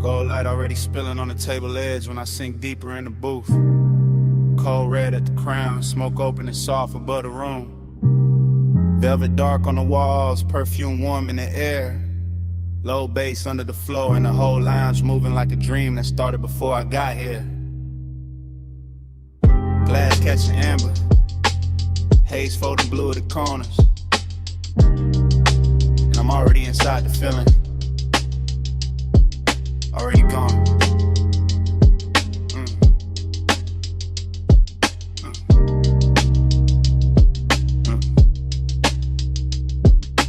Gold light already spilling on the table edge when I sink deeper in the booth. Cold red at the crown, smoke open and soft above the room. Velvet dark on the walls, perfume warm in the air. Low bass under the floor and the whole lounge moving like a dream that started before I got here. Glass catching amber, haze folding blue at the corners. And I'm already inside the feeling, already gone.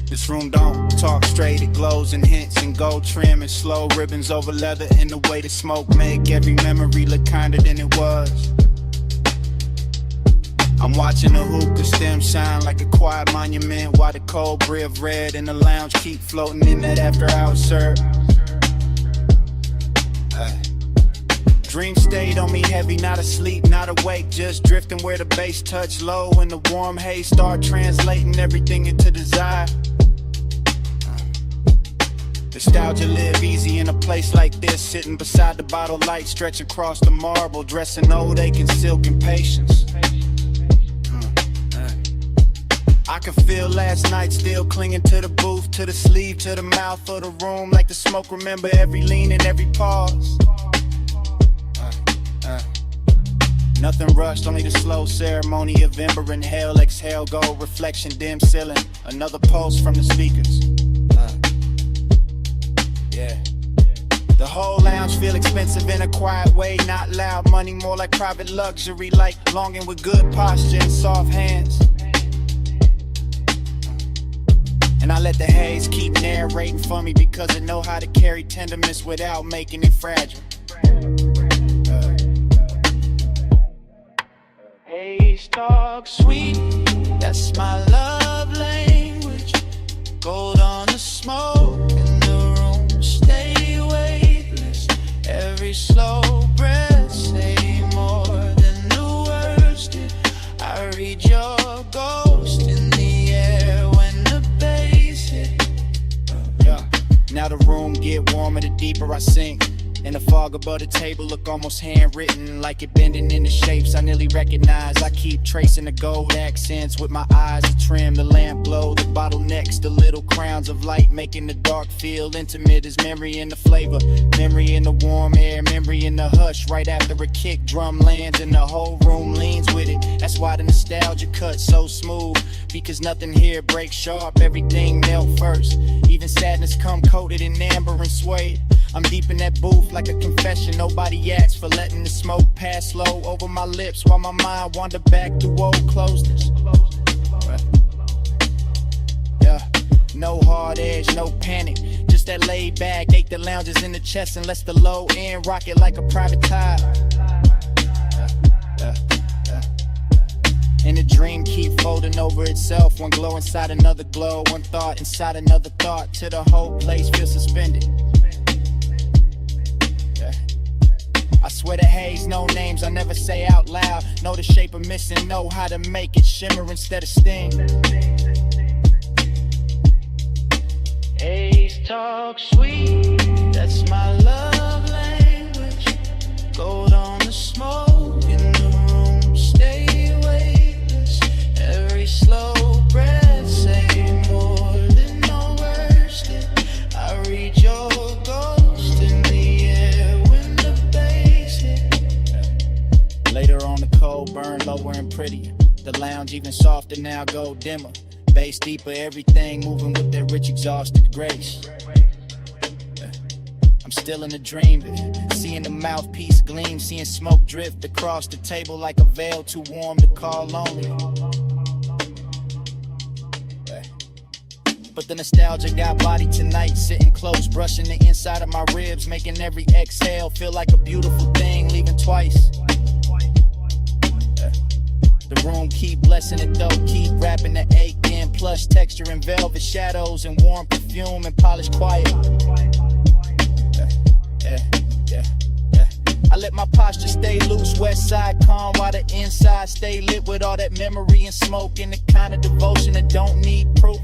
This room don't talk straight, it glows and hints and gold trim and slow ribbons over leather, and the way the smoke make every memory look kinder than it was. I'm watching the hookah stem shine like a quiet monument, while the cold brie of red in the lounge keep floating in that after-hour serve. Dream stayed on me heavy, not asleep, not awake, just drifting where the bass touch low and the warm haze start translating everything into desire. Nostalgia live easy in a place like this, sitting beside the bottle light, stretch across the marble, dressing old aching silk and patience. I can feel last night still clinging to the booth, to the sleeve, to the mouth of the room, like the smoke remember every lean and every pause. Nothing rushed, only the slow ceremony of ember and hell. Exhale, go, reflection, dim ceiling. Another pulse from the speakers. Yeah. The whole lounge feel expensive in a quiet way, not loud money, more like private luxury, like longing with good posture and soft hands. And I let the haze keep narrating for me because I know how to carry tenderness without making it fragile. Haze talk sweet, that's my love language. Gold on the smoke in the room, stay weightless. Every slow breath say more than the words did. I read your ghost in the air when the bass hit. Now the room get warmer the deeper I sink. And the fog above the table look almost handwritten, like it bending into shapes I nearly recognize. I keep tracing the gold accents with my eyes to trim the lamp glow, the bottlenecks, the little crowns of light, making the dark feel intimate as memory in the flavor, memory in the warm air, memory in the hush. Right after a kick drum lands and the whole room leans with it. That's why the nostalgia cuts so smooth, because nothing here breaks sharp, everything melt first. Even sadness come coated in amber and suede. I'm deep in that booth like a confession. Nobody asked for letting the smoke pass slow over my lips while my mind wandered back through old closeness. Yeah, no hard edge, no panic, just that laid back. Ache the lounges in the chest and lets the low end rock it like a private tide. And the dream keep folding over itself, one glow inside another glow, one thought inside another thought, till the whole place feels suspended. I swear the haze, no names I never say out loud. Know the shape of missing, know how to make it shimmer instead of sting. Haze talk sweet, that's my love language. Gold on the smoke in the room, stay weightless. Every slow breath say more than no words did. I read your ghost in the air when the bass hit. Later on the cold burn lower and prettier. The lounge even softer now, go dimmer. Bass deeper, everything moving with that rich exhausted grace. I'm still in a dream, seeing the mouthpiece gleam, seeing smoke drift across the table like a veil too warm to call lonely. But the nostalgia got body tonight, sitting close, brushing the inside of my ribs, making every exhale feel like a beautiful thing, leaving twice. The room keep blessing it though, keep wrapping the ache in, plush texture and velvet shadows and warm perfume and polished quiet. I let my posture stay loose, west side calm, while the inside stay lit with all that memory and smoke and the kind of devotion that don't need proof.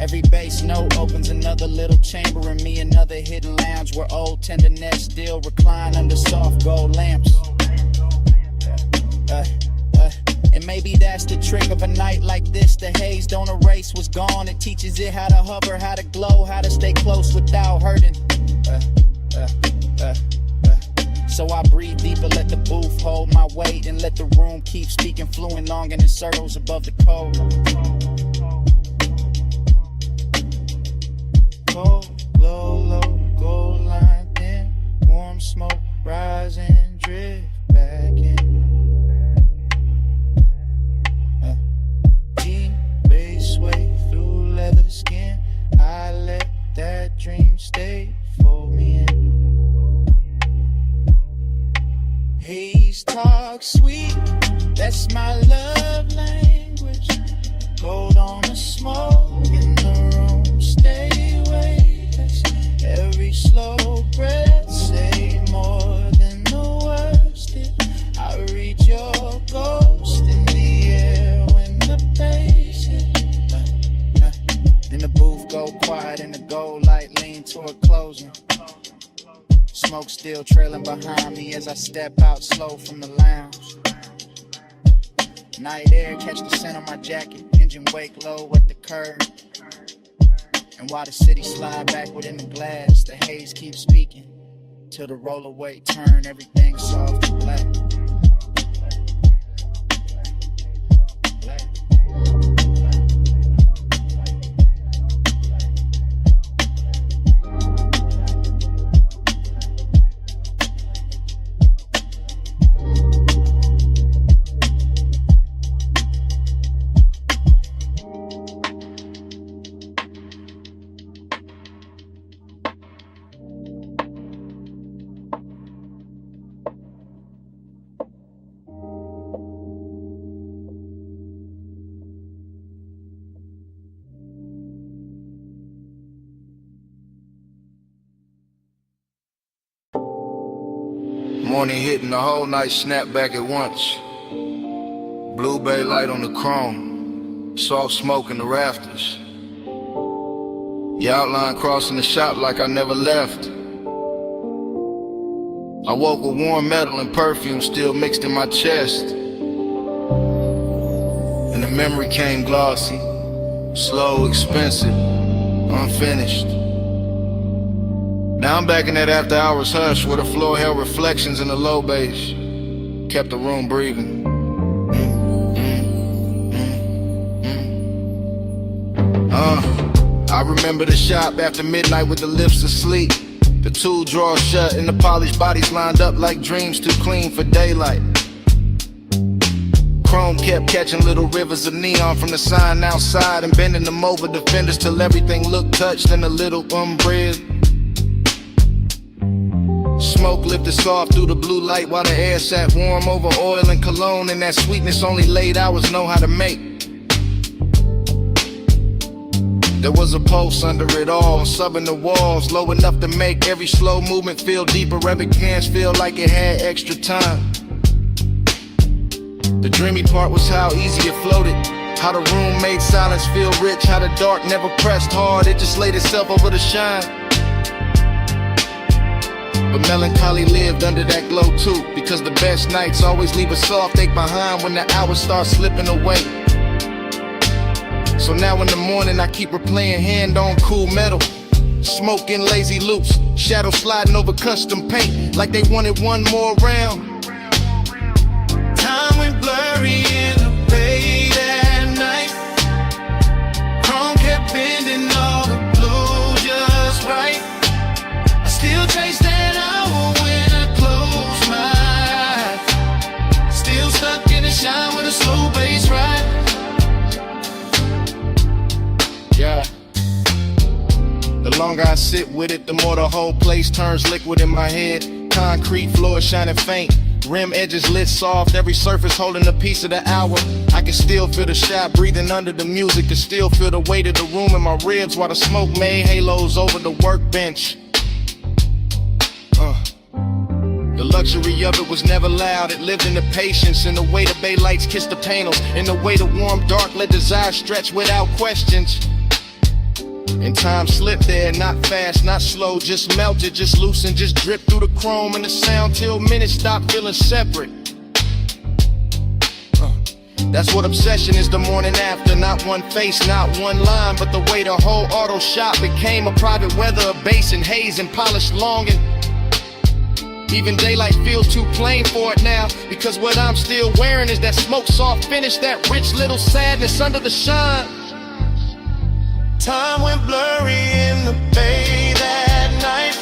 Every bass note opens another little chamber in me, another hidden lounge where old tenderness still recline under soft gold lamps. And maybe that's the trick of a night like this. The haze don't erase what's gone. It teaches it how to hover, how to glow, how to stay close without hurting. So I breathe deeper, let the booth hold my weight, and let the room keep speaking fluent long in the circles above the cold. Cold, glow, low, gold line thin, warm smoke rising, drift back in. Deep bass sway through leather skin, I let that dream stay for me in. Haze talk sweet, that's my love language. Gold on the smoke in the room, stay weightless. Every slow breath say more than the words did. I read your ghost in the air when the bass hit. Then the booth go quiet and the gold light lean toward closing. Smoke still trailing behind me as I step out slow from the lounge. Night air catch the scent on my jacket, engine wake low at the curb. And while the city slide back within the glass, the haze keeps speaking till the rollaway turn everything soft and black. Morning hitting the whole night, snap back at once. Blue bay light on the chrome, soft smoke in the rafters. Your outline crossing the shop like I never left. I woke with warm metal and perfume still mixed in my chest. And the memory came glossy, slow, expensive, unfinished. Now I'm back in that after hours hush where the floor held reflections in the low bass, kept the room breathing. I remember the shop after midnight with the lifts asleep, the tool drawers shut and the polished bodies lined up like dreams too clean for daylight. Chrome kept catching little rivers of neon from the sign outside and bending them over the fenders till everything looked touched in a little umbrella. Smoke lifted soft through the blue light while the air sat warm over oil and cologne, and that sweetness only late hours know how to make. There was a pulse under it all, subbing the walls, low enough to make every slow movement feel deeper, every glance feel like it had extra time. The dreamy part was how easy it floated, how the room made silence feel rich, how the dark never pressed hard, it just laid itself over the shine. But melancholy lived under that glow too, because the best nights always leave a soft ache behind when the hours start slipping away. So now in the morning I keep replaying hand on cool metal, smoking lazy loops, shadow sliding over custom paint like they wanted one more round. Time went blurry in the bay that night. Chrome kept bending all the blue just right. I still chase that hour when I close my eyes. Still stuck in the shine with a slow bass ride. Yeah. The longer I sit with it, the more the whole place turns liquid in my head. Concrete floor shining faint, rim edges lit soft, every surface holding a piece of the hour. I can still feel the shop breathing under the music, can still feel the weight of the room in my ribs while the smoke made halos over the workbench. The luxury of it was never loud, it lived in the patience, in the way the bay lights kissed the panels, in the way the warm dark let desire stretch without questions. And time slipped there, not fast, not slow, just melted, just loosened, just dripped through the chrome and the sound till minutes stopped feeling separate. That's what obsession is the morning after. Not one face, not one line, but the way the whole auto shop became a private weather, a basin, haze and polished long. And even daylight feels too plain for it now, because what I'm still wearing is that smoke soft finish, that rich little sadness under the shine. Time went blurry in the bay that night.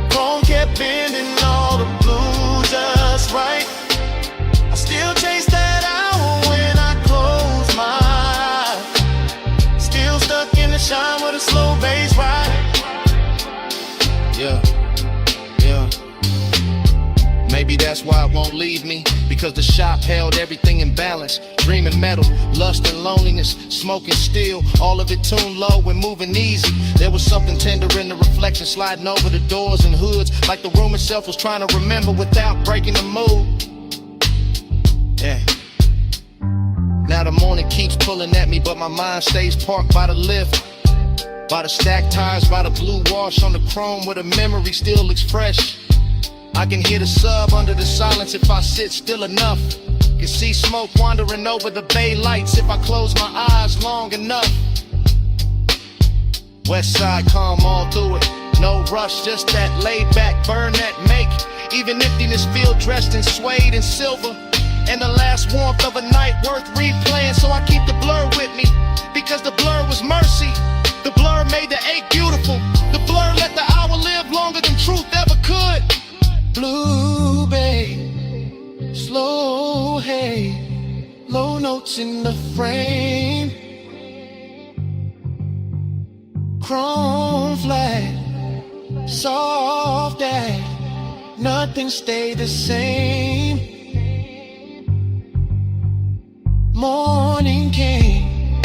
Chrome kept bending all the blue just right. I still chase that hour when I close my eyes. Still stuck in the shine with a slow bass ride. Yeah. Maybe that's why it won't leave me, because the shop held everything in balance. Dreaming metal, lust and loneliness, smoking steel, all of it tuned low and moving easy. There was something tender in the reflection sliding over the doors and hoods, like the room itself was trying to remember without breaking the mood. Yeah. Now the morning keeps pulling at me, but my mind stays parked by the lift, by the stacked tires, by the blue wash on the chrome where the memory still looks fresh. I can hear the sub under the silence if I sit still enough. Can see smoke wandering over the bay lights if I close my eyes long enough. West side calm all through it, no rush, just that laid back burn that make even emptiness feel dressed in suede and silver. And the last warmth of a night worth replaying, so I keep the blur with me, because the blur was mercy. The blur made the ache beautiful. The blur let the hour live longer than truth ever could. Blue bay, slow hay, low notes in the frame. Chrome flat, soft ash, nothing stayed the same. Morning came,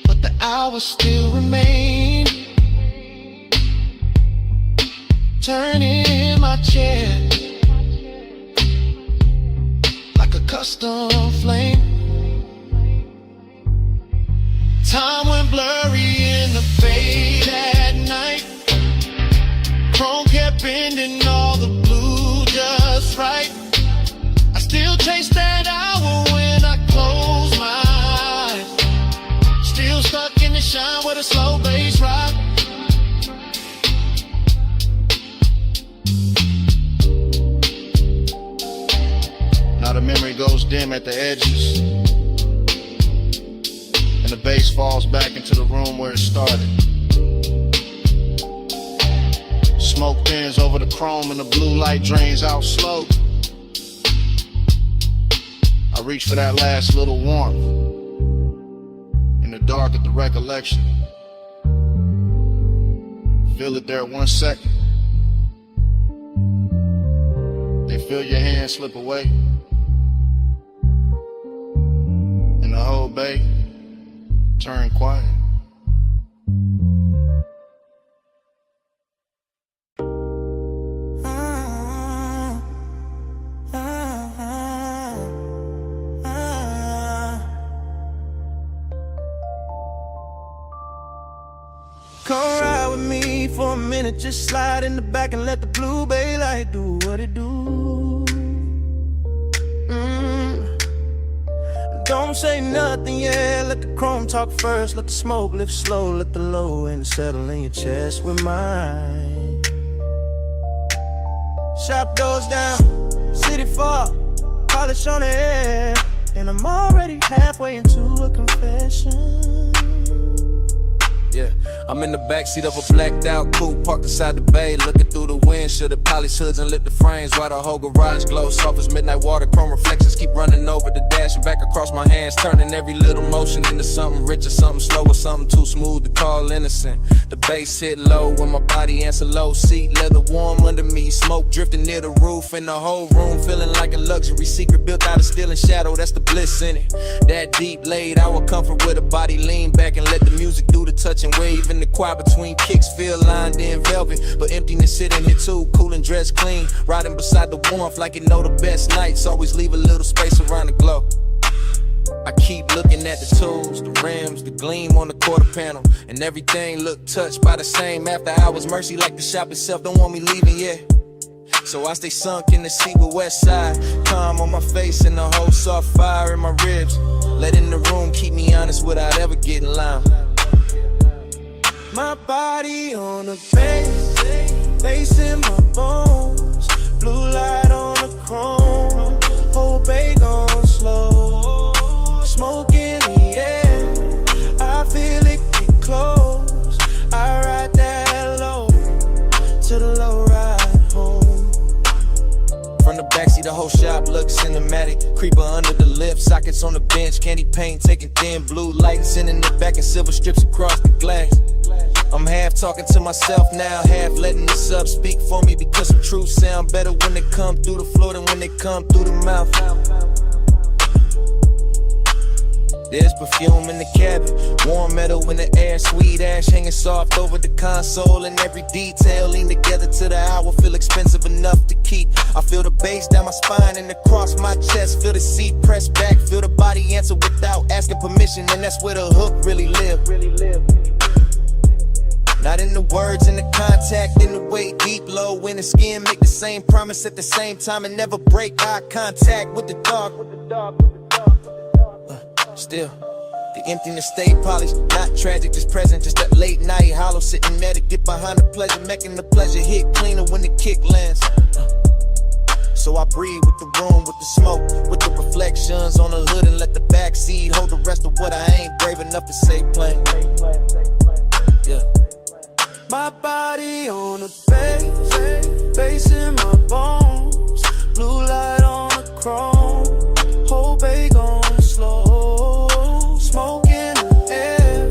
but the hours still remain. Turning in my chair like a custom flame. Time went blurry in the bay that night. Chrome kept bending all the blue just right. I still chase that hour when I close my eyes. Still stuck in the shine with a slow bass ride. Now the memory goes dim at the edges, and the bass falls back into the room where it started. Smoke thins over the chrome and the blue light drains out slow. I reach for that last little warmth in the dark at the recollection. Feel it there 1 second. Then feel your hand slip away, and the whole bay turn quiet. Come ride with me for a minute, just slide in the back and let the blue bay light do what it do. Don't say nothing, yeah, let the chrome talk first. Let the smoke lift slow, let the low end settle in your chest with mine. Shop doors down, city far, polish on the air, and I'm already halfway into a confession. Yeah, I'm in the backseat of a blacked out coupe parked beside the bay, looking through the windshield at polished hoods and lit the frames while the whole garage glows soft as midnight water. Chrome reflections keep running over the dash and back across my hands, turning every little motion into something rich or something slow or something too smooth to call innocent. The bass hit low when my body answer low, seat leather warm under me, smoke drifting near the roof, and the whole room feeling like a luxury secret built out of steel and shadow. That's the bliss in it. That deep laid our comfort with a body lean back and let the music do the touching. Wave in the choir between kicks, feel lined in velvet, but emptiness sitting here too, cool and dressed clean, riding beside the warmth like you know the best nights always leave a little space around the glow. I keep looking at the tools, the rims, the gleam on the quarter panel, and everything look touched by the same after hours. Mercy like the shop itself don't want me leaving yet. So I stay sunk in the seat with West Side, calm on my face and the whole soft fire in my ribs. Letting the room keep me honest without ever getting loud. My body on the base, facing my bones. Blue light on the chrome, whole bag on slow. Smoke in the air, I feel it get close. I ride that low to the low ride home. From the backseat, the whole shop looks cinematic. Creeper under the lift, sockets on the bench, candy paint, taking thin blue light, sending it back in silver strips across the glass. I'm half talking to myself now, half letting the sub speak for me, because some truths sound better when they come through the floor than when they come through the mouth. There's perfume in the cabin, warm metal in the air, sweet ash hanging soft over the console, and every detail lean together to the hour, feel expensive enough to keep. I feel the bass down my spine and across my chest, feel the seat pressed back, feel the body answer without asking permission, and that's where the hook really live. Not in the words, in the contact, in the way deep, low in the skin, make the same promise at the same time and never break eye contact with the dog. Still, the emptiness stay polished, not tragic, just present, just that late night hollow, sitting there to get behind the pleasure, making the pleasure hit cleaner when the kick lands. So I breathe with the room, with the smoke, with the reflections on the hood, and let the backseat hold the rest of what I ain't brave enough to say plain. Yeah. My body on the base, facing my bones. Blue light on the chrome, whole bag on slow. Smoke in the air,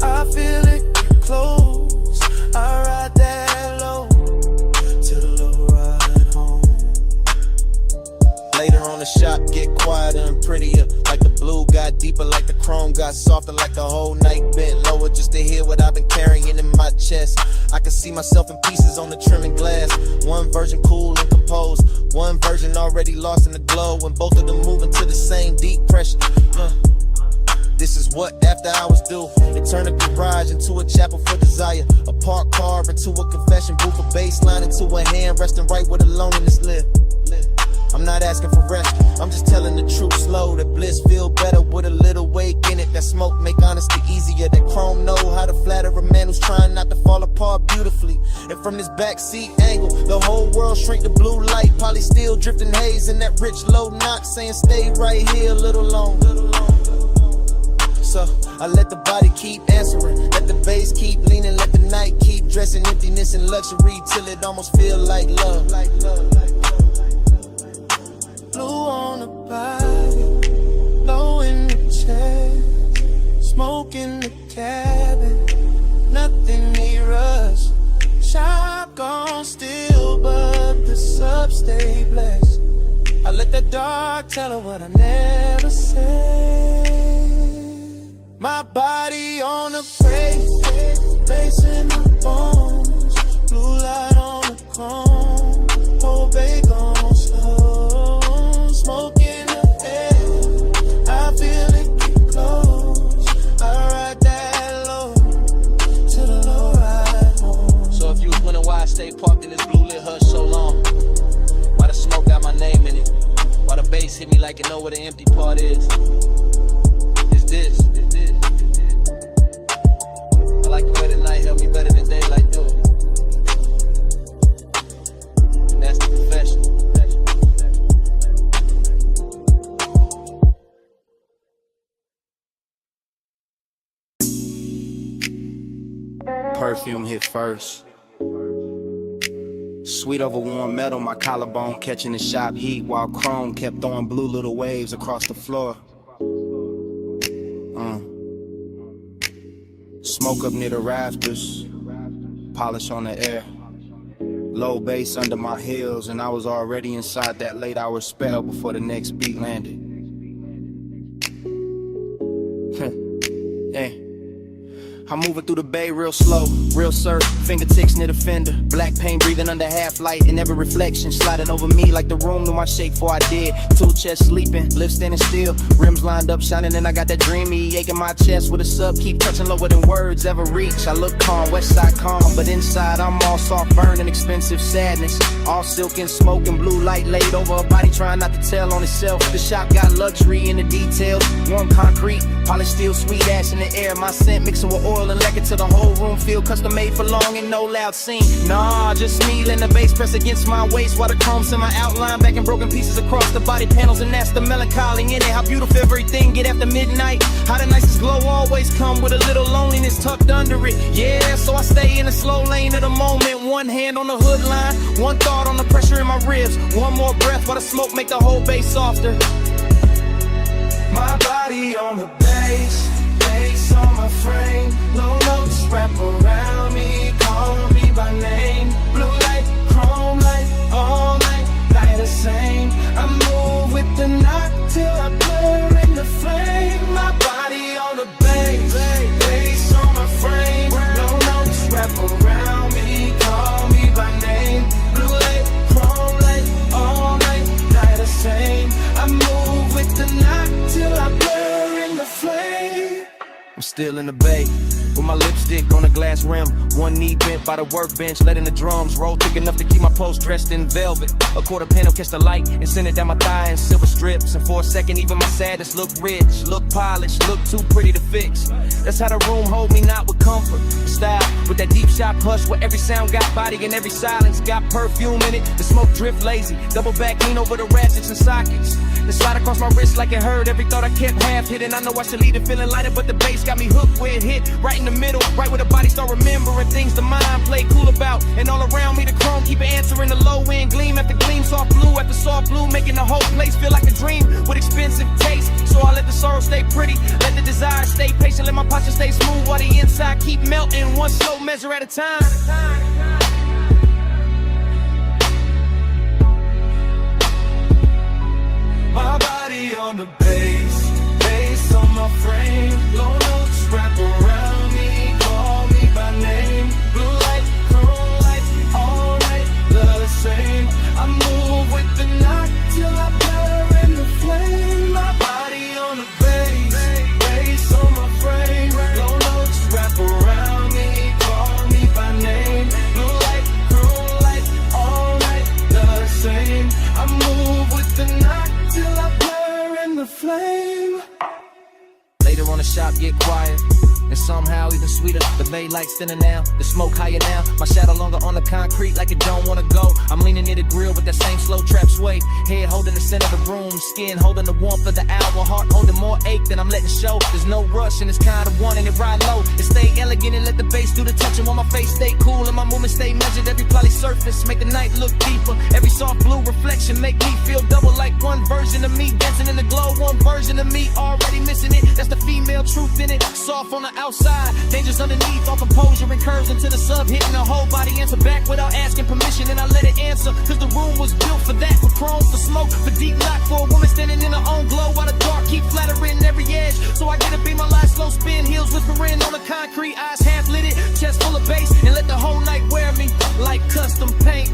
I feel it get close. I ride that low to the low ride home. Later on the shop get quieter and prettier, like the blue got deeper, like the chrome got softer, like the whole night bent lower just to hear what I've been carrying in my chest. I can see myself in pieces on the trimming glass. One version cool and composed, one version already lost in the glow, and both of them moving to the same deep pressure. This is what after hours do. They turn a garage into a chapel for desire, a parked car into a confession booth, a bass line into a hand resting right where the loneliness live. I'm not asking for rest, I'm just telling the truth slow. That bliss feel better with a little wake in it. That smoke make honesty easier. That chrome know how to flatter a man who's trying not to fall apart beautifully. And from this backseat angle, the whole world shrink to blue light. Poly still drifting haze in that rich low knock, saying stay right here a little longer. So I let the body keep answering, let the bass keep leaning, let the night keep dressing emptiness and luxury till it almost feel like love. Blue on the body, low in the chest, smoke in the cabin, nothing near us. Shotgun still, but the sub stay blessed. I let the dark tell her what I never said. My body on the face in my bones, blue light on the chrome, whole bag on slow. Smoke in the air, I feel it get close. I ride that low to the low ride home. So if you was wondering why I stay parked in this blue lit hush so long, why the smoke got my name in it, why the bass hit me like you know where the empty part is, it's this. I like the way the night help me better than daylight do it. That's the profession. Perfume hit first. Sweet over warm metal, my collarbone catching the shop heat, while chrome kept throwing blue little waves across the floor. Smoke up near the rafters, polish on the air. Low bass under my heels, and I was already inside that late hour spell before the next beat landed. Yeah. I'm moving through the bay real slow, real surf, fingertips near the fender. Black paint breathing under half light, and every reflection sliding over me like the room knew my shape before I did. Two chests sleeping, lips standing still, rims lined up shining, and I got that dreamy ache in my chest with a sub, keep touching lower than words ever reach. I look calm, west side calm, but inside I'm all soft burn and expensive sadness. All silk and smoke and blue light laid over a body trying not to tell on itself. The shop got luxury in the details, warm concrete, polished steel, sweet ash in the air. My scent mixing with oil and lacquer till the whole room feel custom made for long and no loud scene. Nah, just me letting the bass press against my waist while the chrome's in my outline, back in broken pieces across the body panels, and that's the melancholy in it. How beautiful everything get after midnight. How the nicest glow always come with a little loneliness tucked under it. Yeah, so I stay in the slow lane of the moment. One hand on the hood line, one thought on the pressure in my ribs. One more breath while the smoke make the whole bass softer. My body on the bass, bass on my frame. Low notes wrap around me, call me by name. Blue light, chrome light, all night, light the same. I move with the knock till I blur in the flame. My body on the bass, bass on my frame. Low notes wrap around me, call me by name. Blue light, chrome light, all night, light the same. I move with the knock till I blur in the flame. I'm still in the bay, with my lipstick on a glass rim. One knee bent by the workbench, letting the drums roll thick enough to keep my pulse dressed in velvet. A quarter panel catch the light and send it down my thigh in silver strips. And for a second, even my saddest look rich, look polished, look too pretty to fix. That's how the room hold me, not with comfort, but style. With that deep shot hush where every sound got body and every silence got perfume in it. The smoke drift lazy, double back lean over the ratchets and sockets. Then slide across my wrist like it hurt. Every thought I kept half hidden. I know I should leave it feeling lighter, but the bass got me hooked where it hit. Right in the middle, right where the body start remembering things the mind play cool about. And all around me the chrome keep answering the low end gleam after gleam, soft blue after soft blue, making the whole place feel like a dream with expensive taste. So I let the sorrow stay pretty, let the desire stay patient, let my posture stay smooth while the inside keep melting, one slow measure at a time. My body on the bass, bass on my frame. Low notes wrap around me, call me by name. Blue light, chrome light, all night, love the same. I move with the knock till I blur in the flame. My body on the bass, bass on my frame. Low notes wrap around me, call me by name. Blue light, chrome light, all night, love the same. I move with the knock till I blur in the flame. Later on the shop get quiet, and somehow even sweeter. The bay lights thinner now, the smoke higher now. My shadow longer on the concrete like it don't wanna go. I'm leaning near the grill with that same slow trap sway. Head holding the center of the room, skin holding the warmth of the hour. Heart holding more ache than I'm letting show. There's no rush and it's kind of wanting it ride low. It stay elegant and let the bass do the touching while my face stay cool and my movement stay measured. Every poly surface make the night look deeper. Every soft blue reflection make me feel double like one version of me dancing in the glow. One version of me already missing it. That's the female truth in it. Soft on the outside, dangerous underneath, all composure and curves into the sub, hitting the whole body, answer back without asking permission, and I let it answer, cause the room was built for that, for chrome, for smoke, for deep lock, for a woman standing in her own glow, while the dark keep flattering every edge, so I get to be my last slow spin, heels whispering on the concrete, eyes half lit it, chest full of bass, and let the whole night wear me, like custom paint.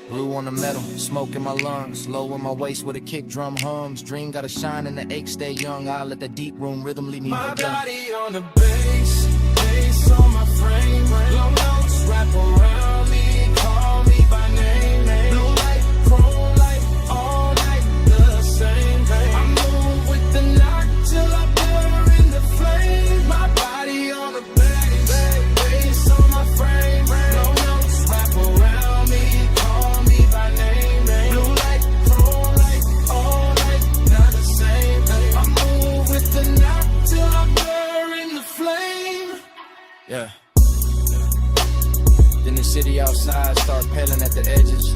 Blue on the metal, smoke in my lungs, low in my waist with a kick drum hums. Dream gotta shine and the ache stay young. I let the deep room rhythm lead me. My body on the bass, bass on my frame. Low notes wrap around me, call me by name. Blue light, chrome light, all night the same. I move with the knock till I blur in the flame. My body on the bass, bass on my frame. Low notes wrap around me. Yeah. Then the city outside start paling at the edges.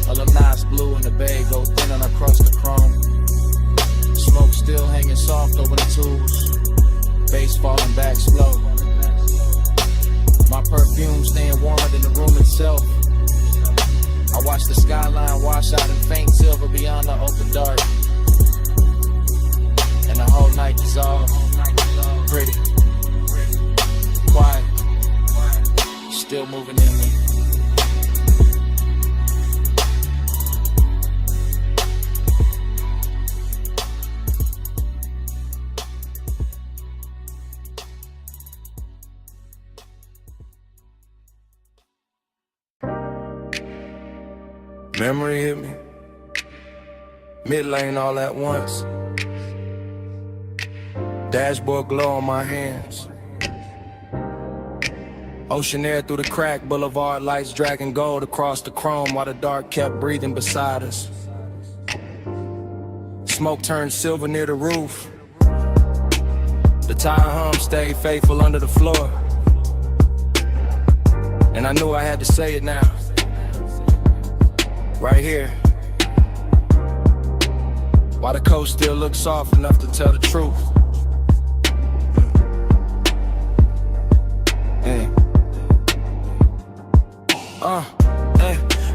All the nice blue in the bay go thin and across the chrome. Smoke still hanging soft over the tools. Bass falling back slow. My perfume staying warmer than the room itself. I watch the skyline wash out in faint silver beyond the open dark. And the whole night dissolve. still moving in with it. Memory hit me, mid lane all at once. Dashboard glow on my hands. Ocean air through the crack, boulevard lights dragging gold across the chrome while the dark kept breathing beside us. Smoke turned silver near the roof. The tire hum stayed faithful under the floor. And I knew I had to say it now. Right here. While the coast still looks soft enough to tell the truth.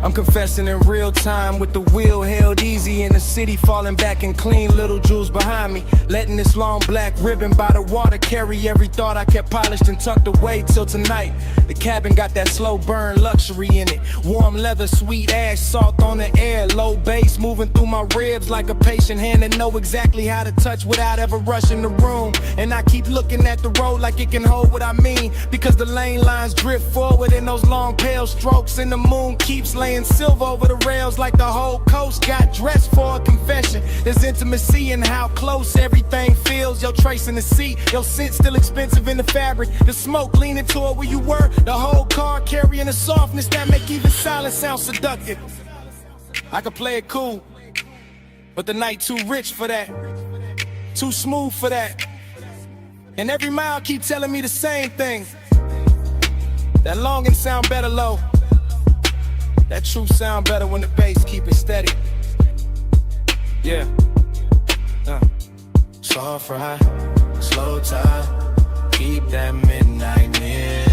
I'm confessing in real time with the wheel held easy in the city, falling back and clean little jewels behind me. Letting this long black ribbon by the water carry every thought I kept polished and tucked away till tonight. The cabin got that slow burn luxury in it. Warm leather, sweet ash, salt on the air. Low bass moving through my ribs like a patient hand that know exactly how to touch without ever rushing the room. And I keep looking at the road like it can hold what I mean, because the lane lines drift forward in those long pale strokes, and the moon keeps laying silver over the rails like the whole coast got dressed for a confession. There's intimacy in how close everything feels. Your trace in the seat, your scent still expensive in the fabric. The smoke leaning toward where you were, the whole car carrying a softness that make even silence sound seductive. I could play it cool, but the night too rich for that, too smooth for that. And every mile keep telling me the same thing. That longing sound better low. That truth sound better when the bass keep it steady. Yeah. Soft ride, slow tide, keep that midnight near.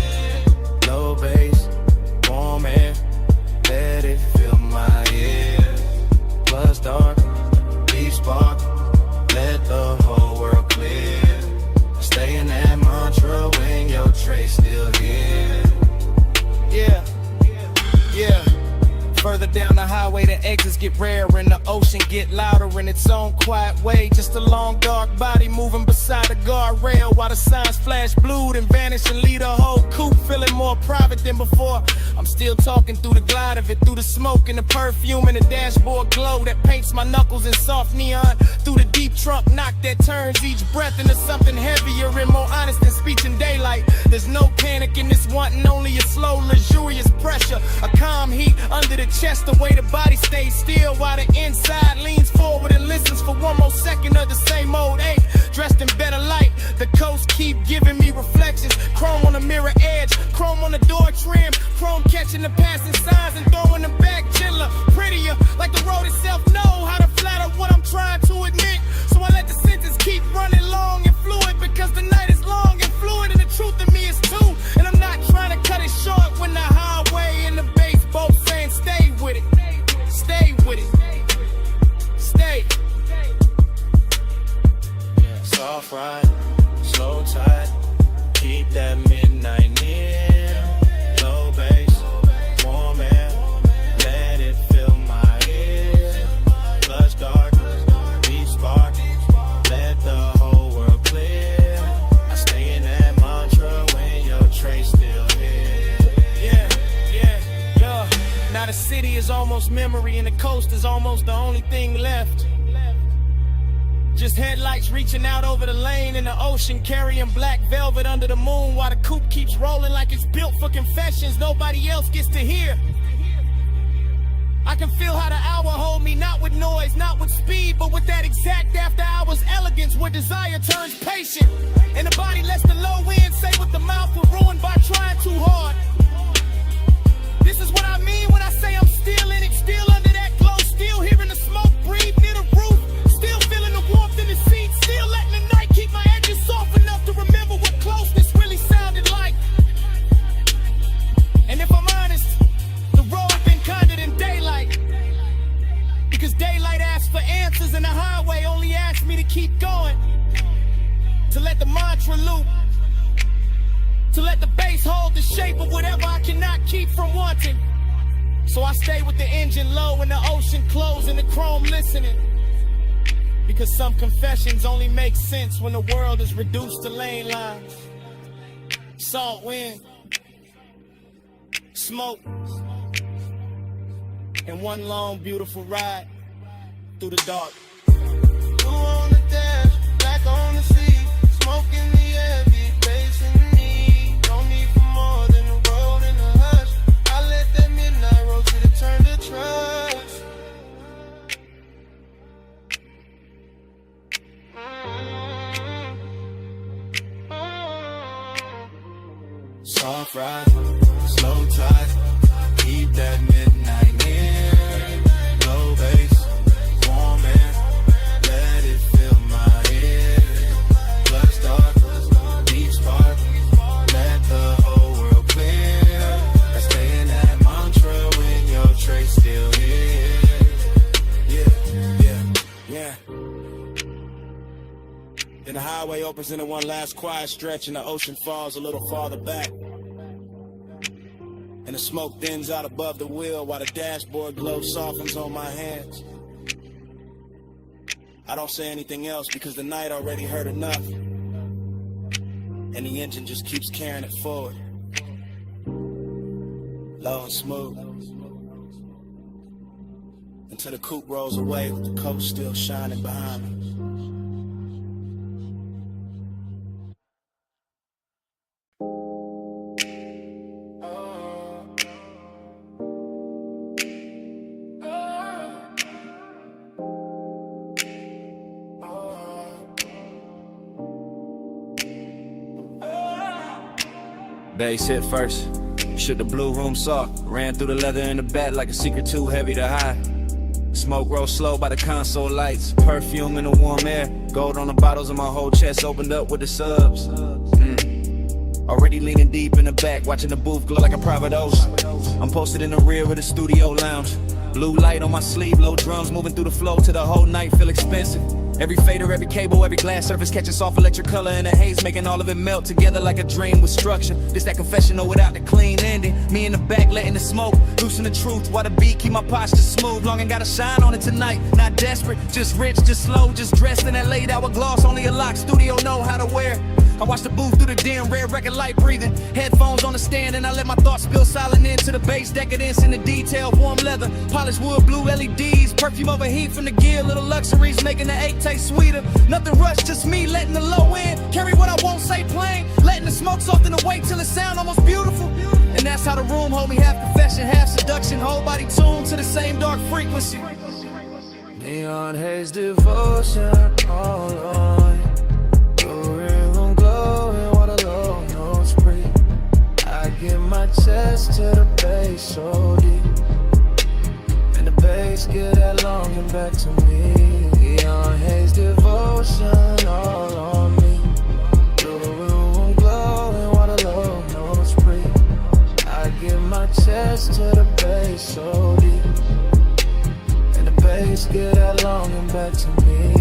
Low bass, warm air, let it fill my ear. Plus dark, deep spark, let the whole world clear. Stay in that mantra when your trace still here. Yeah, yeah. Further down the highway, the exits get rarer and the ocean get louder in its own quiet way. Just a long dark body moving beside the guardrail while the signs flash blue and vanish and leave the whole coupe feeling more private than before. I'm still talking through the glide of it, through the smoke and the perfume and the dashboard glow that paints my knuckles in soft neon. Through the deep trunk knock that turns each breath into something heavier and more honest than speech in daylight. There's no panic in this wanting, only a slow, luxurious pressure. A calm heat under the chest, the way the body stays still while the inside leans forward and listens for one more second of the same old ache. Dressed in better light, the coast keep giving me reflections. Chrome on the mirror edge, chrome on the door trim, chrome catching the passing signs and throwing them back gentler, prettier, like the road itself know how to flatter what I'm trying to admit. So I let the sentence keep running long and fluid, because the night is long and fluid and the truth in me is too. And I'm not trying to cut it short when the highway and the bass both saying stay with it, stay with it, stay. Soft ride, slow tide, keep that midnight near. Low bass, warm air, let it fill my ear. Plush dark, deep spark, let the whole world clear. I stay in that mantra when your trace still here. Yeah. Now the city is almost memory and the coast is almost the only thing left. Just headlights reaching out over the lane in the ocean, carrying black velvet under the moon while the coupe keeps rolling like it's built for confessions nobody else gets to hear. I can feel how the hour hold me, not with noise, not with speed, but with that exact after hours elegance where desire turns patient. And the body lets the low end say what the mouth will ruin by trying too hard. This is what I mean when I say I'm still in it, still under that glow, still hearing the smoke breathe near the roof. Still feeling the warmth in the seat, still letting the night keep my edges soft enough to remember what closeness really sounded like. And if I'm honest, the road been kinder than daylight, because daylight asks for answers and the highway only asks me to keep going, to let the mantra loop, to let the bass always hold the shape of whatever I cannot keep from wanting. So I stay with the engine low and the ocean closed and the chrome listening. Because some confessions only make sense when the world is reduced to lane lines. Salt wind, smoke, and one long beautiful ride through the dark. Blue on the dash, black on the sea, smoke in the air, beat bass in me. No need for more than the road and the hush. I let that midnight roll to the turn to trust. Soft ride, slow tide, keep that midnight near. Low bass, warm air, let it fill my ear. Blood dark, deep spark, let the whole world clear. I stay in that mantra when your trace still here. Yeah. Then the highway opens into one last quiet stretch and the ocean falls a little farther back. And the smoke thins out above the wheel while the dashboard glow softens on my hands. I don't say anything else because the night already hurt enough. And the engine just keeps carrying it forward. Low and smooth. Until the coupe rolls away with the coast still shining behind me. Bass hit first, shook the blue room soft, ran through the leather in the back like a secret too heavy to hide. Smoke roll slow by the console lights, perfume in the warm air, gold on the bottles and my whole chest opened up with the subs. Already leaning deep in the back, watching the booth glow like a private ocean. I'm posted in the rear of the studio lounge, blue light on my sleeve, low drums moving through the flow till the whole night feel expensive. Every fader, every cable, every glass surface catching soft electric color in the haze, making all of it melt together like a dream with structure. This that confessional without the clean ending. Me in the back letting the smoke loosen the truth while the beat keep my posture smooth. Long and gotta shine on it tonight. Not desperate, just rich, just slow, just dressed in that laid hour gloss. Only a lock studio know how to wear. I watch the booth through the dim red record light breathing. Headphones on the stand and I let my thoughts spill silent into the bass decadence in the detail. Warm leather, polished wood, blue LEDs, perfume over heat from the gear, little luxuries making the 8 taste sweeter. Nothing rushed, just me letting the low end carry what I won't say plain, letting the smoke soften the weight till it sound almost beautiful. And that's how the room hold me, half confession, half seduction, whole body tuned to the same dark frequency. Neon haze devotion all on. I give my chest to the bass so deep, and the bass give that longing back to me. Neon haze devotion all on me. Through the room glowing while the low notes breathe. I give my chest to the bass so deep, and the bass give that longing back to me.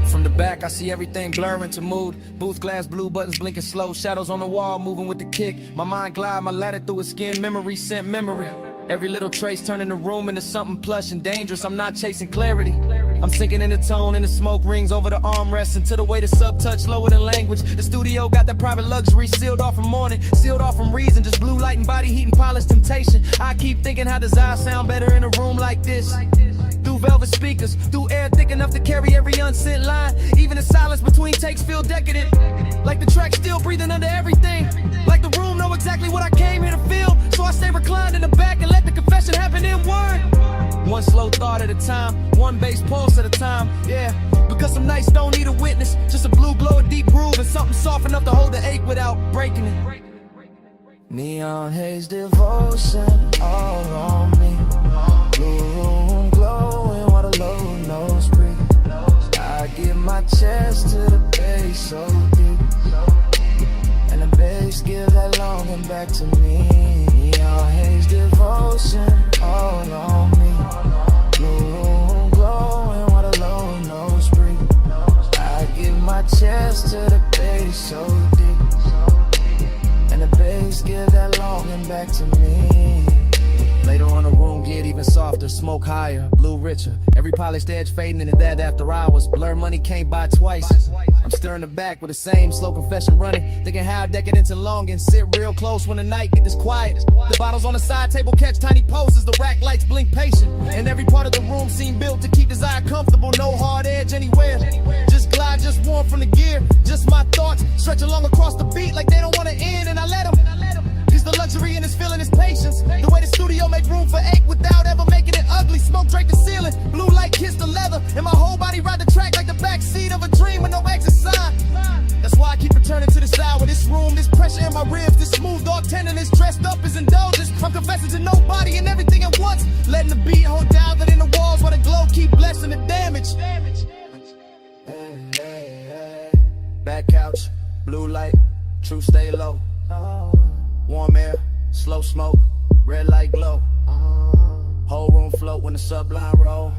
From the back, I see everything blurring to mood. Booth glass, blue buttons blinking slow. Shadows on the wall, moving with the kick. My mind glide, my ladder through its skin. Memory sent memory. Every little trace turning the room into something plush and dangerous. I'm not chasing clarity. I'm sinking in the tone and the smoke rings over the armrest until the way the sub touch lower than language. The studio got that private luxury sealed off from morning, sealed off from reason. Just blue light and body heat and polished temptation. I keep thinking how does I sound better in a room like this? Through velvet speakers, through air thick enough to carry every unsent line. Even the silence between takes feel decadent. Like the track still breathing under everything. Like the room know exactly what I came here to feel. So I stay reclined in the back and let the confession happen in word. One slow thought at a time, one bass pulse at a time, yeah. Because some nights don't need a witness, just a blue glow, a deep groove, and something soft enough to hold the ache without breaking it. Neon haze devotion all on me. Blue room glowing while the low notes breathe. I give my chest to the bass so deep, and the bass give that longing back to me. Neon haze devotion all on me. Blue room glowing while the low notes breathe. I give my chest to the bass so deep, And the bass give that longing back to me. Later on the room get even softer, smoke higher, blue richer. Every polished edge fading into that after hours. Blur money can't buy twice. I'm stirring the back with the same slow confession running. Thinking how decadence and longing. Sit real close when the night get this quiet. The bottles on the side table catch tiny poses. The rack lights blink patient. And every part of the room seem built to keep desire comfortable. No hard edge anywhere. Just glide, just warm from the gear. Just my thoughts stretch along across the beat like they don't want to end. And I let them. He's the luxury in his feeling, his patience. The way the studio make room for ache without ever making it ugly. Smoke drape the ceiling, blue light kiss the leather, and my whole body ride the track like the backseat of a dream with no exit sign. That's why I keep returning to this hour, this room, this pressure in my ribs, this smooth dog tenderness dressed up as indulgence. I'm confessing to nobody and everything at once, letting the beat hold down that in the walls while the glow keep blessing the damage. Back couch, blue light, true stay low. Warm air, slow smoke, red light glow. Whole room float when the sublime roll.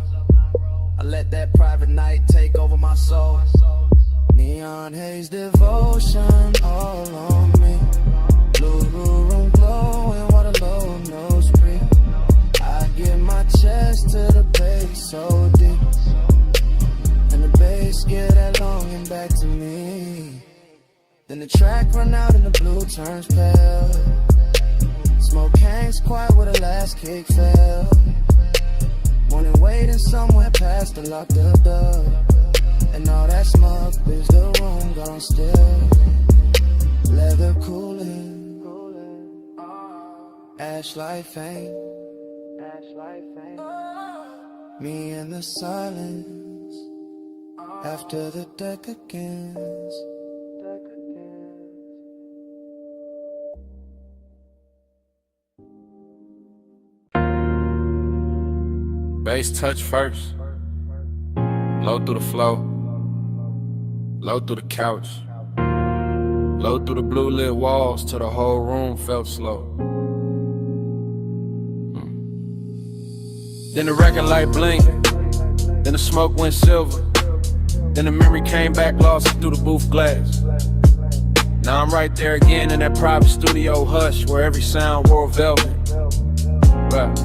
I let that private night take over my soul. Neon haze devotion all on me. Blue room glowing while the low nose breathe. I give my chest to the bass so deep. And the bass get that longing back to me. Then the track run out and the blue turns pale. Smoke hangs quiet where the last kick fell. Morning waiting somewhere past the locked up door. And all that smoke is the room gone still. Leather cooling, ash light faint. Me in the silence after the deck against. Bass touch first. Low through the flow. Low through the couch. Low through the blue lit walls till the whole room felt slow. Then the record light blinked. Then the smoke went silver. Then the memory came back lost through the booth glass. Now I'm right there again in that private studio hush where every sound wore velvet. Right.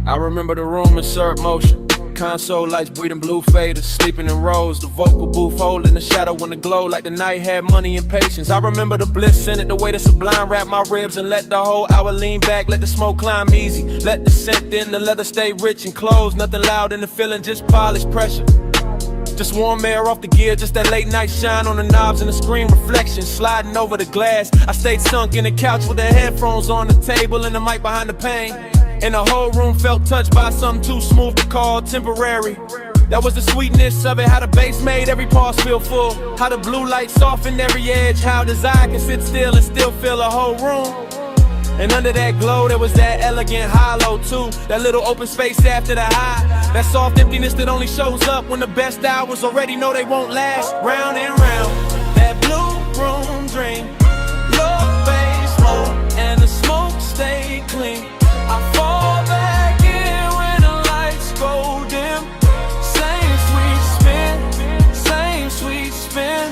I remember the room in surf motion. Console lights breathing blue faders, sleeping in rows. The vocal booth holding the shadow in the glow like the night had money and patience. I remember the bliss in it, the way the sublime wrapped my ribs and let the whole hour lean back. Let the smoke climb easy, let the scent in, the leather stay rich and closed. Nothing loud in the feeling, just polished pressure. Just warm air off the gear, just that late night shine on the knobs and the screen reflection sliding over the glass. I stayed sunk in the couch with the headphones on the table and the mic behind the pane. And the whole room felt touched by something too smooth to call temporary. That was the sweetness of it, how the bass made every pause feel full. How the blue light softened every edge, how desire can sit still and still fill a whole room. And under that glow there was that elegant hollow too. That little open space after the high. That soft emptiness that only shows up when the best hours already know they won't last. Round and round, that blue room dream. Low bass low and the smoke stay clean. I fall back in when the lights go dim. Same sweet spin.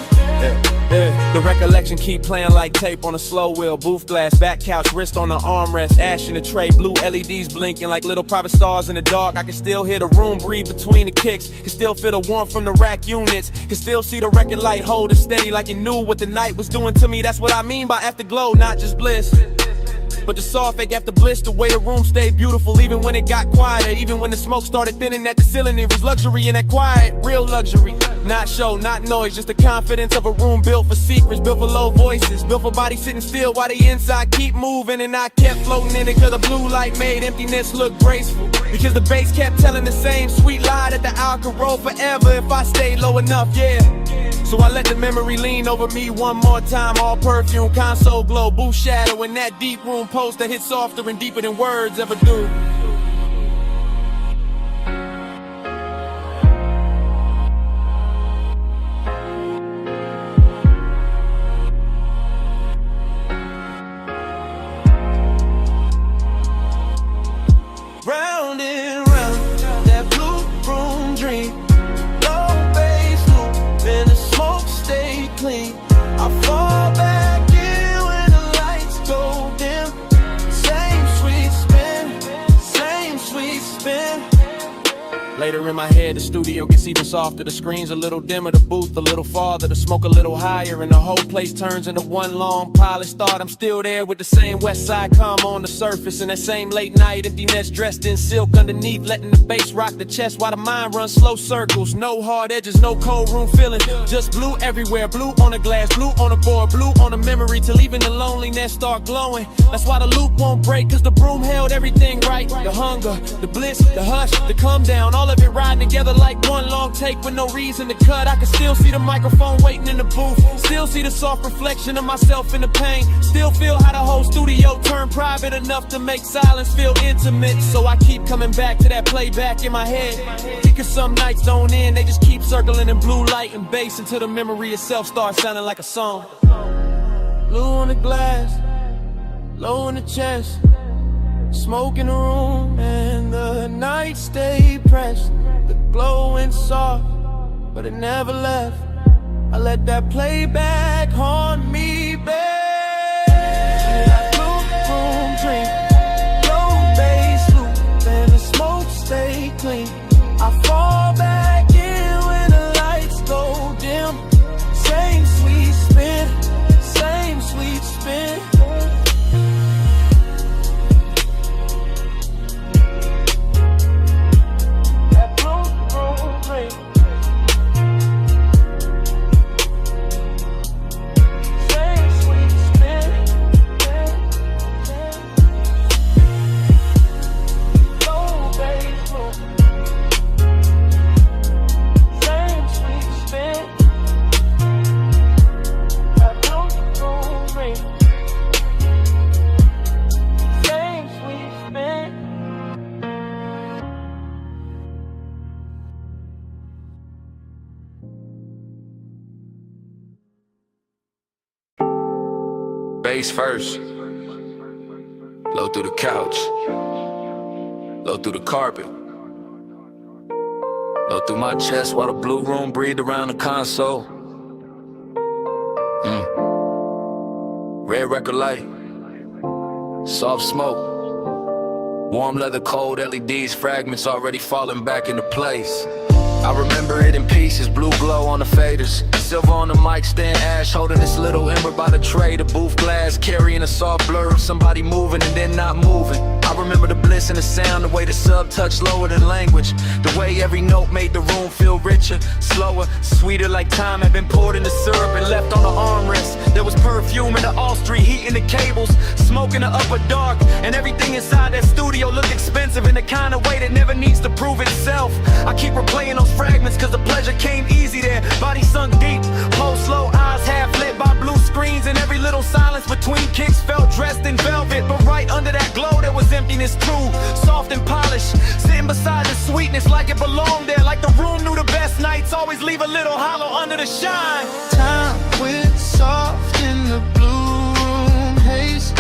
The recollection keep playing like tape on a slow wheel. Booth glass, back couch, wrist on the armrest. Ash in the tray, blue LEDs blinking like little private stars in the dark. I can still hear the room breathe between the kicks. Can still feel the warmth from the rack units. Can still see the record light holding steady like it knew what the night was doing to me. That's what I mean by afterglow, not just bliss. But the soft ache after bliss, the way the room stayed beautiful even when it got quieter. Even when the smoke started thinning at the ceiling, it was luxury in that quiet, real luxury. Not show, not noise, just the confidence of a room built for secrets, built for low voices, built for bodies sitting still while the inside keep moving. And I kept floating in it cause the blue light made emptiness look graceful. Because the bass kept telling the same sweet lie that the hour could roll forever if I stayed low enough, yeah. So I let the memory lean over me one more time. All perfume, console glow, booth shadow in that deep room post that hits softer and deeper than words ever do. Round and round, that blue room dream. Low bass loop, and the smoke stay clean. I fall later in my head, the studio gets even softer. The screen's a little dimmer, the booth a little farther, the smoke a little higher, and the whole place turns into one long polished thought. I'm still there with the same West Side calm on the surface, and that same late night emptiness dressed in silk underneath, letting the bass rock the chest while the mind runs slow circles. No hard edges, no cold room feeling, just blue everywhere. Blue on the glass, blue on the board, blue on the memory, till even the loneliness start glowing. That's why the loop won't break, cause the broom held everything right. The hunger, the bliss, the hush, the come down, all of it riding together like one long take with no reason to cut. I can still see the microphone waiting in the booth, still see the soft reflection of myself in the pain, still feel how the whole studio turned private enough to make silence feel intimate. So I keep coming back to that playback in my head, because some nights don't end, they just keep circling in blue light and bass until the memory itself starts sounding like a song. Blue on the glass, low in the chest, smoke in the room, and the night stayed pressed. The glow went soft, but it never left. I let that playback haunt me, babe. That blue room dream, low bass loop, and the smoke stay clean. I fall back in when the lights go dim. Same sweet spin, same sweet spin. Bass first, low through the couch, low through the carpet, low through my chest while the blue room breathed around the console. Red record light, soft smoke, warm leather, cold LEDs, fragments already falling back into place. I remember it in pieces, blue glow on the faders, silver on the mic stand, ash holding this little ember by the tray, the booth glass carrying a soft blur of somebody moving and then not moving. I remember the bliss and the sound, the way the sub touched lower than language, the way every note made the room feel richer, slower, sweeter, like time had been poured into syrup and left on the armrest. There was perfume in the all street, heat in the cables, smoke in the upper dark, and everything inside that studio looked expensive in the kind of way that never needs to prove itself. I keep replaying those fragments cause the pleasure came easy there, body sunk deep, pose slow, eyes half lit by blue screens, and every little silence between kicks felt dressed in velvet. But right under that glow there was emptiness too, soft and polished, sitting beside the sweetness like it belonged there, like the room knew the best nights always leave a little hollow under the shine. Time went soft in the blue room haze,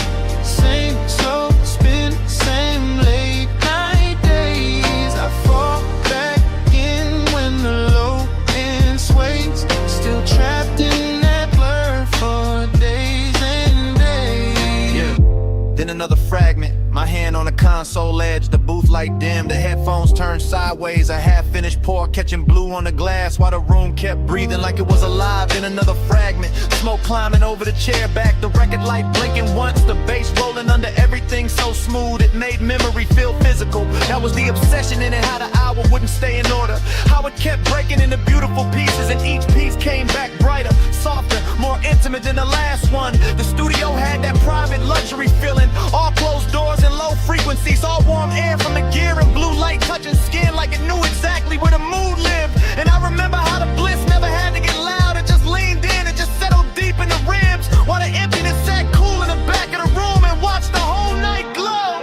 same slow spin, same late night days. I fall back in when the low end sways, still trapped in that blur for days and days. Yeah. Then another fragment, my hand on the console edge, the booth light dim, the headphones turned sideways, a half-finished pour catching blue on the glass while the room kept breathing like it was alive. Then another fragment, smoke climbing over the chair back, the record light blinking once, the bass rolling under everything so smooth it made memory feel physical. That was the obsession in it, how the hour wouldn't stay in order, how it kept breaking into beautiful pieces, and each piece came back brighter, softer, more intimate than the last one. The studio had that private luxury feeling, all closed doors and low frequencies, all warm air from the gear and blue light touching skin like it knew exactly where the mood lived. And I remember how the bliss never had to get loud, it just leaned in and just settled deep in the rims, while the emptiness sat cool in the back of the room and watched the whole night glow.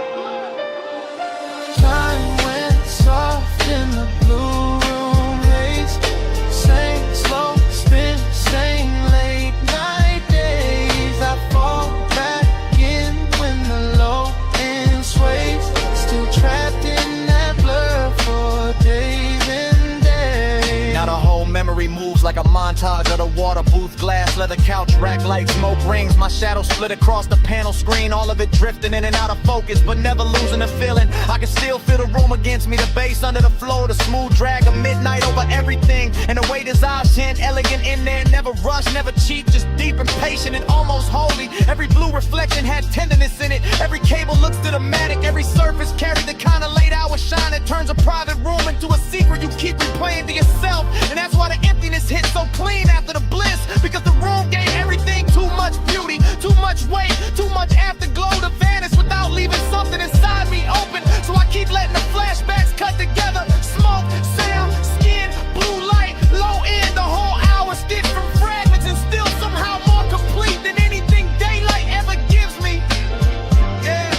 Time went soft in the blue room haze, same slow spin, same late night days. I fall back in when the low end sways, still trapped in that blur for days and moves like a montage of the water booth, glass, leather couch, rack light, smoke rings. My shadow split across the panel screen, all of it drifting in and out of focus, but never losing the feeling. I can still feel the room against me, the bass under the floor, the smooth drag of midnight over everything. And the way his eyes shine, elegant in there, never rush, never cheap, just deep and patient and almost holy. Every blue reflection had tenderness in it. Every cable looks cinematic, every surface carried the kind of late hour shine that turns a private room into a secret you keep replaying to yourself. And that's why the emptiness hit so clean after the bliss, because the room gave everything too much beauty, too much weight, too much afterglow to vanish without leaving something inside me open. So I keep letting the flashbacks cut together. Smoke, sound, skin, blue light, low end, the whole hour stitched from fragments and still somehow more complete than anything daylight ever gives me. Yeah.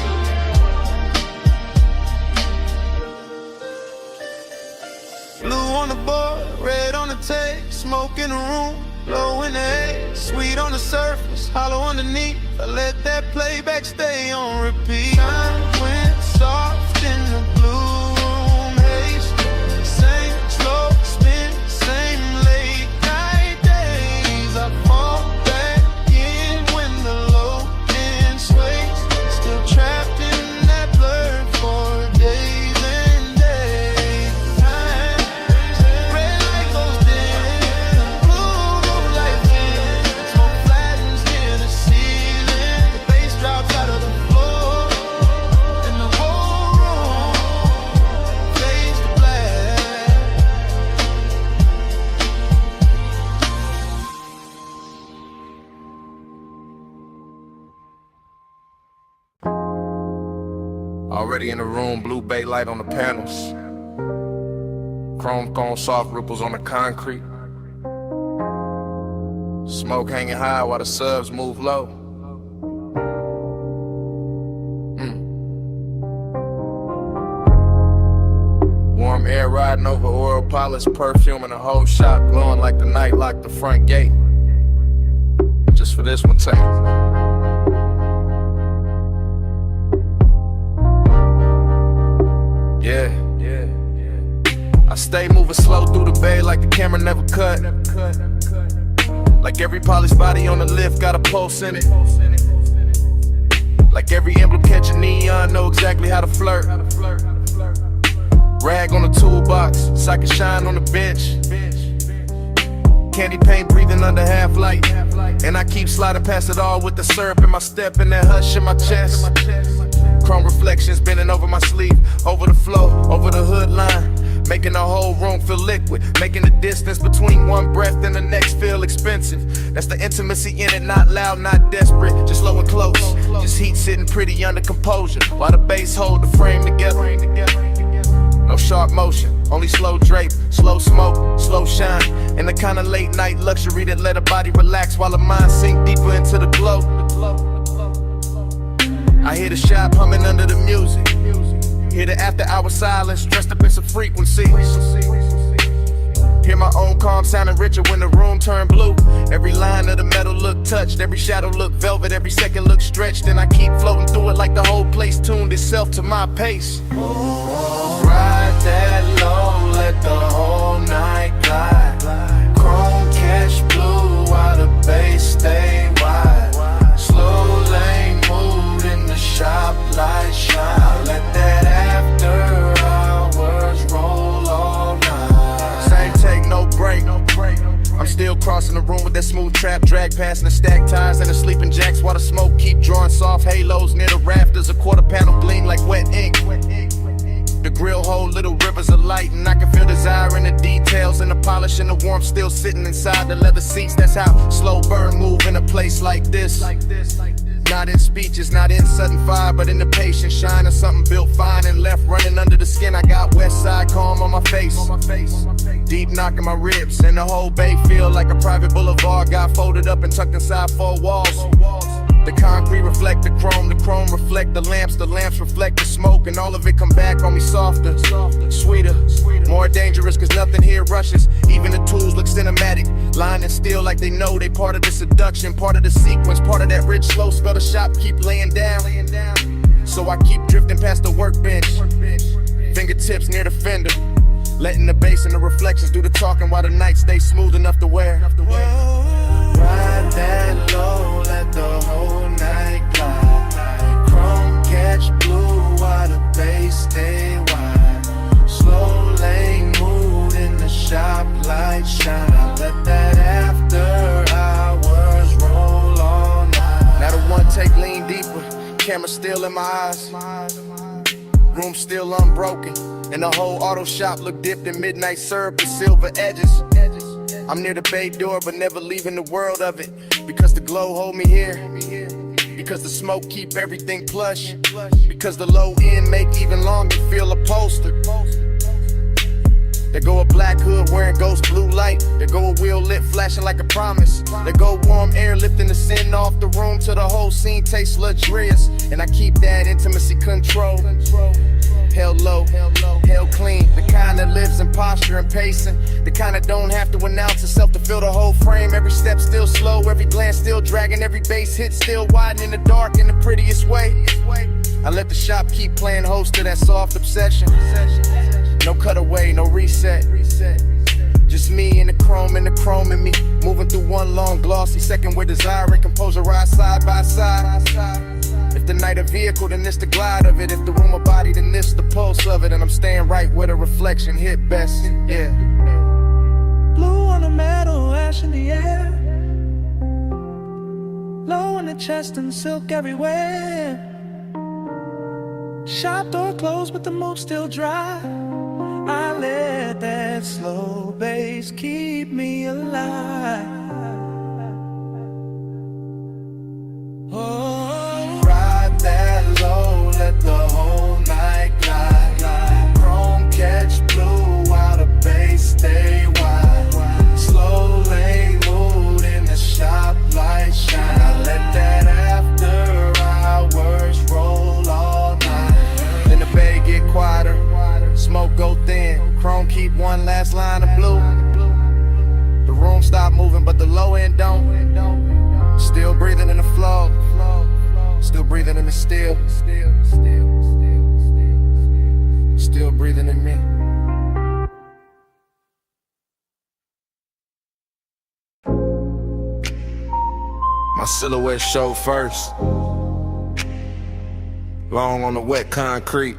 Blue on the board, red on the tape, smoke in the room, low in the haze, sweet on the surface, hollow underneath. I let that playback stay on repeat. Time went soft in the blue room haze. Same slow spin, same late night days. I fall back in when the low end sways. Still trapped in that blur for days and days. Time, red light goes dim, blue light ends. Smoke flattens near the ceiling. The bass drops out of the floor, and the whole room fades to black. Already in the room, blue bay light on the panels. Chrome cone, soft ripples on the concrete. Smoke hanging high while the subs move low. Warm air riding over oil polish, perfume in the whole shop, glowing like the night locked the front gate. Just for this one take. Yeah. I stay moving slow through the bay like the camera never cut. Like every polished body on the lift got a pulse in it. Like every emblem catching neon, know exactly how to flirt. Rag on the toolbox, psychic shine on the bench. Candy paint breathing under half light. And I keep sliding past it all with the syrup in my step and that hush in my chest. Chrome reflections bending over my sleeve, over the flow, over the hood line. Making the whole room feel liquid, making the distance between one breath and the next feel expensive. That's the intimacy in it, not loud, not desperate, just low and close. Just heat sitting pretty under composure, while the bass hold the frame together. No sharp motion, only slow drape, slow smoke, slow shine. And the kind of late night luxury that let a body relax while the mind sink deeper into the glow. I hear the shop humming under the music. Hear the after hour silence dressed up in some frequency. Hear my own calm sounding richer when the room turned blue. Every line of the metal look touched, every shadow look velvet, every second look stretched. And I keep floating through it like the whole place tuned itself to my pace. Ride that low, let the whole night glide. Chrome catch blue while the bass stay wide. Slow lane mood in the shop, light shine. Let that after hours roll all night. Same take, no break. I'm still crossing the room with that smooth trap, drag passing the stacked tires and the sleeping jacks while the smoke keep drawing soft halos near the rafters. A quarter panel gleam like wet ink. The grill hold little rivers of light, and I can feel desire in the details and the polish and the warmth still sitting inside the leather seats. That's how slow burn move in a place like this. Not in speeches, not in sudden fire, but in the patient shine of something built fine and left running under the skin. I got west side calm on my face, deep knocking my ribs, and the whole bay feel like a private boulevard. Got folded up and tucked inside four walls. The concrete reflect the chrome reflect the lamps reflect the smoke, and all of it come back on me softer, sweeter, more dangerous, cause nothing here rushes. Even the tools look cinematic, lying still like they know they part of the seduction, part of the sequence, part of that rich slow spell the shop keep laying down. So I keep drifting past the workbench, fingertips near the fender, Letting the bass and the reflections do the talking while the night stays smooth enough to wear. Ride that low, let the whole night glide. Chrome catch blue while the bass stay wide. Slow lane mood in the shop, light shine. I let that after hours roll all night. Now the one take lean deeper, camera still in my eyes. Room still unbroken, and the whole auto shop look dipped in midnight syrup with silver edges. I'm near the bay door, but never leaving the world of it. Because the glow hold me here. Because the smoke keep everything plush. Because the low end make even longer feel upholstered. There go a black hood wearing ghost blue light. There go a wheel lit flashing like a promise. There go warm air lifting the sin off the room till the whole scene tastes luxurious. And I keep that intimacy control. Held low, held clean. The kind that lives in posture and pacing. The kind that don't have to announce itself to fill the whole frame. Every step still slow, every glance still dragging. Every bass hit still widen in the dark in the prettiest way. I let the shop keep playing host to that soft obsession. No cutaway, no reset. Just me and the chrome in me. Moving through one long glossy second where desire and composure ride side by side. If the night a vehicle, then it's the glide of it. If the room a body, then it's the pulse of it. And I'm staying right where the reflection hit best, yeah. Blue on the metal, ash in the air. Low in the chest and silk everywhere. Shop door closed but the mood still dry. I let that slow bass keep me alive. Oh, Ride that low, let the whole night glide. Chrome catch blue while the bass stay wide. Slow lane mood in the shop, light shine. I let that after hours roll all night. Then the bay get quieter, smoke go thin. Chrome keep one last line of blue. The room stop moving but the low end don't. Still breathing in the flow. Still breathing in the still. Still breathing in me. My silhouette show first. Long on the wet concrete.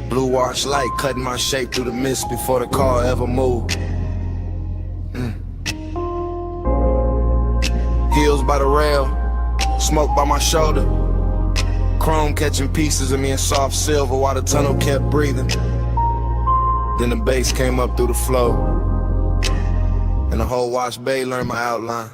Blue wash light cutting my shape through the mist before the car ever moved. Heels by the rail, smoke by my shoulder. Chrome catching pieces of me in soft silver while the tunnel kept breathing. Then the bass came up through the flow, and the whole wash bay learned my outline.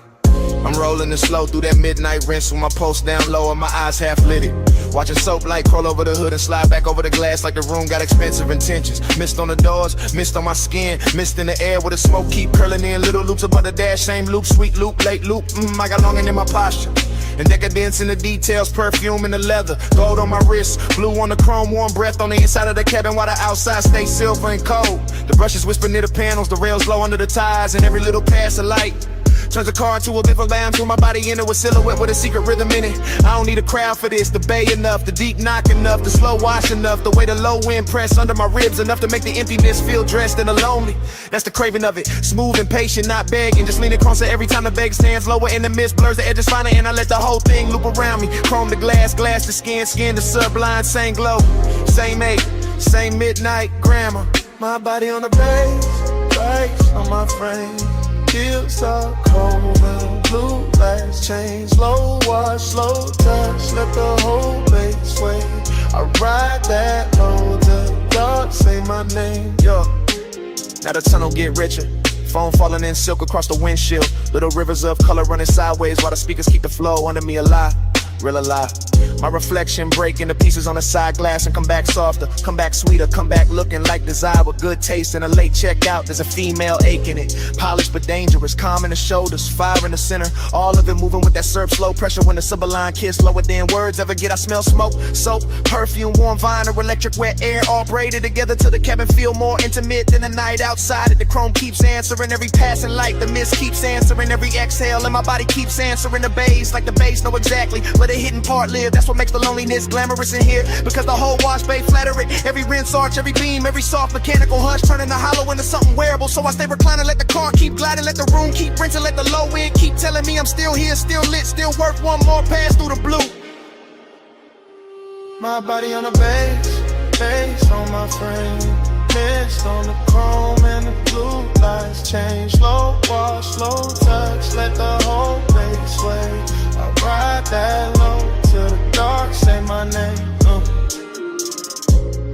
I'm rolling it slow through that midnight rinse with my pulse down low and my eyes half lit. Watching soap light crawl over the hood and slide back over the glass like the room got expensive intentions. Mist on the doors, mist on my skin, mist in the air where the smoke keep curling in. Little loops above the dash, same loop, sweet loop, late loop. I got longing in my posture. And decadence in the details, perfume in the leather, gold on my wrist, blue on the chrome, warm breath on the inside of the cabin while the outside stays silver and cold. The brushes whisper near the panels, the rails low under the tires, and every little pass of light turns a car into a bit of lamb, threw my body into a silhouette with a secret rhythm in it. I don't need a crowd for this, the bay enough, the deep knock enough, the slow wash enough, the way the low wind press under my ribs enough to make the emptiness feel dressed in the lonely. That's the craving of it, smooth and patient, not begging, just leaning closer every time the bag stands lower in the mist, blurs the edges finer, and I let the whole thing loop around me. Chrome the glass, glass the skin, skin the sublime, same glow, same ache, same midnight grammar. my body on the bass, lights on my frame. Heels are cold and blue lights change. Slow wash, slow touch, let the whole base sway. I ride that low till the dark say my name. Yo, now the tunnel get richer. Foam falling in silk across the windshield. Little rivers of color running sideways while the speakers keep the flow under me alive. Real alive. My reflection break into pieces on the side glass and come back softer, come back sweeter, come back looking like desire with good taste and a late checkout. There's a female ache in it, polished but dangerous, calm in the shoulders, fire in the center. All of it moving with that syrup, slow pressure when the sublime kiss lower than words ever get. I smell smoke, soap, perfume, warm vinyl, electric wet air, all braided together till the cabin feel more intimate than the night outside. The chrome keeps answering every passing light, the mist keeps answering every exhale, and my body keeps answering the bass like the bass know exactly where the hidden part live. That's what makes the loneliness glamorous in here. Because the whole wash bay flatter it. Every rinse arch, every beam, every soft mechanical hush, turning the hollow into something wearable. So I stay reclining, let the car keep gliding, let the room keep rinsing, let the low end keep telling me I'm still here, still lit, still worth one more pass through the blue. My body on the bass on my frame. Mist on the chrome and the blue lights change. Slow wash, slow touch, let the whole base sway. I ride that low till the dark say my name.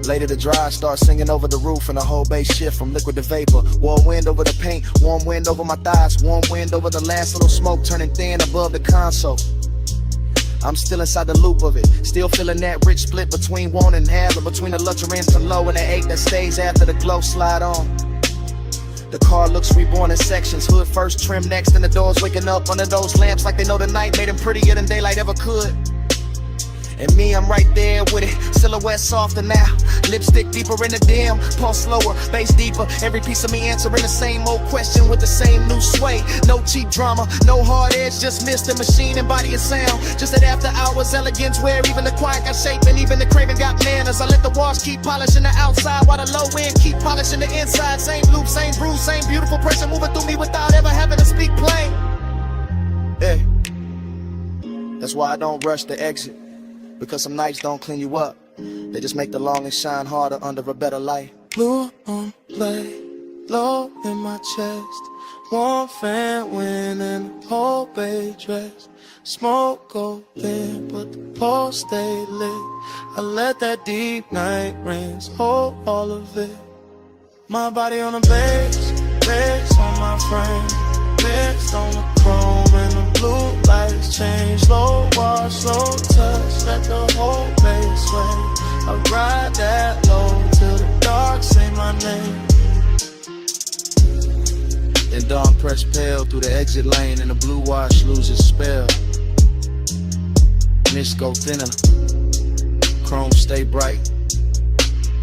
Later the dry start singing over the roof and the whole bass shift from liquid to vapor. Warm wind over the paint, warm wind over my thighs, warm wind over the last little smoke turning thin above the console. I'm still inside the loop of it, still feeling that rich split between want and have, or between the luxury and the low and the ache that stays after the glow slide on. The car looks reborn in sections, hood first, trim next, and the doors waking up under those lamps like they know the night made them prettier than daylight ever could. And me, I'm right there with it, silhouette softer now, lipstick deeper in the dim, pulse slower, bass deeper, every piece of me answering the same old question with the same new sway. No cheap drama, no hard edge, just mist the machine and body and sound. Just that after hours elegance where even the quiet got shape and even the craving got manners. I let the walls keep polishing the outside while the low end keep polishing the inside. Same loop, same groove, same beautiful pressure moving through me without ever having to speak plain. Hey, that's why I don't rush to exit. Because some nights don't clean you up, they just make the longing shine harder under a better light. Blue on play, low in my chest. Warm fan wind and the whole bay dress. Smoke go thin, but the pole stay lit. I let that deep night rinse hold all of it. My body on the bass on my frame. Mist on the chrome and the blue lights change. Slow wash, slow touch, let the whole base sway. I ride that low till the dark say my name. Then dawn press pale through the exit lane and the blue wash loses spell. Mist go thinner, chrome stay bright,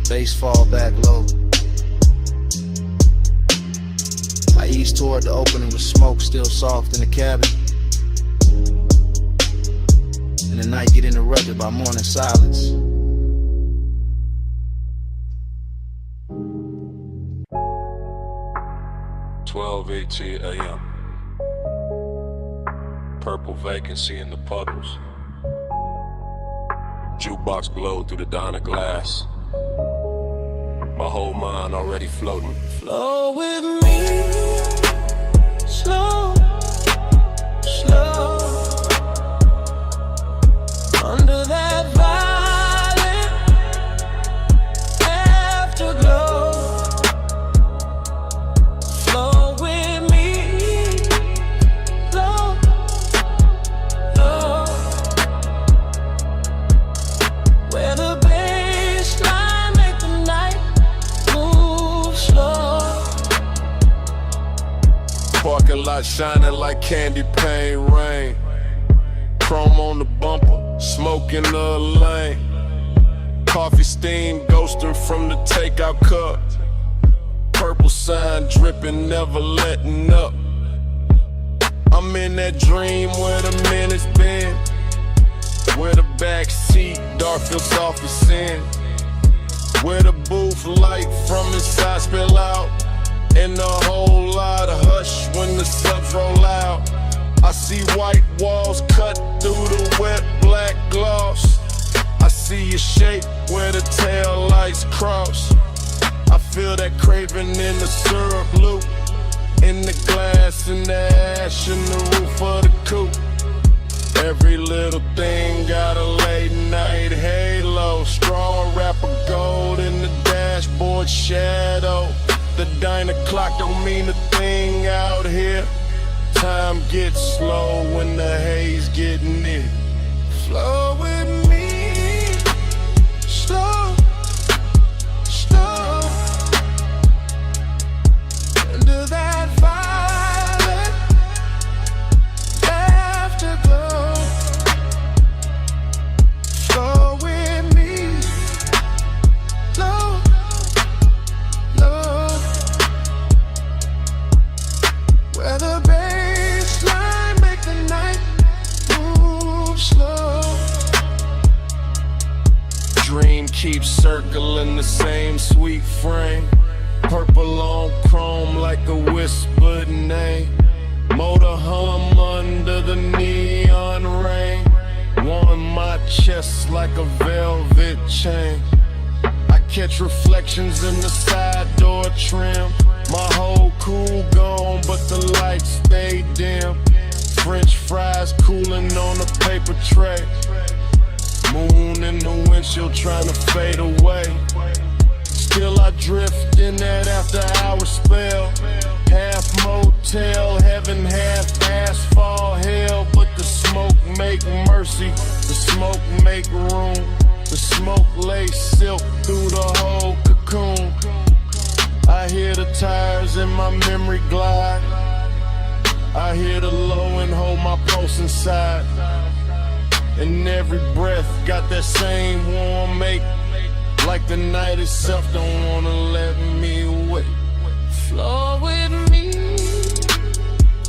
bass fall back low. I ease toward the opening with smoke still soft in the cabin. And the night get interrupted by morning silence. (12:18 a.m.) Purple vacancy in the puddles. Jukebox glowed through the dawn of glass. My whole mind already floating. Flow with me, slow, slow. Under that violet afterglow. Flow with me, slow, slow. Where the baseline make the night move slow. Parking lot shining like candy paint rain. Chrome on the bumper, smoke in the lane. Coffee steam ghosting from the takeout cup. Purple sign dripping, never letting up. I'm in that dream where the minutes been. Where the back seat, dark feels soft as sin. Where the booth light from inside spill out. And a whole lot of hush when the subs roll out. I see white walls cut through the wet black gloss. I see your shape where the tail lights cross. I feel that craving in the syrup loop. In the glass, in the ash, in the roof of the coupe. Every little thing got a late night halo. Straw wrapper gold in the dashboard shadow. The diner clock don't mean a thing out here. Time gets slow when the haze get near. Flow with me, slow, slow. Under that violet afterglow. Flow with me, low, low. Where the baseline make the night move slow. in the same sweet frame. Purple on chrome like a whispered name. Motor hum under the neon rain. Warm my chest like a velvet chain. I catch reflections in the side door trim. My whole cool gone, but the lights stay dim. French fries cooling on a paper tray. Moon in the windshield trying to fade away. Still I drift in that after hour spell. Half motel heaven, half asphalt hell. But the smoke make mercy, the smoke make room. The smoke lays silk through the whole cocoon. I hear the tires in my memory glide. I hear the low and hold my pulse inside. And every breath got that same warm make. Like the night itself don't wanna let me wait. Flow with me,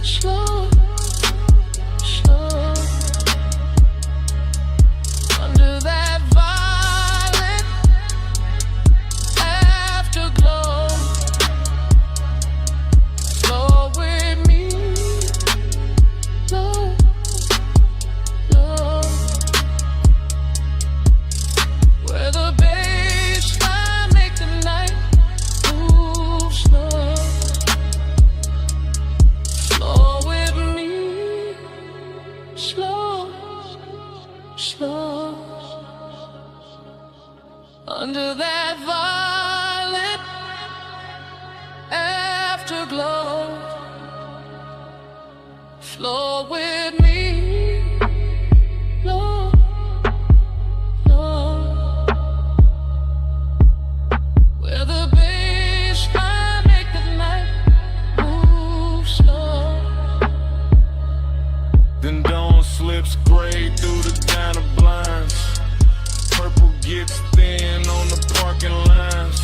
slow, slow. Under that violet afterglow. Flow with me, slow, slow. Where the baseline make the night move slow. Slow with me, slow, slow. Under that violet afterglow. Flow with me, slow, slow. Where the baseline make the night move slow. Then dawn slips gray through the diner blinds. Purple gets thin on the parking lines.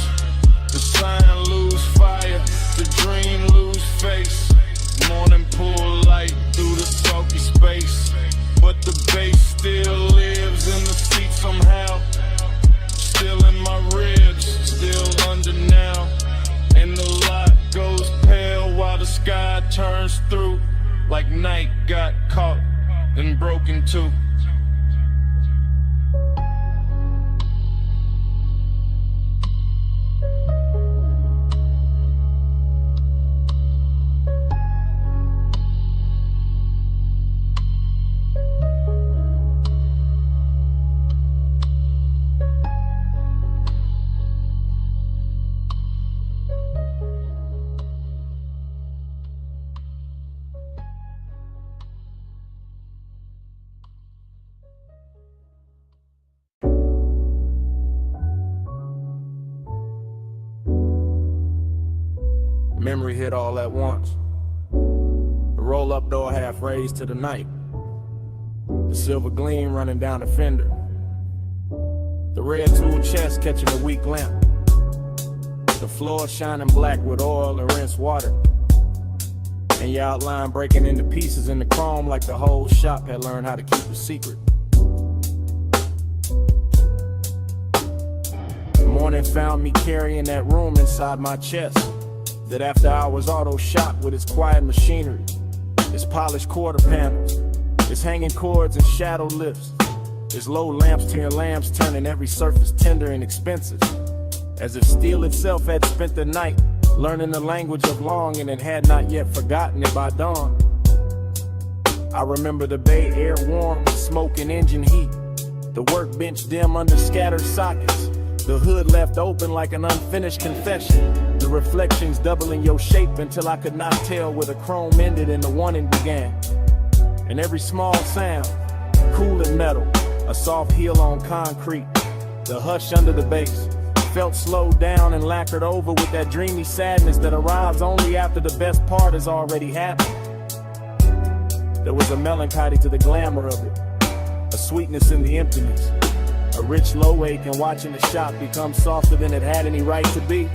The sign lose fire, the dream lose face. Morning pull light through the sulky space. But the bass still lives in the seat somehow. Still in my ribs, still under now. And the light goes pale while the sky turns through. Like night got caught and broken too. Memory hit all at once. The roll-up door half raised to the night. The silver gleam running down the fender. The red tool chest catching a weak lamp. The floor shining black with oil and rinsed water. And your outline breaking into pieces in the chrome like the whole shop had learned how to keep a secret. The morning found me carrying that room inside my chest. That after hours auto shop with its quiet machinery, its polished quarter panels, its hanging cords and shadow lifts, its low lamps to your lamps turning every surface tender and expensive. As if steel itself had spent the night learning the language of longing and had not yet forgotten it by dawn. I remember the bay air warm with smoke and engine heat, the workbench dim under scattered sockets, the hood left open like an unfinished confession, the reflections doubling your shape until I could not tell where the chrome ended and the wanting began. And every small sound, cool and metal, a soft heel on concrete, the hush under the bass, felt slowed down and lacquered over with that dreamy sadness that arrives only after the best part has already happened. There was a melancholy to the glamour of it, a sweetness in the emptiness, a rich low ache in watching the shop become softer than it had any right to be.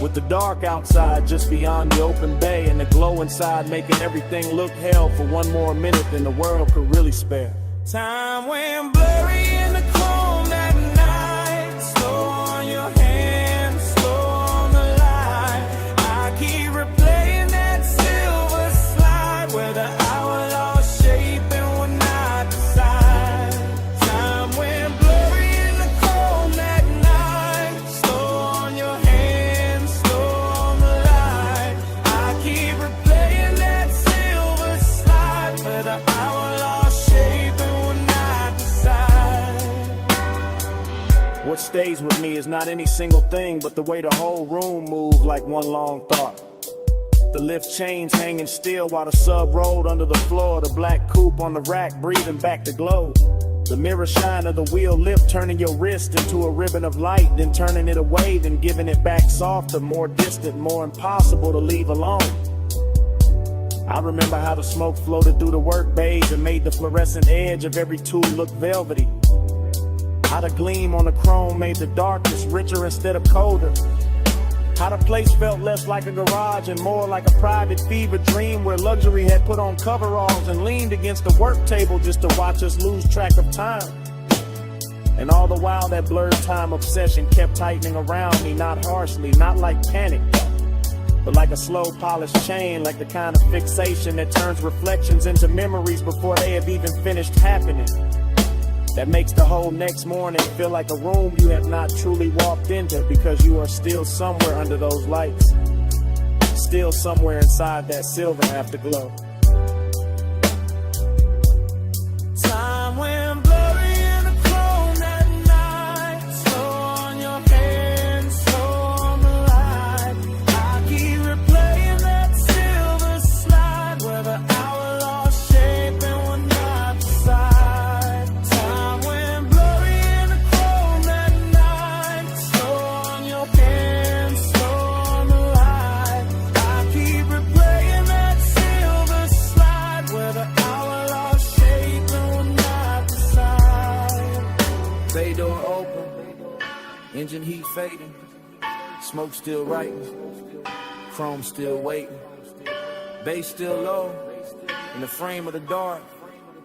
With the dark outside just beyond the open bay and the glow inside making everything look hell for one more minute than the world could really spare. Time went blurry in the chrome that night. Slow the hour lost shape and will not decide. What stays with me is not any single thing, but the way the whole room moved like one long thought. The lift chains hanging still while the sub rolled under the floor. The black coupe on the rack breathing back the glow. The mirror shine of the wheel lift, turning your wrist into a ribbon of light, then turning it away, then giving it back softer, more distant, more impossible to leave alone. I remember how the smoke floated through the work bays and made the fluorescent edge of every tool look velvety. How the gleam on the chrome made the darkness richer instead of colder. How the place felt less like a garage and more like a private fever dream where luxury had put on coveralls and leaned against the work table just to watch us lose track of time. And all the while that blurred time obsession kept tightening around me, not harshly, not like panic, but like a slow polished chain, like the kind of fixation that turns reflections into memories before they have even finished happening. That makes the whole next morning feel like a room you have not truly walked into because you are still somewhere under those lights, still somewhere inside that silver afterglow. Time went blurry in the chrome that night. Slow on your hands, slow on the light. I keep replaying that silver slide where the hour lost shape and will not decide. Time went blurry in the chrome that night. Slow on your hands, slow on the light. I keep replaying that silver slide where the hour lost shape and will not decide. Bay door open, engine heat fading, smoke still writing, chrome still waiting, bass still low, in the frame of the dark,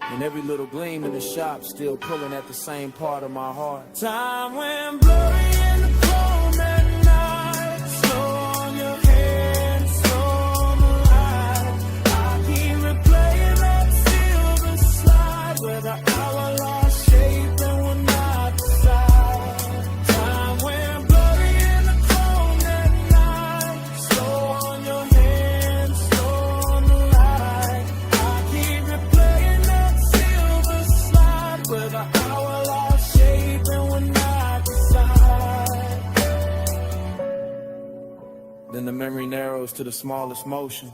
and every little gleam in the shop still pulling at the same part of my heart. Time went blurry in the chrome that night. Slow on your hands, slow on the light. I keep replaying that silver slide where the hour lost shape and will not decide. Time went blurry in the chrome that night. Slow on your hands, slow on the light. I keep replaying that silver slide where the hour lost shape and will not decide. Then the memory narrows to the smallest motion,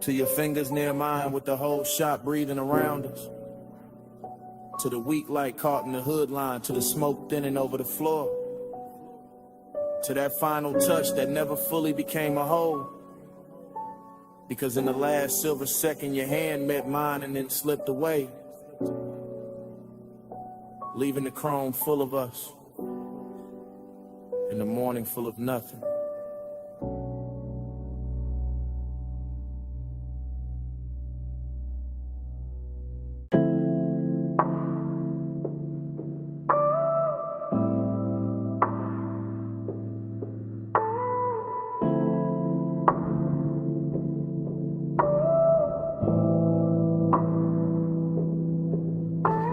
to your fingers near mine with the whole shop breathing around us, to the weak light caught in the hood line, to the smoke thinning over the floor, to that final touch that never fully became a whole, because in the last silver second your hand met mine and then slipped away, leaving the chrome full of us and the morning full of nothing.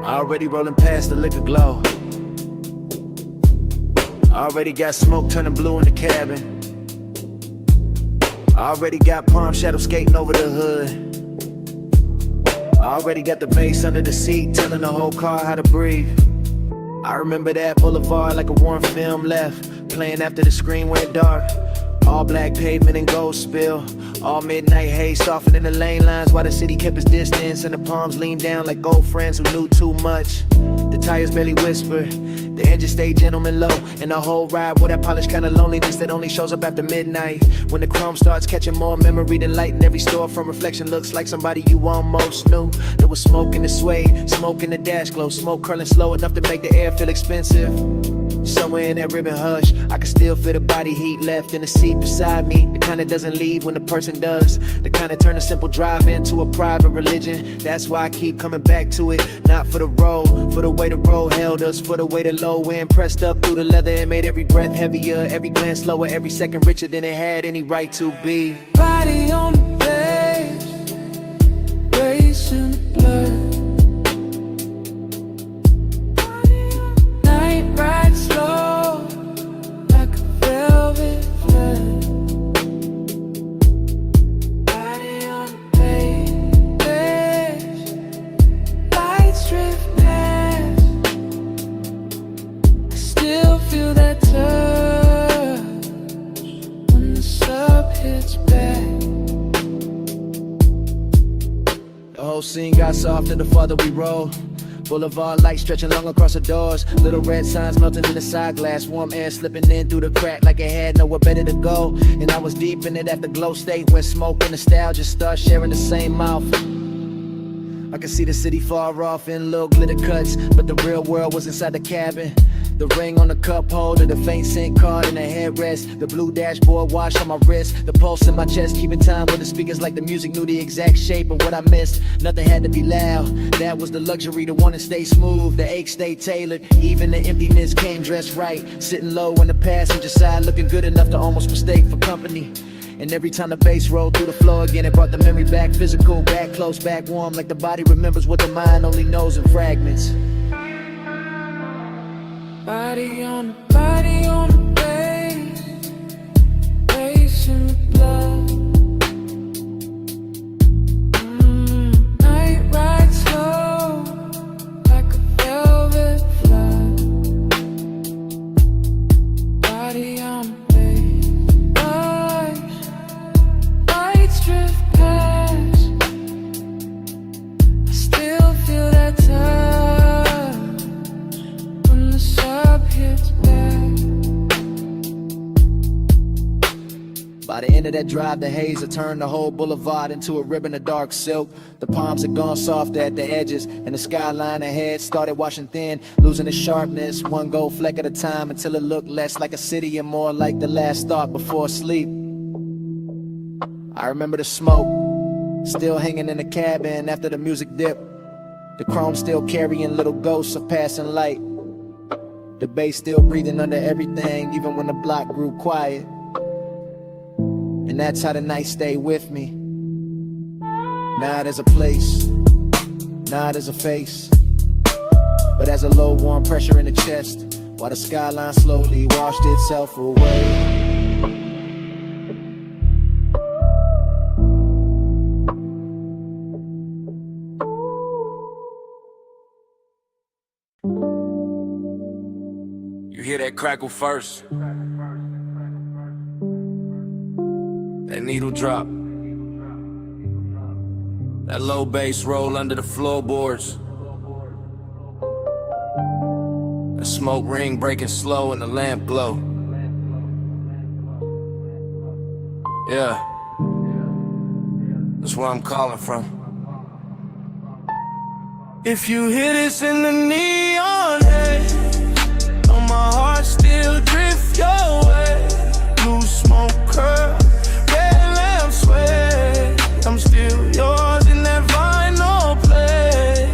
Already rolling past the liquor glow. Already got smoke turning blue in the cabin. Already got palm shadow skating over the hood. Already got the bass under the seat telling the whole car how to breathe. I remember that boulevard like a warm film left, playing after the screen went dark. All black pavement and gold spill. All midnight haze softening the lane lines while the city kept its distance and the palms leaned down like old friends who knew too much. The tires barely whisper, the engine stayed gentleman low, and the whole ride with that polished kind of loneliness that only shows up after midnight. When the chrome starts catching more memory than light in every store from reflection looks like somebody you almost knew. There was smoke in the suede, smoke in the dash glow, smoke curling slow enough to make the air feel expensive. Somewhere in that ribbon hush, I can still feel the body heat left in the seat beside me. The kind that doesn't leave when the person does. The kind that turn a simple drive into a private religion. That's why I keep coming back to it. Not for the road, for the way the road held us, for the way the low wind pressed up through the leather and made every breath heavier, every glance slower, every second richer than it had any right to be. Body on the base, race in the blood. Night ride slow, like a velvet flood. Body on the base. scene got softer the farther we roll. Boulevard lights stretching long across the doors. Little red signs melting in the side glass. Warm air slipping in through the crack like it had nowhere better to go. And I was deep in it at the glow state when smoke and nostalgia start sharing the same mouth. I could see the city far off in little glitter cuts, but the real world was inside the cabin. The ring on the cup holder, the faint SIM card in the headrest, the blue dashboard watch on my wrist, the pulse in my chest, keeping time with the speakers like the music knew the exact shape of what I missed. Nothing had to be loud, that was the luxury, the one to stay smooth, the ache stayed tailored, even the emptiness came dressed right. Sitting low in the passenger side, looking good enough to almost mistake for company. And every time the bass rolled through the floor again, it brought the memory back physical, back close, back warm, like the body remembers what the mind only knows in fragments. Body on the bass, bass in the blood. Night ride slow, like a velvet flood. Body on the bass, lights drift past. I still feel that touch when the sub hits back. By the end of that drive, the haze had turned the whole boulevard into a ribbon of dark silk. The palms had gone soft at the edges, and the skyline ahead started washing thin, losing its sharpness, one gold fleck at a time, until it looked less like a city and more like the last thought before sleep. I remember the smoke, still hanging in the cabin after the music dipped. The chrome still carrying little ghosts of passing light. The bass still breathing under everything, even when the block grew quiet. And that's how the night stayed with me. Not as a place, not as a face, but as a low warm pressure in the chest, while the skyline slowly washed itself away. You hear that crackle first, that needle drop, that low bass roll under the floorboards, the smoke ring breaking slow and the lamp glow. Yeah, that's where I'm calling from. If you hear this in the neon haze, know my heart still drift your way. Blue smoke curl, red lamp sway. I'm still yours in that vinyl play.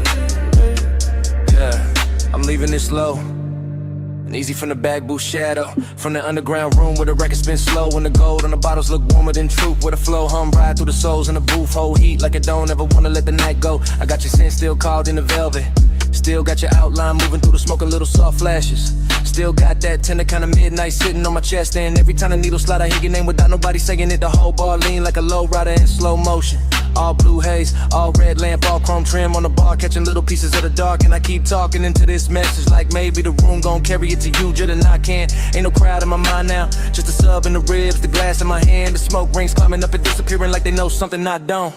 Yeah, I'm leaving this low and easy from the back booth shadow, from the underground room where the record spin slow and the gold on the bottles look warmer than truth, where the flow hum ride through the souls in the booth, hold heat like it don't ever wanna let the night go. I got your scent still called in the velvet, still got your outline moving through the smoke, a little soft flashes. Still got that tender kind of midnight sitting on my chest, and every time the needle slide I hear your name without nobody saying it. The whole bar lean like a low rider in slow motion. All blue haze, all red lamp, all chrome trim on the bar, catching little pieces of the dark. And I keep talking into this message like maybe the room gon' carry it to you, just and I can't. Ain't no crowd in my mind now, just a sub in the ribs, the glass in my hand, the smoke rings climbing up and disappearing like they know something I don't.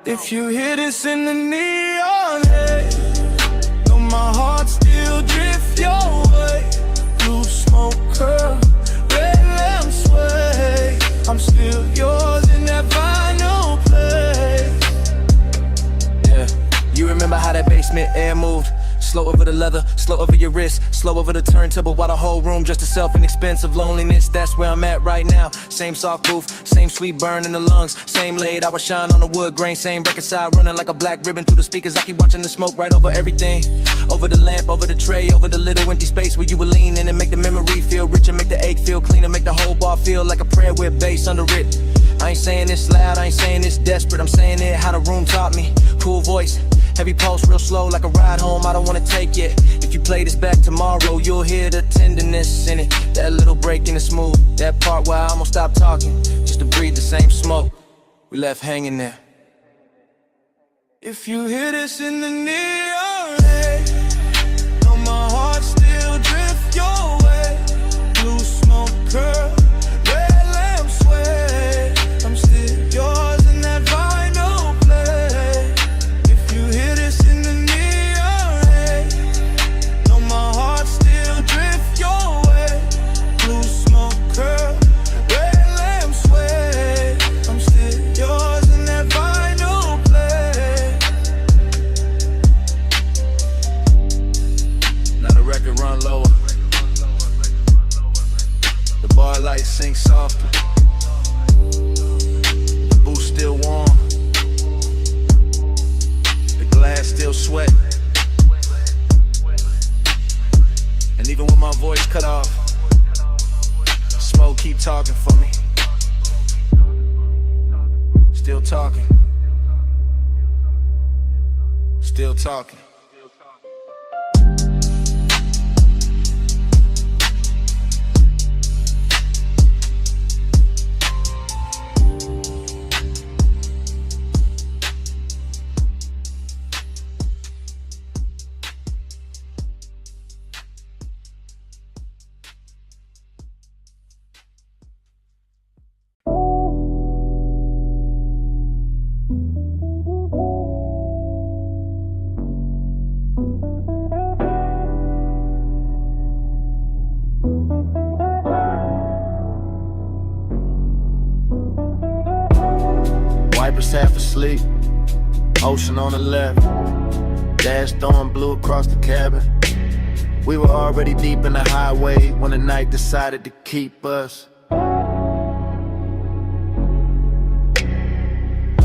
If you hear this in the neon haze, know my heart still drift your way. Blue smoke curl, red lamp sway. I'm still yours in that vinyl play. Yeah, you remember how that basement air moved? Slow over the leather, slow over your wrist, slow over the turntable while the whole room just itself an expensive loneliness. That's where I'm at right now. Same soft roof, same sweet burn in the lungs, same late hour shine on the wood grain, same record side running like a black ribbon through the speakers. I keep watching the smoke right over everything, over the lamp, over the tray, over the little empty space where you were leaning, and make the memory feel richer, make the ache feel cleaner, make the whole bar feel like a prayer with bass under it. I ain't saying this loud, I ain't saying this desperate, I'm saying it how the room taught me. Cool voice, heavy pulse, real slow like a ride home, I don't wanna take it. If you play this back tomorrow, you'll hear the tenderness in it. That little break in the smooth, that part where I almost stopped talking, just to breathe the same smoke we left hanging there. If you hear this in the neon haze, know my heart still drift your way. Blue smoke curl, red lamp sway. I'm still yours in that vinyl play. If Still talking. Still talking. Wipers half asleep, ocean on the left. Dash throwing blue across the cabin. We were already deep in the highway when the night decided to keep us.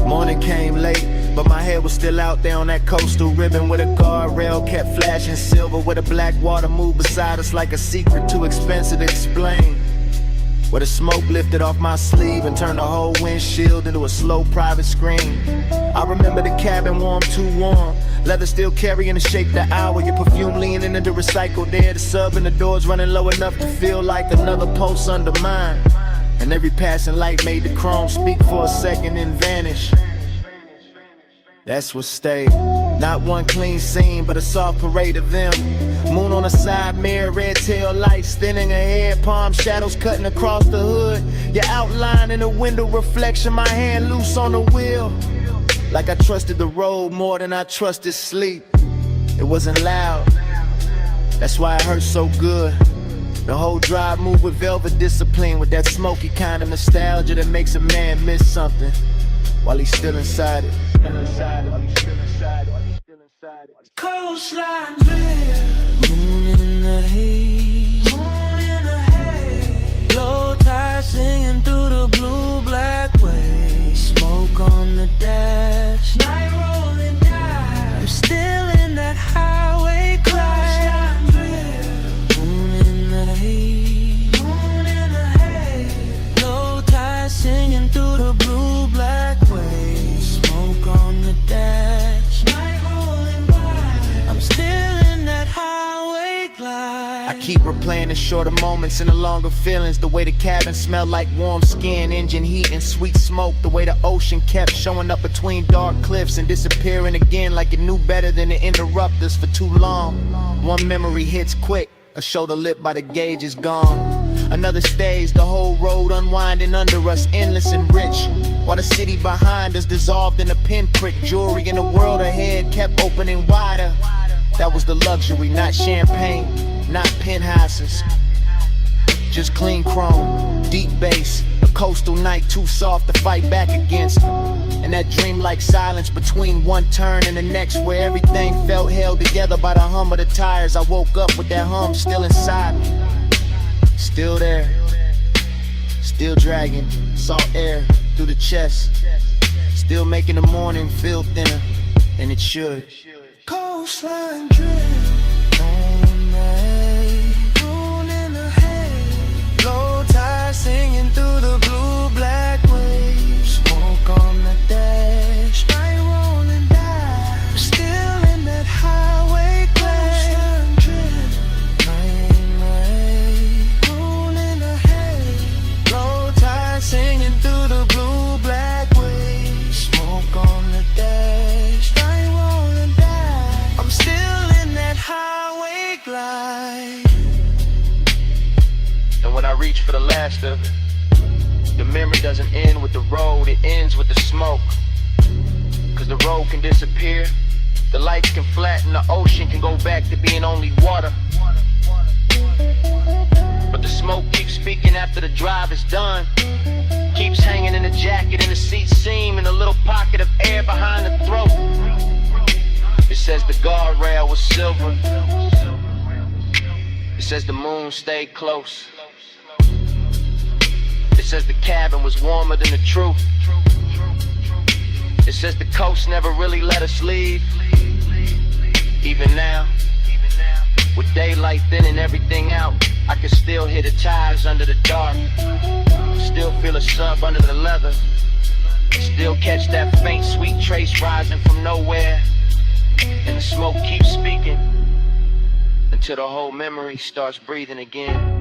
Morning came late, but my head was still out there on that coastal ribbon where the guardrail kept flashing silver, where the black water moved beside us like a secret too expensive to explain. Where the smoke lifted off my sleeve and turned the whole windshield into a slow private screen. I remember the cabin warm, too warm. Leather still carrying the shape the hour. Your perfume leaning into recycled air. The sub and the doors running low enough to feel like another pulse under mine. And every passing light made the chrome speak for a second and vanish. That's what stayed. Not one clean scene, but a soft parade of them. Moon on the side mirror, red tail lights thinning ahead, palm shadows cutting across the hood. Your outline in the window reflection, my hand loose on the wheel. Like I trusted the road more than I trusted sleep. It wasn't loud, that's why it hurt so good. The whole drive moved with velvet discipline, with that smoky kind of nostalgia that makes a man miss something while he's still inside it. Coastline drift, moon in the haze, low tide singing through the blue black waves, smoke on the dash, night rolling down. I'm still in that highway crash. Moon in the haze, low tide singing through the blue black waves, smoke on the dash, night rolling by. I'm still in that highway glide. I keep replaying the shorter moments and the longer feelings. The way the cabin smelled like warm skin, engine heat and sweet smoke. The way the ocean kept showing up between dark cliffs and disappearing again like it knew better than to interrupt us for too long. One memory hits quick, a shoulder lit by the gauge is gone. Another stays, the whole road unwinding under us, endless and rich, while the city behind us dissolved in a pinprick. Jewelry in the world ahead kept opening wider. That was the luxury, not champagne, not penthouses, just clean chrome, deep bass, a coastal night too soft to fight back against. And that dreamlike silence between one turn and the next, where everything felt held together by the hum of the tires. I woke up with that hum still inside me, still there, still dragging salt air through the chest, still making the morning feel thinner than it should. Coastline drift, on the haze, moon in the haze, low tide singing through the blue black waves, smoke on the dash, night rolling down. I'm still in that highway glade. Coastline drift, night in the haze, moon in the haze, low tide singing through the blue black waves, smoke on the dash, night rolling down. I'm still in that highway glide. And when I reach for the last of it, the memory doesn't end with the road, it ends with the smoke. Cause the road can disappear, the lights can flatten, the ocean can go back to being only water. But the smoke keeps speaking after the drive is done, keeps hanging in the jacket, in the seat seam, in a little pocket of air behind the throat. It says the guardrail was silver, it says the moon stayed close, it says the cabin was warmer than the truth, it says the coast never really let us leave. Even now, with daylight thinning everything out, I can still hear the tires under the dark, still feel a sub under the leather, Still catch that faint sweet trace rising from nowhere. And the smoke keeps speaking until the whole memory starts breathing again.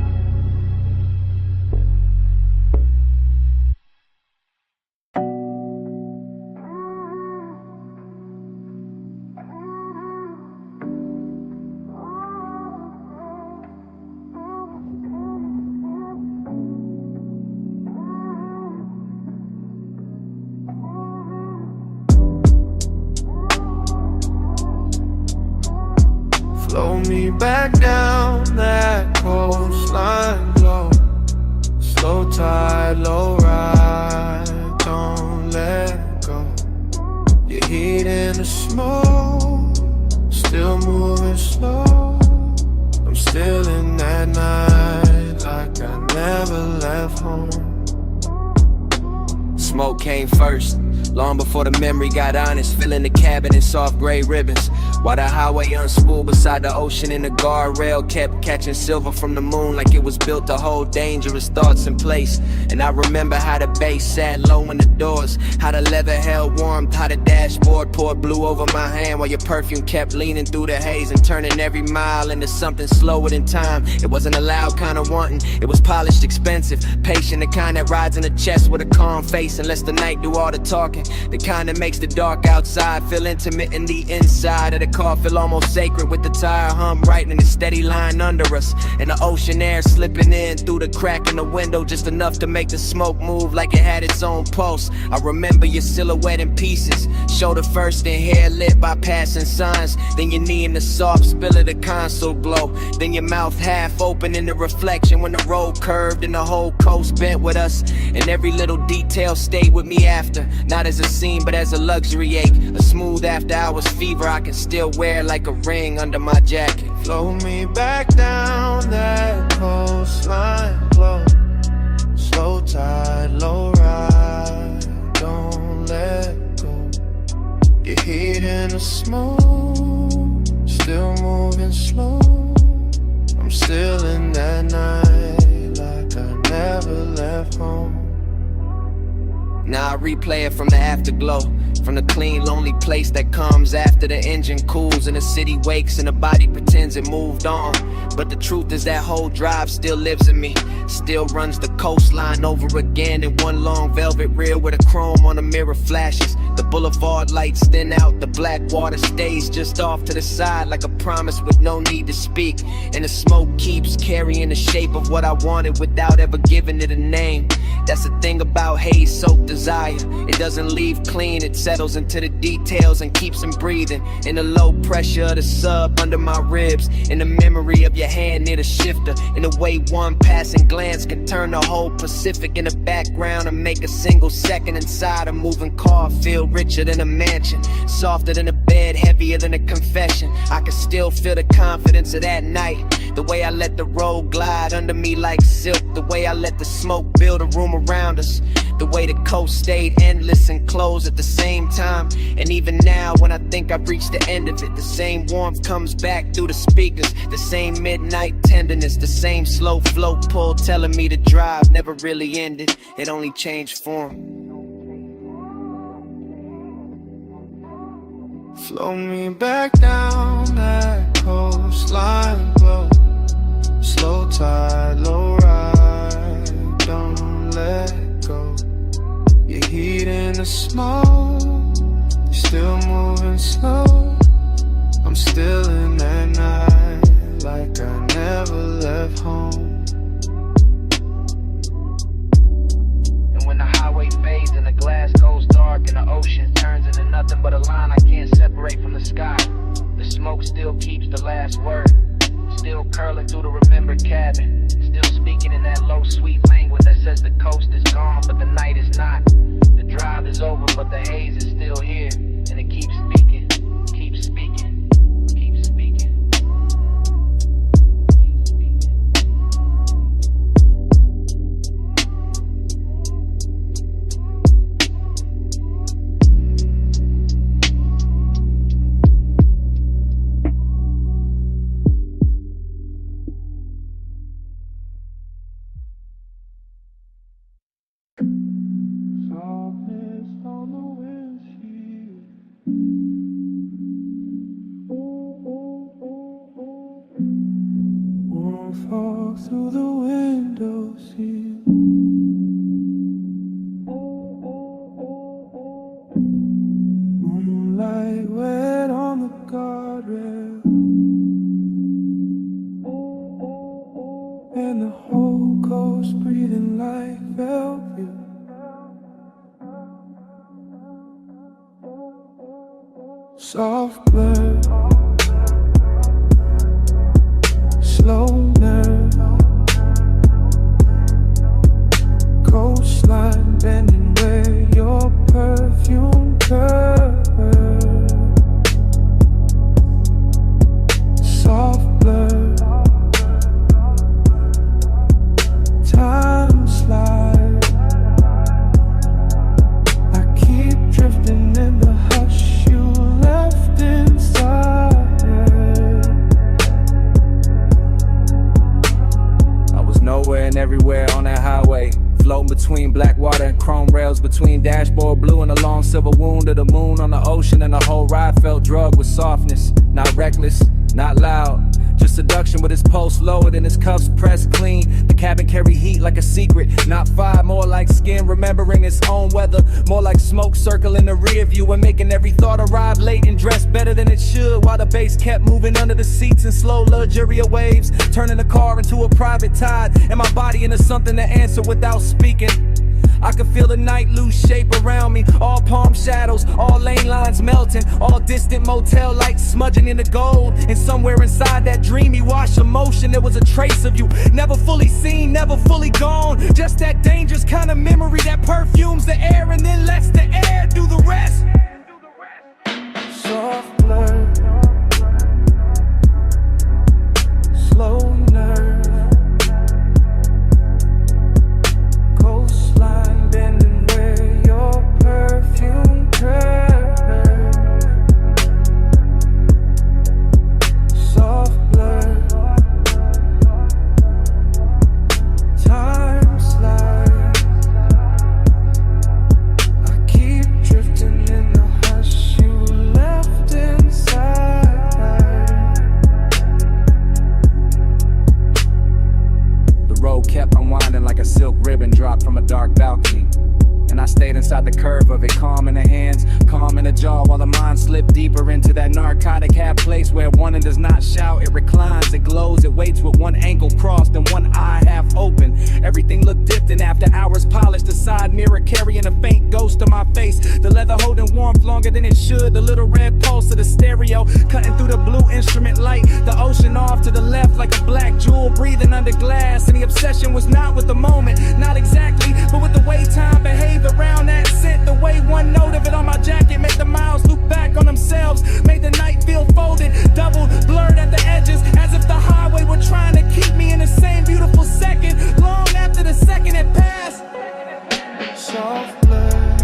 Flow me back down that coastline glow. Slow tide, low ride, don't let go. Your heat in the smoke, still moving slow. I'm still in that night like I never left home. Smoke came first, long before the memory got honest. Filling the cabin in soft gray ribbons, while the highway unspooled beside the ocean, and the guardrail kept catching silver from the moon like it was built to hold dangerous thoughts in place. And I remember how the bass sat low in the doors, how the leather held warm, how the dashboard poured blue over my hand, while your perfume kept leaning through the haze and turning every mile into something slower than time. It wasn't a loud kind of wanting, it was polished, expensive, patient, the kind that rides in the chest with a calm face and lets the night do all the talking, the kind that makes the dark outside feel intimate and the inside of the car feel almost sacred, with the tire hum right in a steady line under us, and the ocean air slipping in through the crack in the window just enough to make the smoke move like it had its own pulse. I remember your silhouette in pieces, shoulder first and hair lit by passing signs, then your knee in the soft spill of the console glow, then your mouth half open in the reflection when the road curved and the whole coast bent with us, and every little detail stayed with me after, not as a scene but as a luxury ache, a smooth after hours fever I can still wear like a ring under my jacket. Flow me back down that coastline glow. Slow tide, low ride, don't let go. Your heat in the smoke, still moving slow. I'm still in that night like I never left home. Now I replay it from the afterglow, from the clean, lonely place that comes after the engine cools and the city wakes and the body pretends it moved on. But the truth is that whole drive still lives in me, still runs the coastline over again in one long velvet reel where the chrome on the mirror flashes. The boulevard lights thin out, the black water stays just off to the side like a promise with no need to speak. And the smoke keeps carrying the shape of what I wanted without ever giving it a name. That's the thing about haze-soaked desire, it doesn't leave clean, it settles into the details and keeps them breathing. In the low pressure of the sub under my ribs, in the memory of your hand near the shifter, in the way one passing glance can turn the whole Pacific in the background and make a single second inside a moving car feel richer than a mansion, softer than a bed, heavier than a confession. I can still feel the confidence of that night, the way I let the road glide under me like silk, the way I let the smoke build a room around us, the way the coast stayed endless and closed at the same time. And even now when I think I've reached the end of it, the same warmth comes back through the speakers, the same midnight tenderness, the same slow flow pull telling me the drive never really ended, it only changed form. Flow me back down that coastline glow. Slow tide, low ride, don't let go. Your heat in the smoke, still moving slow. I'm still in that night like I never left home. And when the highway fades and the glass goes dark and the ocean turns into nothing but a line I can't separate from the sky, the smoke still keeps the last word, still curling through the remembered cabin, still speaking in that low sweet language that says the coast is gone but the night is not, the drive is over but the haze is still here, and it keeps speaking, keeps speaking, keeps speaking, keeps speaking. fall through the window sill. Moonlight wet on the guardrail, and the whole coast breathing like Bellevue. Soft blur, slow nerve, coastline bending where your perfume curves. Soft blur, time slide. I keep drifting in the hush you left inside. I was nowhere and everywhere on that highway, floating between black water and chrome rails, between dashboard blue and a long silver wound of the moon on the ocean, and the whole ride felt drugged with softness. Not reckless, not loud, just seduction with his pulse lowered and his cuffs pressed clean. The cabin carried heat like a secret, not fire, more like skin remembering its own weather, more like smoke circling the rear view and making every thought arrive late and dressed better than it should, while the bass kept moving under the seats in slow luxurious waves, turning the car into a private tide and my body into something to answer without speaking. I could feel the night lose shape around me, all palm shadows, all lane lines melting, all distant motel lights smudging into gold. And somewhere inside that dreamy wash of motion, there was a trace of you, never fully seen, never fully gone. Just that dangerous kind of memory that perfumes the air and then lets the air do the rest. Soft blur, slow nerve, coastline bending where your perfume curves. Soft blur, time slide. I keep drifting in the hush you left inside. The road kept unwinding like a silk ribbon dropped from a dark balcony, and I stayed inside the curve of it, calm in the hands, calm in the jaw, while the mind slipped deeper into that narcotic half place where one does not shout, it reclines, it glows, it waits with one ankle crossed and one eye half open. Everything looked different after hours polished, the side mirror carrying a faint ghost of my face, the leather holding warmth longer than it should, the little red pulse of the stereo cutting through the blue instrument light, the ocean off to the left like a black jewel breathing under glass. And the obsession was not with the moment, not exactly, but with the way time behaved around that scent, the way one note of it on my jacket made the miles loop back on themselves, made the night feel folded, double blurred at the edges, as if the highway were trying to keep me in the same beautiful second, long after the second had passed. Soft blur,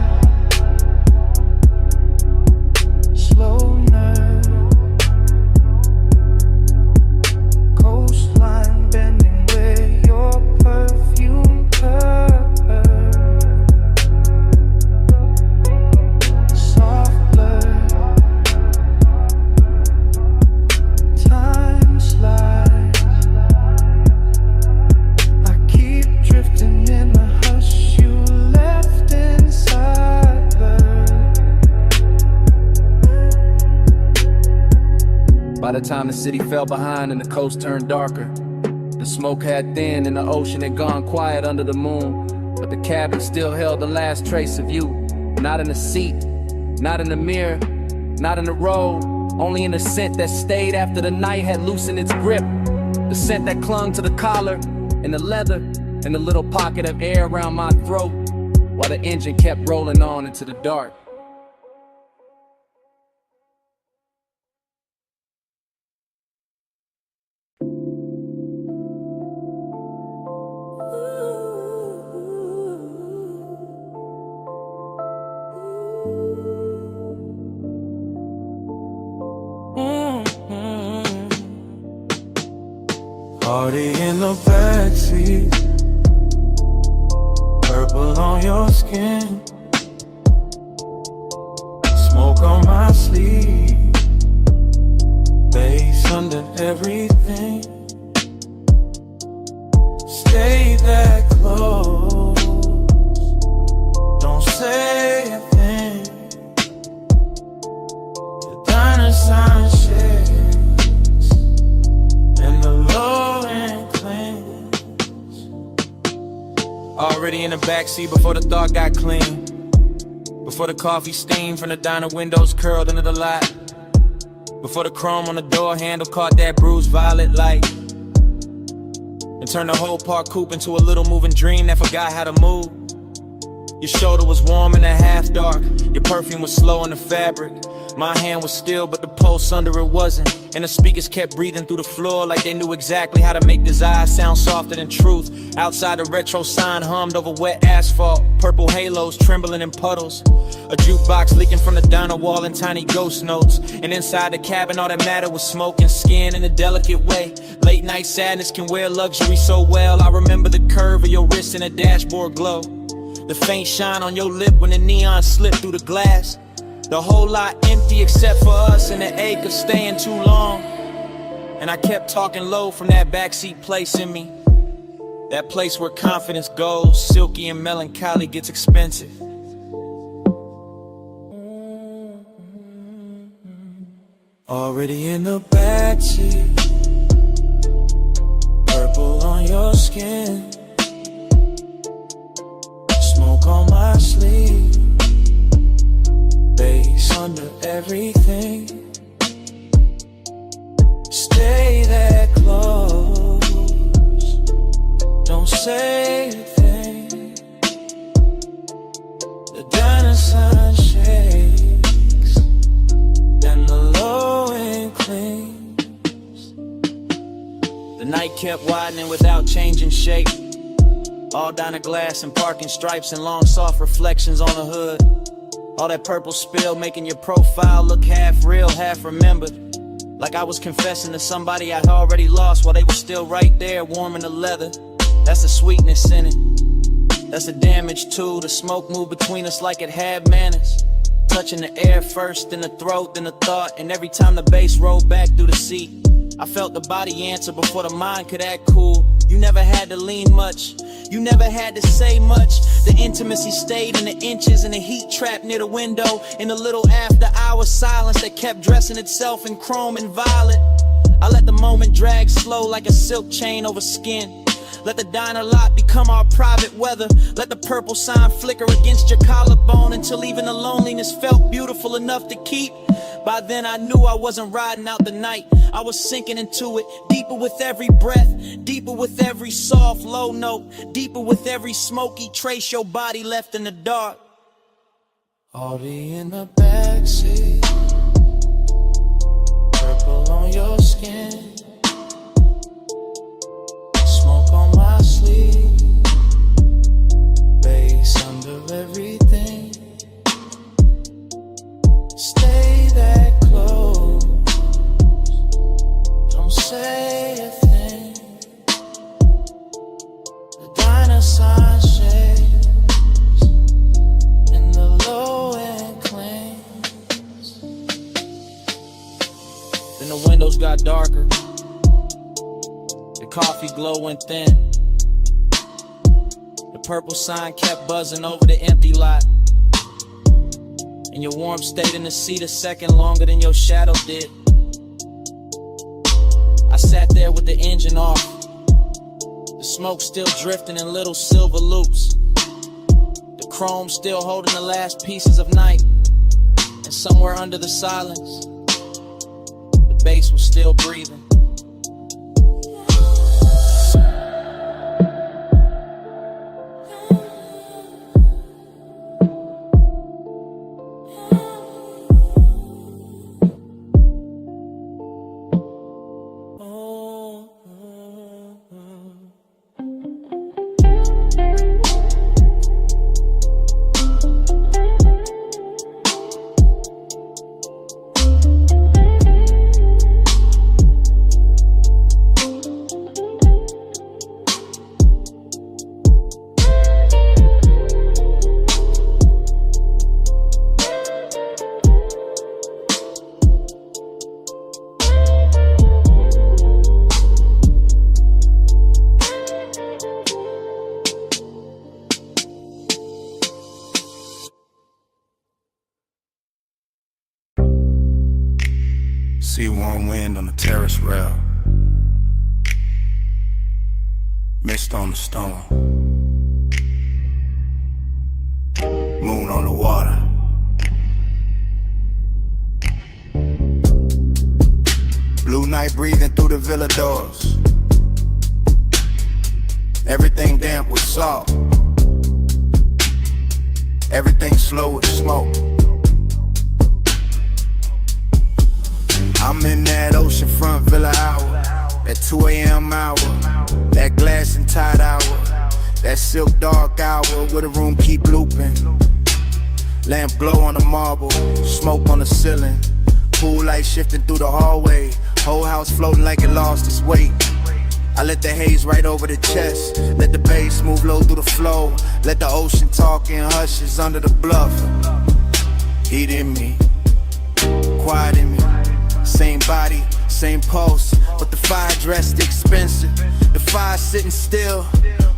slow nerve, coastline bending where your perfume curves. Soft blur, time slides. I keep drifting in the hush you left inside. By the time the city fell behind and the coast turned darker, the smoke had thinned and the ocean had gone quiet under the moon, but the cabin still held the last trace of you. Not in the seat, not in the mirror, not in the road, only in the scent that stayed after the night had loosened its grip, the scent that clung to the collar and the leather and the little pocket of air around my throat, while the engine kept rolling on into the dark. Party in the backseat, purple on your skin, smoke on my sleeve, bass under everything. stay that close. Don't say a thing. The dollar sign shakes and the low end clings. Already in the backseat before the thought got clean. Before the coffee steam from the diner windows curled into the lot. Before the chrome on the door handle caught that bruised violet light. And turned the whole park coupe into a little moving dream that forgot how to move. Your shoulder was warm in the half dark. Your perfume was slow on the fabric. My hand was still, but the pulse under it wasn't. And the speakers kept breathing through the floor like they knew exactly how to make desire sound softer than truth. Outside, the retro sign hummed over wet asphalt. Purple halos trembling in puddles. A jukebox leaking from the diner wall in tiny ghost notes. And inside the cabin, all that mattered was smoke and skin in a delicate way. Late night sadness can wear luxury so well. I remember the curve of your wrist and a dashboard glow. The faint shine on your lip when the neon slipped through the glass. The whole lot empty except for us and the ache of staying too long. And I kept talking low from that backseat place in me. That place where confidence goes, silky and melancholy gets expensive. Already in the backseat, purple on your skin, smoke on my sleeve, bass under everything. Stay that close, don't say a thing. The dollar sign shakes and the low end clings. The night kept widening without changing shape. All down the glass and parking stripes and long soft reflections on the hood. All that purple spill making your profile look half real, half remembered. Like I was confessing to somebody I'd already lost while they were still right there warming the leather. That's the sweetness in it. That's the damage too. The smoke moved between us like it had manners. Touching the air first, then the throat, then the thought. And every time the bass rolled back through the seat, I felt the body answer before the mind could act cool. You never had to lean much, you never had to say much. The intimacy stayed in the inches and the heat trapped near the window. In the little after hour silence that kept dressing itself in chrome and violet. I let the moment drag slow like a silk chain over skin. Let the diner lot become our private weather. Let the purple sign flicker against your collarbone until even the loneliness felt beautiful enough to keep. By then I knew I wasn't riding out the night. I was sinking into it, deeper with every breath, deeper with every soft low note, deeper with every smoky trace your body left in the dark. Already in the backseat, purple on your skin, smoke on my sleeve, bass under everything. Stay that close, don't say a thing. The diner sign shakes and the low end clings. Then the windows got darker, the coffee glow went thin. The purple sign kept buzzing over the empty lot. And your warmth stayed in the seat a second longer than your shadow did. I sat there with the engine off, the smoke still drifting in little silver loops, the chrome still holding the last pieces of night. And somewhere under the silence, the bass was still breathing. See warm wind on the terrace rail, mist on the stone, moon on the water. Blue night breathing through the villa doors. Everything damp with salt. Everything slow with smoke. I'm in that oceanfront villa hour, that 2 a.m. hour, that glass and tide hour, that silk dark hour where the room keep looping. Lamp glow on the marble, smoke on the ceiling, pool light shifting through the hallway, whole house floating like it lost its weight. I let the haze right over the chest, let the bass move low through the flow, let the ocean talk in hushes under the bluff. Heat in me, quiet in me, same body, same pulse, but the fire dressed expensive, the fire sitting still,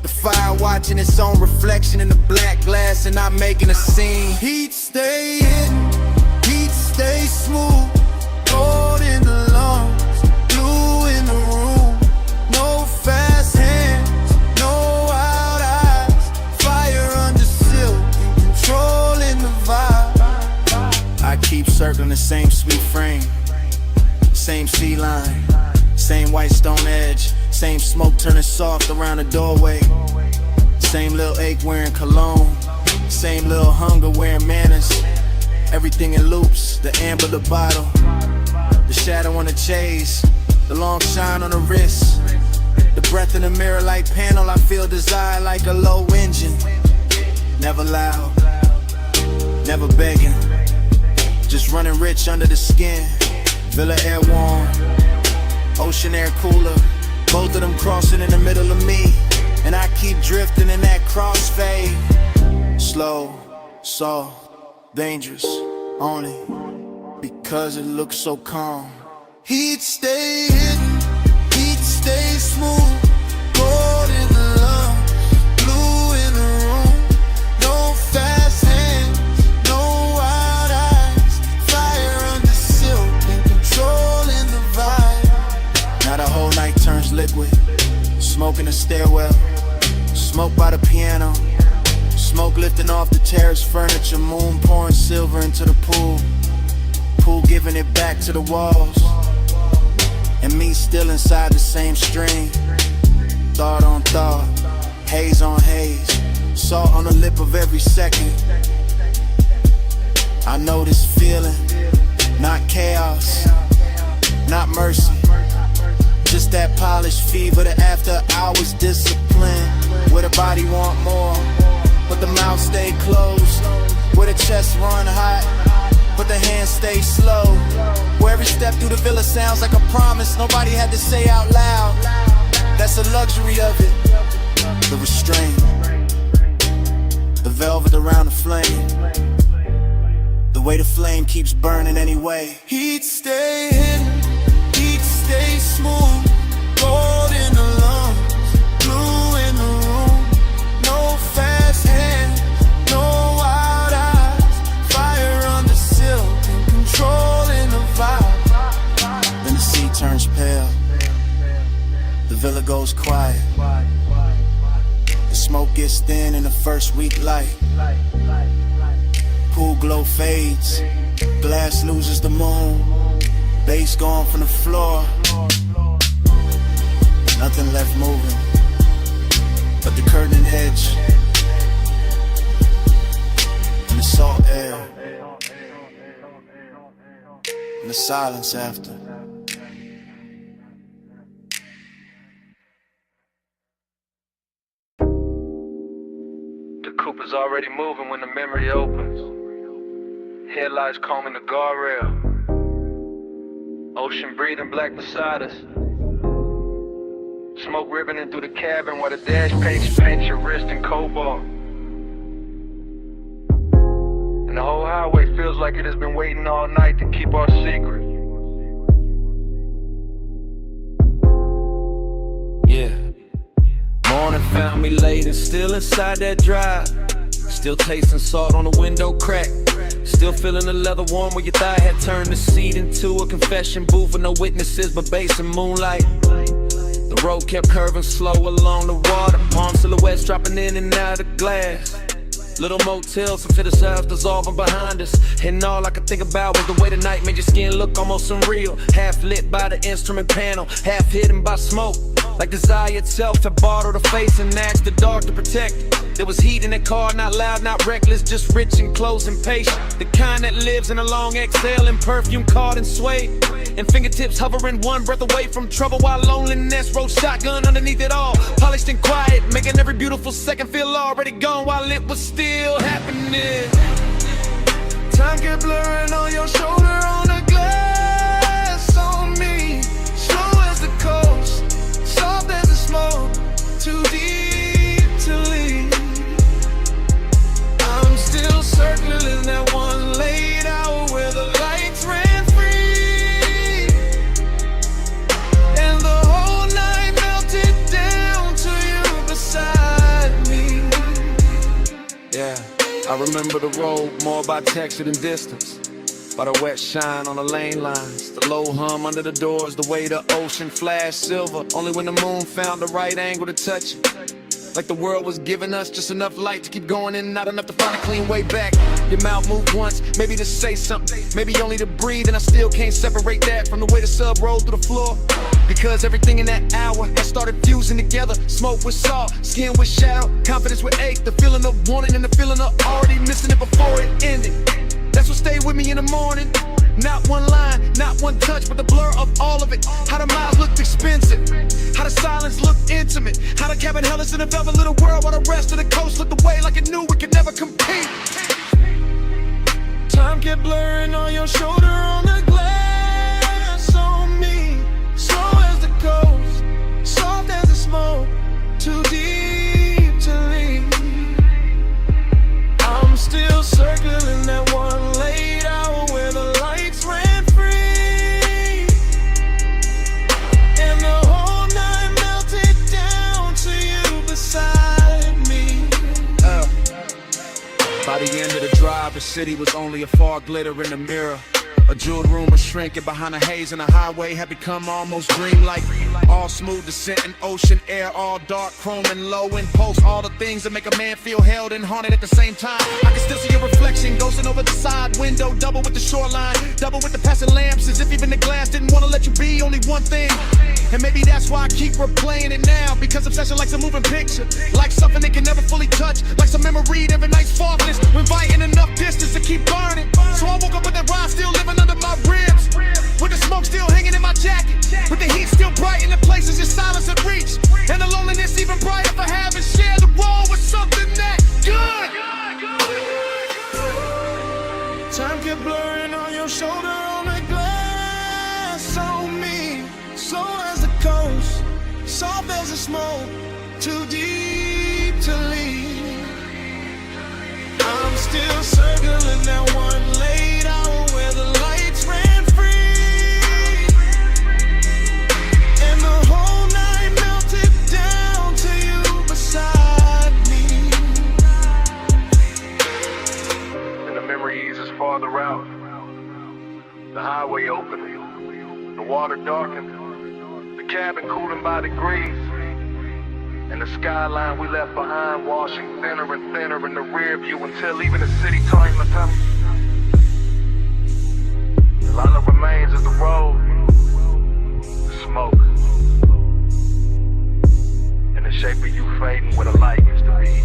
the fire watching its own reflection in the black glass and not making a scene. Heat stay hidden, heat stay smooth, gold in the lungs, blue in the room, no fast hands, no wild eyes, fire under silk, controlling the vibe. I keep circling the same sweet frame, same sea line, same white stone edge, same smoke turning soft around the doorway, same little ache wearing cologne, same little hunger wearing manners. Everything in loops, the amber the bottle, the shadow on the chase, the long shine on the wrist, the breath in the mirror like panel. I feel desire like a low engine, never loud, never begging, just running rich under the skin. Villa air warm, ocean air cooler, both of them crossing in the middle of me, and I keep drifting in that crossfade. Slow, soft, dangerous, only because it looks so calm. Heat stay hidden, heat stay smooth, gold in the lungs, blue in the room, no fast hands, no wild eyes, fire under silk and controlling the vibe. Now the whole night turns liquid, smoke in the stairwell, smoke by the piano, smoke lifting off the terrace furniture, moon pouring silver into the pool, pool giving it back to the walls, and me still inside the same stream. Thought on thought, haze on haze, salt on the lip of every second. I know this feeling, not chaos, not mercy, just that polished fever, the after hours discipline, where the body want more, but the mouth stay closed, where the chest run hot, but the hands stay slow, where every step through the villa sounds like a promise nobody had to say out loud. That's the luxury of it, the restraint, the velvet around the flame, the way the flame keeps burning anyway. Heat stay hidden, heat stay smooth, gold in the lungs, blue in the room, no fast hands, no wild eyes, fire under silk and controlling the vibe. Then the sea turns pale, the villa goes quiet, the smoke gets thin in the first weak light, pool glow fades, glass loses the moon, bass gone from the floor, nothing left moving but the curtain edge and the salt air and the silence after. The coupe is already moving when the memory opens. Headlights combing the guardrail. Ocean breathing black beside us. Smoke ribboning through the cabin while the dash paints your wrist in cobalt. And the whole highway feels like it has been waiting all night to keep our secret. Yeah. Morning found me late and still inside that drive. Still tasting salt on the window crack. Still feeling the leather warm where your thigh had turned the seat into a confession booth with no witnesses but bass and moonlight. The road kept curving slow along the water, palm silhouettes dropping in and out of glass. Little motels, some fitters house dissolving behind us. And all I could think about was the way the night made your skin look almost unreal. Half lit by the instrument panel, half hidden by smoke. Like desire itself had borrowed a face and asked the dark to protect it. There was heat in that car, not loud, not reckless, just rich and close and patient. The kind that lives in a long exhale and perfume caught and swayed. And fingertips hovering one breath away from trouble while loneliness rode shotgun underneath it all. Polished and quiet, making every beautiful second feel already gone while it was still happening. Time kept blurring on your shoulder, on the glass on me. Slow as the coast, soft as the smoke, too deep to leave. I'm still circling that one late hour where the lights ran free, and the whole night melted down to you beside me. Yeah, I remember the road more by texture than distance. By the wet shine on the lane lines, the low hum under the doors, the way the ocean flashed silver, only when the moon found the right angle to touch it. Like the world was giving us just enough light to keep going in and not enough to find a clean way back. Your mouth moved once, maybe to say something, maybe only to breathe, and I still can't separate that from the way the sub rolled through the floor. Because everything in that hour had started fusing together. Smoke with salt, skin with shadow, confidence with ache, the feeling of wanting and the feeling of already missing it before it ended. That's what stayed with me in the morning. Not one line, not one touch, but the blur of all of it. How the miles looked expensive, how the silence looked intimate, how the cabin held us in a velvet little world while the rest of the coast looked away like it knew we could never compete. Time kept blurring on your shoulder, on the glass on me. Slow as the coast, soft as the smoke, too deep to leave. I'm still circling that one late hour where the lights ran free, and the whole night melted down to you beside me. By the end of the drive, the city was only a fog glitter in the mirror. A jeweled room was shrinking behind the haze, and the highway had become almost dreamlike. All smooth descent and ocean air, all dark, chrome and low in pulse. All the things that make a man feel held and haunted at the same time. I can still see your reflection ghosting over the side window, double with the shoreline, double with the passing lamps, as if even the glass didn't want to let you be only one thing. And maybe that's why I keep replaying it now, because obsession likes a moving picture, like something they can never fully touch, like some memory of a night's faultless, inviting enough distance to keep burning. So I woke up with that ride still living under my ribs, with the smoke still hanging in my jacket, with the heat still bright in the places your silence had reached, and the loneliness even brighter for having shared the role with something that good. Time kept blurring on your shoulder, on the glass on me. Slow as the coast, soft as the smoke, too deep to leave. I'm still circling that one late hour where the lights ran free, and the whole night melted down to you beside me. And the memory eases farther out. The highway opened, the water darkened, the cabin cooling by degrees, and the skyline we left behind washing thinner and thinner in the rear view until even the city turned to tunnel. The line that remains is the road, the smoke, and the shape of you fading where the light used to be.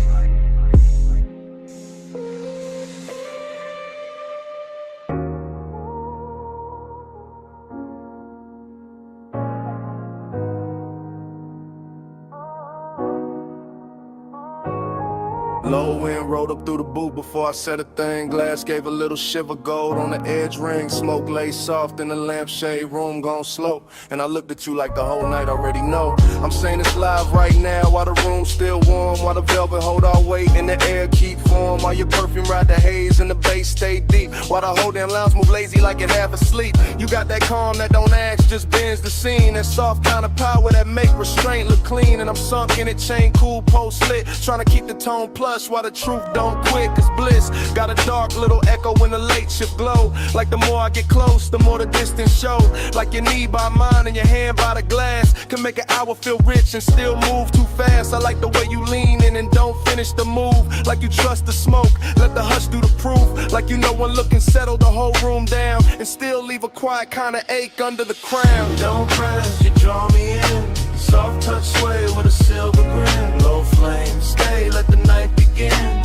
Low wind rolled up through the boot before I said a thing. Glass gave a little shiver, gold on the edge ring. Smoke lay soft in the lampshade, room gone slow. And I looked at you like the whole night already know. I'm saying this live right now while the room's still warm, while the velvet hold our weight and the air keep warm, while your perfume ride the haze and the bass stay deep, while the whole damn lounge move lazy like it half asleep. You got that calm that don't ask, just bends the scene. That soft kind of power that make restraint look clean. And I'm sunk in it, chain cool, post lit, trying to keep the tone plus. hush while the truth don't quit. Cause bliss got a dark little echo when the late shift glow. Like the more I get close, the more the distance show. Like your knee by mine and your hand by the glass can make an hour feel rich and still move too fast. I like the way you lean in and don't finish the move. Like you trust the smoke, let the hush do the proof. Like you know one look and settle the whole room down and still leave a quiet kind of ache under the crown. Don't press, you draw me in. Soft touch sway with a silver grin. Low flame, stay, let the night begin.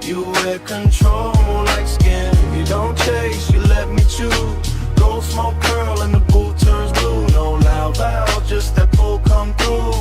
You wear control like skin. You don't chase, you let me choose. Gold smoke curl and the boot turns blue. No loud loud, just that pull come through.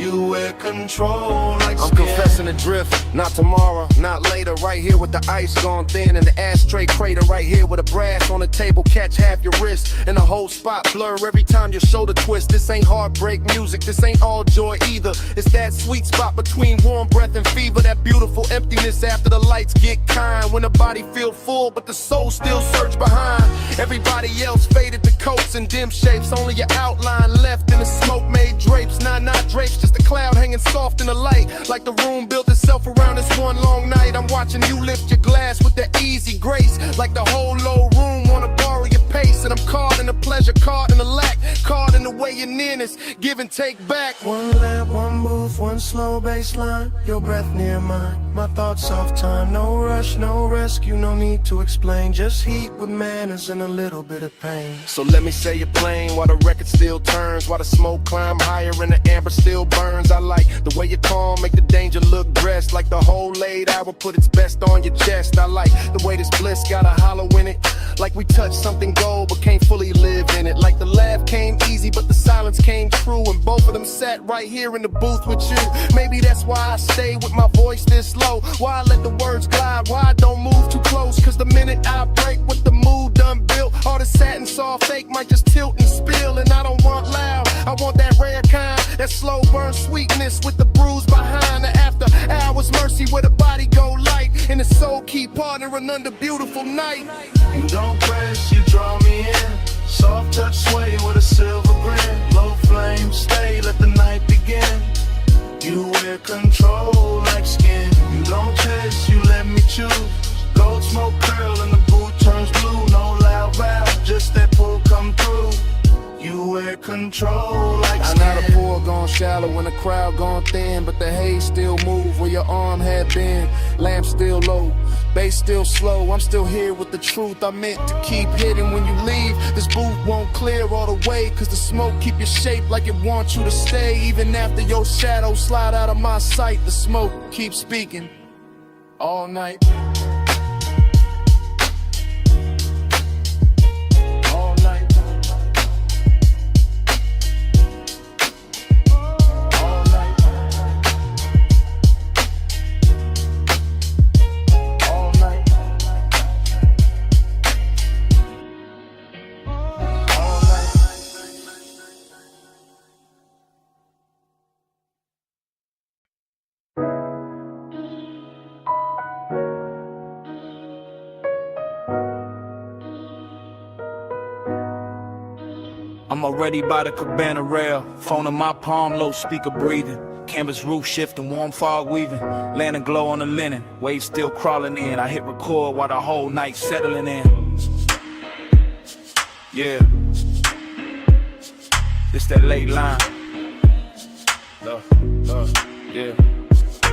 You wear control like I'm skin. confessing the drift, not tomorrow, not later. Right here with the ice gone thin and the ashtray crater. Right here with a brass on the table, catch half your wrist. And the whole spot blur every time your shoulder twist. This ain't heartbreak music, this ain't all joy either. It's that sweet spot between warm breath and fever. That beautiful emptiness after the lights get kind. When the body feel full but the soul still search behind. Everybody else faded to coats and dim shapes. Only your outline left in the smoke made drapes. Not drapes, just a cloud hanging soft in the light. Like the room built itself around this one long night. I'm watching you lift your glass with that easy grace. Like the whole low room wanna borrow your pace. And I'm caught in the pleasure, caught in the lack, caught in the way your nearness, give and take back. One lap, one move, one slow baseline. Your breath near mine, my thoughts off time. No rush, no rescue, no need to explain. Just heat with manners and a little bit of pain. So let me say you're playing while the record still turns. While the smoke climb higher and the amber still burns. I like the way you calm, make the danger look dressed. Like the whole late hour put its best on your chest. I like the way this bliss got a hollow in it. Like we touched something gold but can't fully live in it. Like the laugh came easy but the silence came true. And both of them sat right here in the booth with you. Maybe that's why I stay with my voice this low. Why I let the words glide, why I don't move too close. Cause the minute I break with the mood done built, all the satin soft fake might just tilt and spill. And I don't want loud, I want that rare kind. That slow burn sweetness with the bruise behind. The after hours mercy where the body go light. And the soul keep partnering under beautiful night. You don't press, you draw me in. Soft touch sway with a silver grin. Low flame, stay, let the night begin. You wear control like skin. You don't chase, you let me choose. Gold smoke curl and the boot turns blue. No loud valve, just that pull come through. You wear control like skin. Now the pool gone shallow when the crowd gone thin, but the haze still move where your arm had been. Lamp still low, bass still slow. I'm still here with the truth I meant to keep hidden. When you leave, this booth won't clear all the way. Cause the smoke keep your shape like it wants you to stay. Even after your shadow slide out of my sight, the smoke keeps speaking all night. I'm already by the cabana rail, phone in my palm, low speaker breathing. Canvas roof shifting, warm fog weaving. Lantern glow on the linen, waves still crawling in. I hit record while the whole night settling in. Yeah, this that late line. Yeah.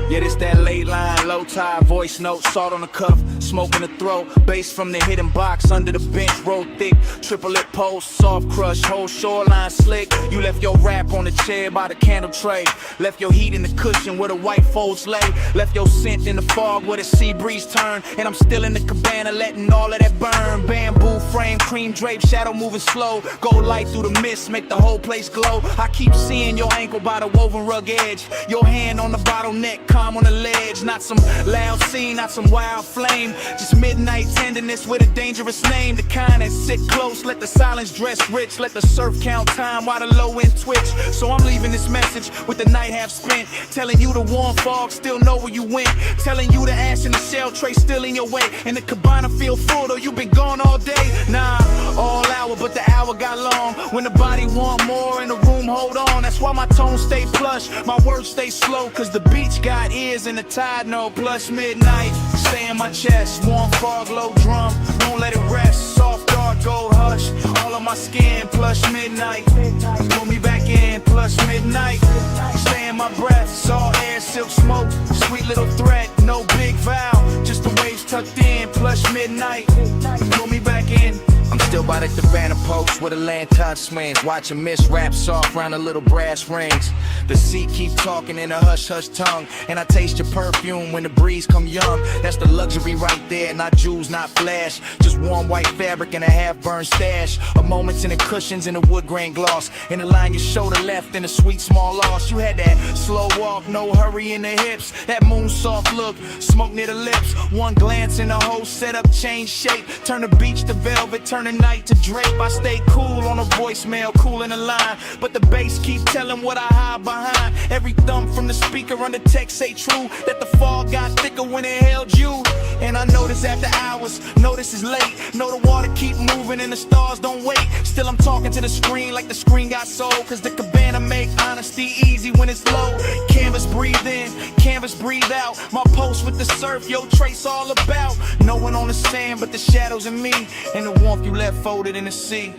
Yeah, this that late line, low tide, voice note, salt on the cuff, smoke in the throat, bass from the hidden box, under the bench, roll thick, triple lip post, soft crush, whole shoreline slick. You left your rap on the chair by the candle tray, left your heat in the cushion where the white folds lay, left your scent in the fog where the sea breeze turn, and I'm still in the cabana letting all of that burn. Bamboo frame, cream drape, shadow moving slow, gold light through the mist, make the whole place glow. I keep seeing your ankle by the woven rug edge, your hand on the bottleneck, calm on the ledge. Not some loud scene, not some wild flame, just midnight tenderness with a dangerous name. The kind that sit close, let the silence dress rich, let the surf count time while the low end twitch. So I'm leaving this message with the night half spent, telling you the warm fog still know where you went, telling you the ash in the shell tray still in your way, and the cabana feel full though you been gone all day. Nah, all hour but the hour got long, when the body want more and the room hold on. That's while my tone stay plush, my words stay slow, cause the beach got ears and the tide know. Plus midnight, stay in my chest, warm fog, low drum, won't let it rest. Soft dark gold hush, all of my skin. Plus midnight, pull me back in. Plus midnight, stay in my breath, salt air, silk smoke, sweet little threat, no big vow, just the waves tucked in. Plus midnight, pull me back in. I'm still by the cabana post where the lantern swings, watching mist wrap soft round the little brass rings. The sea keep talking in a hush-hush tongue, and I taste your perfume when the breeze come young. That's the luxury right there, not jewels, not flash, just warm white fabric and a half-burned stash. A moment's in the cushions and the wood grain gloss, in the line your shoulder left and a sweet small loss. You had that slow walk, no hurry in the hips, that moon soft look, smoke near the lips. One glance and the whole setup change shape, turn the beach to velvet, turn the night to drape. I stay cool on a voicemail, cool in the line, but the bass keep telling what I hide behind. Every thump from the speaker on the text say true, that the fog got thicker when it held you. And I notice after hours, notice it's late, know the water keep moving and the stars don't wait. Still I'm talking to the screen like the screen got soul, cause the cabana make honesty easy when it's low. Canvas breathe in, canvas breathe out, my post with the surf, yo trace all about. No one on the sand but the shadows in me, and the warmth you left folded in the sea.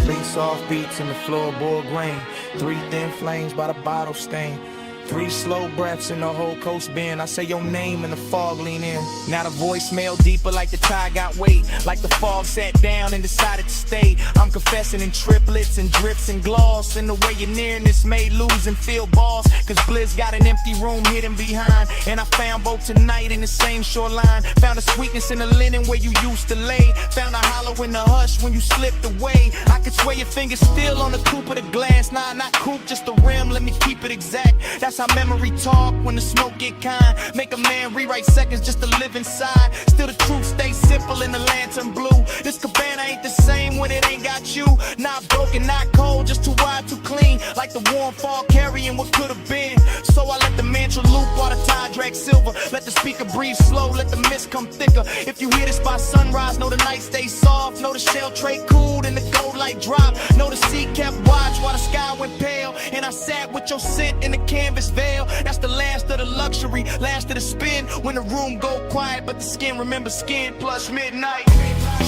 3 soft beats in the floorboard grain, 3 thin flames by the bottle stain, 3 slow breaths in the whole coast bend. I say your name and the fog lean in. Now the voicemail deeper like the tide got weight, like the fog sat down and decided to stay. I'm confessing in triplets and drips and gloss, and the way your nearness made lose and feel balls, cause Blizz got an empty room hidden behind, and I found both tonight in the same shoreline. Found a sweetness in the linen where you used to lay, found a hollow in the hush when you slipped away. I could swear your fingers still on the coupe of the glass. Nah, not coupe, just the rim, let me keep it exact. That's how memory talk when the smoke get kind, make a man rewrite seconds just to live inside. Still the truth stays simple in the lantern blue. This cabana ain't the same when it ain't got you. Not broken, not cold, just too wide, too clean, like the warm fall carrying what could have been. So I let the mantra loop while the tide drag silver, let the speaker breathe slow, let the mist come thicker. If you hear this by sunrise, know the night stays soft, know the shell tray cooled and the gold light drop, know the sea kept watch while the sky went pale, and I sat with your scent in the canvas veil. That's the last of the luxury, last of the spin, when the room go quiet but the skin remember skin. Plus midnight,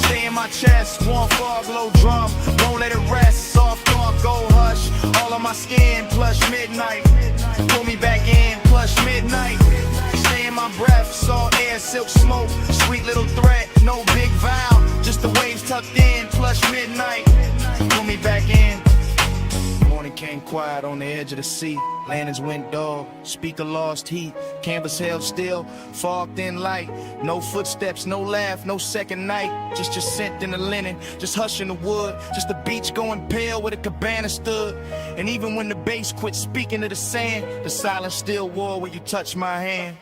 stay in my chest, warm fog, low drum, won't let it rest. Soft dark, gold hush, all on my skin. Plus midnight, pull me back in. Plus midnight, stay in my breath, salt air, silk smoke, sweet little threat, no big vow, just the waves tucked in. Plus midnight, pull me back in. Morning came quiet on the edge of the sea, lanterns went dull, speaker lost heat, canvas held still, fog thin light, no footsteps, no laugh, no second night, just your scent in the linen, just hush in the wood, just the beach going pale where the cabana stood. And even when the bass quit speaking to the sand, the silence still war where you touch my hand.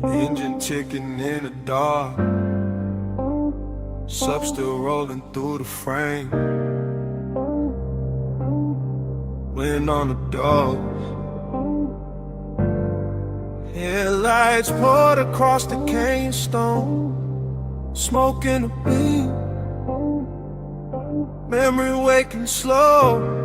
Engine ticking in the dark, sub still rolling through the frame. Wind on the doors, headlights poured across the cane stone, smoke in the beam, memory waking slow.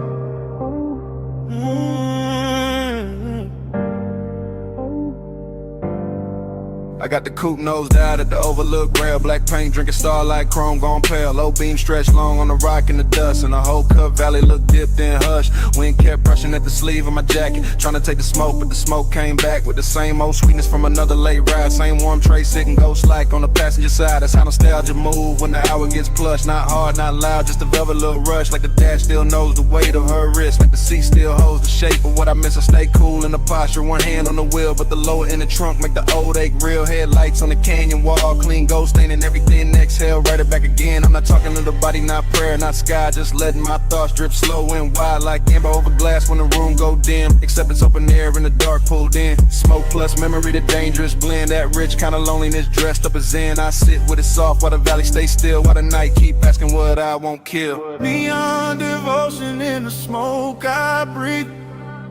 I got the coupe nosed out at the overlook rail. Black paint, drinking starlight, chrome gone pale. Low beam stretched long on the rock in the dust. And the whole Cup Valley looked dipped in hush. Wind kept brushing at the sleeve of my jacket, trying to take the smoke, but the smoke came back with the same old sweetness from another late ride. Same warm tray sitting ghost like on the passenger side. That's how nostalgia move when the hour gets plush. Not hard, not loud, just a velvet little rush. Like the dash still knows the weight of her wrist. Like the seat still holds the shape of what I miss. I stay cool in the posture, one hand on the wheel, but the lower in the trunk make the old ache real. Headlights on the canyon wall, clean ghost staining everything. Exhale, write it back again. I'm not talking to the body, not prayer, not sky. Just letting my thoughts drip slow and wide like amber over glass when the room go dim. Except it's open air in the dark pulled in. Smoke plus memory, the dangerous blend. That rich kind of loneliness dressed up as zen. I sit with it soft while the valley stays still, while the night keep asking what I won't kill. Neon devotion in the smoke I breathe.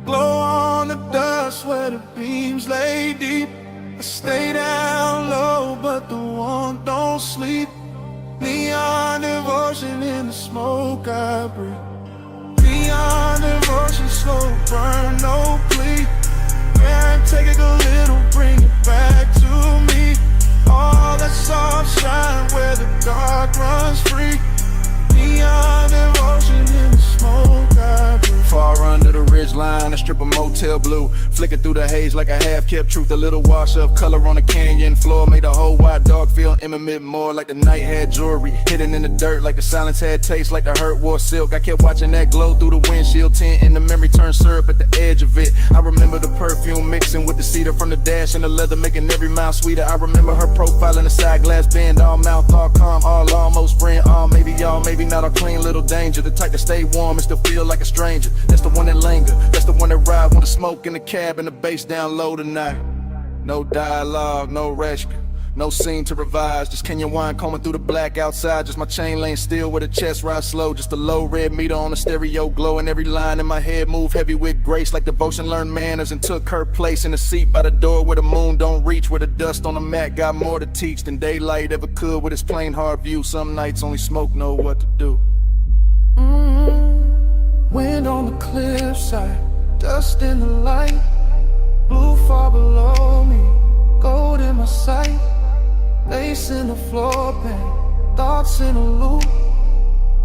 Glow on the dust where the beams lay deep. I stay down low, but the warmth don't sleep. Neon devotion in the smoke I breathe. Neon devotion, slow burn, no plea. Yeah, take it a little, bring it back to me. All that soft shine where the dark runs free. Neon devotion in the smoke I breathe. Far under the ridge line, a strip of motel blue, flicker through the haze like a half-kept truth. A little wash of color on the canyon floor made the whole wide dog feel intimate, more like the night had jewelry hidden in the dirt, like the silence had taste, like the hurt wore silk. I kept watching that glow through the windshield tint, and the memory turned syrup at the edge of it. I remember the perfume mixing with the cedar from the dash and the leather, making every mile sweeter. I remember her profile in the side glass bend, all mouth, all calm, all almost friend, all maybe y'all, maybe not, all clean little danger. The type to stay warm and still feel like a stranger. That's the one that linger, that's the one that ride when the smoke in the cab and the bass down low tonight. No dialogue, no rescue, no scene to revise. Just Kenyan wine combing through the black outside. Just my chain lane still with the chest ride slow. Just a low red meter on the stereo glow, and every line in my head move heavy with grace, like devotion learned manners and took her place in the seat by the door where the moon don't reach, where the dust on the mat got more to teach than daylight ever could with its plain hard view. Some nights only smoke know what to do. Wind on the cliffside, dust in the light, blue far below me, gold in my sight, lace in the floor pan, thoughts in a loop,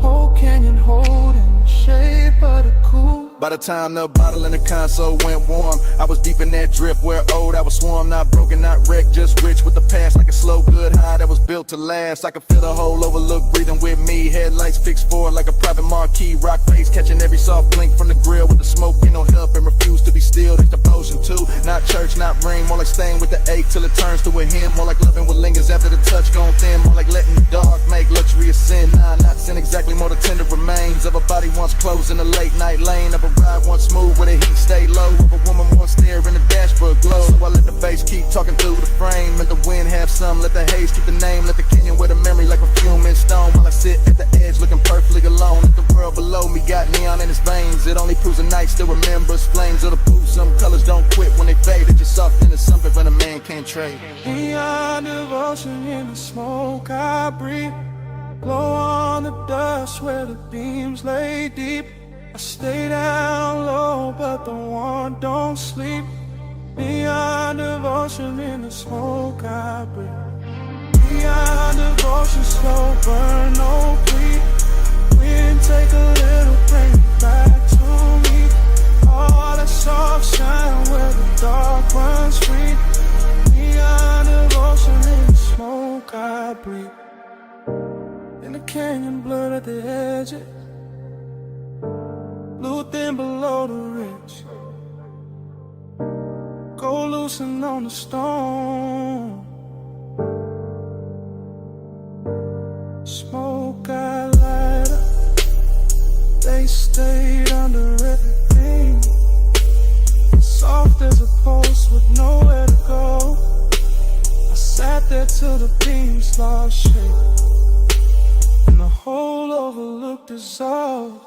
whole canyon holding the shape of the coupe. By the time the bottle in the console went warm, I was deep in that drift where old I was swarm. Not broken, not wrecked, just rich with the past, like a slow good high that was built to last. I could feel the whole overlook breathing with me. Headlights fixed forward like a private marquee. Rock face catching every soft blink from the grill with the smoke, ain't no help and refuse to be still. That's the potion too. Not church, not ring, more like staying with the ache till it turns to a hymn. More like loving what lingers after the touch gone thin. More like letting the dark make luxury a sin. Nah, not sin exactly, more the tender remains of a body once closed in a late night lane. Of a ride once smooth where the heat stay low. Of a woman once there in the dashboard glow. So I let the bass keep talking through the frame. Let the wind have some, let the haze keep the name. Let the canyon wear the memory like perfume in stone. While I sit at the edge looking perfectly alone. Let the world below me got neon in its veins. It only proves the night still remembers flames of the booth. Some colors don't quit when they fade. It's just something to something when a man can't trade. Neon devotion in the smoke I breathe. Glow on the dust where the beams lay deep. I stay down low, but the warmth don't sleep. Neon devotion in the smoke I breathe. Neon devotion, slow burn, no plea. Wind take a little, bring it back to me. All that soft shine where the dark runs free. Neon devotion in the smoke I breathe. In the canyon blurred at the edges, blue thin below the ridge, go loosen on the stone. Smoke I light up, they stayed under everything. Soft as a post with nowhere to go. I sat there till the beams lost shape, and the whole overlook dissolved.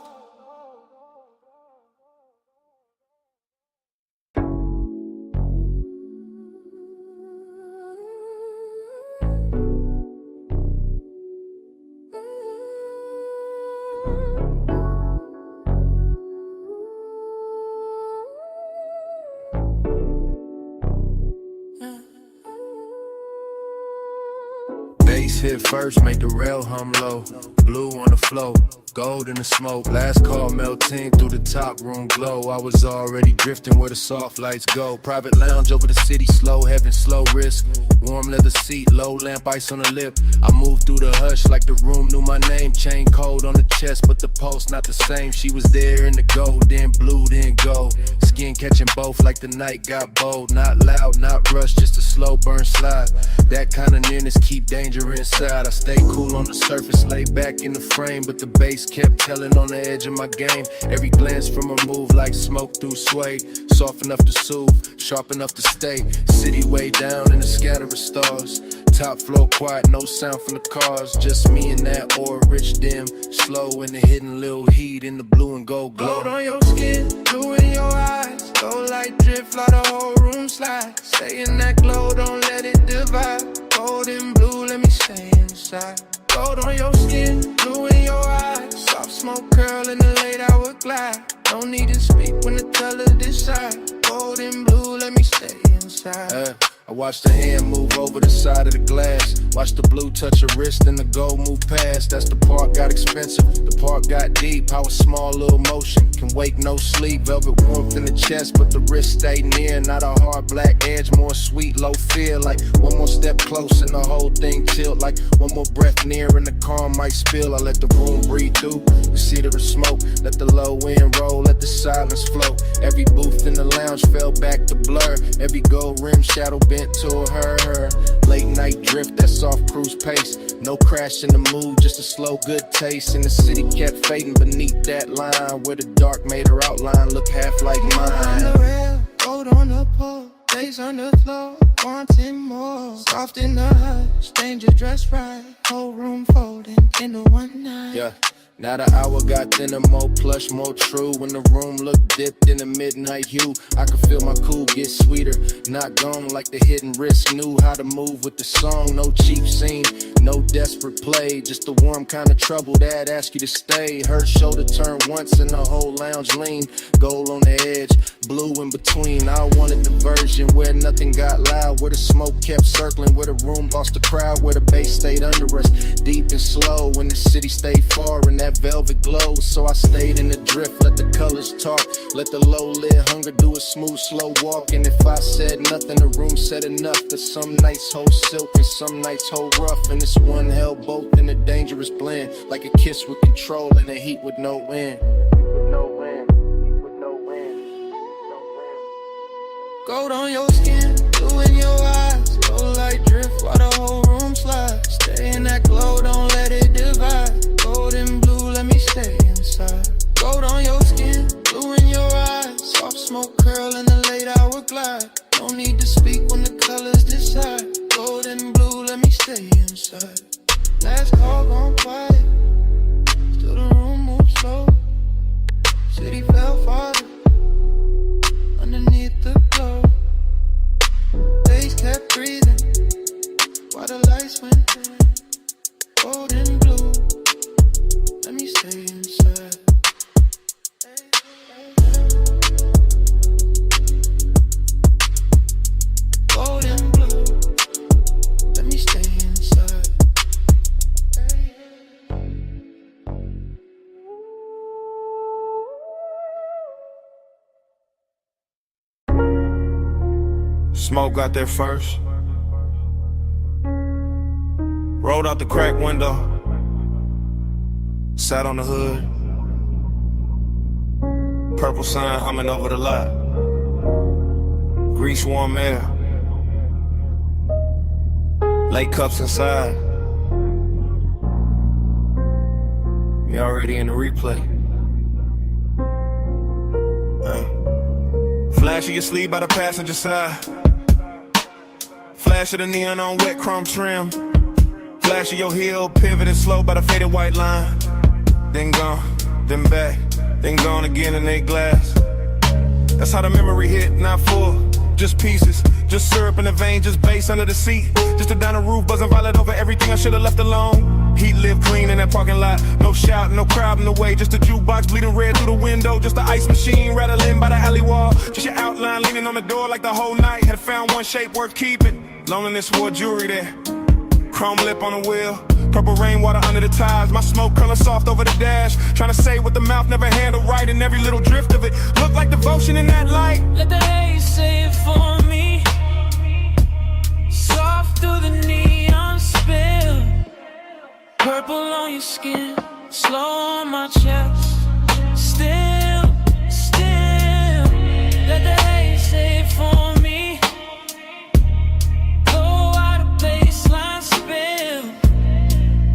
Bass hit first, make the rail hum low. Blue on the floor, gold in the smoke. Last call melting through the top room glow. I was already drifting where the soft lights go. Private lounge over the city, slow heaven, slow risk. Warm leather seat, low lamp, ice on the lip. I moved through the hush like the room knew my name. Chain cold on the chest, but the pulse not the same. She was there in the gold, then blue, then gold. Skin catching both like the night got bold. Not loud, not rushed, just a slow burn slide. That kind of nearness keep danger inside. I stay cool on the surface, lay back in the frame, but the bass kept telling on the edge of my game. Every glance from her move like smoke through suede. Soft enough to soothe, sharp enough to stay. City way down in the scatter of stars. Top floor quiet, no sound from the cars. Just me and that oil rich dim. Slow in the hidden little heat in the blue and gold glow. Gold on your skin, blue in your eyes. Gold light drip, fly the whole room slide. Stay in that glow, don't let it divide. Gold and blue, let me stay inside. Gold on your skin, blue in your eyes. Soft smoke curl in the late hour glide. No need to speak when the colors decide. Gold and blue, let me stay inside. I watched the hand move over the side of the glass. Watch the blue touch her wrist and the gold move past. That's the part got expensive, the part got deep. How a small little motion can wake no sleep. Velvet warmth in the chest, but the wrist stay near. Not a hard black edge, more sweet, low fear. Like one more step close and the whole thing tilt. Like one more breath near and the car might spill. I let the room breathe through the cedar of smoke. Let the low end roll, let the silence flow. Every booth in the lounge fell back to blur. Every gold rim shadow bent to her. Late night drift, that soft cruise pace. No crash in the mood, just a slow good taste. And the city kept fading beneath that line, where the dark made her outline look half like On mine. the rail, gold on the pole, lace on the floor, wanting more. Soft in the hush, danger dressed right. Whole room folding into one night. Yeah. Now the hour got thinner, more plush, more true. When the room looked dipped in the midnight hue, I could feel my cool get sweeter. Not gone like the hidden wrist knew how to move with the song. No cheap scene, no desperate play. Just a warm kind of trouble that ask you to stay. Her shoulder turned once and the whole lounge leaned. Gold on the edge, blue in between. I wanted the version where nothing got loud, where the smoke kept circling, where the room lost the crowd, where the bass stayed under us, deep and slow. When the city stayed far and that velvet glow, so I stayed in the drift, let the colors talk, let the low lid hunger do a smooth slow walk. And if I said nothing, the room said enough. That some nights hold silk and some nights hold rough, and this one held both in a dangerous blend, like a kiss with control and a heat with no end. Gold on your skin, blue in your eyes. Gold light drift while the whole room slides. Stay in that glow, don't let it divide. Gold and blue, let me stay inside. Gold on your skin, blue in your eyes. Soft smoke curl in the late hour glide. No need to speak when the colors decide. Gold and blue, let me stay inside. Last call gone quiet, still the room moves slow. City fell farther underneath the glow. Bass kept breathing while the lights went dim. Gold and blue, let me stay inside. Gold and blue, let me stay inside. Smoke got there first. Rolled out the crack window. Sat on the hood. Purple sign humming over the lot. Grease warm air. Late cups inside. You already in the replay. Flash of your sleeve by the passenger side. Flash of the neon on wet chrome trim. Flash of your heel, pivoting slow by the faded white line. Then gone, then back, then gone again in they glass. That's how the memory hit, not full, just pieces. Just syrup in the vein, just bass under the seat. Just a down the roof, buzzing violet over everything I should've left alone. Heat lived clean in that parking lot. No shout, no crowd in the way. Just a jukebox bleeding red through the window. Just the ice machine rattling by the alley wall. Just your outline leaning on the door like the whole night. Had found one shape worth keeping. Loneliness wore jewelry there. Chrome lip on the wheel, purple rainwater under the tires. My smoke color soft over the dash. Trying to say what the mouth never handled right, and every little drift of it look like devotion in that light. Let the haze say it for me. Soft through the neon spill. Purple on your skin, slow on my chest. Still, let the haze say it for me. Go out of baseline spill.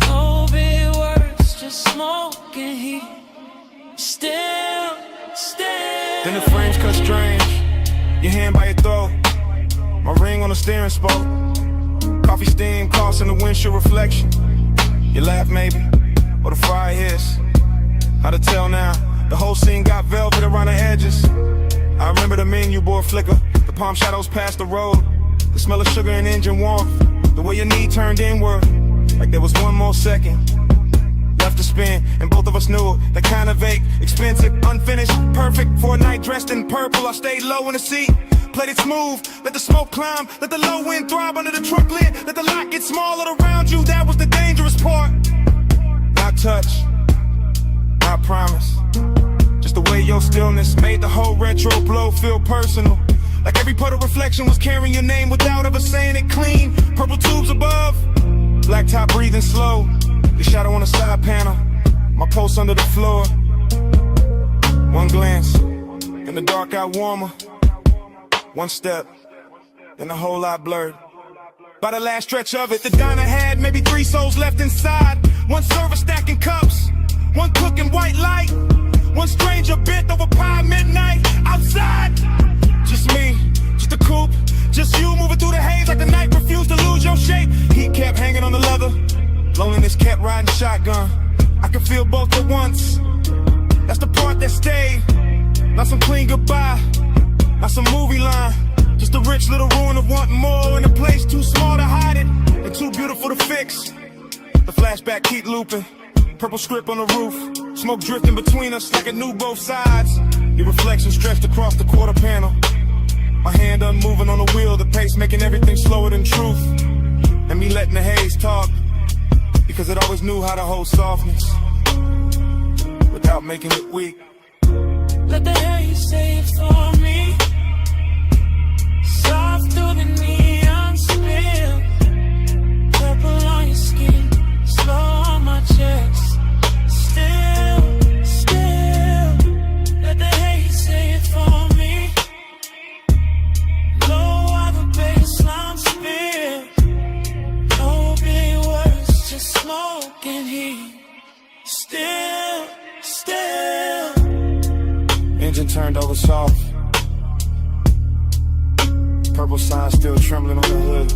No big words, just smoke and heat. Still. Then the frames cut strange. Your hand by your throat. My ring on the steering spoke. Coffee steam crossing the windshield reflection. You laugh maybe, or the fire hits. How to tell now? The whole scene got velvet around the edges. I remember the menu board flicker. The palm shadows past the road. The smell of sugar and engine warmth. The way your knee turned inward, like there was one more second left to spin, and both of us knew it. That kind of vague, expensive, unfinished, perfect for a night dressed in purple. I stayed low in the seat, played it smooth, let the smoke climb, let the low wind throb under the truck lid, let the lot get smaller around you. That was the dangerous part. Not touch, not promise. Just the way your stillness made the whole retro blow feel personal. Like every puddle reflection was carrying your name without ever saying it clean. Purple tubes above, black top breathing slow. The shadow on the side panel, my pulse under the floor. One glance, and the dark got warmer. One step, then a whole lot blurred. By the last stretch of it, the diner had maybe 3 souls left inside. One server stacking cups, one cooking white light. One stranger bent over pie midnight outside. Just me, just a coupe, just you moving through the haze like the night refused to lose your shape. Heat kept hanging on the leather, loneliness kept riding shotgun. I could feel both at once. That's the part that stayed. Not some clean goodbye, not some movie line. Just a rich little ruin of wanting more in a place too small to hide it and too beautiful to fix. The flashback keep looping. Purple script on the roof, smoke drifting between us like it knew both sides. Your reflection stretched across the quarter panel. My hand unmoving on the wheel, the pace making everything slower than truth. And me letting the haze talk, because it always knew how to hold softness without making it weak. Let the haze say it for me. Soft through the neon spill. Purple on your skin, slow on my chest. Still, let the haze say it for me. Low of a baseline spill. No big words, just smoke and heat. Still. Engine turned over soft. Purple sign still trembling on the hood.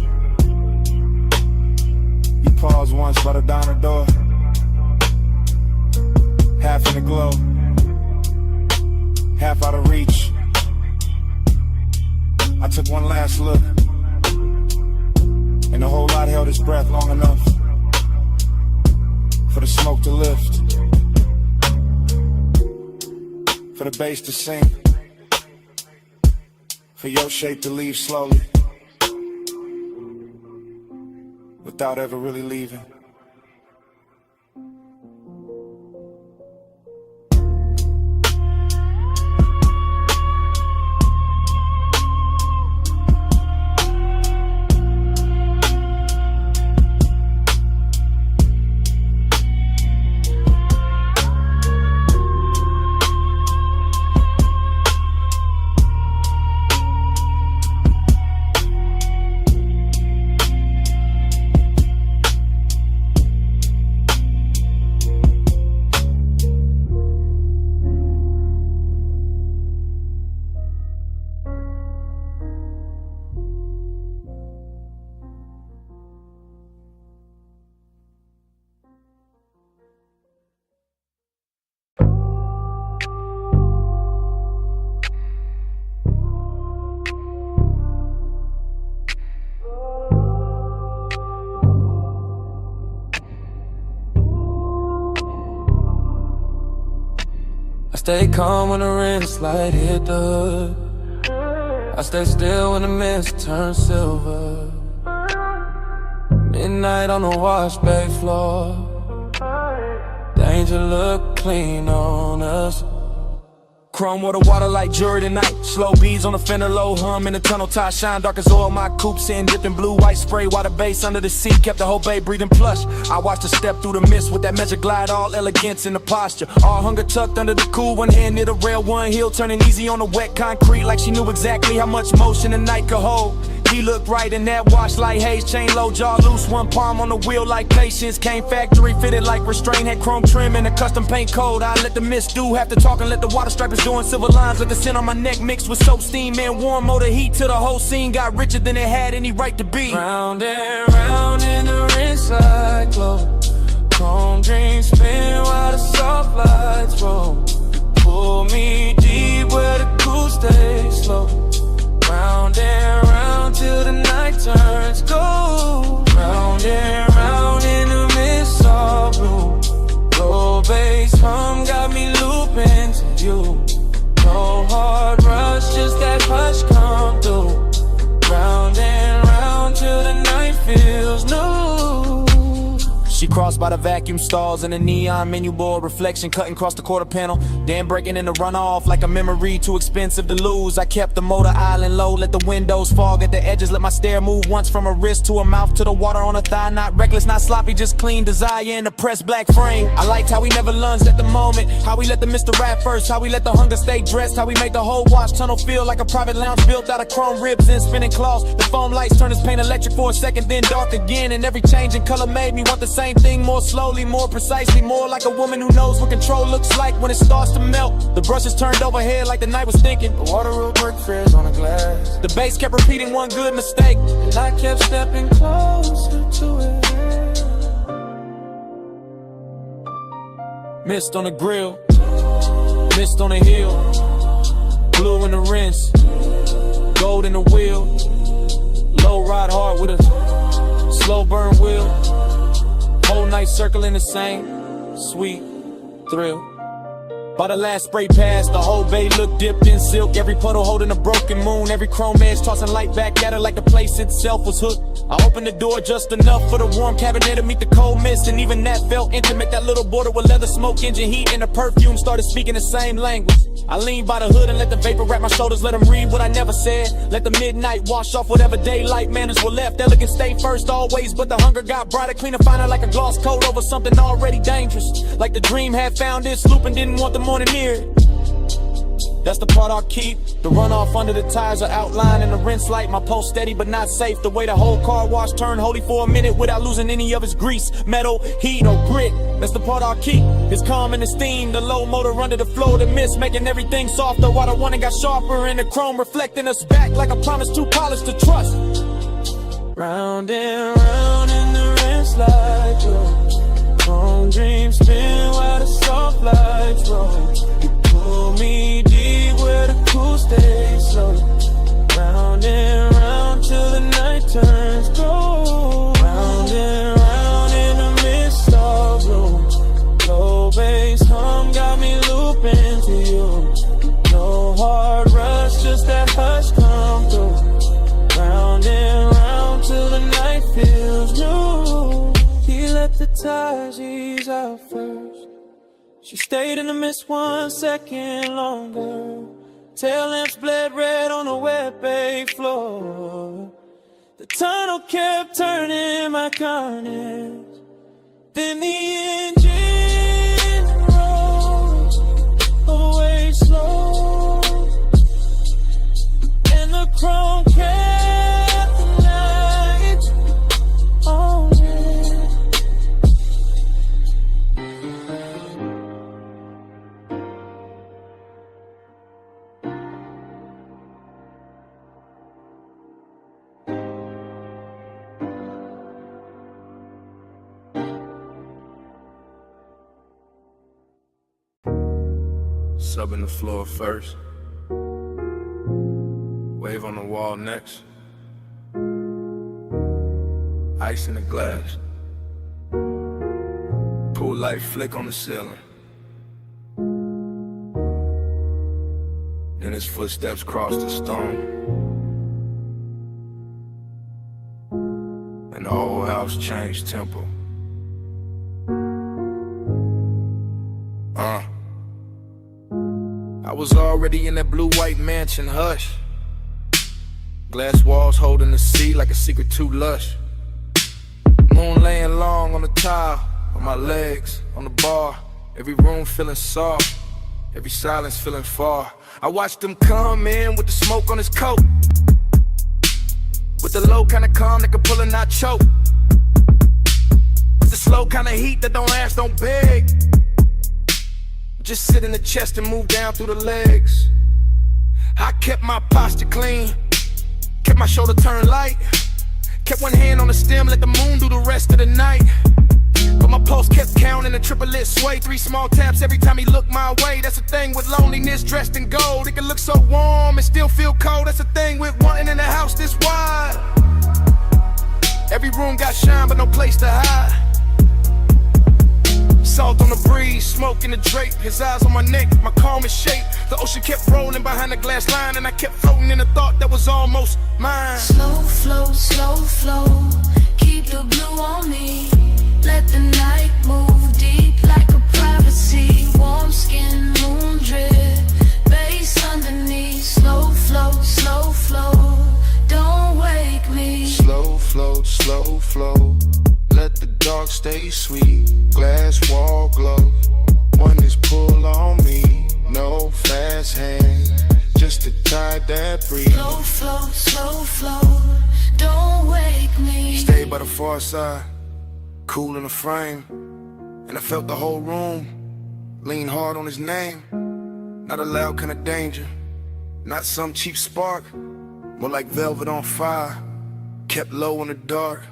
You paused once by the diner door. Half in the glow, half out of reach. I took one last look, and the whole lot held its breath long enough for the smoke to lift, for the bass to sink, for your shape to leave slowly, without ever really leaving. Stay calm when the wrist light hit the hood. I stay still when the mist turns silver. Midnight on the wash bay floor. Danger look clean on us. Chrome water like jury tonight. Slow beads on the fender, low hum in the tunnel. Tie shine dark as oil. My coupe sitting dipped in blue, white spray. Water base under the seat, kept the whole bay breathing plush. I watched her step through the mist with that measure glide, all elegance in the posture. All hunger tucked under the cool, one hand near the rail, one heel turning easy on the wet concrete, like she knew exactly how much motion the night could hold. He looked right in that wash like haze, chain low, jaw loose, one palm on the wheel like patience. Came factory fitted like restraint, had chrome trim and a custom paint code. I let the mist do half the talking, let the water stripers doing silver lines. Let the scent on my neck mixed with soap, steam and warm motor heat till the whole scene got richer than it had any right to be. Round and round in the rinse cyclone, chrome dreams spin while the soft lights roll. Pull me deep where the cool stays slow. Round and round till the night turns gold. Round and round in the mist all blue. Low bass hum got me looping to you. No hard rush, just that hush come through. Round and round till the night feels new. She crossed by the vacuum stalls and the neon menu board, reflection cutting across the quarter panel, then breaking in the runoff like a memory too expensive to lose. I kept the motor island low, let the windows fog at the edges, let my stare move once from her wrist to her mouth to the water on her thigh. Not reckless, not sloppy, just clean desire in the pressed black frame. I liked how we never lunged at the moment, how we let the Mr. Rap first, how we let the hunger stay dressed, how we made the whole wash tunnel feel like a private lounge built out of chrome ribs and spinning cloths. The foam lights turned his paint electric for a second, then dark again, and every change in color made me want the same thing, more slowly, more precisely, more like a woman who knows what control looks like when it starts to melt. The brushes turned overhead like the night was thinking. The water will break frizz on the glass. The bass kept repeating one good mistake, and I kept stepping closer to it. Mist on the grill, mist on the hill, blue in the rinse, gold in the wheel, low ride hard with a slow burn wheel. Whole night circling the same sweet thrill. By the last spray pass, the whole bay looked dipped in silk. Every puddle holding a broken moon, every chrome edge tossing light back at her like the place itself was hooked. I opened the door just enough for the warm cabinet to meet the cold mist, and even that felt intimate. That little border with leather smoke, engine heat, and the perfume started speaking the same language. I leaned by the hood and let the vapor wrap my shoulders, let them read what I never said. Let the midnight wash off whatever daylight manners were left. Elegant stay first always, but the hunger got brighter, cleaner, finer, like a gloss coat over something already dangerous. Like the dream had found its loop and didn't want the morning near. That's the part I'll keep. The runoff under the tires are outlined in the rinse light. My pulse steady but not safe. The way the whole car wash turned holy for a minute without losing any of its grease, metal, heat, or grit. That's the part I'll keep. It's calm and esteem. The low motor under the flow, the mist making everything softer while the one got sharper, and the chrome reflecting us back like a promise too polished to trust. Round and round in the rinse light, yeah. Chrome dreams spin while the soft lights roll. You pull me deep where the cool stays slow. Round and round till the night turns gold. Round and round in the mist of blue. Low bass hum got me looping to you. No hard rush, just that hush come through. Round and round till the night feels new. He let the tires ease out first. She stayed in the mist 1 second longer. Tail lamps bled red on the wet bay floor. The tunnel kept turning my carnage. Then the engine rose away slow, and the chrome kept the lights on. Subbing the floor first, wave on the wall next, ice in the glass, pool light flick on the ceiling. Then his footsteps cross the stone, and the whole house changed tempo. I was already in that blue-white mansion, hush. Glass walls holding the sea like a secret too lush. Moon laying long on the tile, on my legs, on the bar. Every room feeling soft, every silence feeling far. I watched him come in with the smoke on his coat, with the low kind of calm that could pull and not choke, with the slow kind of heat that don't last, don't beg. Just sit in the chest and move down through the legs. I kept my posture clean, kept my shoulder turned light, kept one hand on the stem, let the moon do the rest of the night. But my pulse kept counting, a triplet sway, 3 small taps every time he looked my way. That's the thing with loneliness dressed in gold. It can look so warm and still feel cold. That's the thing with wanting in a house this wide. Every room got shine but no place to hide. Salt on the breeze, smoke in the drape. His eyes on my neck, my calmest shape. The ocean kept rolling behind the glass line, and I kept floating in a thought that was almost mine. Slow flow, keep the blue on me. Let the night move deep like a privacy. Warm skin, moon drip, bass underneath. Slow flow, don't wake me. Slow flow, let the dark stay sweet. Glass wall glow, one is pull on me. No fast hands, just to tie that breeze. Slow flow, don't wake me. Stay by the far side, cool in the frame, and I felt the whole room lean hard on his name. Not a loud kind of danger, not some cheap spark, more like velvet on fire, kept low in the dark.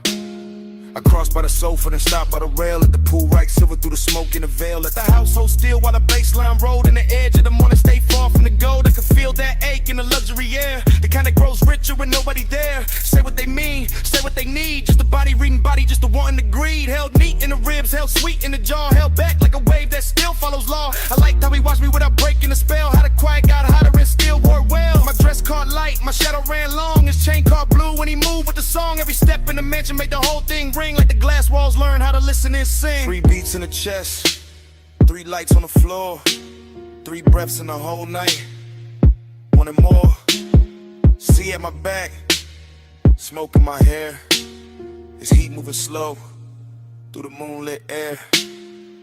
I crossed by the sofa, then stopped by the rail at the pool, right silver through the smoke in the veil. Let the house hold still while the baseline rolled, and the edge of the morning stay far from the gold. I could feel that ache in the luxury air, the kind that grows richer when nobody there. Say what they mean, say what they need, just a body reading body, just a wanting to greed. Held neat in the ribs, held sweet in the jaw, held back like a wave that still follows law. I liked how he watched me without breaking the spell, how the quiet got hotter and still wore well. My dress caught light, my shadow ran long, his chain caught blue when he moved with the song. Every step in the mansion made the whole thing ring like the glass walls learn how to listen and sing. 3 beats in the chest, 3 lights on the floor, 3 breaths in the whole night. Wanted more, see at my back, smoke in my hair, his heat moving slow through the moonlit air.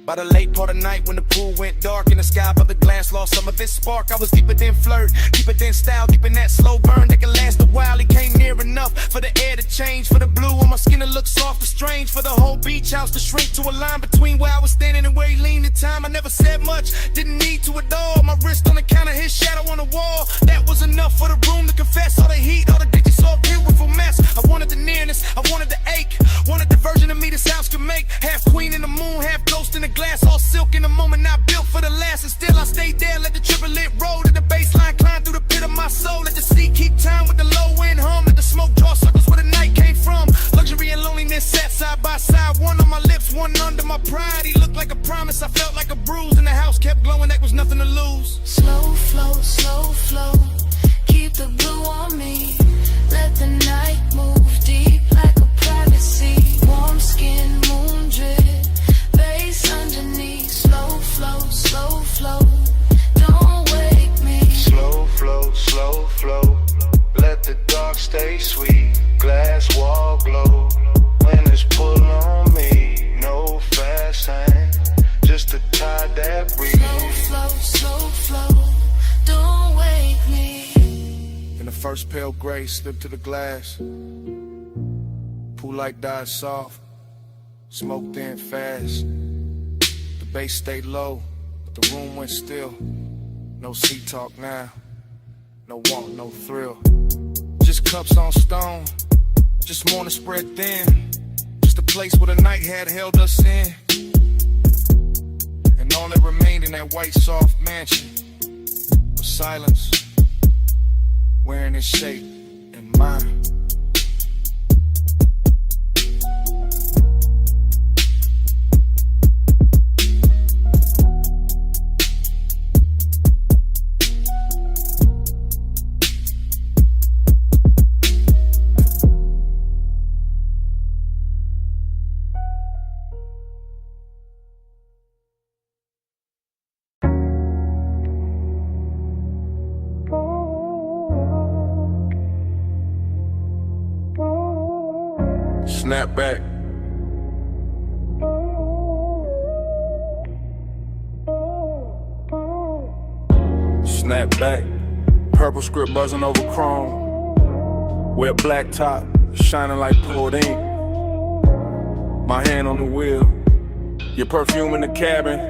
By the late part of night when the pool went dark and the sky above the glass lost some of its spark, I was deeper than flirt, deeper than style, deep in that slow burn that can last a while. He came near enough for the air to change, for the blue on my skin to look soft and strange, for the whole beach house to shrink to a line between where I was standing and where he leaned in time. I never said much, didn't need to at all. My wrist on the counter, his shadow on the wall. That was enough for the room to confess. All the heat, all the ditches, all beautiful mess. I wanted the nearness, I wanted the ache, wanted the version of me this house could make. Half queen in the moon, half ghost in the glass, all silk in the moment, not built for the last. And still I stayed there, let the triplet roll to the baseline, climb through the pit of my soul. Let the sea keep time with the low end hum, let the smoke draw circles where the night came from. Luxury and loneliness sat side by side, one on my lips, one under my pride. He looked like a promise, I felt like a bruise, and the house kept glowing, that was nothing to lose. Slow flow, keep the blue on me. Let the night move deep like a privacy. Warm skin, moon drip, bass underneath. Slow flow, don't wake me. Slow flow, let the dark stay sweet. Glass wall glow, when it's pull on me. No fast hand, just to tie that breeze. Slow flow, don't wake me. In the first pale gray, slipped to the glass. Pool light died soft, smoke thin fast. The bass stayed low, but the room went still. No sea talk now, no want, no thrill. Just cups on stone, just morning spread thin. Just a place where the night had held us in. And all that remained in that white soft mansion was silence, wearing its shape in mine. snap back. Snap back, purple script buzzing over chrome. Wear black top, shining like poured ink. My hand on the wheel, your perfume in the cabin,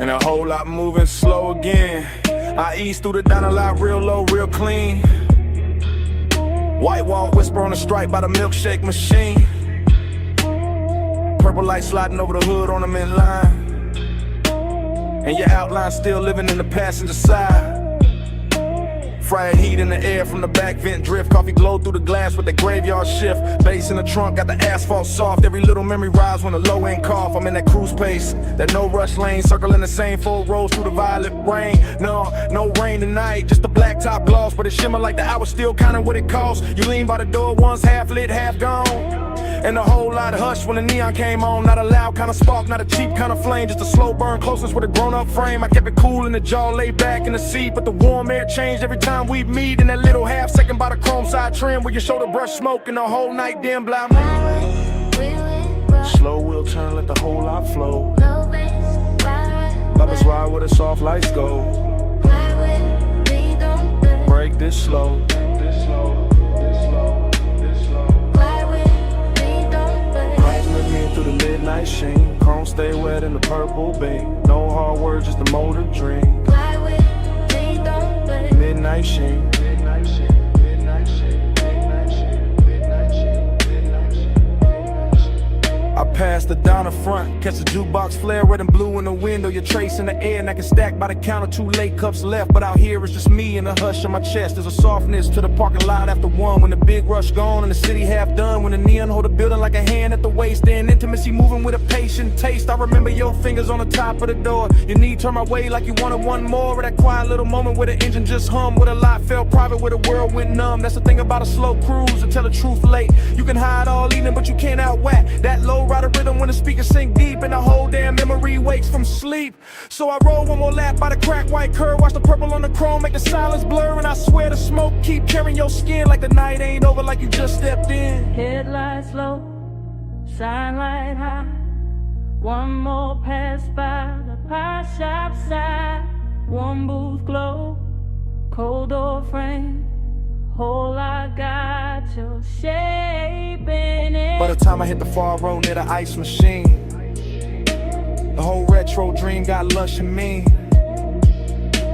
and a whole lot moving slow again. I ease through the diner lot real low, real clean. White wall whisper on the stripe by the milkshake machine. Purple light sliding over the hood on them in line. And your outline still living in the passenger side. Fried heat in the air from the back vent drift. Coffee glow through the glass with the graveyard shift. Bass in the trunk, got the asphalt soft. Every little memory rise when the low end cough. I'm in that cruise pace, that no rush lane. Circling the same 4 rows through the violet rain. No rain tonight, just the black top gloss. But it shimmer like the hour still counting what it costs. You lean by the door, one's half lit, half gone. And a whole lot hushed when the neon came on. Not a loud kind of spark, not a cheap kind of flame. Just a slow burn, closeness with a grown-up frame. I kept it cool in the jaw, laid back in the seat. But the warm air changed every time we meet. In that little half second by the chrome side trim, where your shoulder brush smoke and the whole night dim blind. Slow wheel turn, let the whole lot flow. Bubbles ride where the soft lights go. Break this slow. Through the midnight sheen, chrome stay wet in the purple beam. No hard words, just a motor dream. Midnight sheen. I pass the down the front, catch the jukebox flare, red and blue in the window. Your trace in the air, and I can stack by the counter. 2 late cups left, but out here it's just me and the hush on my chest. There's a softness to the parking lot after 1. When the big rush gone and the city half done. When the neon hold the building like a hand at the waist. And intimacy moving with a patient taste. I remember your fingers on the top of the door. Your knee turned my way like you wanted one more. Or that quiet little moment where the engine just hummed. Where the lot felt private, where the world went numb. That's the thing about a slow cruise, to tell the truth late. You can hide all evening, but you can't outwhack that low rider rhythm when the speakers sink deep. And the whole damn memory wakes from sleep. So I roll one more lap by the cracked white curve. Watch the purple on the chrome make the silence blur. And I swear the smoke keep carrying your skin like the night ain't over, like you just stepped in. Headlights low, shine light high. One more pass by the pie shop side. One booth glow, cold door frame. Whole lot got your shape in it. By the time I hit the far road near the ice machine, the whole retro dream got lush and mean.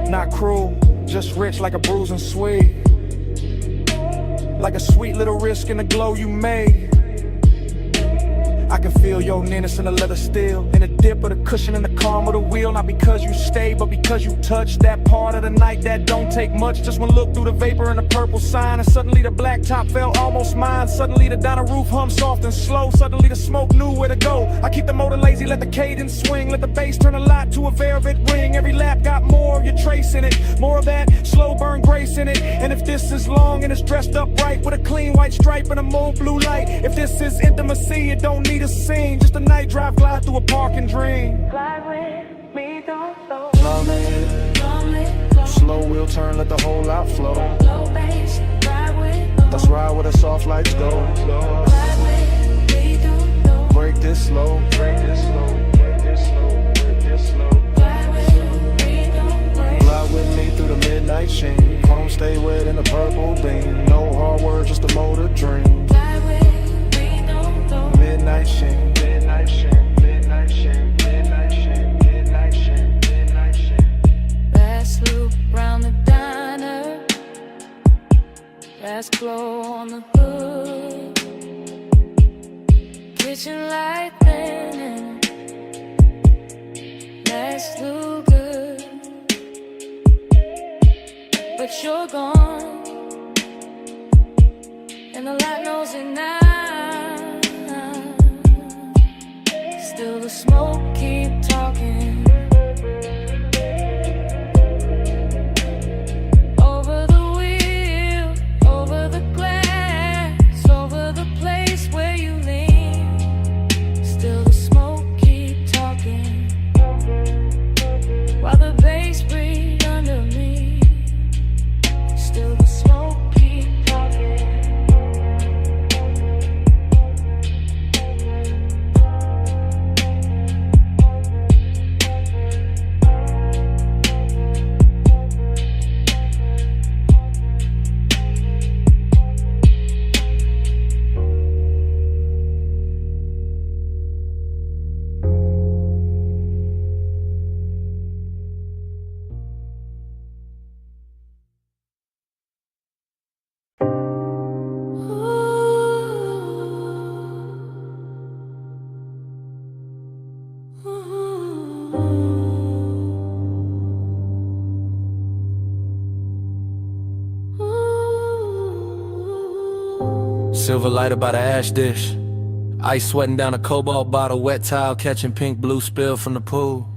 Not cruel, just rich like a bruise and sweet. Like a sweet little risk in the glow you made. I can feel your nearness in the leather steel, in the dip of the cushion and the calm of the wheel. Not because you stay, but because you touch that part of the night that don't take much. Just one look through the vapor and the purple sign, and suddenly the black top felt almost mine. Suddenly the diner roof hummed soft and slow. Suddenly the smoke knew where to go. I keep the motor lazy, let the cadence swing. Let the bass turn a lot to a velvet ring. Every lap got more of your trace in it, more of that slow burn grace in it. And if this is long and it's dressed up right with a clean white stripe and a mauve blue light. If this is intimacy, it don't need a scene, just a night drive, glide through a park and dream. Fly with me, don't slow. Slow wheel turn, let the whole lot flow. Low bass, ride with. Let's ride where the soft lights go. Fly with me, don't slow. Break this slow, break this slow, break this slow, break this slow. Fly with me, don't slow. Fly with me through the midnight sheen. Chrome stay wet in the purple beam. No hard words, just a motor dream. Fly with me, don't slow. Midnight sheen, midnight sheen, midnight sheen, midnight sheen, midnight sheen, midnight sheen. Last loop round the diner. Last glow on the hood. Kitchen light thinning. Last look good. But you're gone. And the light knows it now. Still the smoke keep talking. Over the wheel, over the glass, over the place where you lean. Still the smoke keep talking. While the bass breathe under me. Still the smoke keep talking. Silver lighter by the ash dish. Ice sweating down a cobalt bottle. Wet towel catching pink blue spill from the pool.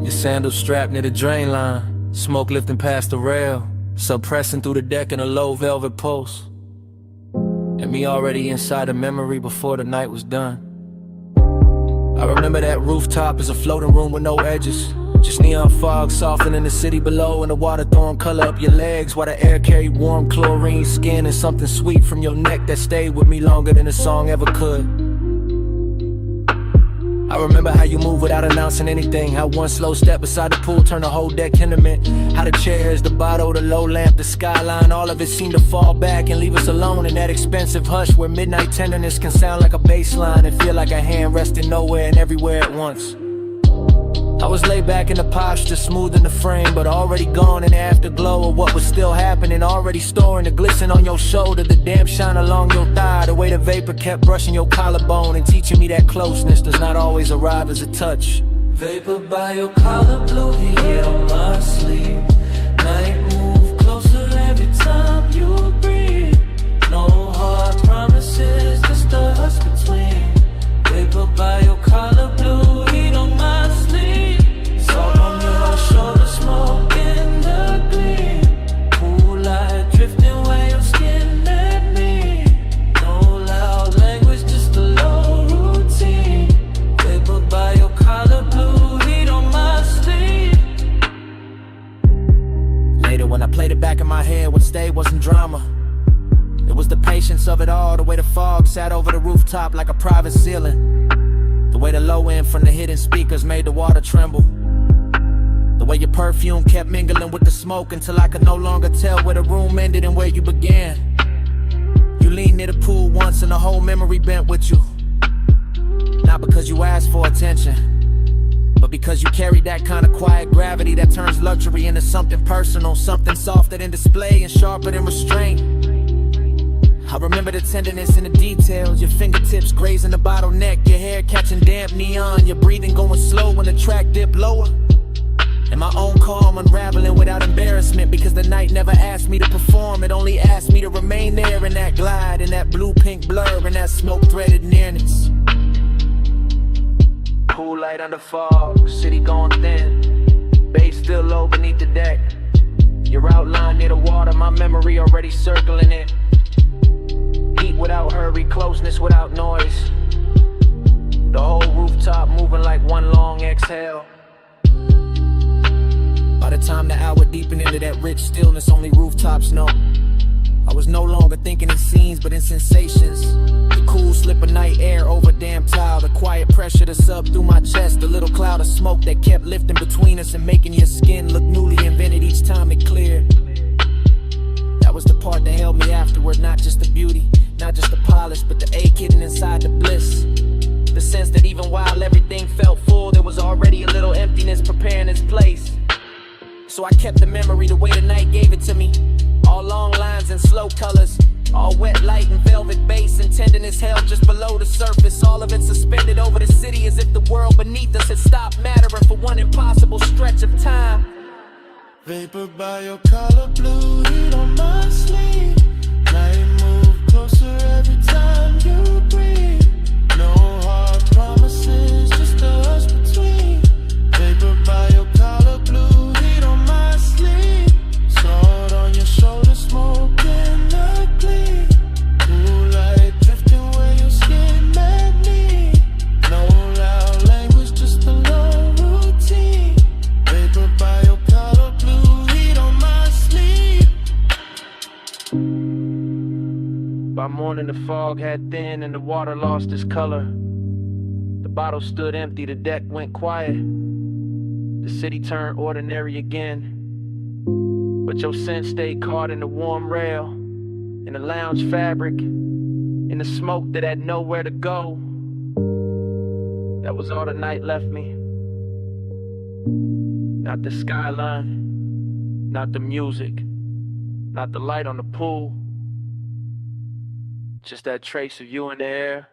Your sandals strapped near the drain line. Smoke lifting past the rail. Suppressing through the deck in a low velvet pulse. And me already inside a memory before the night was done. I remember that rooftop as a floating room with no edges. Just neon fog softening the city below, and the water throwing color up your legs while the air carried warm chlorine skin and something sweet from your neck that stayed with me longer than a song ever could. I remember how you move without announcing anything. How one slow step beside the pool turned the whole deck intimate. How the chairs, the bottle, the low lamp, the skyline, all of it seemed to fall back and leave us alone in that expensive hush where midnight tenderness can sound like a bass line and feel like a hand resting nowhere and everywhere at once. I was laid back in the posture, smoothing the frame, but already gone in the afterglow of what was still happening. Already storing the glisten on your shoulder, the damp shine along your thigh, the way the vapor kept brushing your collarbone and teaching me that closeness does not always arrive as a touch. Vapor by your collar, blue heat on my sleeve. Night move closer every time you breathe. No hard promises, just us between. Vapor by your collar, blue heat on my sleeve. Salt on your shoulder, smoke in the gleam. Cool light drifting where your skin met me. No loud language, just a low routine. Vapor by your collar, blue heat on my sleeve. Later when I played it back in my head, what stayed wasn't drama. It was the patience of it all, the way the fog sat over the rooftop like a private ceiling. The way the low end from the hidden speakers made the water tremble. The way your perfume kept mingling with the smoke until I could no longer tell where the room ended and where you began. You leaned near the pool once and the whole memory bent with you. Not because you asked for attention, but because you carried that kind of quiet gravity that turns luxury into something personal, something softer than display and sharper than restraint. I remember the tenderness and the details, your fingertips grazing the bottleneck, your hair catching damp neon, your breathing going slow when the track dipped lower. And my own calm unraveling without embarrassment, because the night never asked me to perform, it only asked me to remain there in that glide, in that blue-pink blur, in that smoke-threaded nearness. Cool light under fog, city going thin, bass still low beneath the deck. Your outline near the water, my memory already circling it. Heat without hurry, closeness without noise. The whole rooftop moving like one long exhale. By the time the hour deepened into that rich stillness only rooftops know, I was no longer thinking in scenes but in sensations. The cool slip of night air over damn tile, the quiet pressure to sub through my chest, the little cloud of smoke that kept lifting between us and making your skin look newly invented each time it cleared. That was the part that held me afterward, not just the beauty, not just the polish, but the ache hidden inside the bliss. The sense that even while everything felt full, there was already a little emptiness preparing its place. So I kept the memory the way the night gave it to me. All long lines and slow colors, all wet light and velvet bass and tenderness held just below the surface. All of it suspended over the city as if the world beneath us had stopped mattering for one impossible stretch of time. Vapor by your collar, blue heat on my sleeve. Night move closer every time you breathe. No hard promises, just us between. Vapor by your collar, blue heat on my sleeve. Sword on your shoulder, smoke in the gleam. Cool light drifting where your skin met me. No loud language, just a low routine. Vapor by your collar, blue heat on my sleeve. By morning the fog had thinned and the water lost its color. The bottle stood empty, the deck went quiet. The city turned ordinary again. But your scent stayed caught in the warm rail, in the lounge fabric, in the smoke that had nowhere to go. That was all the night left me. Not the skyline, not the music, not the light on the pool. Just that trace of you in the air.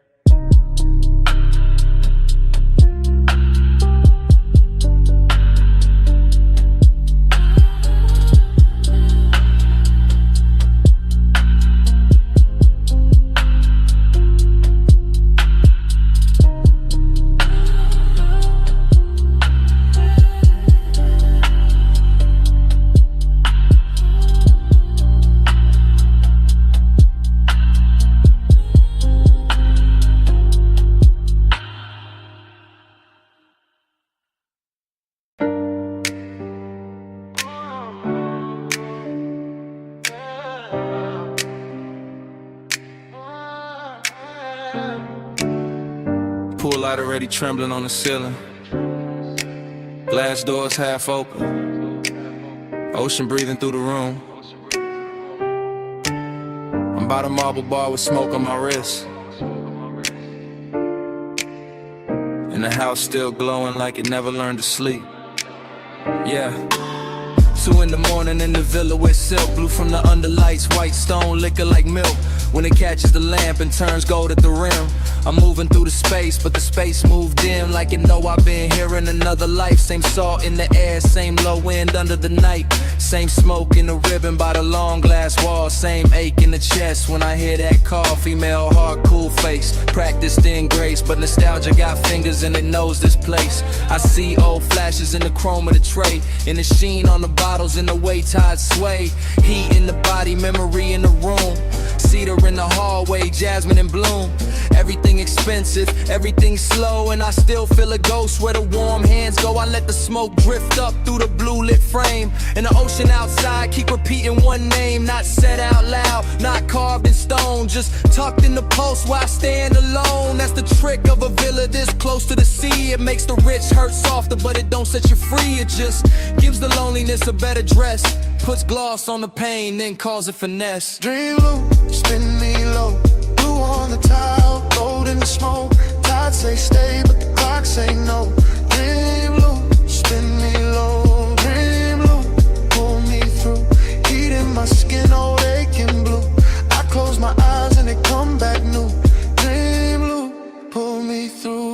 Pool light already trembling on the ceiling. Glass doors half open. Ocean breathing through the room. I'm by the marble bar with smoke on my wrist. And the house still glowing like it never learned to sleep. Yeah. 2 in the morning in the villa with silk. Blue from the underlights, white stone, liquor like milk. When it catches the lamp and turns gold at the rim. I'm moving through the space, but the space moved dim. Like it know I've been here in another life. Same salt in the air, same low wind under the night. Same smoke in the ribbon by the long glass wall. Same ache in the chest when I hear that call. Female heart, cool face, practiced in grace. But nostalgia got fingers and it knows this place. I see old flashes in the chrome of the tray, in the sheen on the bottles, in the way tides sway. Heat in the body, memory in the room. Cedar in the hallway, jasmine in bloom. Everything expensive, everything slow, and I still feel a ghost where the warm hands go. I let the smoke drift up through the blue lit frame. And the ocean outside keep repeating one name, not said out loud, not carved in stone, just tucked in the pulse while I stand alone. That's the trick of a villa this close to the sea. It makes the rich hurt softer, but it don't set you free. It just gives the loneliness a better dress, puts gloss on the pain, then calls it finesse. Dream low, spin me low, blue on the tile, gold in the smoke. Tide say stay, but the clock say no. Dream low, spin me low, dream low, pull me through. Heat in my skin, old aching blue. I close my eyes and it come back new. Dream low, pull me through.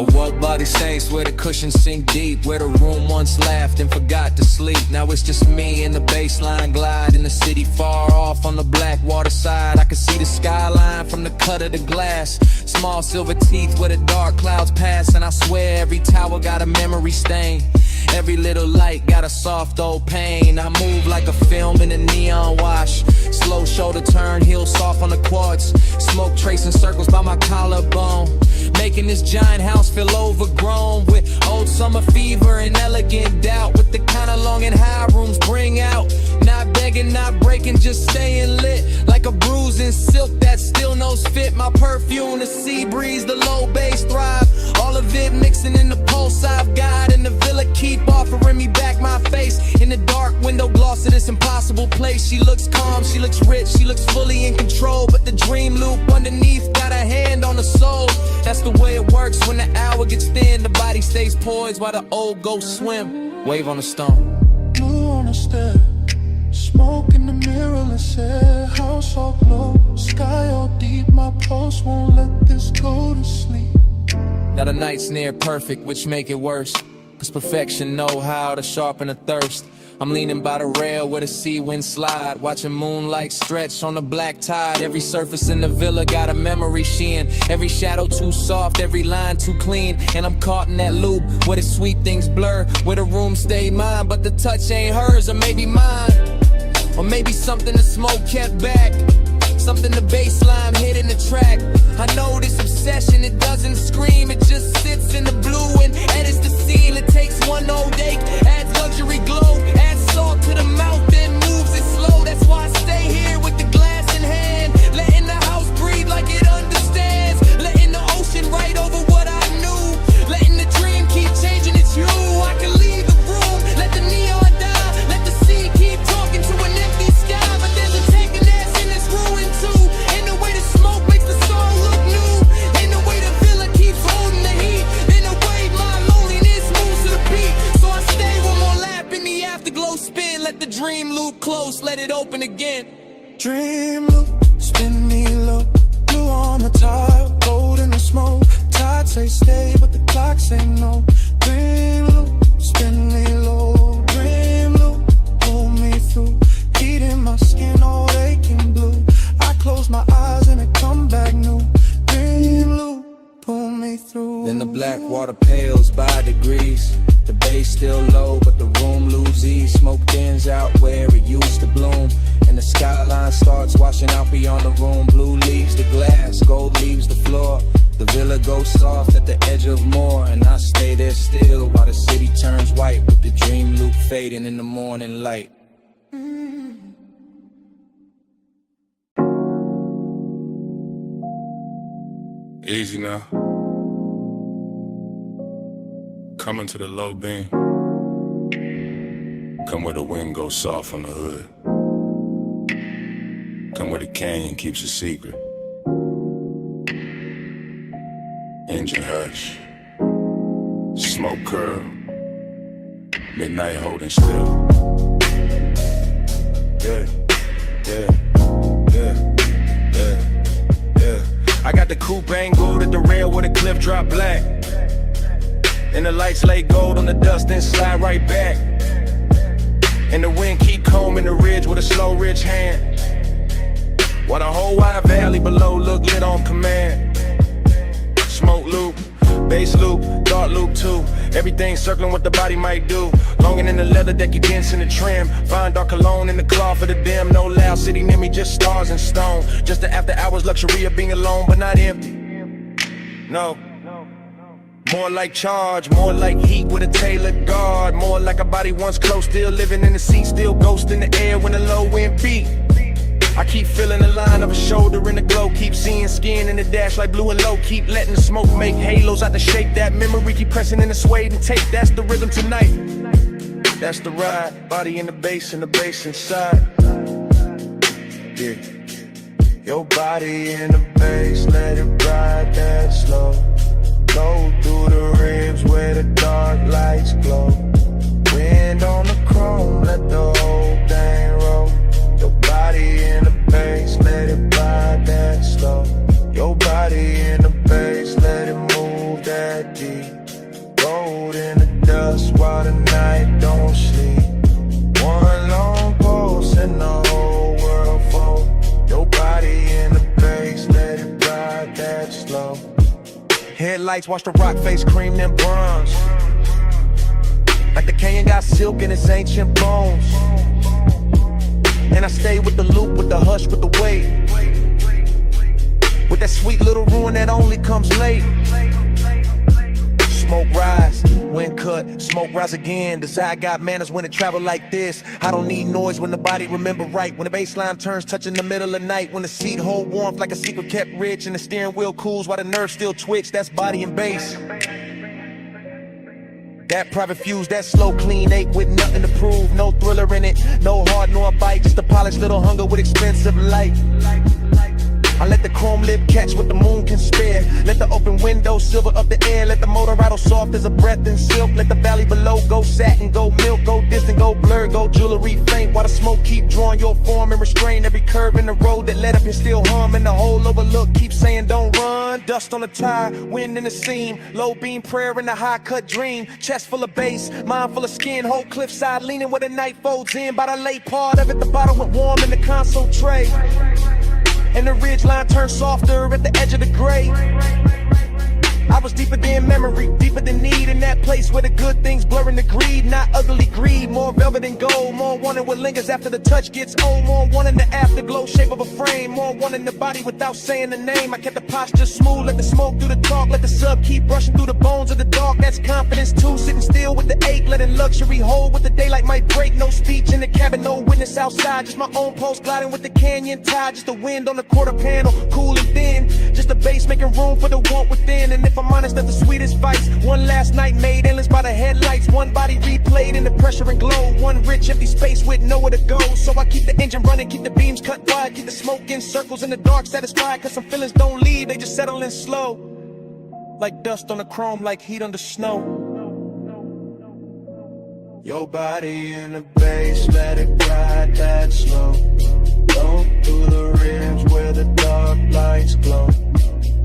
A walk by the saints where the cushions sink deep, where the room once laughed and forgot to sleep. Now it's just me and the baseline glide in the city far off on the black water side. I can see the skyline from the cut of the glass. Small silver teeth where the dark clouds pass. And I swear every tower got a memory stain. Every little light got a soft old pain. I move like a film in a neon wash. Slow shoulder turn, heel soft on the quartz. Smoke tracing circles by my collarbone, making this giant house feel overgrown with old summer fever and elegant doubt. With the kind of long and high rooms bring out. Not begging, not breaking, just staying lit. Like a bruise in silk that still knows fit. My perfume, the sea breeze, the low bass thrive. All of it mixing in the pulse I've got. And the villa keep offering me back my face. In the dark window gloss of this impossible place. She looks calm, she looks rich, she looks fully in control. But the dream loop underneath got a hand on the soul. That's the way it works when the hour gets thin. The body stays poised while the old ghosts swim. Wave on the stone. Blue on the step, smoke in the mirrorless air. House all glow, sky all deep. My pulse won't let this go to sleep. Now the night's near perfect, which make it worse. Cause perfection know how to sharpen a thirst. I'm leaning by the rail where the sea winds slide, watching moonlight stretch on the black tide. Every surface in the villa got a memory sheen. Every shadow too soft, every line too clean. And I'm caught in that loop where the sweet things blur, where the room stayed mine, but the touch ain't hers, or maybe mine. Or maybe something the smoke kept back, something the baseline hit in the track. I know this obsession, it doesn't scream, it just sits in the blue and edits the scene. It takes one old ache, adds luxury glow, adds salt to the mouth, then moves it slow. That's why I stay here with the glass in hand, letting the house breathe like it understands, letting the ocean write over what I knew, letting the dream keep changing its hue. I can leave the room, let the neon die, let the sea keep talking to an empty sky. But there's a taking ass in this ruin too, in the way the smoke makes the song look new, in the way the villa keeps holding the heat, in the way my loneliness moves to the beat. So I stay one more lap in the afterglow spin, let the dream loop close, let it open again. Dream loop, spin me low, blue on the tile, gold in the smoke. Tide say stay, but the clock say no. Dream loop, spin me low, dream loop, pull me through. Heat in my skin, all aching blue. I close my eyes and it come back new. Dream loop, pull me through. Then the black water pales by degrees. The bass still low, but the room loses ease. Smoke thins out where it used to bloom, and the skyline starts washing out beyond the room. Blue leaves the glass, gold leaves the floor. The villa goes soft at the edge of more, and I stay there still while the city turns white, with the dream loop fading in the morning light. Easy now. Coming to the low beam. Come where the wind goes soft on the hood. Come where the canyon keeps a secret. Engine hush. Smoke curl. Midnight holding still. Yeah, yeah, yeah, yeah, yeah. I got the coupe angled at the rail where the cliff drop black. And the lights lay gold on the dust, then slide right back. And the wind keep combing the ridge with a slow rich hand. While the whole wide valley below look lit on command. Smoke loop, bass loop, dark loop too. Everything circling what the body might do. Longing in the leather that you dance in the trim. Fine dark cologne in the cloth for the dim. No loud city near me, just stars and stone. Just the after hours luxury of being alone, but not empty. No. More like charge, more like heat with a tailored guard. More like a body once close, still living in the seat, still ghost in the air when the low wind beat. I keep feeling the line of a shoulder in the glow. Keep seeing skin in the dash like blue and low. Keep letting the smoke make halos out the shape. That memory keep pressing in the suede and tape. That's the rhythm tonight. That's the ride. Body in the bass and the bass inside. Yeah. Your body in the bass, let it ride that slow. Go through the ribs where the dark lights glow. Wind on the chrome, let the whole thing roll. Your body in the bass, let it ride that slow. Your body in the bass, let it move that deep. Rolled in the dust while the night don't sleep. One long pulse and the whole world fold. Your body in the bass, let it ride that slow. Headlights watch the rock face cream them bronze. Like the canyon got silk in its ancient bones. And I stay with the loop, with the hush, with the weight. With that sweet little ruin that only comes late. Smoke rise, wind cut, smoke rise again. Desire got manners when it travel like this. I don't need noise when the body remember right. When the bass line turns touching the middle of night. When the seat hold warmth like a secret kept rich. And the steering wheel cools while the nerves still twitch. That's body and bass. That private fuse, that slow clean ache with nothing to prove. No thriller in it, no hard nor bite. Just a polished little hunger with expensive light. I let the chrome lip catch what the moon can spare. Let the open window silver up the air. Let the motor rattle soft as a breath in silk. Let the valley below go satin, go milk, go distant, go blur, go jewelry faint. While the smoke keep drawing your form and restrain every curve in the road that led up and still hum. And the whole overlook keep saying don't run. Dust on the tire, wind in the seam. Low beam prayer in the high cut dream. Chest full of bass, mind full of skin. Whole cliffside leaning where the night folds in. By the late part of it, the bottle went warm in the console tray. And the ridge line turned softer at the edge of the gray. I was deeper than memory, deeper than need. In that place where the good things blurring the greed. Not ugly greed, more velvet and gold. More wanting what lingers after the touch gets old. More wanting the afterglow shape of a frame. More wanting the body without saying the name. I kept the posture smooth, let the smoke do the talk. Let the sub keep brushing through the bones of the dark. That's confidence too, sitting still with the ache. Letting luxury hold with the daylight might break. No speech in the cabin, no witness outside. Just my own pulse gliding with the canyon tide. Just the wind on the quarter panel, cool and thin. Just the bass making room for the want within. And if I'm honest, that's the sweetest vice. One last night made endless by the headlights. One body replayed in the pressure and glow. One rich empty space with nowhere to go. So I keep the engine running, keep the beams cut wide. Keep the smoke in circles in the dark satisfied. Cause some feelings don't leave, they just settle in slow. Like dust on the chrome, like heat under snow. Your body in the bass, let it ride that slow. Go through the ribs where the dark lights glow.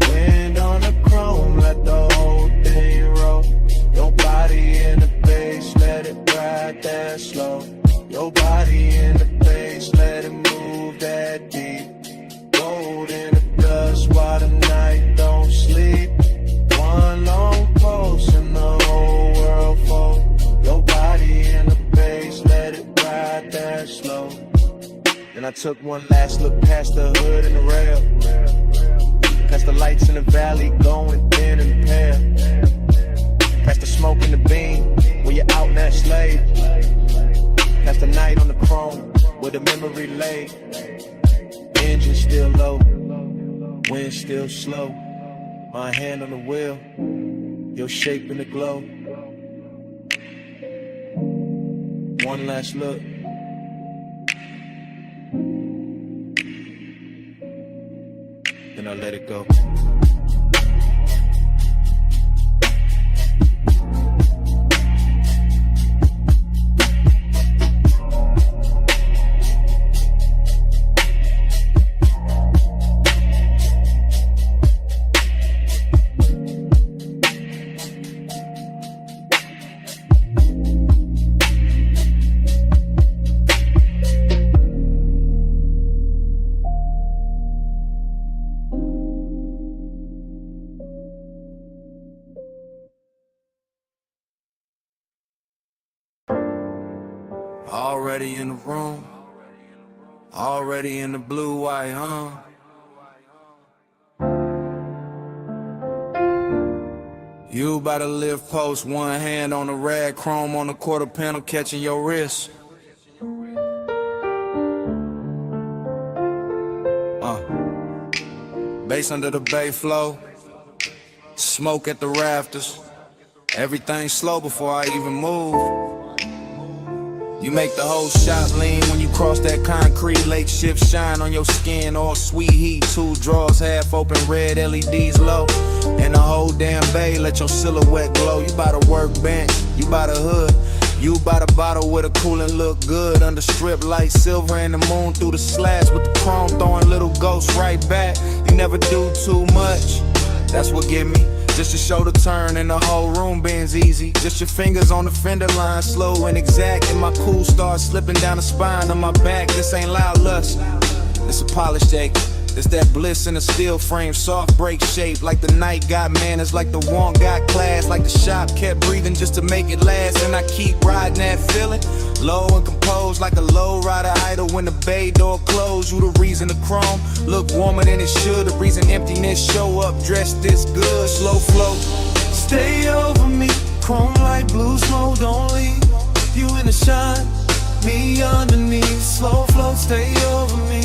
Wind on the chrome, let the whole thing roll. Your body in the bass, let it ride that slow. Your body in the bass, let it move that deep. Gold in the dust while the night don't sleep. One long pulse and the whole world fold. Your body in the bass, let it ride that slow. Then I took one last look past the hood and the rail. Past the lights in the valley going thin and pale. Past the smoke in the beam when you're out in that slave. Past the night on the chrome where the memory lay. Engine still low, wind still slow. My hand on the wheel, your shape in the glow. One last look. Then I let it go. Already in the room, already in the blue white, You about to live post, one hand on the rag, chrome on the quarter panel, catching your wrist. Bass under the bay flow, smoke at the rafters. Everything slow before I even move. You make the whole shot lean when you cross that concrete. Lake shift shine on your skin, all sweet heat. Two drawers half open, red LEDs low. And the whole damn bay let your silhouette glow. You by the workbench, you by the hood. You by the bottle with a coolin' look good. Under strip light, silver and the moon through the slats. With the chrome throwing little ghosts right back. You never do too much, that's what get me. Just your shoulder turn and the whole room bends easy. Just your fingers on the fender line, slow and exact. And my cool starts slipping down the spine of my back. This ain't loud lust, it's a polished ache. It's that bliss in a steel frame, soft break shape. Like the night got manners, like the want got class. Like the shop kept breathing just to make it last. And I keep riding that feeling, low and composed. Like a low rider idle when the bay door closed. You the reason the chrome look warmer than it should. The reason emptiness show up dressed this good. Slow flow, Stay over me, chrome like blue smoke, don't leave. You in the shine, me underneath. Slow flow, stay over me.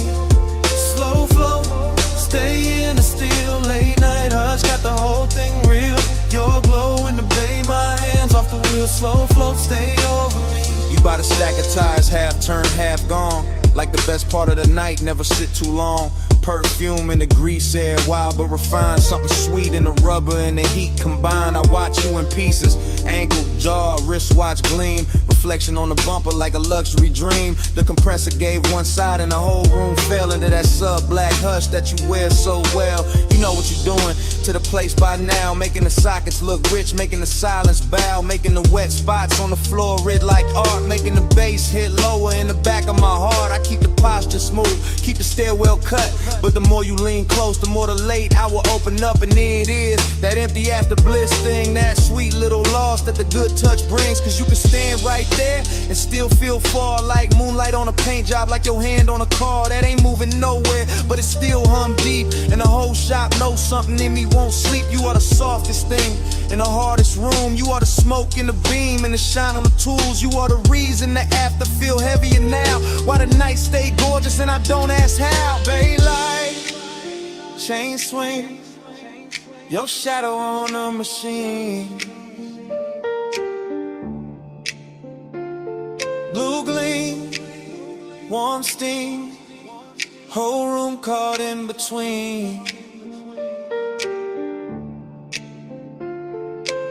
Slow flow, stay in the still. Late night hush, got the whole thing real. Your glow in the bay, my hands off the wheel. Slow flow, stay over me. you by the stack of tires, half turned, half gone. Like the best part of the night, never sit too long. Perfume and the grease air, wild but refined. Something sweet in the rubber and the heat combined. I watch you in pieces, ankle, jaw, wristwatch gleam. Reflection on the bumper like a luxury dream. The compressor gave one side and the whole room fell into that sub-black hush that you wear so well. You know what you're doing to the place by now. Making the sockets look rich, making the silence bow. Making the wet spots on the floor red like art. Making the bass hit lower in the back of my heart. I keep the posture smooth, keep the stairwell cut. But the more you lean close, the more the late hour open up. And there it is, that empty after bliss thing. That sweet little loss that the good touch brings. Cause you can stand right there and still feel far. Like moonlight on a paint job, like your hand on a car that ain't moving nowhere, but it's still hum deep. And the whole shop knows something in me won't sleep. You are the softest thing in the hardest room. You are the smoke in the beam and the shine on the tools. You are the reason the after feel heavier now. Why the night stay gorgeous and I don't ask how. Baylight, chain swing, your shadow on a machine. Blue gleam, warm steam, whole room caught in between.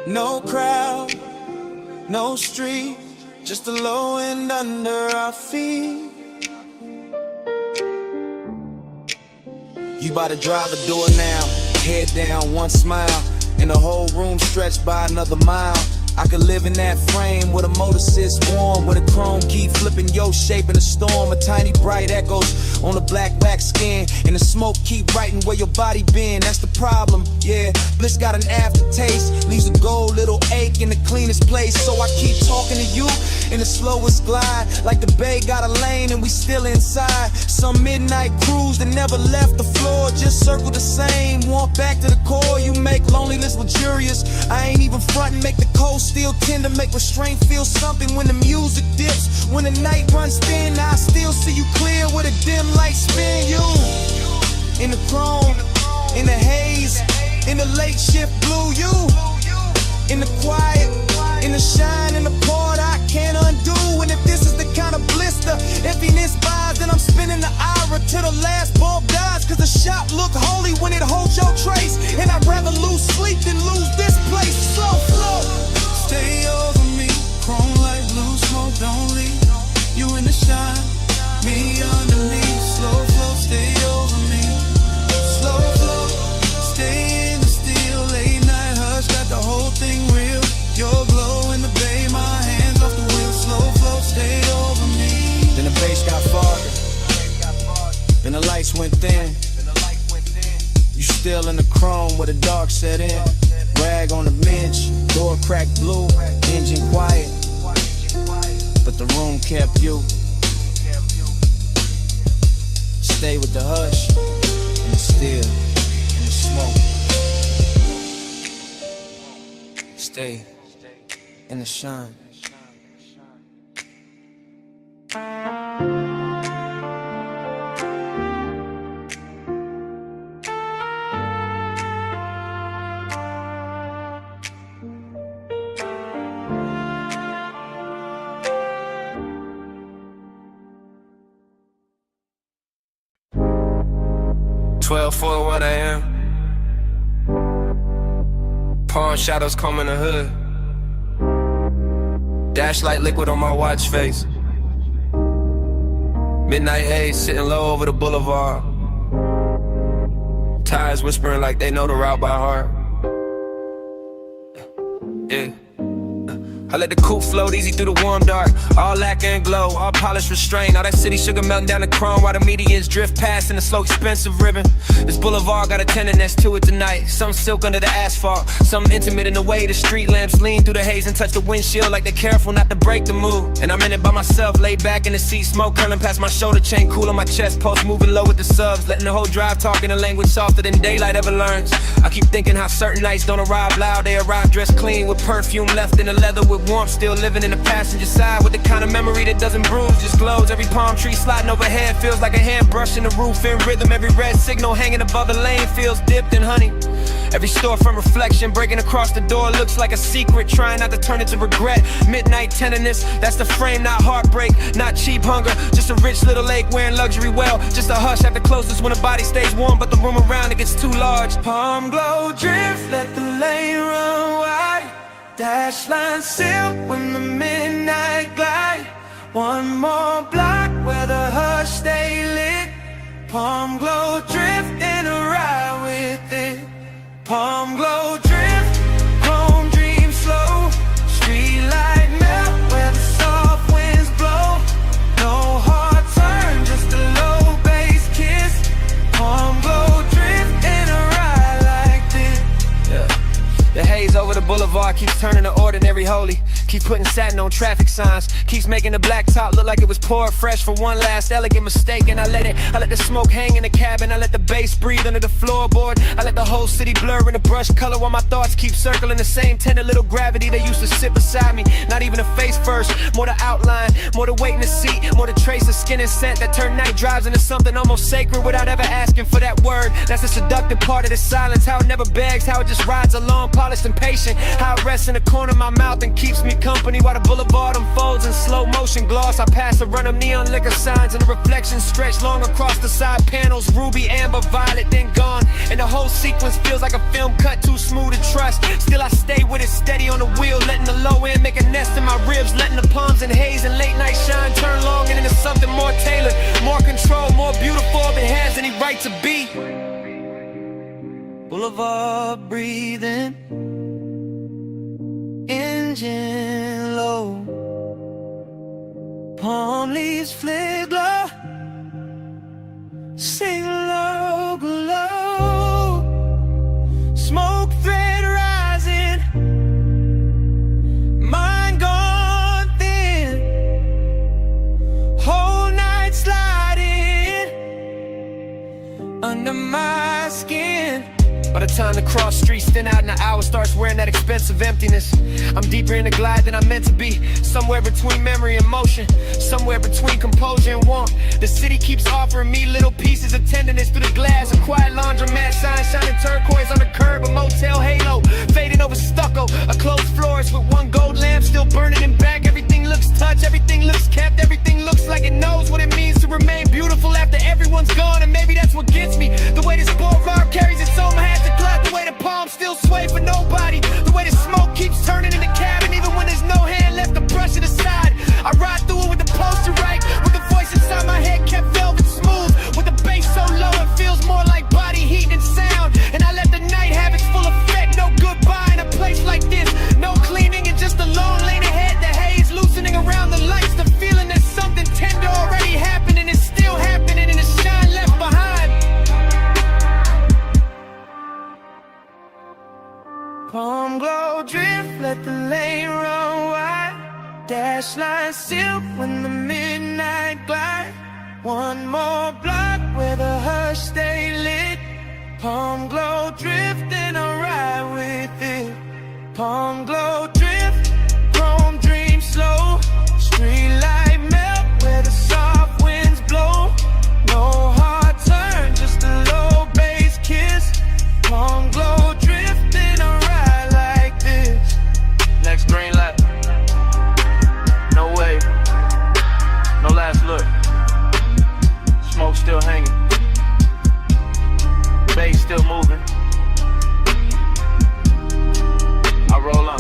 No crowd, no street, just the low end under our feet. You bout to drive the door now, head down, one smile, and the whole room stretched by another mile. I could live in that frame where the motor sits warm, where the chrome keep flipping your shape in a storm. A tiny bright echoes on the black back skin, and the smoke keep writing where your body been. That's the problem, yeah. Bliss got an aftertaste, leaves a gold little ache in the cleanest place. So I keep talking to you in the slowest glide, like the bay got a lane and we still inside. Some midnight cruise that never left the floor, just circle the same, walk back to the core. You make loneliness luxurious, I ain't even frontin', make the cold still tender, make restraint feel something when the music dips. When the night runs thin, I still see you clear with a dim light spin. You in the chrome, in the haze, in the late shift blue. You in the quiet, in the shine, in the part I can't undo. And if this is the emptiness buys, then I'm spinning the IRA till the last bulb dies. Cause the shop look holy when it holds your trace. And I'd rather lose sleep than lose this place. Slow flow. Stay over me, chrome like blue smoke, don't leave. You in the shine, me underneath. Slow flow, stay over me. Slow flow, stay in the steel. Late night hush, got the whole thing real. Your glow in the bay, my hands off the wheel. Slow flow, stay over me. Then the bass got farther, then the lights went thin. You still in the chrome where the dark set in. Rag on the bench, door cracked blue, engine quiet, but the room kept you. Stay with the hush, and the still, and the smoke. Stay in the shine. For 1 a.m. Pawn shadows comb in the hood. Dash light liquid on my watch face. Midnight haze sitting low over the boulevard. Tires whispering like they know the route by heart. Yeah. I let the coupe float easy through the warm dark. All lacquer and glow, all polished restraint. All that city sugar melting down the chrome while the medians drift past in the slow expensive ribbon. This boulevard got a tenderness to it tonight. Some silk under the asphalt, some intimate in the way the street lamps lean through the haze and touch the windshield like they're careful not to break the mood. And I'm in it by myself, laid back in the seat, smoke curling past my shoulder chain, cool on my chest, post moving low with the subs, letting the whole drive talk in a language softer than daylight ever learns. I keep thinking how certain nights don't arrive loud, they arrive dressed clean with perfume left in the leather with warmth, still living in the passenger side with the kind of memory that doesn't bruise, just glows. Every palm tree sliding overhead feels like a hand brushing the roof in rhythm. Every red signal hanging above the lane feels dipped in honey. Every store from reflection breaking across the door looks like a secret, trying not to turn it to regret. Midnight tenderness, that's the frame, not heartbreak, not cheap hunger, just a rich little lake wearing luxury well, just a hush at the closest when the body stays warm but the room around it gets too large. Palm glow drift, let the lane run wide. Dash line silk when the midnight glide. One more block where the hush stay lit. Palm glow drift in a ride with it. Palm glow drift, chrome dream slow. Street light melt where the soft winds blow. No hard turn, just a low bass kiss. Palm glow drift in a ride like this. Yeah. The haze over the boulevard keeps turning to ordinary holy. Keep putting satin on traffic signs. Keeps making the black top look like it was poured fresh for one last elegant mistake. And I let the smoke hang in the cabin. I let the bass breathe under the floorboard. I let the whole city blur in the brush color while my thoughts keep circling the same tender little gravity they used to sit beside me. Not even a face first, more the outline, more the weight in the seat, more the trace of skin and scent that turn night drives into something almost sacred without ever asking for that word. That's the seductive part of the silence, how it never begs, how it just rides along, polished and patient. How it rests in the corner of my mouth and keeps me company while the boulevard unfolds in slow motion gloss. I pass a run of neon liquor signs and the reflections stretch long across the side panels, ruby, amber, violet, then gone. And the whole sequence feels like a film cut too smooth to trust. Still I stay with it steady on the wheel, letting the low end make a nest in my ribs, letting the palms and haze and late night shine turn long and into something more tailored, more control, more beautiful if it has any right to be. Boulevard breathing, engine low. Palm leaves flare glow. Sing low, glow. Smoke thread rising. Mind gone thin. Whole night sliding under my skin. By the time the cross streets thin out and the hour starts wearing that expensive emptiness, I'm deeper in the glide than I'm meant to be. Somewhere between memory and motion, somewhere between composure and warmth. The city keeps offering me little pieces of tenderness through the glass. A quiet laundromat sign shining turquoise on the curb. A motel halo fading over stucco. A closed florist with one gold lamp still burning in back. Everything looks touched, everything looks kept, everything looks like it knows. with nobody. The way the smoke keeps turning in the cabin, even when there's no hand left to brush it aside. I ride through it with the poster right, with the voice inside my head kept velvet smooth, with the bass so low it feels more like body heat and sound. And I let the night have its full effect. No goodbye in a place like this, no cleaning and just a lone lane ahead. The haze loosening around the lights, the feeling that something tender already happened and it's still happening, and the shine left behind. Palm glow drift, let the lane run wide. Dash line silk when the midnight glide. One more block where the hush stay lit. Palm glow drift and I ride with it. Palm glow drift, chrome dream slow. Street light melt where the soft winds blow. No hard turn, just a low bass kiss. Palm glow drift and I ride like this. Next green light. No way. No last look. Smoke still hanging. Bass still moving. I roll on.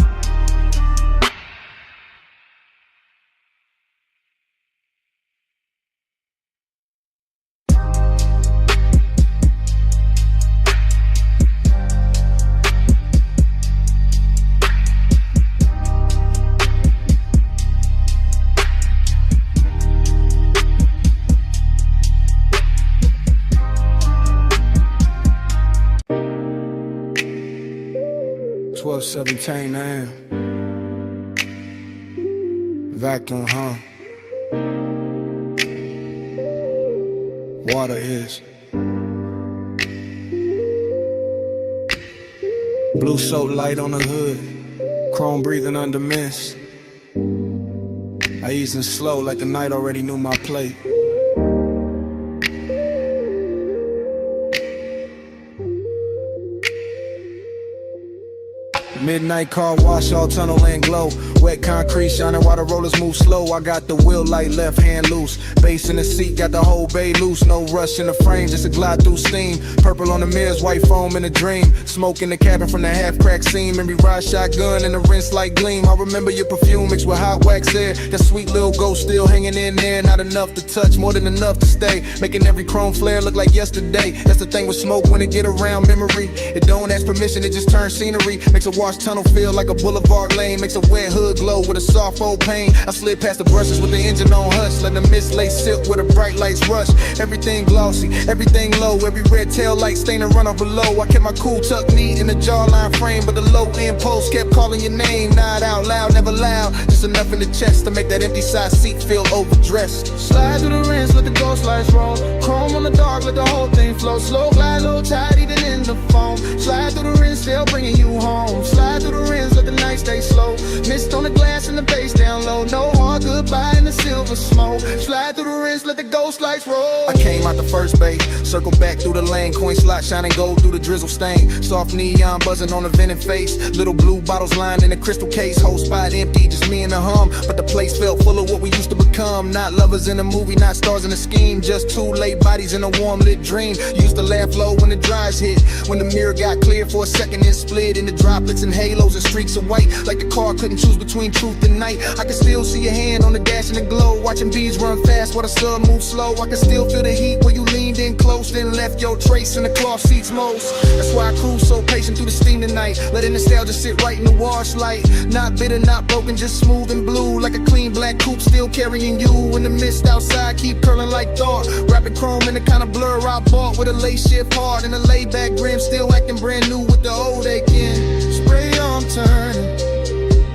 $12:17 a.m. Vacuum, huh? Water is blue soap light on the hood, chrome breathing under mist. I easing slow like the night already knew my plate. Midnight car wash, all tunnel and glow. Wet concrete shining while the rollers move slow. I got the wheel light, left hand loose. Bass in the seat, got the whole bay loose. No rush in the frame, just a glide through steam. Purple on the mirrors, white foam in a dream. Smoke in the cabin from the half-cracked seam. Memory ride shotgun and the rinse like gleam. I remember your perfume mixed with hot wax air. That sweet little ghost still hanging in there. Not enough to touch, more than enough to stay. Making every chrome flare look like yesterday. That's the thing with smoke when it get around memory. It don't ask permission, it just turns scenery. Makes a wash tunnel feel like a boulevard lane. Makes a wet hood glow with a soft old pain. I slid past the brushes with the engine on hush. Let the mist lay silk where the bright lights rush. Everything glossy, everything low. Every red tail light stain and run off below. I kept my cool tucked neat in the jawline frame, but the low end post kept calling your name. Not out loud, never loud. Just enough in the chest to make that empty side seat feel overdressed. Slide through the rinse, let the ghost lights roll. Chrome on the dark, let the whole thing flow. Slow glide, low tide, even in the foam. Slide through the rinse, still bringing you home. Slide through the rinse, let the night stay slow. Mist on the glass and the bass down low. No hard goodbye in the silver smoke. Slide through the rinse, let the ghost lights roll. I came out the first bay, circle back through the lane. Coin slot shining gold through the drizzle stain. Soft neon buzzing on the vented face. Little blue bottles lined in a crystal case. Whole spot empty, just me and the hum. But the place felt full of what we used to become. Not lovers in a movie, not stars in a scheme. Just two late bodies in a warm lit dream. Used to laugh low when the dries hit. When the mirror got clear for a second, it split into droplets and halos and streaks of white. Like the car couldn't choose between truth and night. I can still see your hand on the dash in the glow. Watching bees run fast while the sun moves slow. I can still feel the heat where you leaned in close, then left your trace in the cloth seats most. That's why I cruise so patient through the steam tonight. Letting nostalgia sit right in the wash light. Not bitter, not broken, just smooth and blue. Like a clean black coupe still carrying you. In the mist outside keep curling like thought. Wrapping chrome in the kind of blur I bought. With a lace shift hard and a laid back grim. Still acting brand new with the old aching. Spray on turning,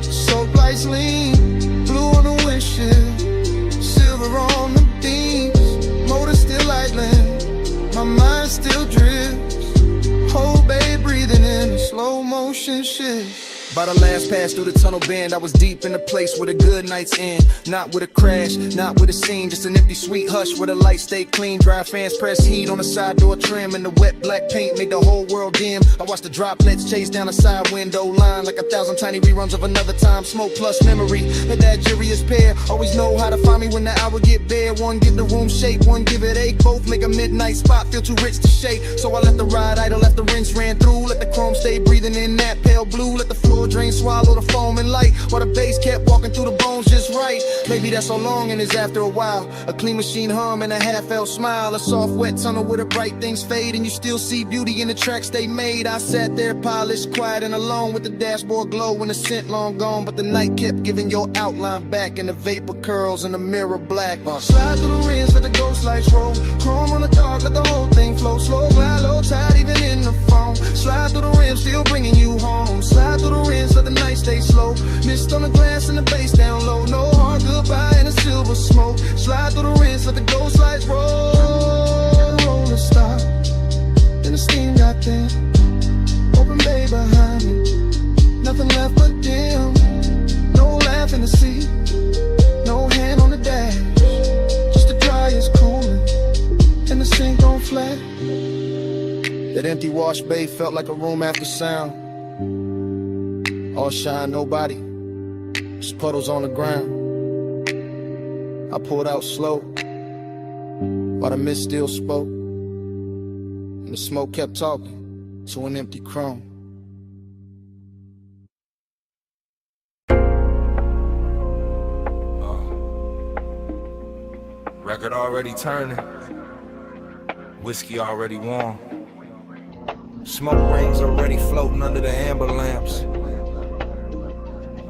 soap lights lean. Blue on the windshield, silver on the beams. Motor still idling, my mind still drifts. Whole bay breathing in a slow motion shift. By the last pass through the tunnel bend, I was deep in the place where the good nights end. Not with a crash, not with a scene, just an empty sweet hush where the lights stay clean. Dry fans press heat on the side door trim, and the wet black paint made the whole world dim. I watched the droplets chase down the side window line like 1,000 tiny reruns of another time. Smoke plus memory, that jury's pair. Always know how to find me when the hour get bare. One give the room shape, one give it ache. Both make a midnight spot feel too rich to shake. So I let the ride idle, let the rinse ran through. Let the chrome stay breathing in that pale blue. Let the floor drain, swallow the foam and light, while the bass kept walking through the bones just right. Maybe that's so long and it's after a while. A clean machine hum and a half-felt smile. A soft wet tunnel where the bright things fade, and you still see beauty in the tracks they made. I sat there polished, quiet and alone, with the dashboard glow and the scent long gone. But the night kept giving your outline back, and the vapor curls in the mirror black. Slide through the rims, let the ghost lights roll. Chrome on the dark, let the whole thing flow. Slow glide, low tide, even in the phone. Slide through the rims, still bringing you home. Slide through the rims, let the night stay slow. Mist on the glass and the bass down low. No hard goodbye and a silver smoke. Slide through the rims, let the ghost lights roll. Roll and stop, then the steam got thin. Open bay behind me, nothing left but dim. No laugh in the seat, no hand on the dash. Just the dryer's cooling and the sink on flat. That empty wash bay felt like a room after sound. All shine, nobody, just puddles on the ground. I pulled out slow, while the mist still spoke, and the smoke kept talking to an empty chrome. Record already turning, whiskey already warm. Smoke rings already floating under the amber lamps.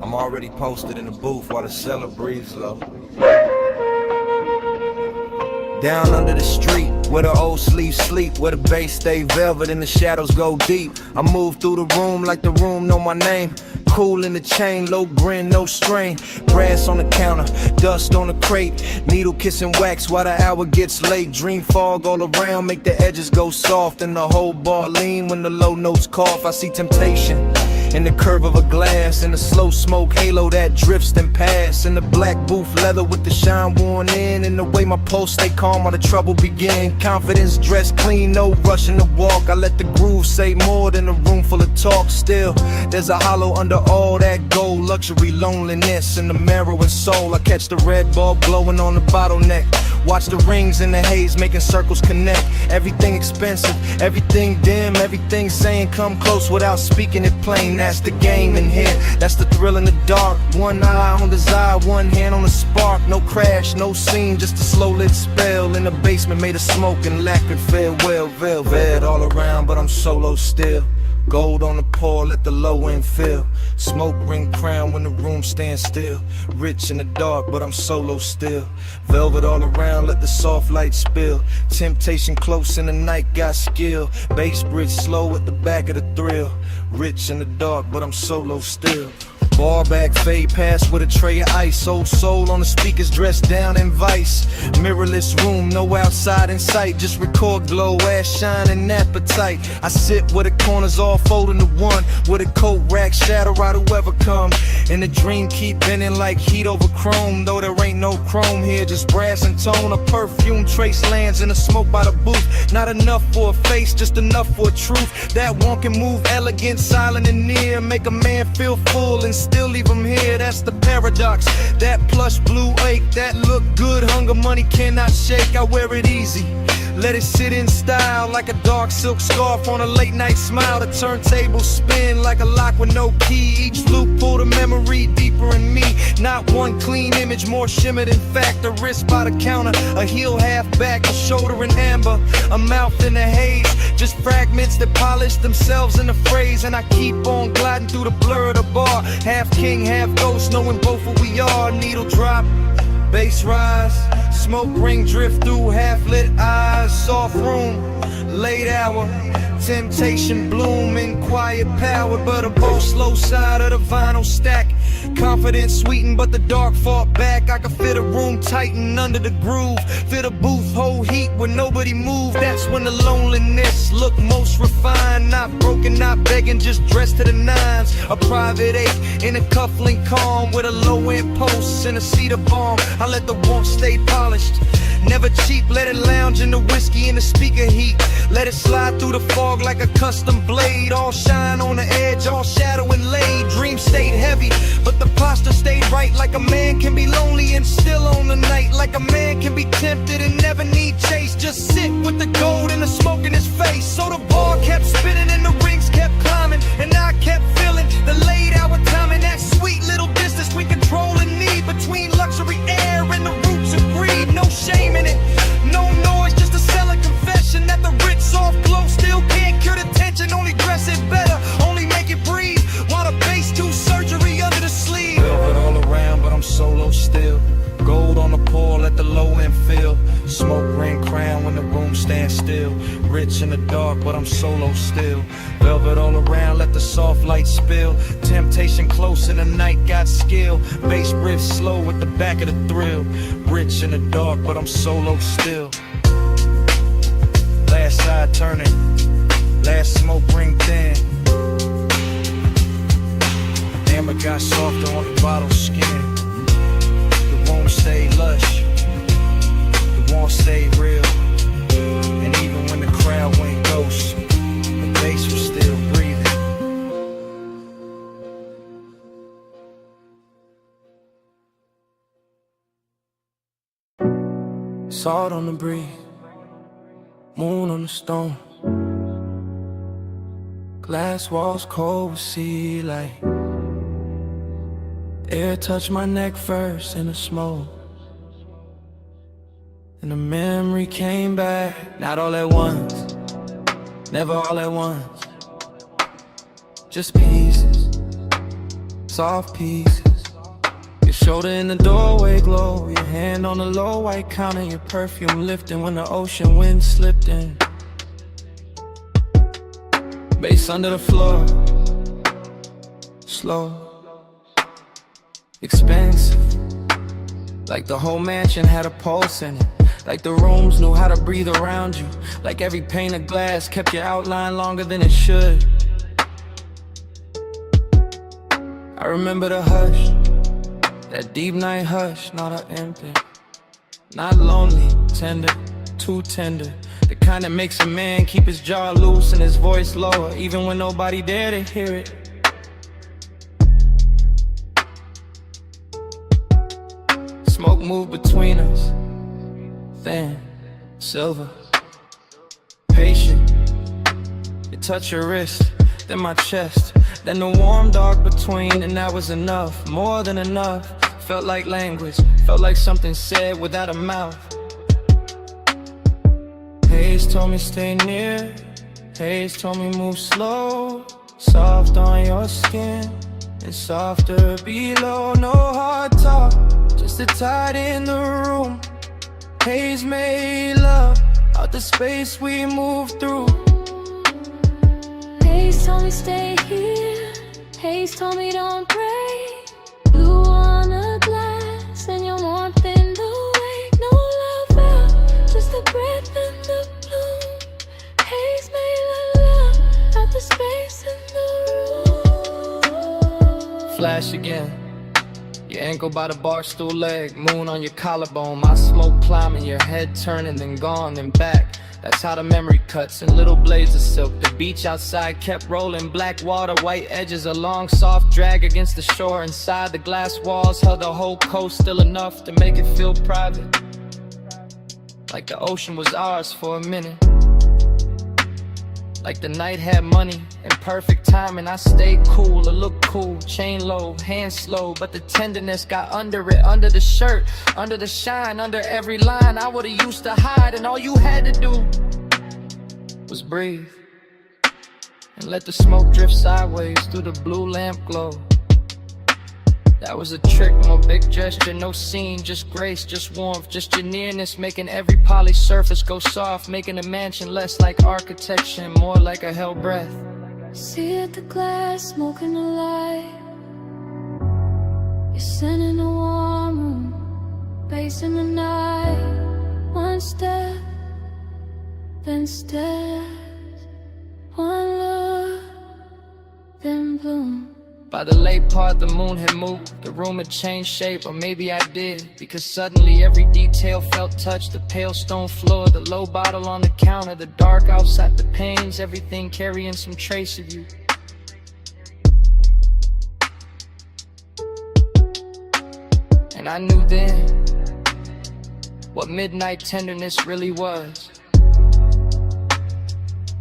I'm already posted in the booth while the cellar breathes low. Down under the street, where the old sleeves sleep, where the bass stay velvet and the shadows go deep. I move through the room like the room know my name. Cool in the chain, low grin, no strain. Brass on the counter, dust on the crate. Needle kissing wax while the hour gets late. Dream fog all around, make the edges go soft, and the whole bar lean when the low notes cough. I see temptation in the curve of a glass, in the slow smoke halo that drifts then pass, in the black booth leather with the shine worn in, and the way my pulse stay calm while the trouble begin. Confidence dressed clean, no rushing to walk. I let the groove say more than a room full of talk. Still, there's a hollow under all that gold. Luxury, loneliness, and the marrow and soul. I catch the red bulb glowing on the bottleneck. Watch the rings in the haze making circles connect. Everything expensive, everything dim, everything saying come close without speaking it plain. That's the game in here, that's the thrill in the dark. One eye on desire, one hand on the spark. No crash, no scene, just a slow lit spell in the basement made of smoke and lacquered farewell. Velvet all around, but I'm solo still. Gold on the pour, let the low end fill. Smoke ring crown when the room stands still. Rich in the dark, but I'm solo still. Velvet all around, let the soft light spill. Temptation close in the night, got skill. Bass bridge slow at the back of the thrill. Rich in the dark, but I'm solo still. Bar back, fade past with a tray of ice. Old soul on the speakers, dressed down in vice. Mirrorless room, no outside in sight. Just record glow, ass shine and appetite. I sit where the corners all fold into one, with a coat rack, shadow out whoever come. And the dream keep bending like heat over chrome. Though there ain't no chrome here, just brass and tone. A perfume trace lands in the smoke by the booth. Not enough for a face, just enough for a truth. That one can move elegant, silent and near. Make a man feel full and still leave him here. That's the paradox. That plush blue ache, that look good, hunger money cannot shake. I wear it easy, let it sit in style, like a dark silk scarf on a late night smile. The turntable spin like a lock with no key. Each loop pull the memory deeper in me. Not one clean image, more shimmer than fact. A wrist by the counter, a heel half back, a shoulder in amber, a mouth in the haze. Just fragments that polish themselves in the phrase. And I keep on gliding through the blur of the bar. Half king, half ghost, knowing both who we are. Needle drop, bass rise, Smoke ring drift through half-lit eyes, soft room, late hour. Temptation bloom in quiet power, but a bow slow side of the vinyl stack. Confidence sweetened, but the dark fought back. I could fit a room tighten under the groove. Fit a booth, hold heat when nobody moved. That's when the loneliness looked most refined. Not broken, not begging, just dressed to the nines. A private eight in a cufflink calm with a low-end post and a cedar bomb. I let the warmth stay polished. Never cheap, let it lounge in the whiskey and the speaker heat. Let it slide through the fog like a custom blade. All shine on the edge, all shadow and laid. Dream stayed heavy, but the posture stayed right. Like a man can be lonely and still on the night. Like a man can be tempted and never need chase. Just sit with the gold and the smoke in his face. So the ball kept spinning and the rings kept climbing, and I kept feeling the late hour timing. That sweet little distance we control and need between luxury air and the roots of greed. No shame in it, no noise, just a selling confession that the rich soft glow still can't cure the tension. Only dress it better, only make it breathe. While the bass do surgery under the sleeve. Velvet all around, but I'm solo still. Gold on the pole, let the low end fill. Smoke ring crown when the room stands still. Rich in the dark, but I'm solo still. Velvet all around, let the soft light spill. Temptation close in the night, got skill. Bass riff slow with the back of the thrill. Rich in the dark, but I'm solo still. Last side turning, last smoke ring thin. Amber got softer on the bottle skin. The room stayed lush, the warmth stayed real. And even when the crowd went ghost, the bass was still breathing. Salt on the breeze, moon on the stone. Glass walls cold with sea light. Air touched my neck first in the smoke, and the memory came back. Not all at once, never all at once. Just pieces, soft pieces. Your shoulder in the doorway glow, your hand on the low white counter, your perfume lifting when the ocean wind slipped in. Bass under the floor, slow, expensive. Like the whole mansion had a pulse in it. Like the rooms knew how to breathe around you. Like every pane of glass kept your outline longer than it should. I remember the hush, that deep night hush, not an empty. Not lonely, tender, too tender. The kind that makes a man keep his jaw loose and his voice lower, even when nobody there to hear it. Smoke moved between us, thin, silver, patient. It touched your wrist, then my chest, then the warm dark between, and that was enough, more than enough. Felt like language, felt like something said without a mouth. Haze told me stay near, Haze told me move slow. Soft on your skin, and softer below. No hard talk, just a tide in the room. Haze made love out the space we moved through. Haze told me stay here, Haze told me don't break. Blue on a glass and your warmth in the wake. No love out, just the breath and the bloom. Haze made love out the space in the room. Flash again, your ankle by the bar stool leg, moon on your collarbone, my smoke climbing, your head turning, then gone, then back. That's how the memory cuts in little blades of silk. The beach outside kept rolling, black water, white edges, a long soft drag against the shore. Inside the glass walls held the whole coast, still enough to make it feel private, like the ocean was ours for a minute. Like the night had money and perfect timing. I stayed cool, it looked cool, chain low, hand slow, but the tenderness got under it, under the shirt, under the shine, under every line. I would've used to hide, and all you had to do was breathe and let the smoke drift sideways through the blue lamp glow. That was a trick, no big gesture, no scene, just grace, just warmth, just your nearness, making every polished surface go soft, making a mansion less like architecture and more like a hell breath. See at the glass, smoking a light. You're sitting in a warm room, pacing the night. One step, then steps. One look, then bloom. By the late part, the moon had moved, the room had changed shape, or maybe I did, because suddenly every detail felt touched. The pale stone floor, the low bottle on the counter, the dark outside, the panes, everything carrying some trace of you. And I knew then what midnight tenderness really was.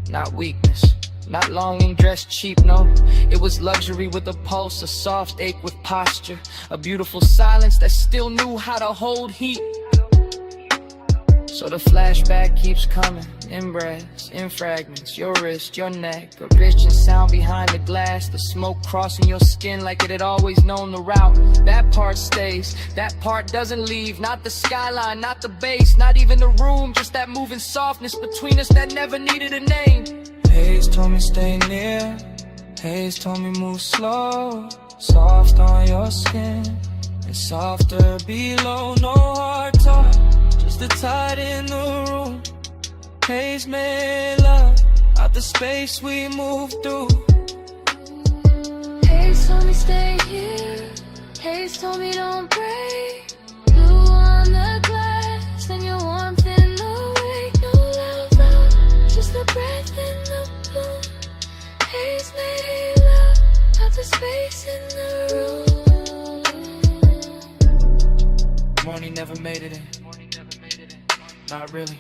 Not weakness, not longing dressed cheap, no. It was luxury with a pulse, a soft ache with posture, a beautiful silence that still knew how to hold heat. So the flashback keeps coming, in breaths, in fragments, your wrist, your neck, a rich and sound behind the glass, the smoke crossing your skin like it had always known the route. That part stays, that part doesn't leave, not the skyline, not the bass, not even the room, just that moving softness between us that never needed a name. Haze told me stay near, Haze told me move slow, soft on your skin, and softer below, no hard talk. Just the tide in the room. Haze made love out the space we moved through. Haze told me stay here. Haze told me don't break. Blue on the glass and your warmth in the wake. No love out, just the breath in the bloom. Haze made love out the space in the room. Morning never made it in. Not really.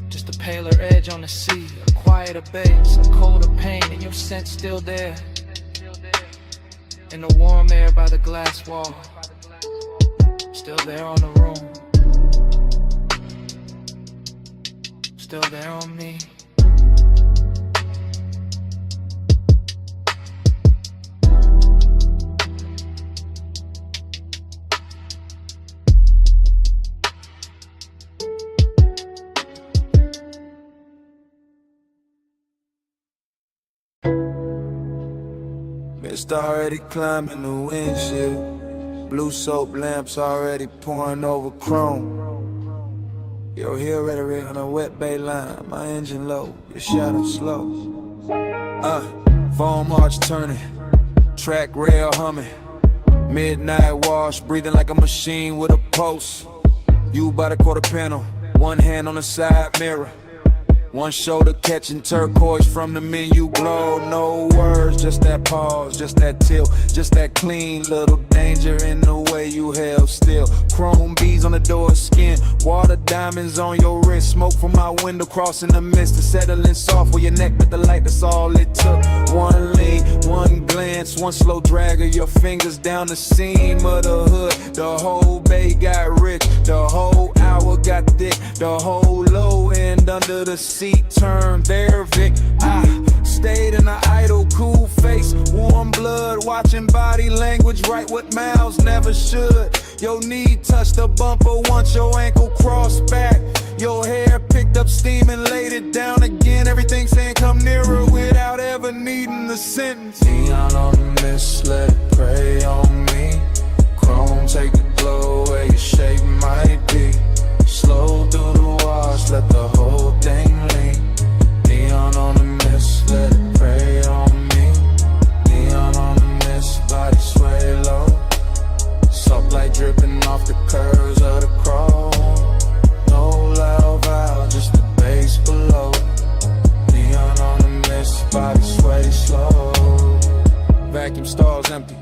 Just a paler edge on the sea, a quieter base, a colder pain, and your scent still there. In the warm air by the glass wall, still there on the room, still there on me. Mist already climbing the windshield. Blue soap lamps already pouring over chrome. You'll hear rhetoric on a wet bay line. My engine low, your shadow slow. Foam arch turning, track rail humming. Midnight wash, breathing like a machine with a pulse. You by the quarter panel, one hand on the side mirror. One shoulder catching turquoise from the menu glow. No words, just that pause, just that tilt, just that clean little danger in the way you held still. Chrome beads on the door skin, water diamonds on your wrist. Smoke from my window crossing the mist and settling soft where your neck with the light, that's all it took. One lean, one glance, one slow drag of your fingers down the seam of the hood. The whole bay got rich, the whole hour got thick, the whole low end under the seat turned there, Vic. I stayed in an idle, cool face, warm blood, watching body language, write what mouths never should. Your knee touched the bumper once your ankle crossed back. Your hair picked up steam and laid it down again. Everything saying come nearer without ever needing the sentence. Neon on the mist, let it prey on me. Chrome, take the glow where your shape might be. Slow through the wash, let the whole thing lean. Neon on the mist, let it prey on me. Neon on the mist, body sway low. Soft light dripping off the curves of the chrome. No loud valve, just the bass below. Neon on the mist, body sway slow. Vacuum stalls empty,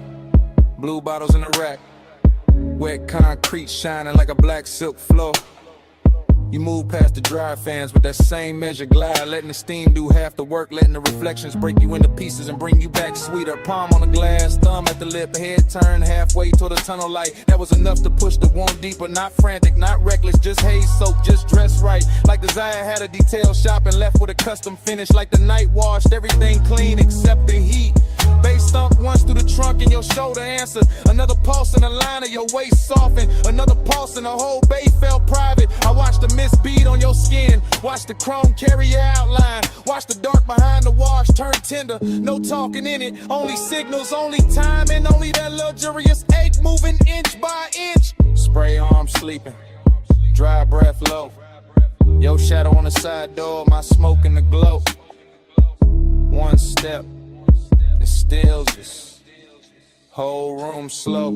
blue bottles in the rack. Wet concrete shining like a black silk floor. You move past the dry fans with that same measure glide, letting the steam do half the work, letting the reflections break you into pieces and bring you back sweeter. Palm on the glass, thumb at the lip, head turned halfway toward the tunnel light. That was enough to push the wound deeper, not frantic, not reckless, just haze soap, just dressed right. Like Desire had a detail shop and left with a custom finish. Like the night washed everything clean except the heat. Bass thump once through the trunk and your shoulder answer. Another pulse in the line of your waist soften. Another pulse and the whole bay felt private. I watched the mist bead on your skin. Watch the chrome carry your outline. Watch the dark behind the wash turn tender. No talking in it. Only signals, only time, and only that luxurious ache moving inch by inch. Spray arm sleeping. Dry breath low. Your shadow on the side door. My smoke in the glow. One step. It stills us. Whole room slow.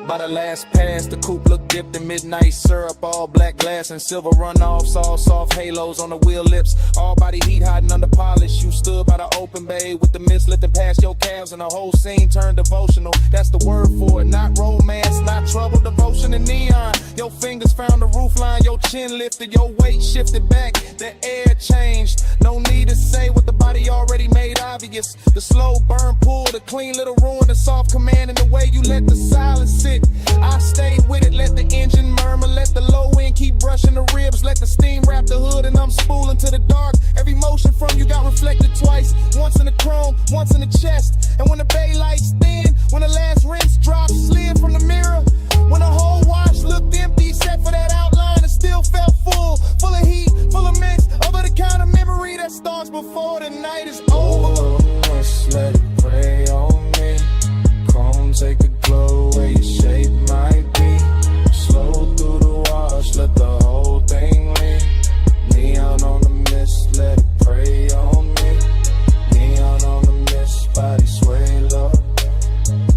By the last pass, the coupe looked dipped in midnight syrup. All black glass and silver runoffs. All soft halos on the wheel lips. All body heat hiding under polish. You stood by the open bay with the mist lifting past your calves. And the whole scene turned devotional. That's the word for it. Not romance, not trouble, devotion and neon. Your fingers found the roof line. Your chin lifted, your weight shifted back. The air changed. No need to say what the body already made obvious. The slow burn pull, the clean little ruin, the soft command, and the way you let the silence sit. I stayed with it, let the engine murmur, let the low end keep brushing the ribs, let the steam wrap the hood, and I'm spooling to the dark. Every motion from you got reflected twice, once in the chrome, once in the chest. And when the bay lights thin, when the last rinse dropped, slid from the mirror, when the whole wash looked empty, except for that outline, it still felt full of heat, full of mix, over the kind of memory that starts before the night is over. Let's let it pray on me. Chrome take a glow where your shape might be. Slow through the wash, let the whole thing lean. Neon on the mist, let it pray on me. Neon on the mist, body sway low.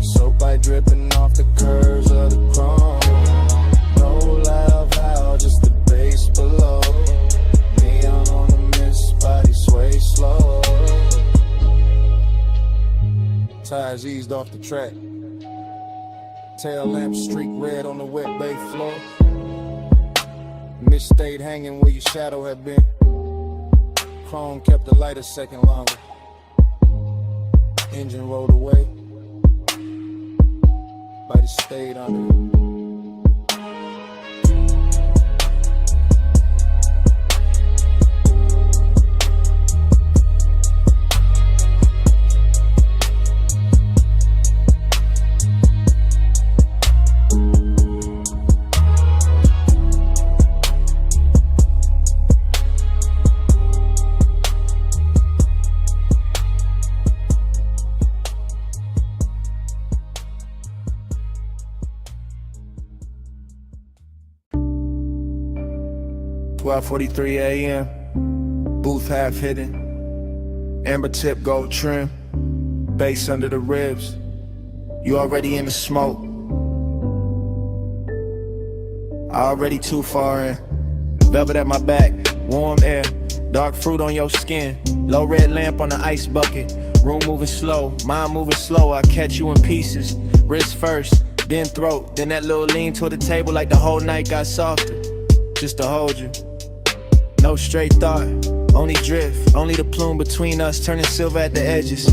Soap light dripping off the curves of the chrome. No loud vow, just the bass below. Neon on the mist, body sway slow. Tires eased off the track. Tail lamp streak red on the wet bay floor. Mist stayed hanging where your shadow had been. Chrome kept the light a second longer. Engine rolled away. Body stayed under it. 12:43 a.m. Booth half hidden. Amber tip gold trim. Bass under the ribs. You already in the smoke. Already too far in. Velvet at my back. Warm air. Dark fruit on your skin. Low red lamp on the ice bucket. Room moving slow. Mind moving slow. I catch you in pieces. Wrist first. Then throat. Then that little lean toward the table like the whole night got softer. Just to hold you. No straight thought, only drift. Only the plume between us turning silver at the edges.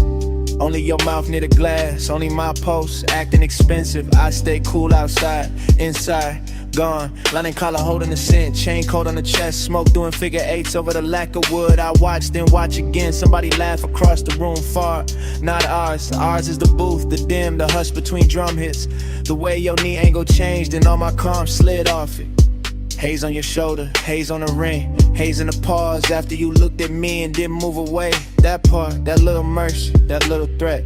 Only your mouth near the glass. Only my pulse acting expensive. I stay cool outside, inside, gone. Lining collar holding the scent. Chain coat on the chest. Smoke doing figure eights over the lack of wood. I watch, then watch again. Somebody laugh across the room far. Not ours. Ours is the booth, the dim, the hush between drum hits. The way your knee angle changed and all my calm slid off it. Haze on your shoulder, haze on the ring. Haze in the pause after you looked at me and didn't move away. That part, that little mercy, that little threat.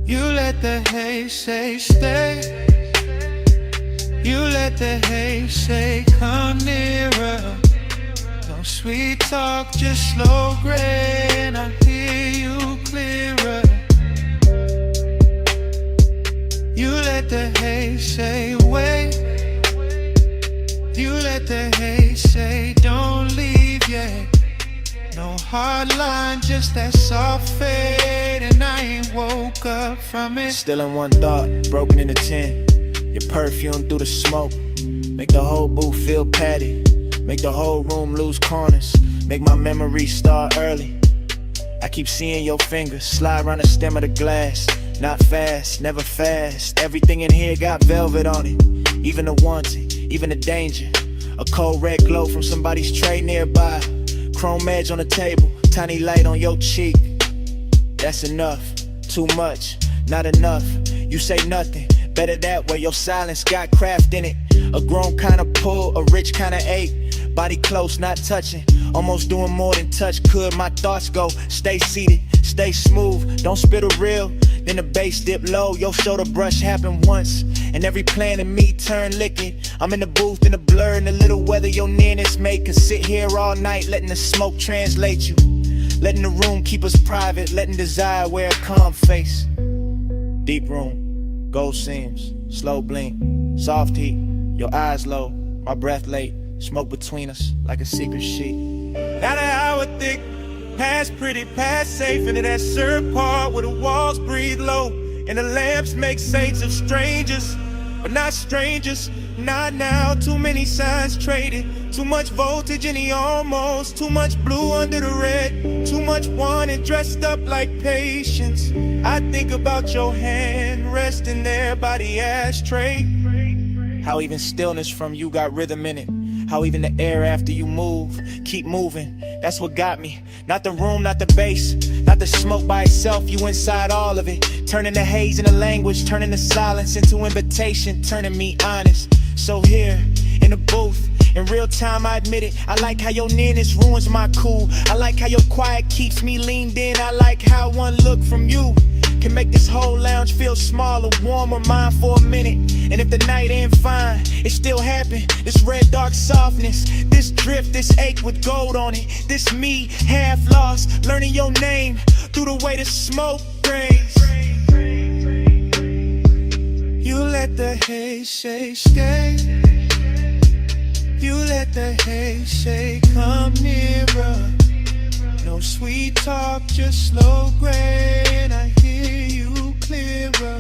You let the haze say stay. You let the haze say come nearer. No sweet talk, just slow gray, and I hear you clearer. You let the haze say wait. You let the haze say don't leave yet. No hard line, just that soft fade, and I ain't woke up from it. Still in one thought, broken into 10. Your perfume through the smoke. Make the whole booth feel patty. Make the whole room lose corners. Make my memories start early. I keep seeing your fingers slide around the stem of the glass. Not fast, never fast. Everything in here got velvet on it. Even the wanting, even the danger. A cold red glow from somebody's tray nearby. Chrome edge on the table, tiny light on your cheek. That's enough, too much. not enough. You say nothing, better that way, your silence got craft in it. A grown kind of pull, a rich kind of ache. Body close, not touching, almost doing more than touch could. My thoughts go, stay seated, stay smooth, don't spit a reel. Then the bass dip low, your shoulder brush happened once, and every plan in me turn licking. I'm in the booth in the blur, and the little weather your nearness make us sit here all night, letting the smoke translate you, letting the room keep us private, letting desire wear a calm face. Deep room, gold seams, slow blink, soft heat, your eyes low, my breath late, smoke between us like a secret sheet. Not an hour thick, past pretty, past safe, into that syrup part where the walls breathe low and the lamps make saints of strangers, but not strangers. Not now, too many signs traded, too much voltage in the almost, too much blue under the red, too much wanted dressed up like patience. I think about your hand resting there by the ashtray. How even stillness from you got rhythm in it. How even the air after you move, keep moving. That's what got me. Not the room, not the bass, not the smoke by itself. You inside all of it. Turning the haze into language, turning the silence into invitation, turning me honest. So here, in the booth, in real time I admit it. I like how your nearness ruins my cool. I like how your quiet keeps me leaned in. I like how one look from you can make this whole lounge feel smaller, warmer, mine for a minute. And if the night ain't fine, it still happened. This red dark softness, this drift, this ache with gold on it. This me, half lost, learning your name through the way the smoke rays. You let the haze say stay. You let the haze say come nearer. No sweet talk, just slow grain. I hear you clearer.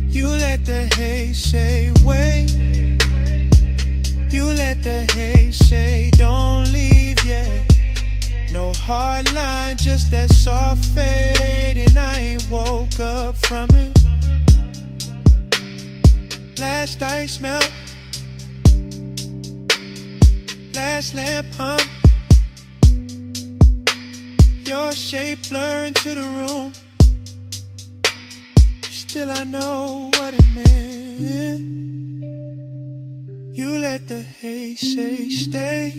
You let the haze say wait. You let the haze say don't leave yet. No hard line, just that soft fade, and I ain't woke up from it. Last ice melt, last lamp hum. Your shape blur into the room. Still I know what it meant. You let the haze say stay.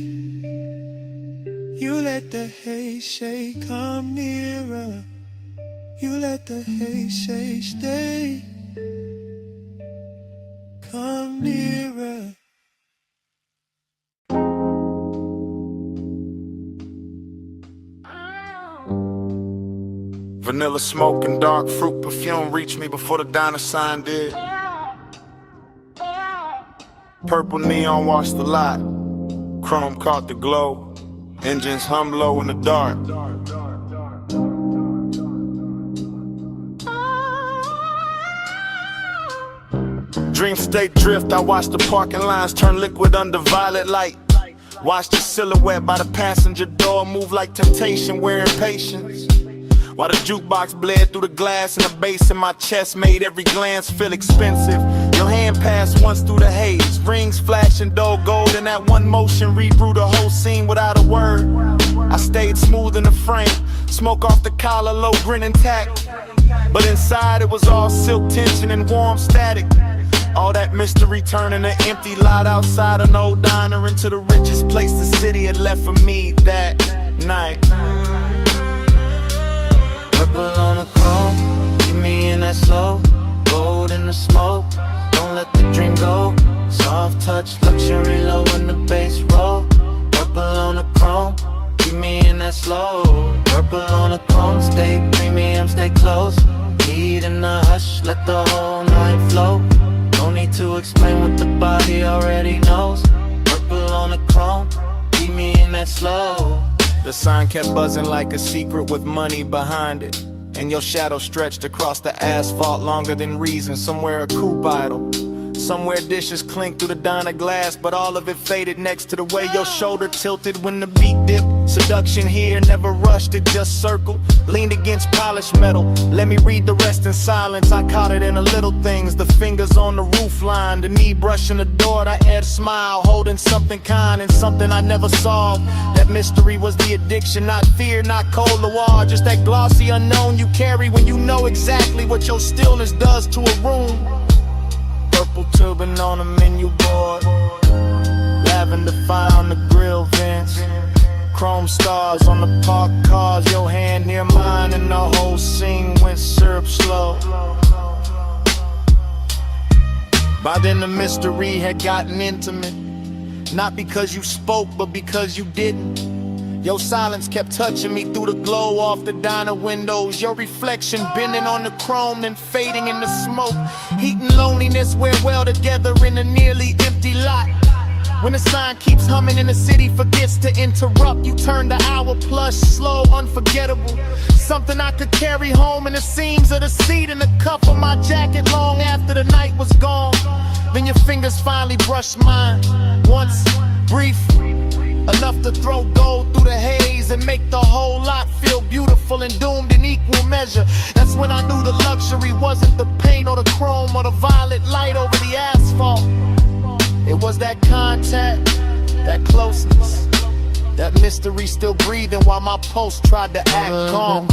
You let the haze say come nearer. You let the haze say stay. Come nearer. Vanilla smoke and dark fruit perfume reached me before the diner sign did. Purple neon washed the lot. Chrome caught the glow. Engines hum low in the dark. Dream state drift, I watch the parking lines turn liquid under violet light. Watch the silhouette by the passenger door move like temptation, wearing patience. While the jukebox bled through the glass and the bass in my chest made every glance feel expensive. Your hand passed once through the haze, rings flashing dull gold, and that one motion rebrew the whole scene without a word. I stayed smooth in the frame, smoke off the collar, low grin intact. But inside it was all silk tension and warm static. All that mystery turning an empty lot outside an old diner into the richest place the city had left for me that night. Purple on the chrome, keep me in that slow. Gold in the smoke, don't let the dream go. Soft touch, luxury low in the bass roll. Purple on the chrome, keep me in that slow. Purple on the chrome, stay premium, stay close. Heat in the hush, let the whole night flow. No need to explain what the body already knows. Purple on the chrome, keep me in that slow. The sign kept buzzing like a secret with money behind it. And your shadow stretched across the asphalt longer than reason. Somewhere a coupe idle, Somewhere dishes clink through the diner glass, but all of it faded next to the way your shoulder tilted when the beat dipped. Seduction here, never rushed, it just circled. Leaned against polished metal, let me read the rest in silence. I caught it in the little things, the fingers on the roof line, the knee brushing the door, the head smile, holding something kind and something I never solved. That mystery was the addiction, not fear, not cold war, just that glossy unknown you carry when you know exactly what your stillness does to a room. Purple turban on a menu board, lavender fire on the grill vents, chrome stars on the parked cars, your hand near mine, and the whole scene went syrup slow. By then the mystery had gotten intimate, not because you spoke, but because you didn't. Your silence kept touching me through the glow off the diner windows. Your reflection bending on the chrome, then fading in the smoke. Heat and loneliness wear well together in a nearly empty lot. When the sign keeps humming and the city forgets to interrupt, you turn the hour plus slow, unforgettable. Something I could carry home in the seams of the seat in the cuff of my jacket long after the night was gone. Then your fingers finally brushed mine, once, brief, enough to throw gold through the haze and make the whole lot feel beautiful and doomed in equal measure. That's when I knew the luxury wasn't the paint or the chrome or the violet light over the asphalt. It was that contact, that closeness, that mystery still breathing while my pulse tried to act calm.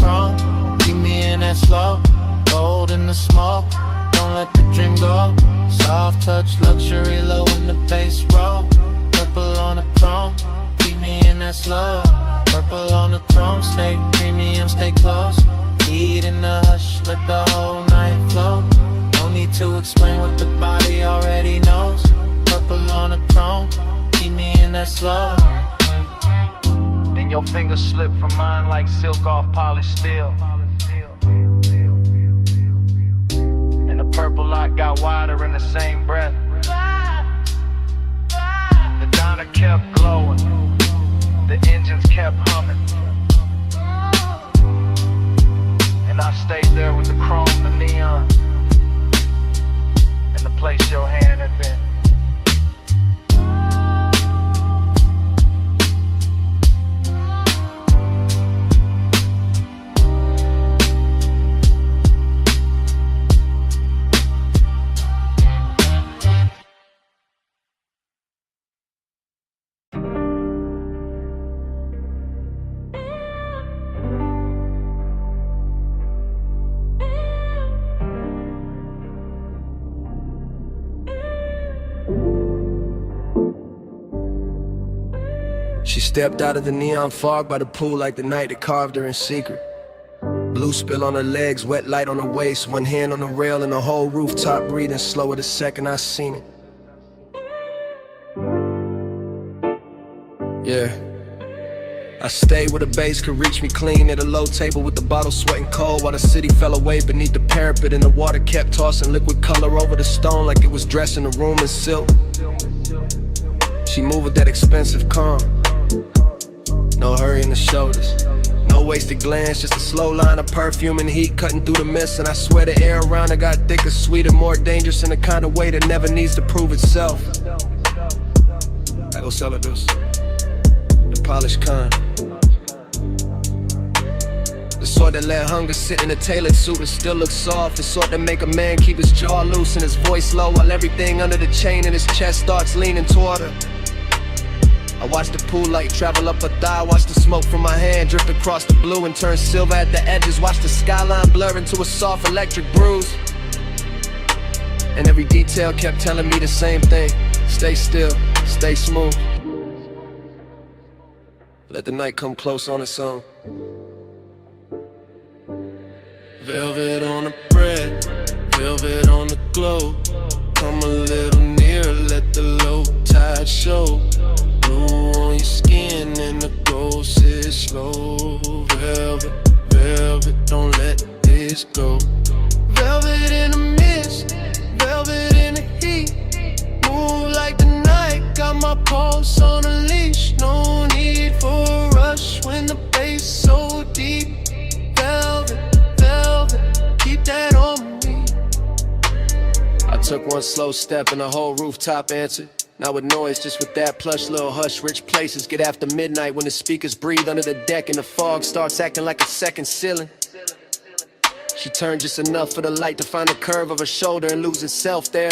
Keep me in that slow, gold in the smoke, don't let the dream go. Soft touch, luxury low in the bass roll, purple on the chrome. Keep me in that slow, purple on the chrome. Stay premium, stay close. Heat in the hush, let the whole night flow. No need to explain what the body already knows. Purple on the chrome, keep me in that slow. Then your fingers slip from mine like silk off polished steel. And the purple light got wider in the same breath. The diner kept glowing, the engines kept humming, and I stayed there with the chrome, the neon, and the place your hand had been. She stepped out of the neon fog by the pool like the night that carved her in secret. Blue spill on her legs, wet light on her waist, one hand on the rail and the whole rooftop breathing slower the second I seen it. Yeah. I stayed where the bass could reach me clean at a low table with the bottle sweating cold while the city fell away beneath the parapet and the water kept tossing liquid color over the stone like it was dressing the room in silk. She moved with that expensive calm. No hurry in the shoulders, no wasted glance, just a slow line of perfume and heat cutting through the mist. And I swear the air around her got thicker, sweeter, more dangerous in the kind of way that never needs to prove itself. I go sell her this, the polished kind, the sort that let hunger sit in a tailored suit and still look soft, the sort that make a man keep his jaw loose and his voice low while everything under the chain in his chest starts leaning toward her. I watch the pool light travel up her thigh, watch the smoke from my hand drift across the blue and turn silver at the edges, watch the skyline blur into a soft electric bruise. And every detail kept telling me the same thing: stay still, stay smooth, let the night come close on its own. Velvet on the bread, velvet on the glow. Come a little nearer, let the low tide show. Blue on your skin and the gold sits slow. Velvet, velvet, don't let this go. Velvet in the mist, velvet in the heat. Move like the night, got my pulse on a leash. No need for a rush when the bass so deep. Velvet, velvet, keep that on me. I Took one slow step and the whole rooftop answered. Not with noise, just with that plush little hush. Rich places get after midnight when the speakers breathe under the deck and the fog starts acting like a second ceiling. She turned just enough for the light to find the curve of her shoulder and lose itself there.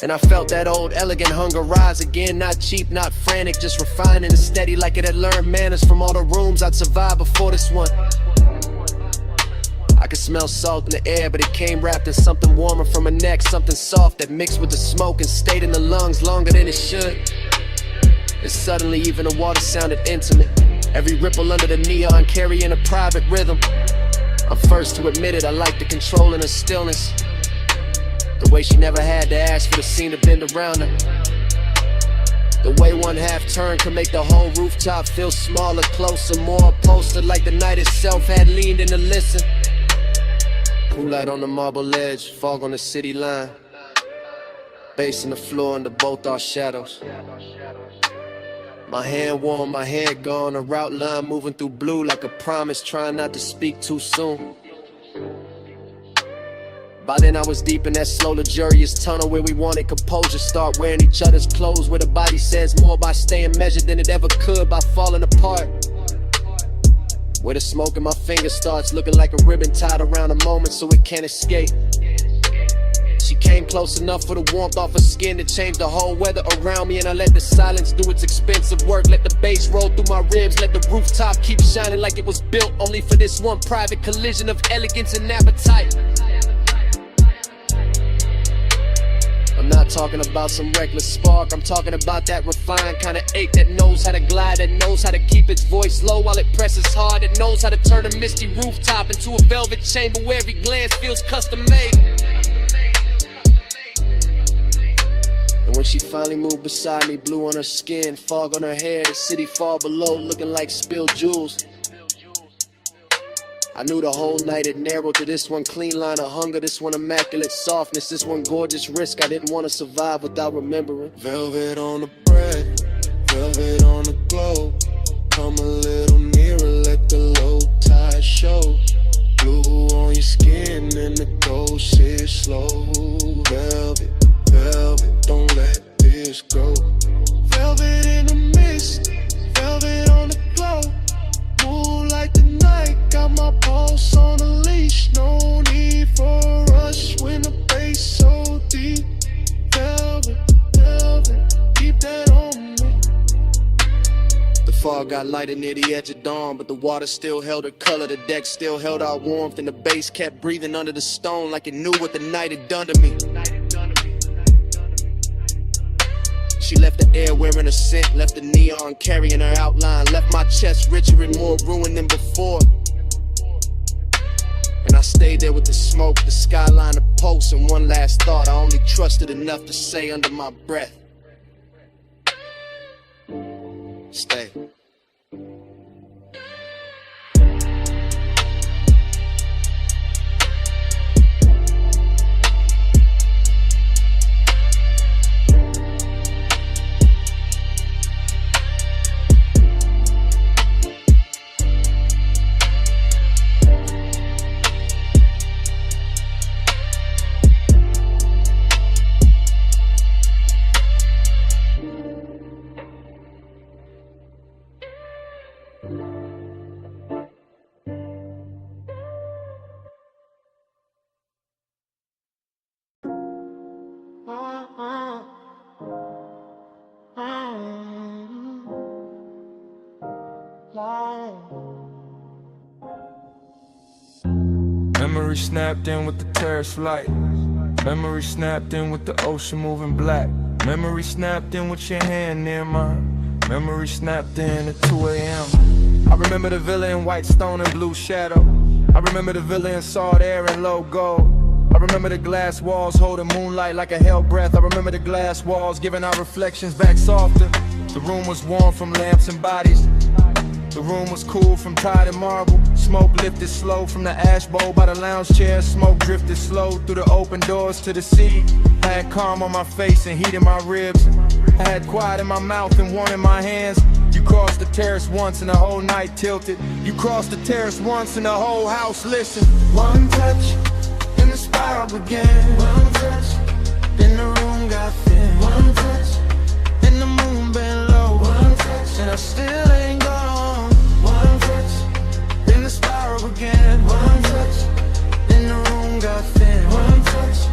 And I felt that old elegant hunger rise again. Not cheap, not frantic, just refined and steady, like it had learned manners from all the rooms I'd survived before this one. I could smell salt in the air, but it came wrapped in something warmer from her neck, something soft that mixed with the smoke and stayed in the lungs longer than it should. And suddenly even the water sounded intimate, every ripple under the neon carrying a private rhythm. I'm first to admit it, I like the control in her stillness, the way she never had to ask for the scene to bend around her. The way one half turn could make the whole rooftop feel smaller, closer, more upholstered, like the night itself had leaned in to listen. Cool light on the marble ledge, fog on the city line, bass in the floor under both our shadows. My hand warm, my head gone, a route line moving through blue like a promise, trying not to speak too soon. By then I was deep in that slow luxurious tunnel where we wanted composure, start wearing each other's clothes, where the body says more by staying measured than it ever could by falling apart. Where the smoke in my fingers starts looking like a ribbon tied around a moment so it can't escape. She came close enough for the warmth off her skin to change the whole weather around me, and I let the silence do its expensive work. Let the bass roll through my ribs, let the rooftop keep shining like it was built only for this one private collision of elegance and appetite. I'm not talking about some reckless spark, I'm talking about that refined kind of ache that knows how to glide, that knows how to keep its voice low while it presses hard, that knows how to turn a misty rooftop into a velvet chamber where every glance feels custom made. And when she finally moved beside me, blue on her skin, fog on her hair, the city far below looking like spilled jewels, I knew the whole night had narrowed to this one clean line of hunger, this one immaculate softness, this one gorgeous risk I didn't want to survive without remembering. Velvet on the bread, velvet on the glow. Come a little nearer, let the low tide show. Blue on your skin and the ghost is slow. Velvet, velvet, don't let this go. Velvet in the mist, velvet on the glow. Moonlight the night, got my pulse on a leash. No need for a rush when the bass so deep. Velvet, velvet, keep that on me. The fog got lighter near the edge of dawn, but the water still held her color, the deck still held our warmth, and the bass kept breathing under the stone like it knew what the night had done to me. She left the air wearing a scent, left the neon carrying her outline, left my chest richer and more ruined than before. And I stayed there with the smoke, the skyline, the pulse, and one last thought I only trusted enough to say under my breath. Stay. Memory snapped in with the terrace light. Memory snapped in with the ocean moving black. Memory snapped in with your hand near mine. Memory snapped in at 2 a.m. I remember the villa in white stone and blue shadow. I remember the villa in salt air and low gold. I remember the glass walls holding moonlight like a hell breath. I remember the glass walls giving our reflections back softer. The room was warm from lamps and bodies. The room was cool from tide and marble. Smoke lifted slow from the ash bowl by the lounge chair. Smoke drifted slow through the open doors to the sea. I had calm on my face and heat in my ribs. I had quiet in my mouth and warmth in my hands. You crossed the terrace once and the whole night tilted. You crossed the terrace once and the whole house listened. One touch and the spiral began. One touch, got thin. One touch, and the moon been low. One touch, and I still ain't gone. One touch, then the spiral began. One touch, then the room got thin. One touch,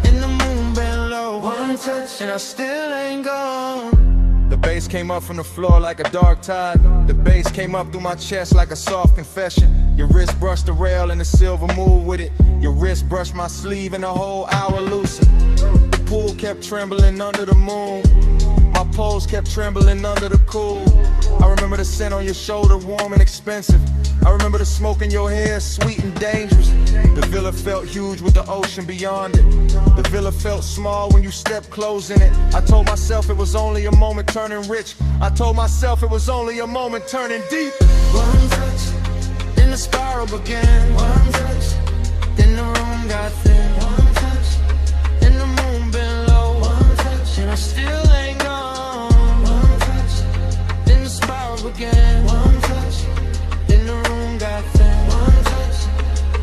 and the moon been low. One touch, and I still ain't gone. The bass came up from the floor like a dark tide. The bass came up through my chest like a soft confession. Your wrist brushed the rail and the silver moved with it. Your wrist brushed my sleeve and the whole hour loosened. The pool kept trembling under the moon. My pose kept trembling under the cool. I remember the scent on your shoulder, warm and expensive. I remember the smoke in your hair, sweet and dangerous. The villa felt huge with the ocean beyond it. The villa felt small when you stepped close in it. I told myself it was only a moment turning rich. I told myself it was only a moment turning deep. One touch, then the spiral began. One touch, then the room got thin. One touch, then the moon been low. One touch, and I still ain't gone. One touch, then the spiral began. One touch, then the room got thin. One touch,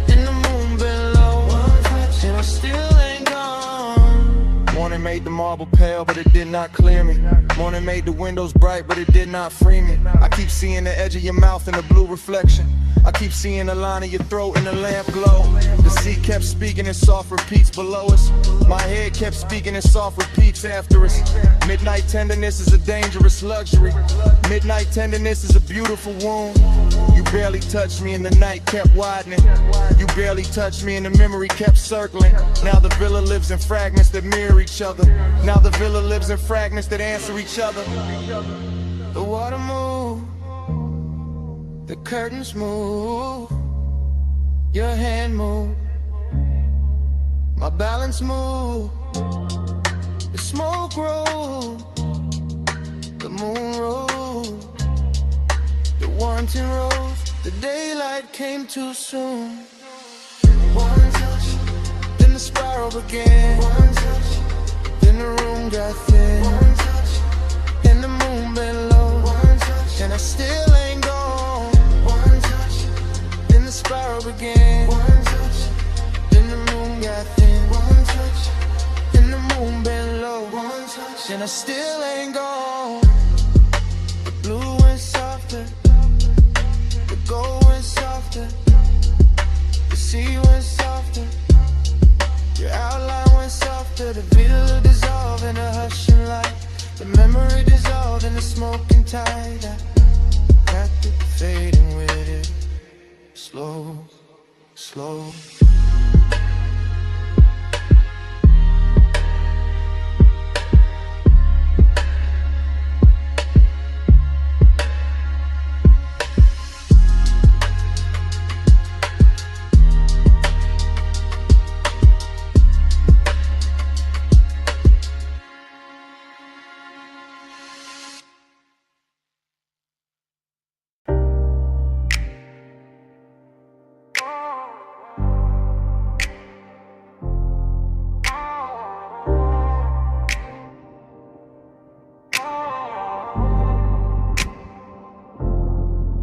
then the moon been low. One touch, and I still ain't gone. Morning made the marble pale, but it did not clear me. Morning made the windows bright, but it did not free me. I keep seeing the edge of your mouth in the blue reflection. I keep seeing the line of your throat in the lamp glow. The sea kept speaking in soft repeats below us. My head kept speaking in soft repeats after us. Midnight tenderness is a dangerous luxury. Midnight tenderness is a beautiful wound. You barely touched me and the night kept widening. You barely touched me and the memory kept circling. Now the villa lives in fragments that mirror each other. Now the villa lives in fragments that answer each other. The water moved, the curtains moved, your hand moved, my balance moved, the smoke rolled, the moon rose, the wanting rose, the daylight came too soon. One touch, then the spiral began. One touch, then the room got thin. One touch, and the moon been low. One touch, and I still ain't gone. One touch, then the spiral began. One touch, then the moon got thin. One touch, and the moon been low. One touch, and I still ain't gone. The blue went softer, the gold went softer, the sea went softer, your outline went softer. The villa dissolved in a hushing light. The memory dissolved in the smoking tide. I got it fading with it, slow, slow.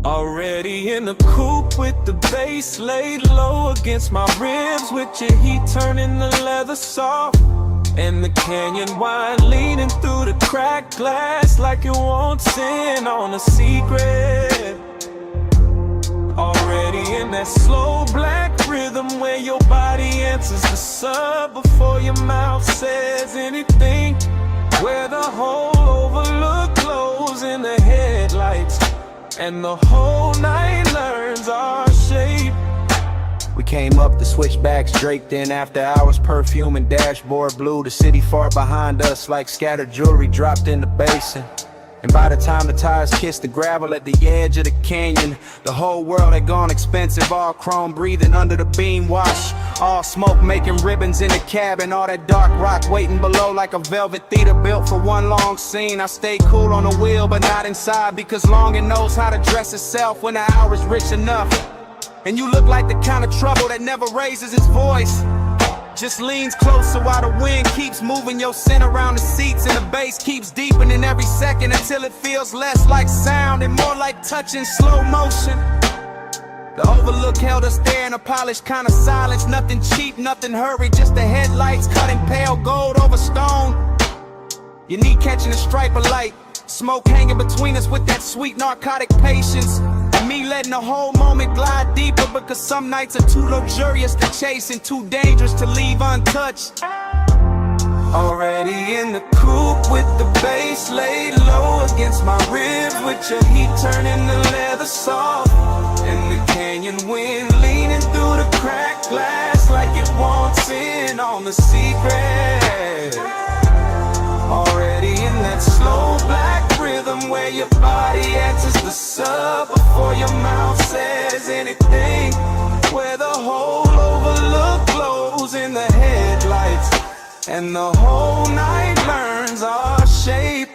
Already in the coupe with the bass laid low against my ribs, with your heat turning the leather soft, and the canyon wine leaning through the cracked glass like it wants in on a secret. Already in that slow black rhythm where your body answers the sub before your mouth says anything, where the whole overlook glows in the headlights and the whole night learns our shape. We came up the switchbacks draped in after hours perfume and dashboard blue. The city far behind us like scattered jewelry dropped in the basin. And by the time the tires kissed the gravel at the edge of the canyon, the whole world had gone expensive, all chrome breathing under the beam wash. All smoke making ribbons in the cabin, all that dark rock waiting below like a velvet theater built for one long scene. I stayed cool on the wheel but not inside, because longing knows how to dress itself when the hour is rich enough. And you look like the kind of trouble that never raises its voice, just leans closer while the wind keeps moving your scent around the seats, and the bass keeps deepening every second until it feels less like sound and more like touch in slow motion. The overlook held us there in a polished kind of silence, nothing cheap, nothing hurried, just the headlights cutting pale gold over stone. Your knee catching a stripe of light. Smoke hanging between us with that sweet narcotic patience. And me letting the whole moment glide deeper, because some nights are too luxurious to chase and too dangerous to leave untouched. Already in the coupe with the bass laid low against my ribs, with your heat turning the leather soft. And the canyon wind leaning through the cracked glass like it wants in on the secret. Already in that slow black rhythm where your body answers the sub before your mouth says anything, where the whole overlook glows in the headlights, and the whole night learns our shape.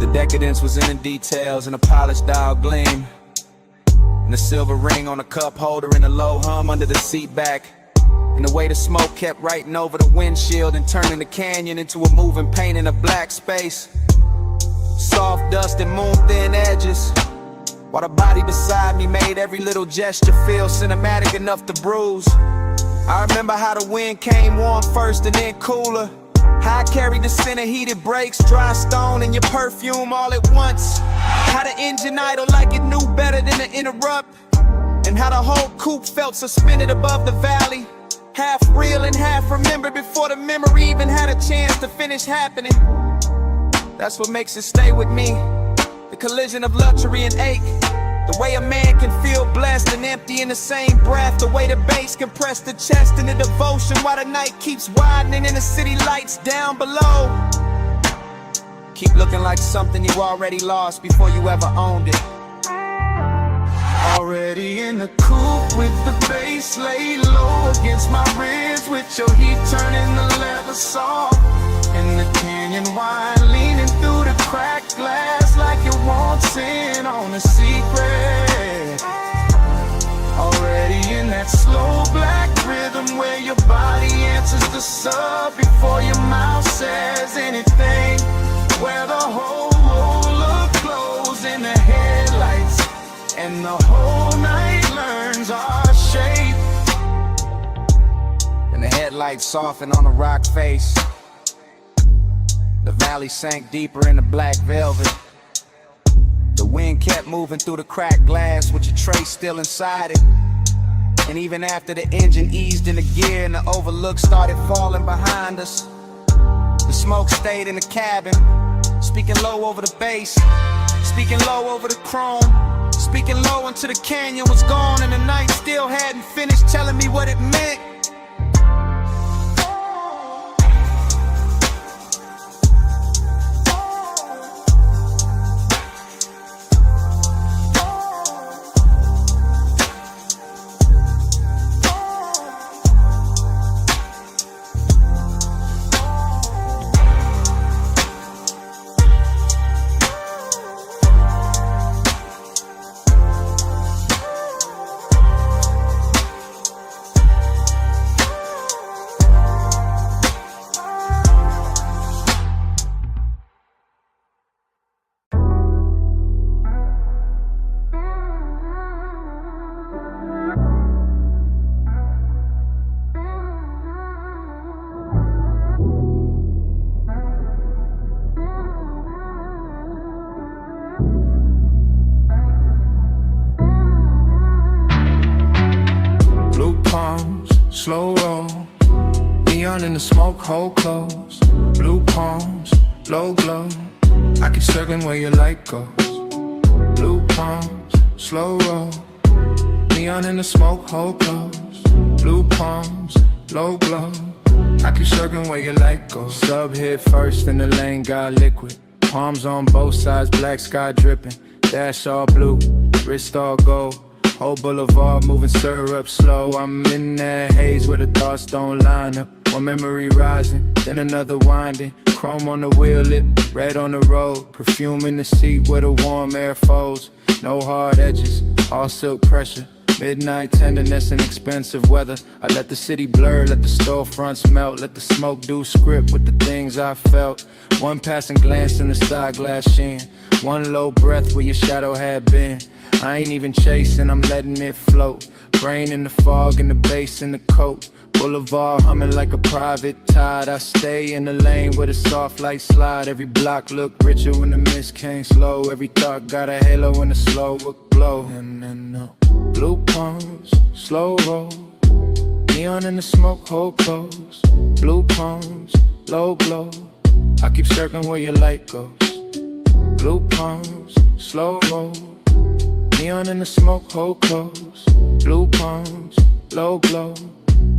The decadence was in the details, and a polished dial gleam, and the silver ring on the cup holder, and the low hum under the seat back. And the way the smoke kept writing over the windshield and turning the canyon into a moving paint in a black space. Soft dust and moon-thin edges, while the body beside me made every little gesture feel cinematic enough to bruise. I remember how the wind came warm first and then cooler, how I carried the scent of heated brakes, dry stone, and your perfume all at once. How the engine idled like it knew better than to interrupt, and how the whole coupe felt suspended above the valley, half real and half remembered before the memory even had a chance to finish happening. That's what makes it stay with me, the collision of luxury and ache. The way a man can feel blessed and empty in the same breath. The way the bass can press the chest in the devotion while the night keeps widening and the city lights down below. Keep looking like something you already lost before you ever owned it. Already in the coupe with the bass laid low against my ribs, with your heat turning the leather soft, and the canyon wine leaning through the cracked glass like it wants in on a secret. Already in that slow black rhythm where your body answers the sub before your mouth says anything, where the whole look glows in the headlights, and the whole night learns our shape. And the headlights softened on the rock face. The valley sank deeper in the black velvet. The wind kept moving through the cracked glass with your tray still inside it. And even after the engine eased into gear and the overlook started falling behind us, the smoke stayed in the cabin, speaking low over the bass, speaking low over the chrome, speaking low until the canyon was gone and the night still hadn't finished telling me what it meant. Slow roll, neon in the smoke, hold close. Blue palms, low glow. I keep circling where your light goes. Blue palms, slow roll, neon in the smoke, hold close. Blue palms, low glow. I keep circling where your light goes. Sub hit first and the lane got liquid. Palms on both sides, black sky dripping. Dash all blue, wrist all gold. Whole boulevard moving, stir up slow. I'm in that haze where the thoughts don't line up. One memory rising, then another winding. Chrome on the wheel lip, red on the road. Perfume in the seat where the warm air folds. No hard edges, all silk pressure. Midnight tenderness and expensive weather. I let the city blur, let the storefronts melt, let the smoke do script with the things I felt. One passing glance in the side glass sheen, one low breath where your shadow had been. I ain't even chasing, I'm letting it float. Brain in the fog and the bass in the coat. Boulevard humming like a private tide. I stay in the lane where the soft light slide. Every block look richer when the mist came slow. Every thought got a halo in the slow glow. And blue palms, slow roll. Neon in the smoke, hold close. Blue palms, low glow. I keep circling where your light goes. Blue palms, slow roll. Neon in the smoke, hold close. Blue palms, low glow.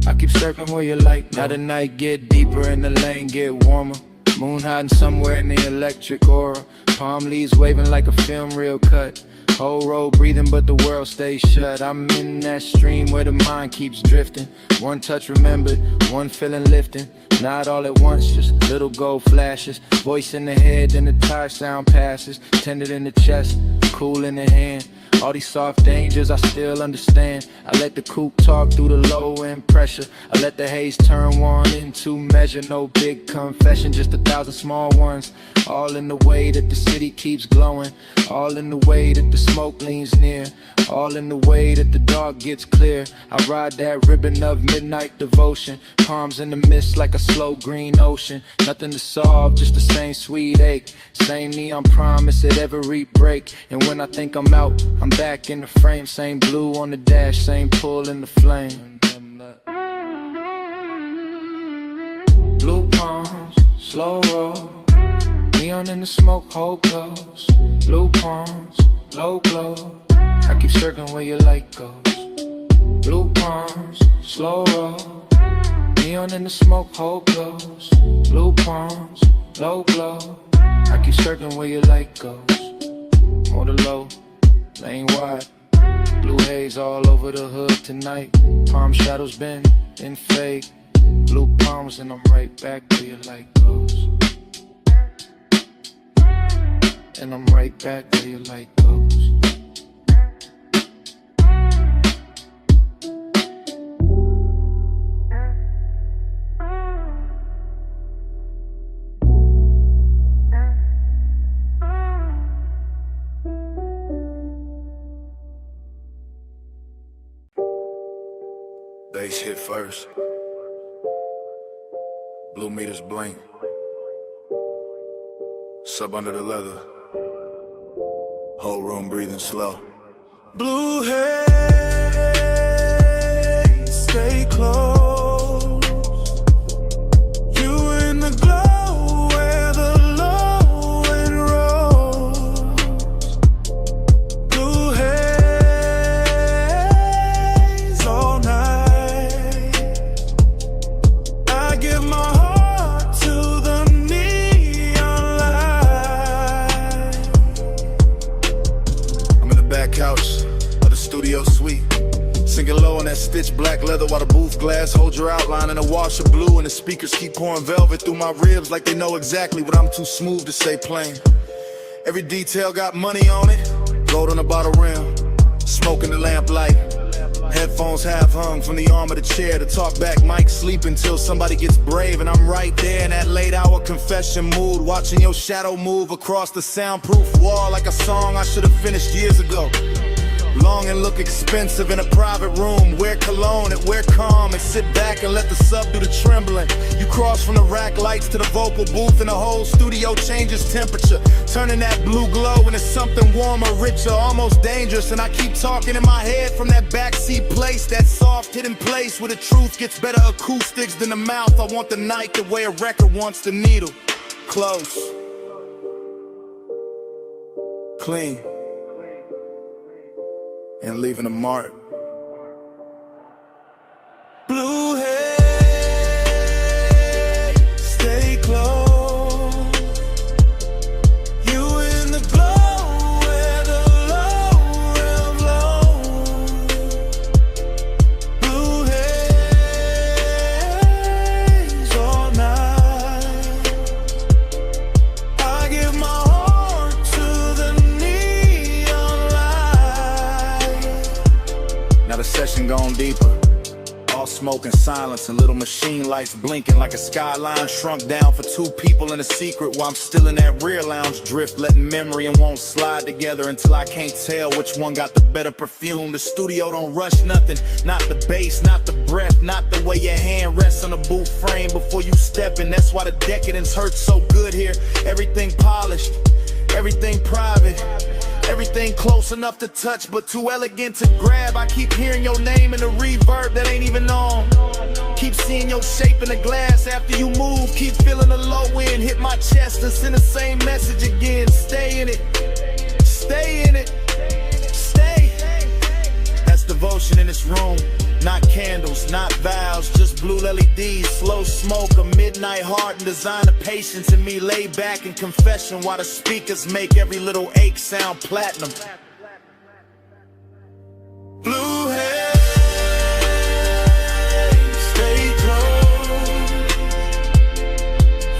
I keep circling where your light goes. Now the night get deeper and the lane get warmer. Moon hiding somewhere in the electric aura. Palm leaves waving like a film reel cut. Whole road breathing but the world stays shut. I'm in that stream where the mind keeps drifting. One touch remembered, one feeling lifting. Not all at once, just little gold flashes. Voice in the head, then the tire sound passes. Tended in the chest, cool in the hand. All these soft dangers I still understand. I let the coupe talk through the low end pressure. I let the haze turn one into measure. No big confession, just 1,000 small ones. All in the way that the city keeps glowing. All in the way that the smoke leans near. All in the way that the dark gets clear. I ride that ribbon of midnight devotion. Palms in the mist like a slow green ocean. Nothing to solve, just the same sweet ache. Same neon promise at every break. And when I think I'm out, I'm back in the frame. Same blue on the dash, same pull in the flame. Blue palms, slow roll. Neon in the smoke, hold close. Blue palms, low glow. I keep circling where your light goes. Blue palms, slow roll. Neon in the smoke, hold close. Blue palms, low glow. I keep circling where your light goes. More the low, lane wide. Blue haze all over the hood tonight. Palm shadows bend and fade. Blue palms and I'm right back where your light goes. And I'm right back where your light goes. Bass hit first. Blue meters blink. Sub under the leather. Whole room breathing slow. Blue haze, stay close. You in the glow where the low end rolls. Blue haze all night. I give my heart to the neon light. I'm in the back couch of the studio suite, sinking low on that stitched black leather while the booth glass holds your outline in a wash of blue, and the speakers keep pouring velvet through my ribs like they know exactly what I'm too smooth to say plain. Every detail got money on it, gold on the bottle rim, smoke in the lamplight. Headphones half hung from the arm of the chair. The talk back mic sleep until somebody gets brave, and I'm right there in that late hour confession mood, watching your shadow move across the soundproof wall like a song I should have finished years ago. Long and look expensive in a private room. Wear cologne and wear calm and sit back and let the sub do the trembling. You cross from the rack lights to the vocal booth and the whole studio changes temperature, turning that blue glow into something warmer, richer, almost dangerous. And I keep talking in my head from that backseat place, that soft hidden place where the truth gets better acoustics than the mouth. I want the night the way a record wants the needle. Close, clean, and leaving a mark. Blue haze, stay close. You in the glow where the low end flows. Blue haze all night. I give my heart to the neon light. All smoke and silence and little machine lights blinking like a skyline shrunk down for two people in a secret while I'm still in that rear lounge drift, letting memory and won't slide together until I can't tell which one got the better perfume. The studio don't rush nothing, not the bass, not the breath, not the way your hand rests on a booth frame before you step in. That's why the decadence hurts so good here. Everything polished, everything private, everything close enough to touch but too elegant to grab. I keep hearing your name in the reverb that ain't even on. Keep seeing your shape in the glass after you move. Keep feeling the low end hit my chest and send the same message again. Stay in it, stay in it, stay. That's devotion in this room. Not candles, not vows, just blue LEDs, slow smoke, a midnight heart and design of patience in me. Lay back in confession while the speakers make every little ache sound platinum. Blue haze, stay close.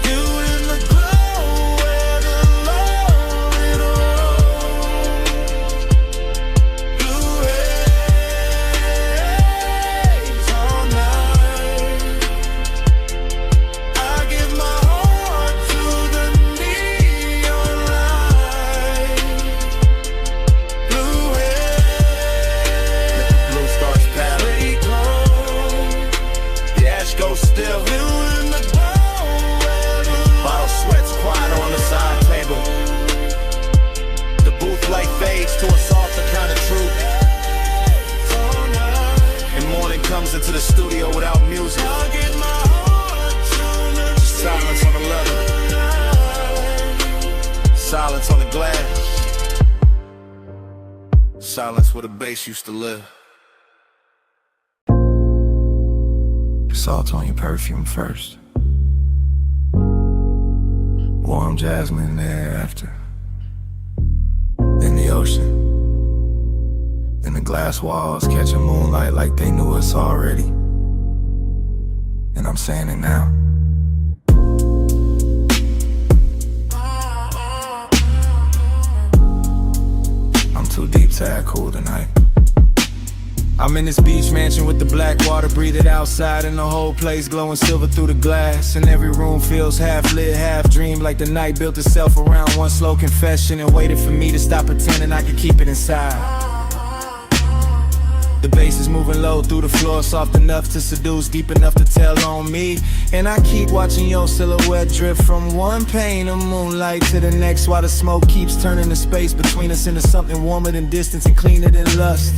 You in the glow where the lonely roam. Blue haze all night. I give my heart to the neon light. Blue Blue stars pattern, the ash goes still. Bottle sweats quiet on the side table. The booth light fades to a softer kind of truth. And morning comes into the studio without music. Just silence on the leather, silence on the glass, silence where the bass used to live. Salt on your perfume first. Warm jasmine in the air after. Then the ocean. Then the glass walls catching moonlight like they knew us already. And I'm saying it now. I'm too deep to act cool tonight. I'm in this beach mansion with the black water, breathe it outside, and the whole place glowing silver through the glass. And every room feels half lit, half dream, like the night built itself around one slow confession and waited for me to stop pretending I could keep it inside. The bass is moving low through the floor, soft enough to seduce, deep enough to tell on me. And I keep watching your silhouette drift from one pane of moonlight to the next, while the smoke keeps turning the space between us into something warmer than distance and cleaner than lust.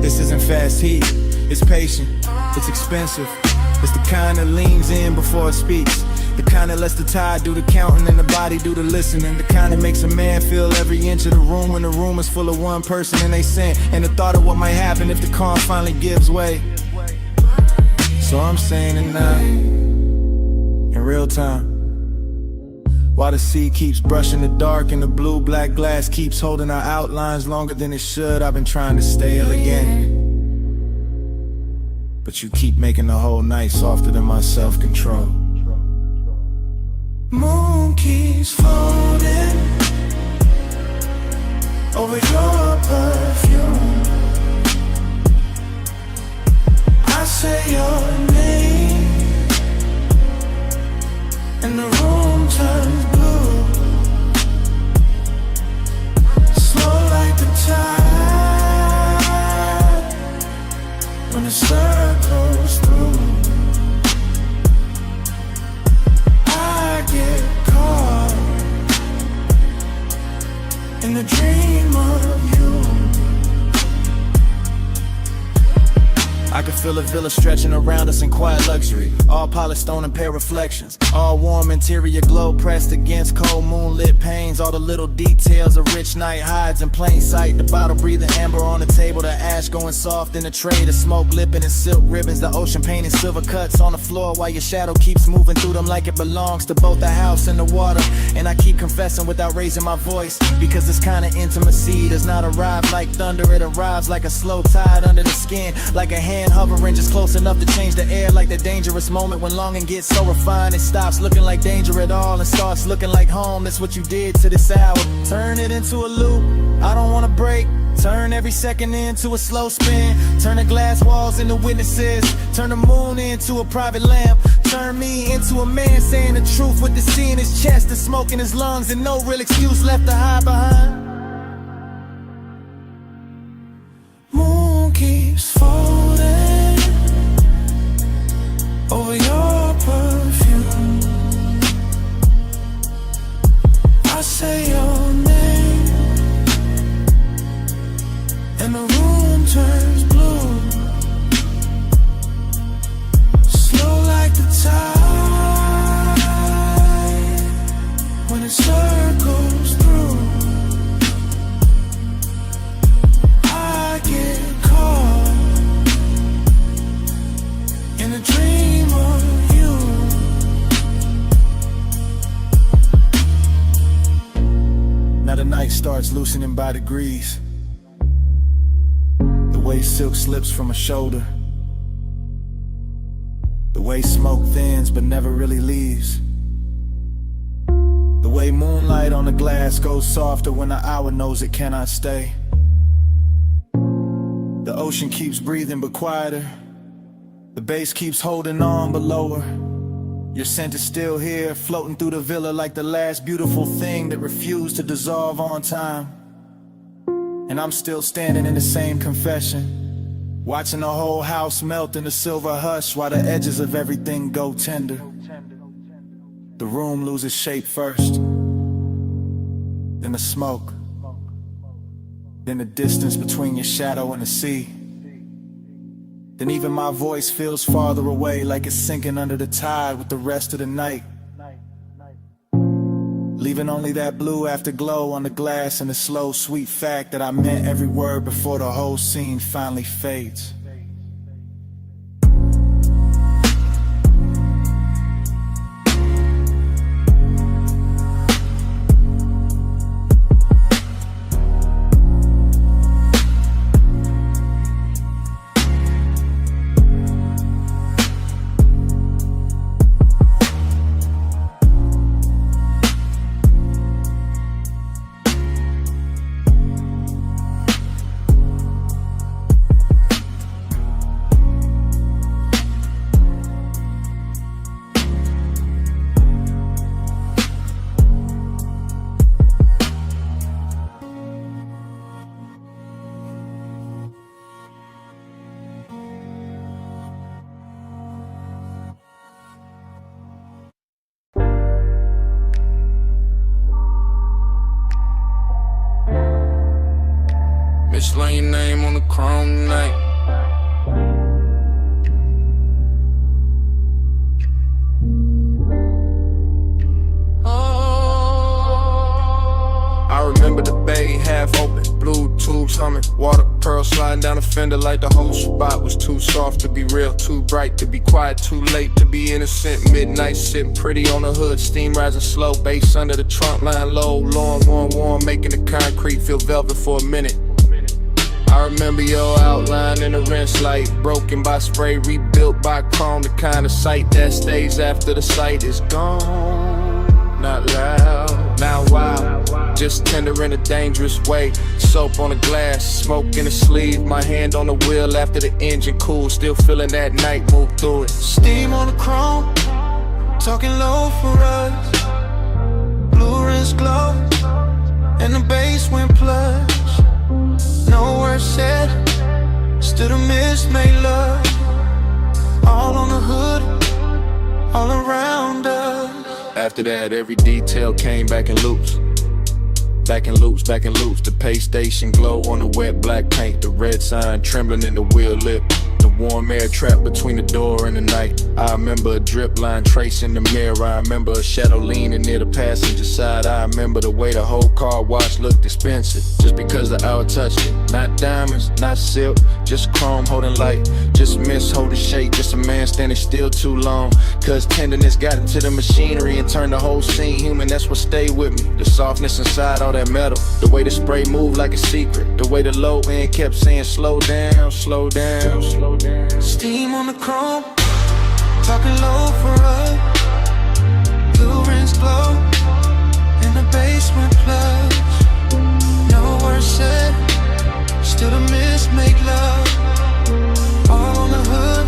This isn't fast heat, it's patient, it's expensive. It's the kind that leans in before it speaks, the kind that lets the tide do the counting and the body do the listening, the kind that makes a man feel every inch of the room when the room is full of one person and they sin, and the thought of what might happen if the calm finally gives way. So I'm saying it now, in real time, while the sea keeps brushing the dark and the blue-black glass keeps holding our outlines longer than it should. I've been trying to stay elegant, but you keep making the whole night softer than my self-control. moon keeps floating over your perfume. I say your name and the room turns blue, slow like the tide when the circles through. I get caught in the dream of you. I can feel a villa stretching around us in quiet luxury. All polished stone and pale reflections. All warm interior glow pressed against cold moonlit panes. All the little details a rich night hides in plain sight. The bottle breathing amber on the table. The ash going soft in the tray. The smoke lipping in silk ribbons. The ocean painting silver cuts on the floor while your shadow keeps moving through them like it belongs to both the house and the water. And I keep confessing without raising my voice, because this kind of intimacy does not arrive like thunder. It arrives like a slow tide under the skin, like a hand hovering just close enough to change the air, like the dangerous moment when longing gets so refined it stops looking like danger at all and starts looking like home. That's what you did to this hour. Turn it into a loop, I don't wanna break. Turn every second into a slow spin. Turn the glass walls into witnesses. Turn the moon into a private lamp. Turn me into a man saying the truth with the sea in his chest and smoke in his lungs and no real excuse left to hide behind. Moon keeps folding over your perfume. I say your name and the room turns blue, slow like the tide when it circles through. I get caught in a dream of you. Now the night starts loosening by degrees. The way silk slips from a shoulder, the way smoke thins but never really leaves, the way moonlight on the glass goes softer when the hour knows it cannot stay. The ocean keeps breathing but quieter, the bass keeps holding on but lower. Your scent is still here, floating through the villa like the last beautiful thing that refused to dissolve on time. And I'm still standing in the same confession, watching the whole house melt in the silver hush while the edges of everything go tender. The room loses shape first, then the smoke, then the distance between your shadow and the sea. Then even my voice feels farther away, like it's sinking under the tide with the rest of the night, leaving only that blue afterglow on the glass and the slow, sweet fact that I meant every word before the whole scene finally fades. Mislaying your name on the chrome tonight. I remember the bay half open, blue tubes humming, water pearls sliding down the fender like the whole spot was too soft to be real, too bright to be quiet, too late to be innocent. Midnight sitting pretty on the hood, steam rising slow, bass under the trunk line low, long, warm, making the concrete feel velvet for a minute. I remember your outline in the rinse light, broken by spray, rebuilt by chrome, the kind of sight that stays after the sight is gone. Not loud, not wild, just tender in a dangerous way. Soap on the glass, smoke in the sleeve, my hand on the wheel after the engine cool, still feeling that night move through it. Steam on the chrome, talking low for us. Blue rinse glow, and the bass went plush. No words said, still the mist made love. All on the hood, all around us. After that, every detail came back in loops. Back in loops, back in loops. The pay station glow on the wet black paint. The red sign trembling in the wheel lip. The warm air trapped between the door and the night. I remember a drip line tracing the mirror. I remember a shadow leaning near the passenger side. I remember the way the whole car wash looked expensive, just because the hour touched it. Not diamonds, not silk, just chrome holding light, just mist holding shape, just a man standing still too long. Cause tenderness got into the machinery and turned the whole scene human. That's what stayed with me. The softness inside all that metal, the way the spray moved like a secret, the way the low end kept saying slow down, slow down, slow down. Steam on the chrome, talking low for us. Blue rinse glow, in the basement plush. No words said, Still the miss make love. All on the hood,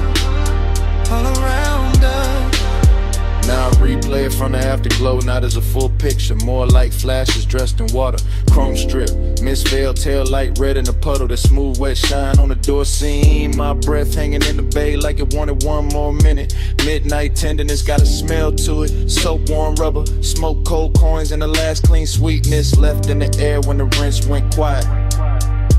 all around us. Now I replay it from the afterglow, not as a full picture, more like flashes dressed in water. Chrome strip, misveiled tail light red in the puddle, that smooth wet shine on the door seam. My breath hanging in the bay like it wanted one more minute. Midnight tenderness got a smell to it, soap warm rubber, smoke cold coins, and the last clean sweetness left in the air when the rinse went quiet.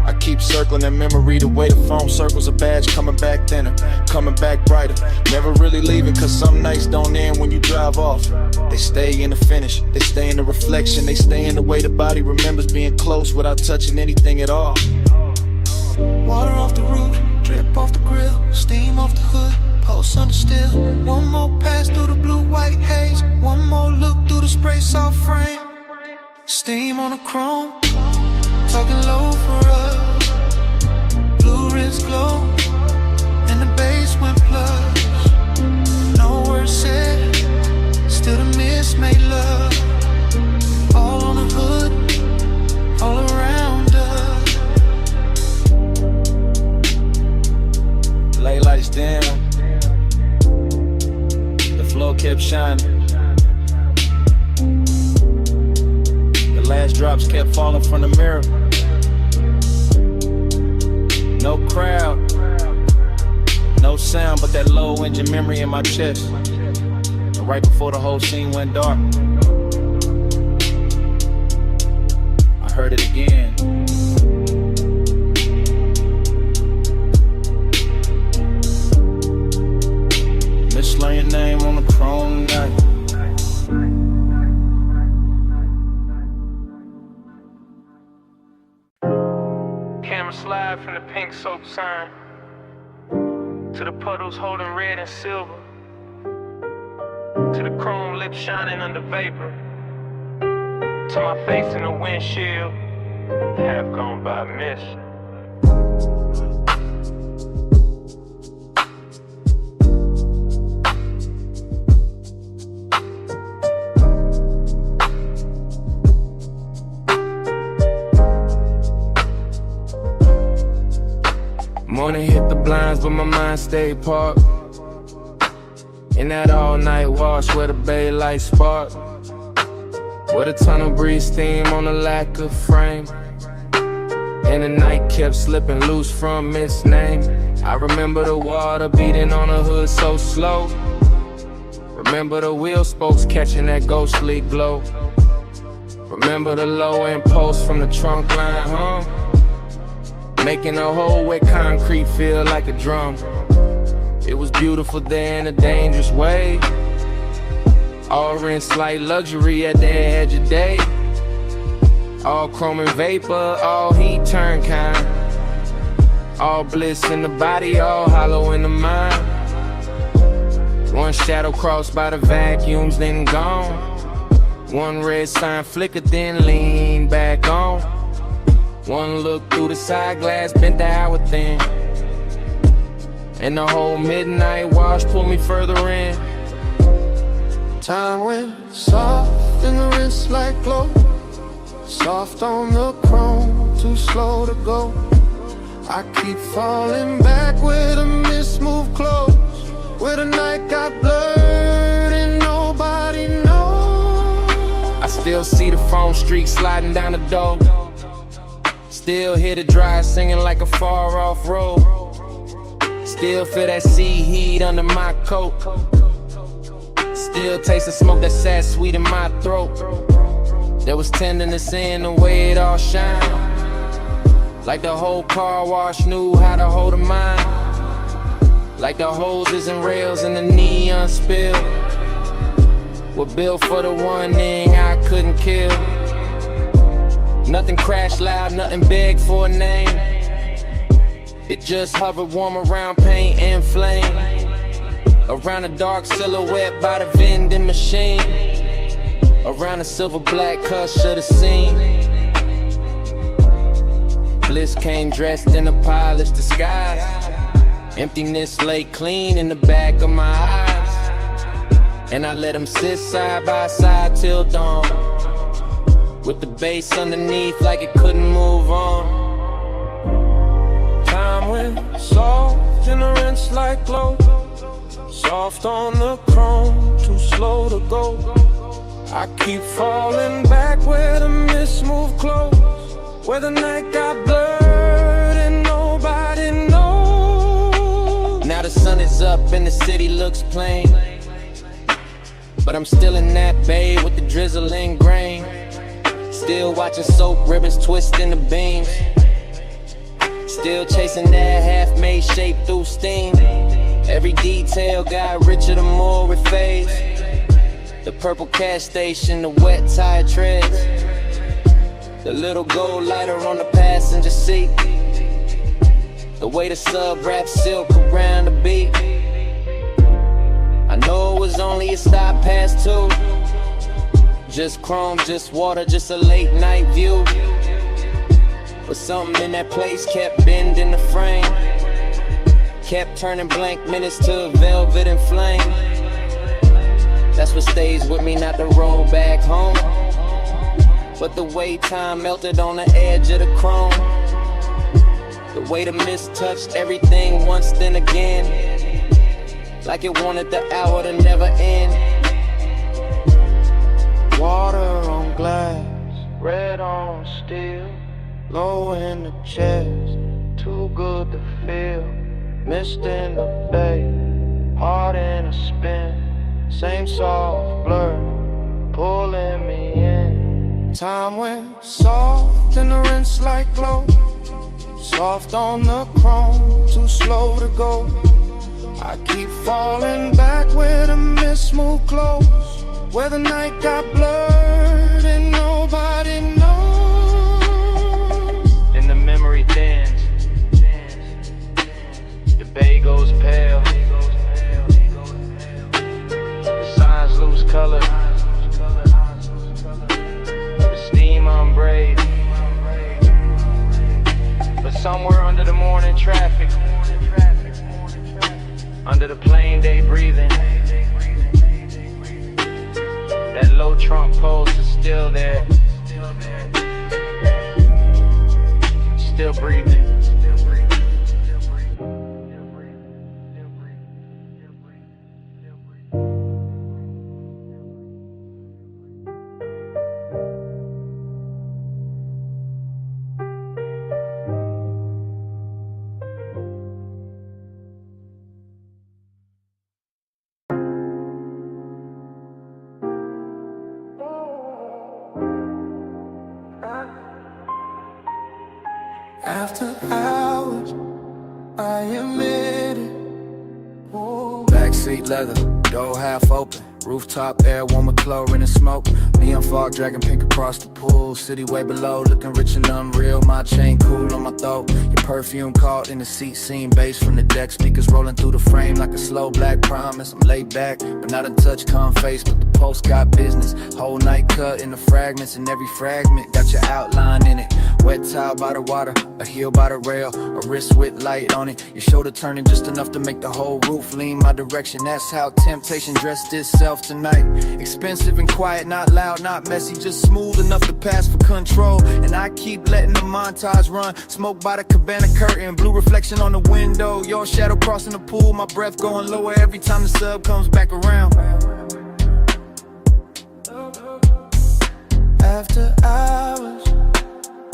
I keep circling that memory, the way the phone circles a badge, coming back thinner, coming back brighter. Never really leaving, cause some nights don't end when you drive off. They stay in the finish, they stay in the reflection, they stay in the way the body remembers being close without touching anything at all. Water off the roof, drip off the grill, steam off the hood, post under still. One more pass through the blue-white haze, one more look through the spray soft frame. Steam on the chrome, talking low for us. Blue wrist glow, and the bass went plus. No words said, still the miss made love. All on the hood, all around us. Late lights dim, the floor kept shining. The last drops kept falling from the mirror. No crowd, no sound, but that low engine memory in my chest. And right before the whole scene went dark, I heard it again. Mislaying your name on the chrome night. Slide from the pink soap sign to the puddles holding red and silver, to the chrome lips shining under vapor, to my face in the windshield, half gone by mist. Morning hit the blinds, but my mind stayed parked in that all-night wash where the bay lights spark, where the tunnel breeze steam on the lack of frame, and the night kept slipping loose from its name. I remember the water beating on the hood so slow. Remember the wheel spokes catching that ghostly glow. Remember the low end post from the trunk line hum, making the whole wet concrete feel like a drum. It was beautiful there in a dangerous way, all rinsed like luxury at the edge of day. All chrome and vapor, all heat turn kind, all bliss in the body, all hollow in the mind. One shadow crossed by the vacuums, then gone. One red sign flickered, then leaned back on. One look through the side glass, bent the hour thin, and the whole midnight wash pulled me further in. Time went soft in the wrist like glow, soft on the chrome, too slow to go. I keep falling back where the mist moved close, where the night got blurred and nobody knows. I still see the foam streak sliding down the door, still hear the drive singing like a far off road, still feel that sea heat under my coat, still taste the smoke that sat sweet in my throat. There was tenderness in the way it all shined, like the whole car wash knew how to hold a mind, like the hoses and rails and the neon spill were built for the one thing I couldn't kill. Nothing crashed loud, nothing begged for a name. It just hovered warm around paint and flame, around a dark silhouette by the vending machine, around the silver black hush of the scene. Bliss came dressed in a polished disguise. Emptiness lay clean in the back of my eyes, and I let them sit side by side till dawn, with the bass underneath like it couldn't move on. went soft in the rinse like glow. Soft on the chrome, too slow to go. I keep falling back where the mist move close, where the night got blurred and nobody knows. Now the sun is up and the city looks plain, but I'm still in that bay with the drizzling grain. Still watching soap ribbons twist in the beams. Still chasing that half-made shape through steam. Every detail got richer the more it fades. The purple cash station, the wet tire treads, the little gold lighter on the passenger seat, the way the sub wraps silk around the beat. I know it was only a stop past 2. Just chrome, just water, just a late night view. But something in that place kept bending the frame, kept turning blank minutes to velvet and flame. That's what stays with me, not the road back home, but the way time melted on the edge of the chrome. The way the mist touched everything once then again, like it wanted the hour to never end. Water on glass, red on steel, low in the chest, too good to feel. Mist in the bay, heart in a spin, same soft blur, pulling me in. Time went soft in the rinse like glow, soft on the chrome, too slow to go. I keep falling back where the mist move close, where the night got blurred and nobody knows. And the memory thins, the bay goes pale, the signs lose color, the steam unbraid. But somewhere under the morning traffic, under the plain day breathing, that low trunk post is still there, still breathing. After hours, I admit it. Ooh. Backseat leather, door half open, rooftop air warm with chlorine and smoke. Neon fog dragging pink across the pool, city way below looking rich and unreal. My chain cool on my throat, your perfume caught in the seat, seeing bass from the deck, speakers rolling through the frame like a slow black promise. I'm laid back, but not a touch calm face, but the post got business. Whole night cut in the fragments, and every fragment got your outline in it. Wet towel by the water, a heel by the rail, a wrist with light on it, your shoulder turning just enough to make the whole roof lean my direction. That's how temptation dressed itself tonight. Expensive and quiet, not loud, not messy, just smooth enough to pass for control. And I keep letting the montage run, smoke by the cabana curtain, blue reflection on the window, your shadow crossing the pool, my breath going lower every time the sub comes back around. After hours,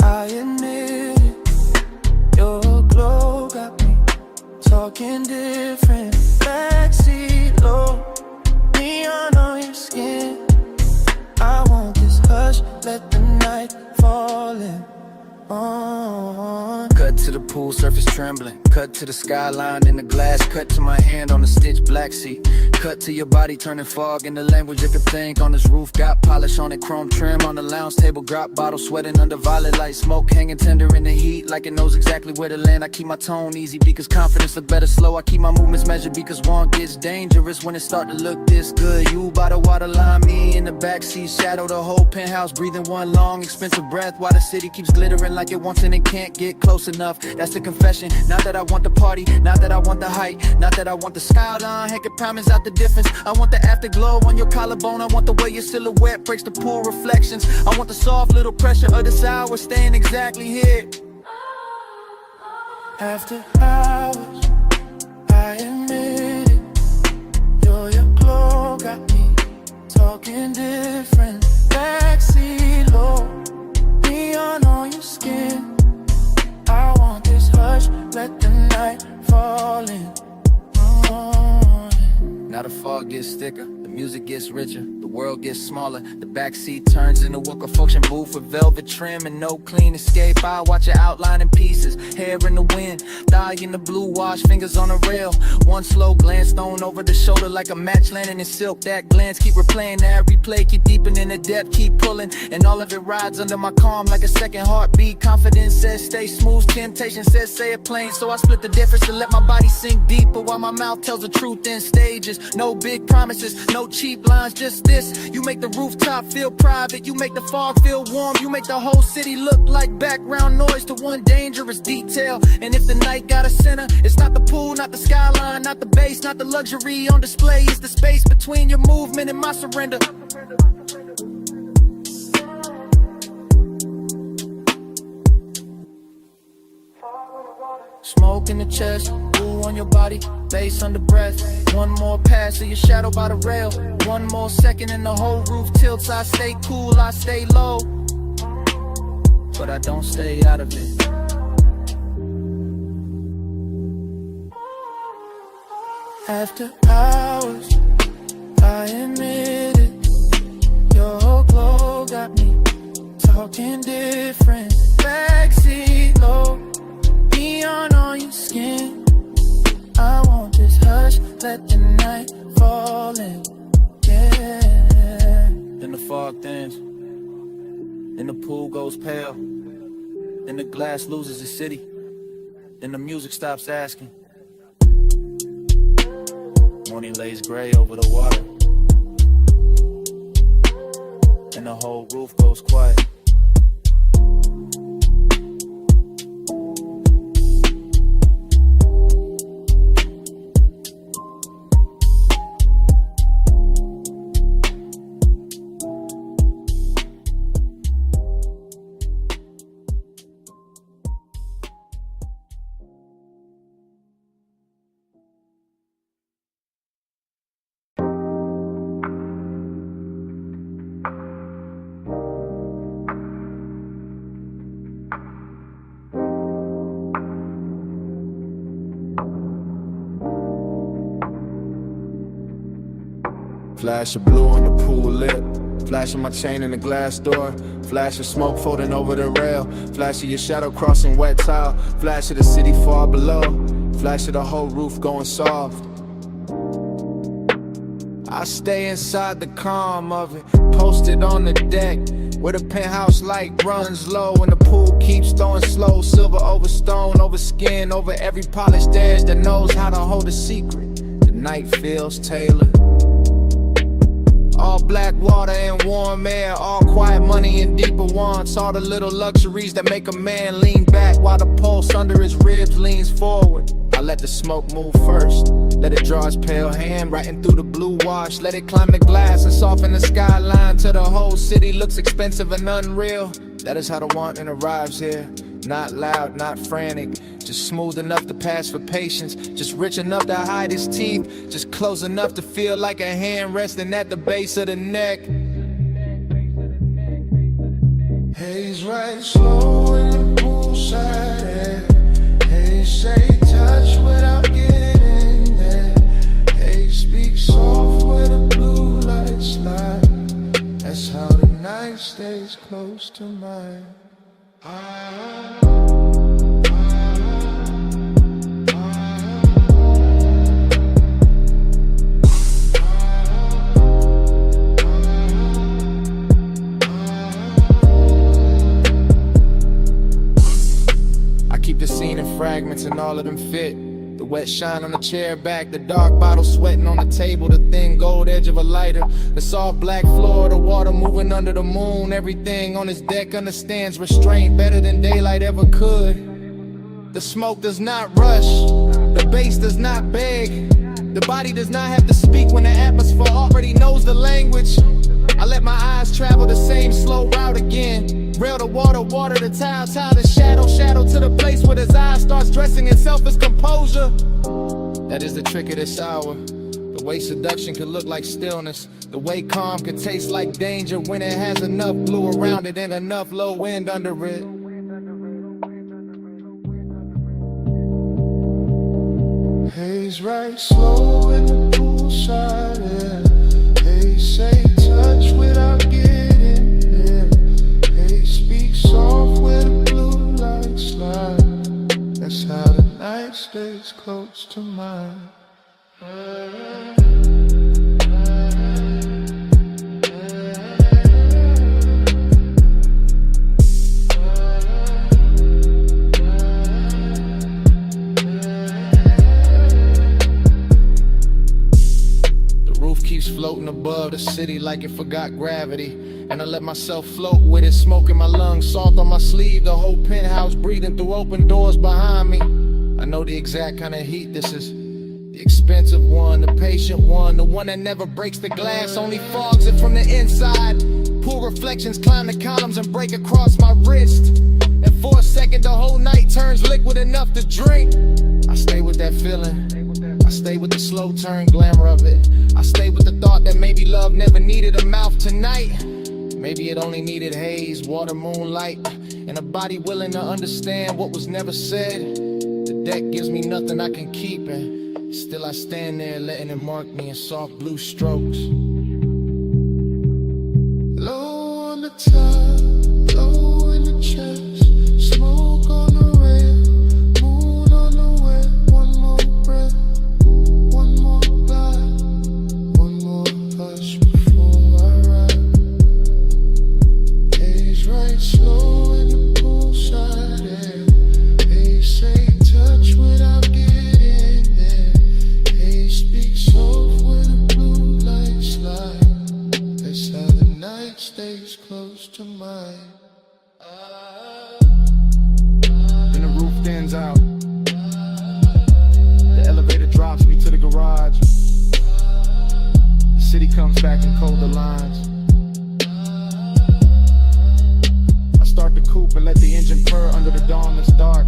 I admit it. Your glow got me talking different. Backseat low, neon on your skin. I want this hush, let the night fall in. Cut to the pool surface trembling, cut to the skyline in the glass, cut to my hand on the stitched black seat, cut to your body turning fog in the language you could think. On this roof got polish on it, chrome trim on the lounge table, drop bottle sweating under violet light, smoke hanging tender in the heat like it knows exactly where to land. I keep my tone easy because confidence look better slow. I keep my movements measured because one gets dangerous when it start to look this good. You by the waterline, me in the backseat, shadow the whole penthouse, breathing one long expensive breath while the city keeps glittering like it wants and it can't get close enough. That's the confession. Not that I want the party, not that I want the height, not that I want the skyline. Heck, it promise out the difference. I want the afterglow on your collarbone. I want the way your silhouette breaks the pool reflections. I want the soft little pressure of this hour staying exactly here. After hours, I admit it. Your glow got me talking different. Backseat low, neon on your skin. I want this hush, let the night fall in. Now the fog gets thicker, the music gets richer, the world gets smaller, the backseat turns into a function booth with velvet trim and no clean escape. I watch it outline in pieces, hair in the wind, thigh in the blue wash, fingers on a rail. One slow glance thrown over the shoulder like a match landing in silk. That glance keep replaying that replay, keep deepening the depth, keep pulling, and all of it rides under my calm like a second heartbeat. Confidence says stay smooth, temptation says say it plain, so I split the difference to let my body sink deeper while my mouth tells the truth in stages. No big promises, no cheap lines, just this. You make the rooftop feel private, you make the fog feel warm, you make the whole city look like background noise to one dangerous detail. And if the night got a center, it's not the pool, not the skyline, not the base, not the luxury on display, it's the space between your movement and my surrender. Smoke in the chest, blue on your body, bass under breath. One more pass of your shadow by the rail. One more second and the whole roof tilts. I stay cool, I stay low, but I don't stay out of it. After hours, I admit it. Your glow got me talking different. Backseat low, neon on your skin. I want this hush, let the night fall in. Yeah. Then the fog thins, then the pool goes pale, then the glass loses its city, then the music stops asking. Morning lays gray over the water, and the whole roof goes quiet. Flash of blue on the pool lip, flash of my chain in the glass door, flash of smoke floating over the rail, flash of your shadow crossing wet tile, flash of the city far below, flash of the whole roof going soft. I stay inside the calm of it, posted on the deck, where the penthouse light runs low and the pool keeps throwing slow. Silver over stone, over skin, over every polished edge that knows how to hold a secret. The night feels tailored. All black water and warm air, all quiet money and deeper wants, all the little luxuries that make a man lean back while the pulse under his ribs leans forward. I let the smoke move first, let it draw its pale hand writing through the blue wash, let it climb the glass and soften the skyline till the whole city looks expensive and unreal. That is how the wanting arrives here, not loud, not frantic, just smooth enough to pass for patience, just rich enough to hide his teeth, just close enough to feel like a hand resting at the base of the neck. Haze right slow in the poolside air. Haze say touch without getting there. Haze speak soft where the blue lights lie. That's how the night stays close to mine. The scene in fragments and all of them fit. The wet shine on the chair back, the dark bottle sweating on the table, the thin gold edge of a lighter, the soft black floor, the water moving under the moon. Everything on this deck understands restraint better than daylight ever could. The smoke does not rush, the bass does not beg, the body does not have to speak when the atmosphere already knows the language. I let my eyes travel the same slow route again, Rail to water, water to tile, tile to shadow, shadow to the place where his eye starts dressing itself as composure. That is the trick of this hour. The way seduction could look like stillness. The way calm could taste like danger when it has enough blue around it and enough low wind under it. Haze right slow in the poolside, yeah. Haze say touch without getting there. Haze speak soft where the blue lights slide. That's how the night stays close to mine. Keeps floating above the city like it forgot gravity. And I let myself float with it, smoke in my lungs, salt on my sleeve, the whole penthouse breathing through open doors behind me. I know the exact kind of heat this is. The expensive one, the patient one, the one that never breaks the glass, only fogs it from the inside. Pool reflections climb the columns and break across my wrist. And for a second the whole night turns liquid enough to drink. I stay with that feeling. I stay with the slow turn glamour of it. I stay with the thought that maybe love never needed a mouth tonight. Maybe it only needed haze, water, moonlight, and a body willing to understand what was never said. The deck gives me nothing I can keep, and still I stand there letting it mark me in soft blue strokes. Low on the top, low in the chest, smoke on the rail, moon on the web. One more breath, one more glide, one more hush before I ride. Haze right slow in the poolside air. Haze say touch without getting there. Haze speak soft where the blue lights slide. That's how the night stays close to mine. Then the roof thins out. The elevator drops me to the garage. The city comes back in colder lines. I start the coupe and let the engine purr under the dawn that's dark.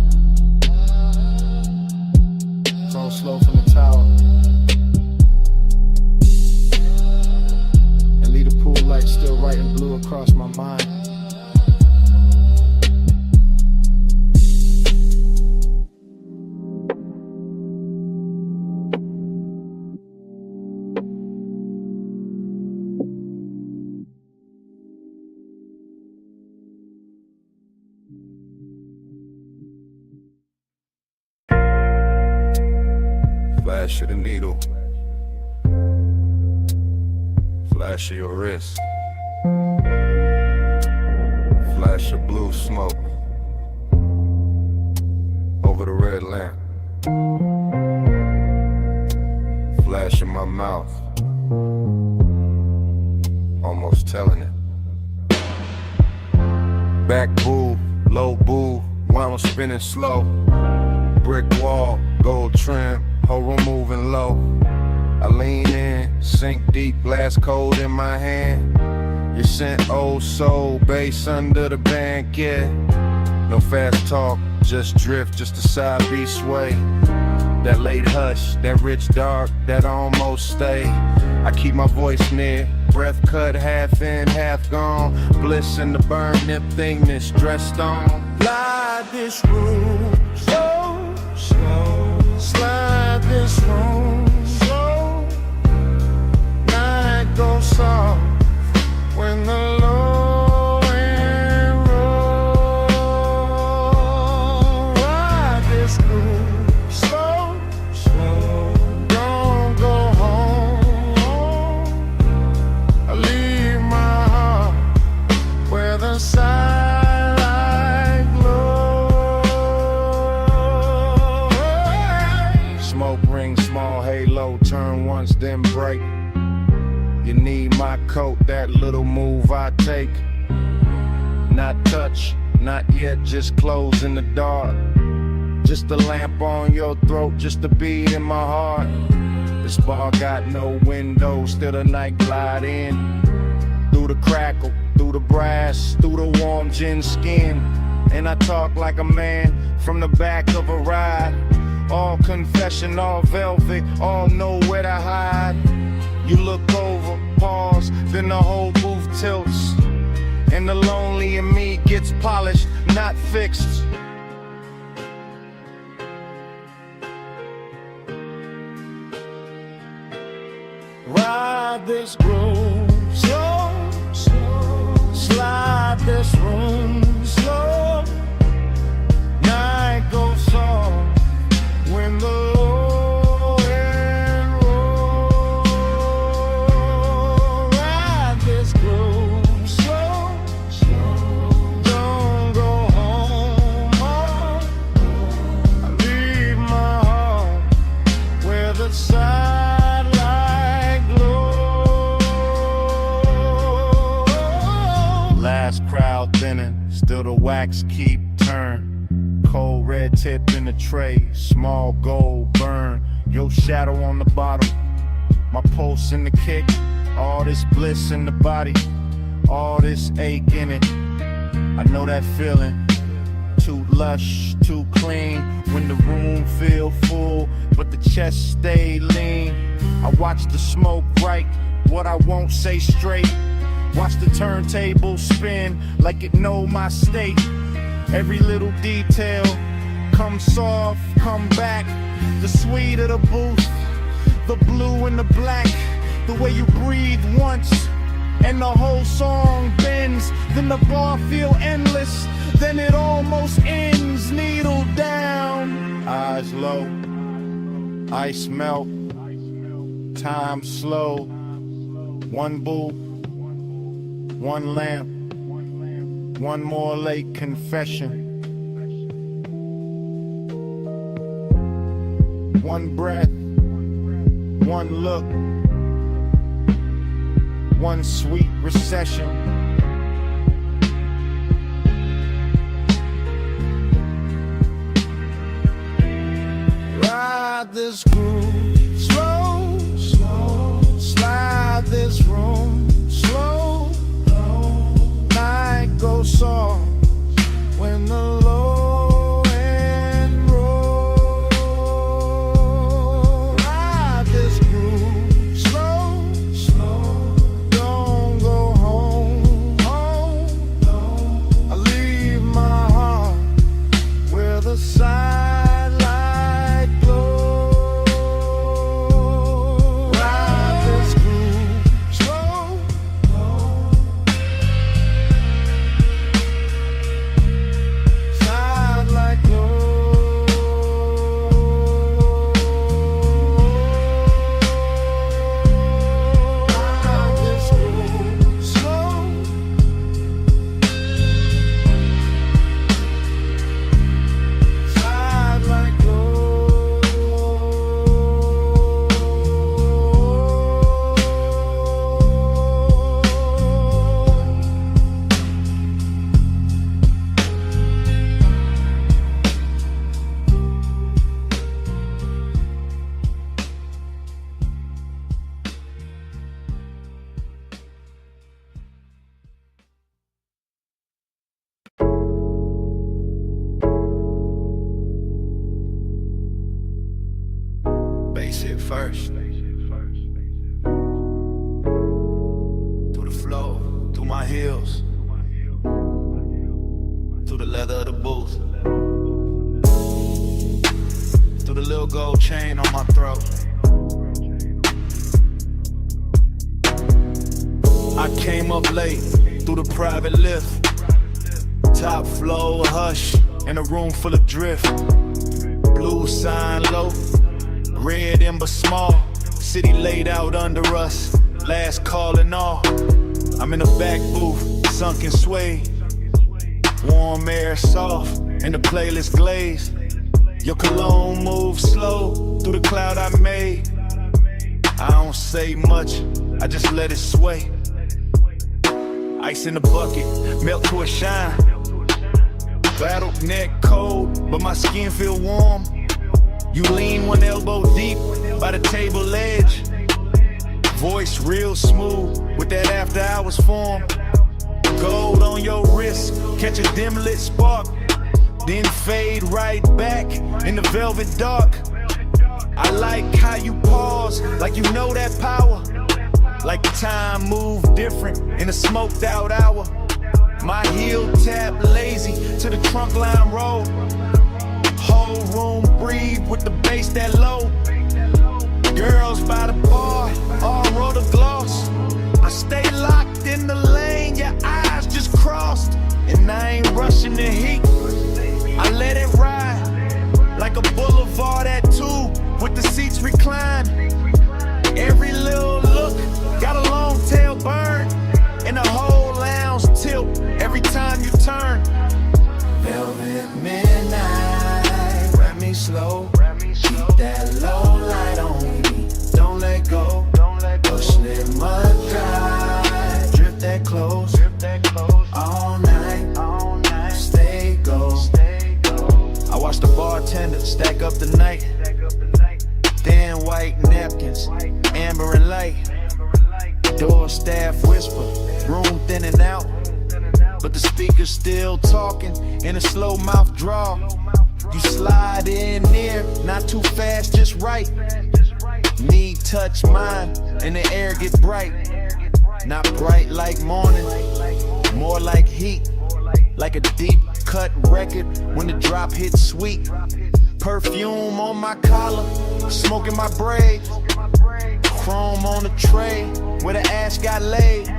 Roll slow from the tower. And leave the pool light still writing blue across my mind. Flash of the needle, flash of your wrist, flash of blue smoke over the red lamp, flash in my mouth, almost telling it. Back boo, low boo, while I'm spinning slow. Brick wall, gold trim, whole room moving low. I lean in, sink deep, glass cold in my hand. You sent old soul, bass under the blanket. No fast talk, just drift, just a side beat sway. That late hush, that rich dark, that almost stay. I keep my voice near, breath cut, half in, half gone. Bliss in the burn, nip thing that's dressed on. Slide this room so slow. Slide this room slow. Night goes soft when the low end roll. Ride this room slow, slow. Don't go home. I leave my heart where the side glow. Smoke ring, small halo, turn once then break. You need my coat, that little move I take. Not touch, not yet, just close in the dark. Just a lamp on your throat, just a beat in my heart. This bar got no windows, still the night glide in. Through the crackle, through the brass, through the warm gin skin. And I talk like a man from the back of a ride. All confession, all velvet, all know where to hide. You look over, pause, then the whole booth tilts. And the lonely in me gets polished, not fixed. Ride this groove slow, slow. Slide this room slow. Night goes soft when the low end roll. Ride this groove slow, slow. Don't go home, oh. I leave my heart where the sidelight glows. Last crowd thinning, still the wax keep turn. Cold red tip in the tray, small gold burn. Your shadow on the bottle, my pulse in the kick. All this bliss in the body, all this ache in it. I know that feeling, too lush, too clean. When the room feel full, but the chest stay lean. I watch the smoke bright, what I won't say straight. Watch the turntable spin like it know my state. Every little detail, come soft, come back. The sweet of the booth, the blue and the black. The way you breathe once, and the whole song bends. Then the bar feel endless, then it almost ends. Needle down, eyes low, ice melt, time slow. One booth, one lamp, one more late confession. One breath, one look, one sweet recession. Ride this groove slow, slow. Slide this room slow. Night goes soft when the low end roll. Ride this groove slow, slow. Don't go home, home. I leave my heart where the sidelight glows. Ride this groove slow. Bass hit first. Through the flow, through my heels, through the leather of the booth, through the little gold chain on my throat. I came up late through the private lift, top floor, hush, in a room full of drift. Blue sign low, red ember small, city laid out under us, last call and all. I'm in the back booth, sunken suede, warm air soft, and the playlist glazed. Your cologne moves slow through the cloud I made. I don't say much, I just let it sway. Ice in the bucket, melt to a shine. Battle neck cold, but my skin feel warm. You lean one elbow deep by the table edge. Voice real smooth with that after hours form. gold on your wrist, catch a dim lit spark, then fade right back in the velvet dark. I like how you pause, like you know that power, like the time moved different in a smoked out hour. My heel tap lazy to the trunk line roll. Whole room breathe with the bass that low. Girls by the bar, all roll the gloss. I stay locked in the lane, your eyes just crossed. And I ain't rushing the heat, I let it ride. Like a boulevard at 2, with the seats reclined. Every little look, got a long tail burn. And the whole lounge tilt every time you turn. Velvet midnight, wrap me slow. Keep that low light on me, don't let go. Push it mud dry, drip that close. All night, stay go. I watch the bartender stack up the night. Thin white napkins, amber and light. Door staff whisper, room thinning out. But the speaker's still talking in a slow mouth draw. You slide in near, not too fast, just right. Knee touch mine, and the air get bright. Not bright like morning, more like heat. Like a deep cut record when the drop hits sweet. Perfume on my collar, smoking my braid. Chrome on the tray where the ash got laid.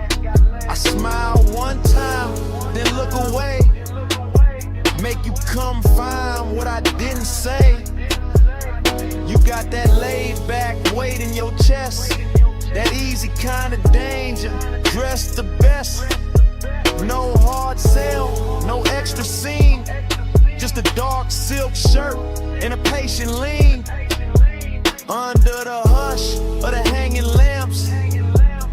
I smile one time, then look away. Make you come find what I didn't say. You got that laid back weight in your chest. That easy kind of danger, dressed the best. No hard sell, no extra scene. Just a dark silk shirt and a patient lean. Under the hush of the hanging lamps,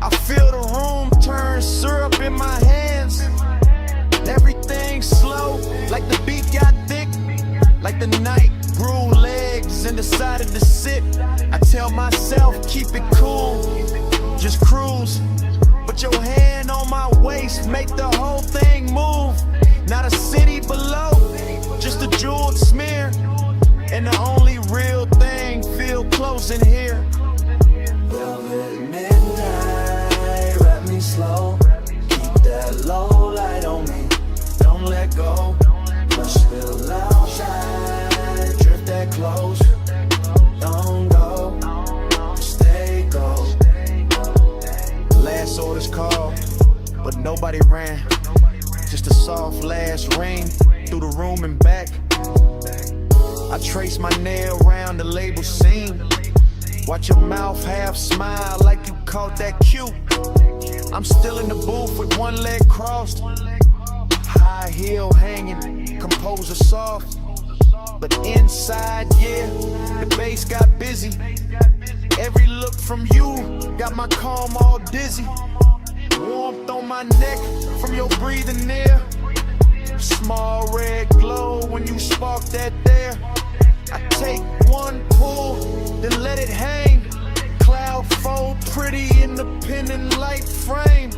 I feel the room turn syrup in my hands. Everything slow, like the beat got thick. Like the night grew legs and decided to sit. I tell myself, keep it cool, just cruise. Put your hand on my waist, make the whole thing move. Not a city below, just a jeweled smear. And the only real thing feel close in here. Velvet midnight, wrap me slow. Keep that low light on me, don't let go. Push the loud shine, drip that close. Don't go, stay go. Last orders called, but nobody ran. Just a soft last ring through the room and back. I trace my nail round the label seam. Watch your mouth half smile like you caught that cue. I'm still in the booth with one leg crossed. High heel hanging, composer soft. But inside, yeah, the bass got busy. Every look from you got my calm all dizzy. Warmth on my neck from your breathing near. Small red glow when you spark that there. I take one pull, then let it hang. Cloud fold pretty in the pendant light frame.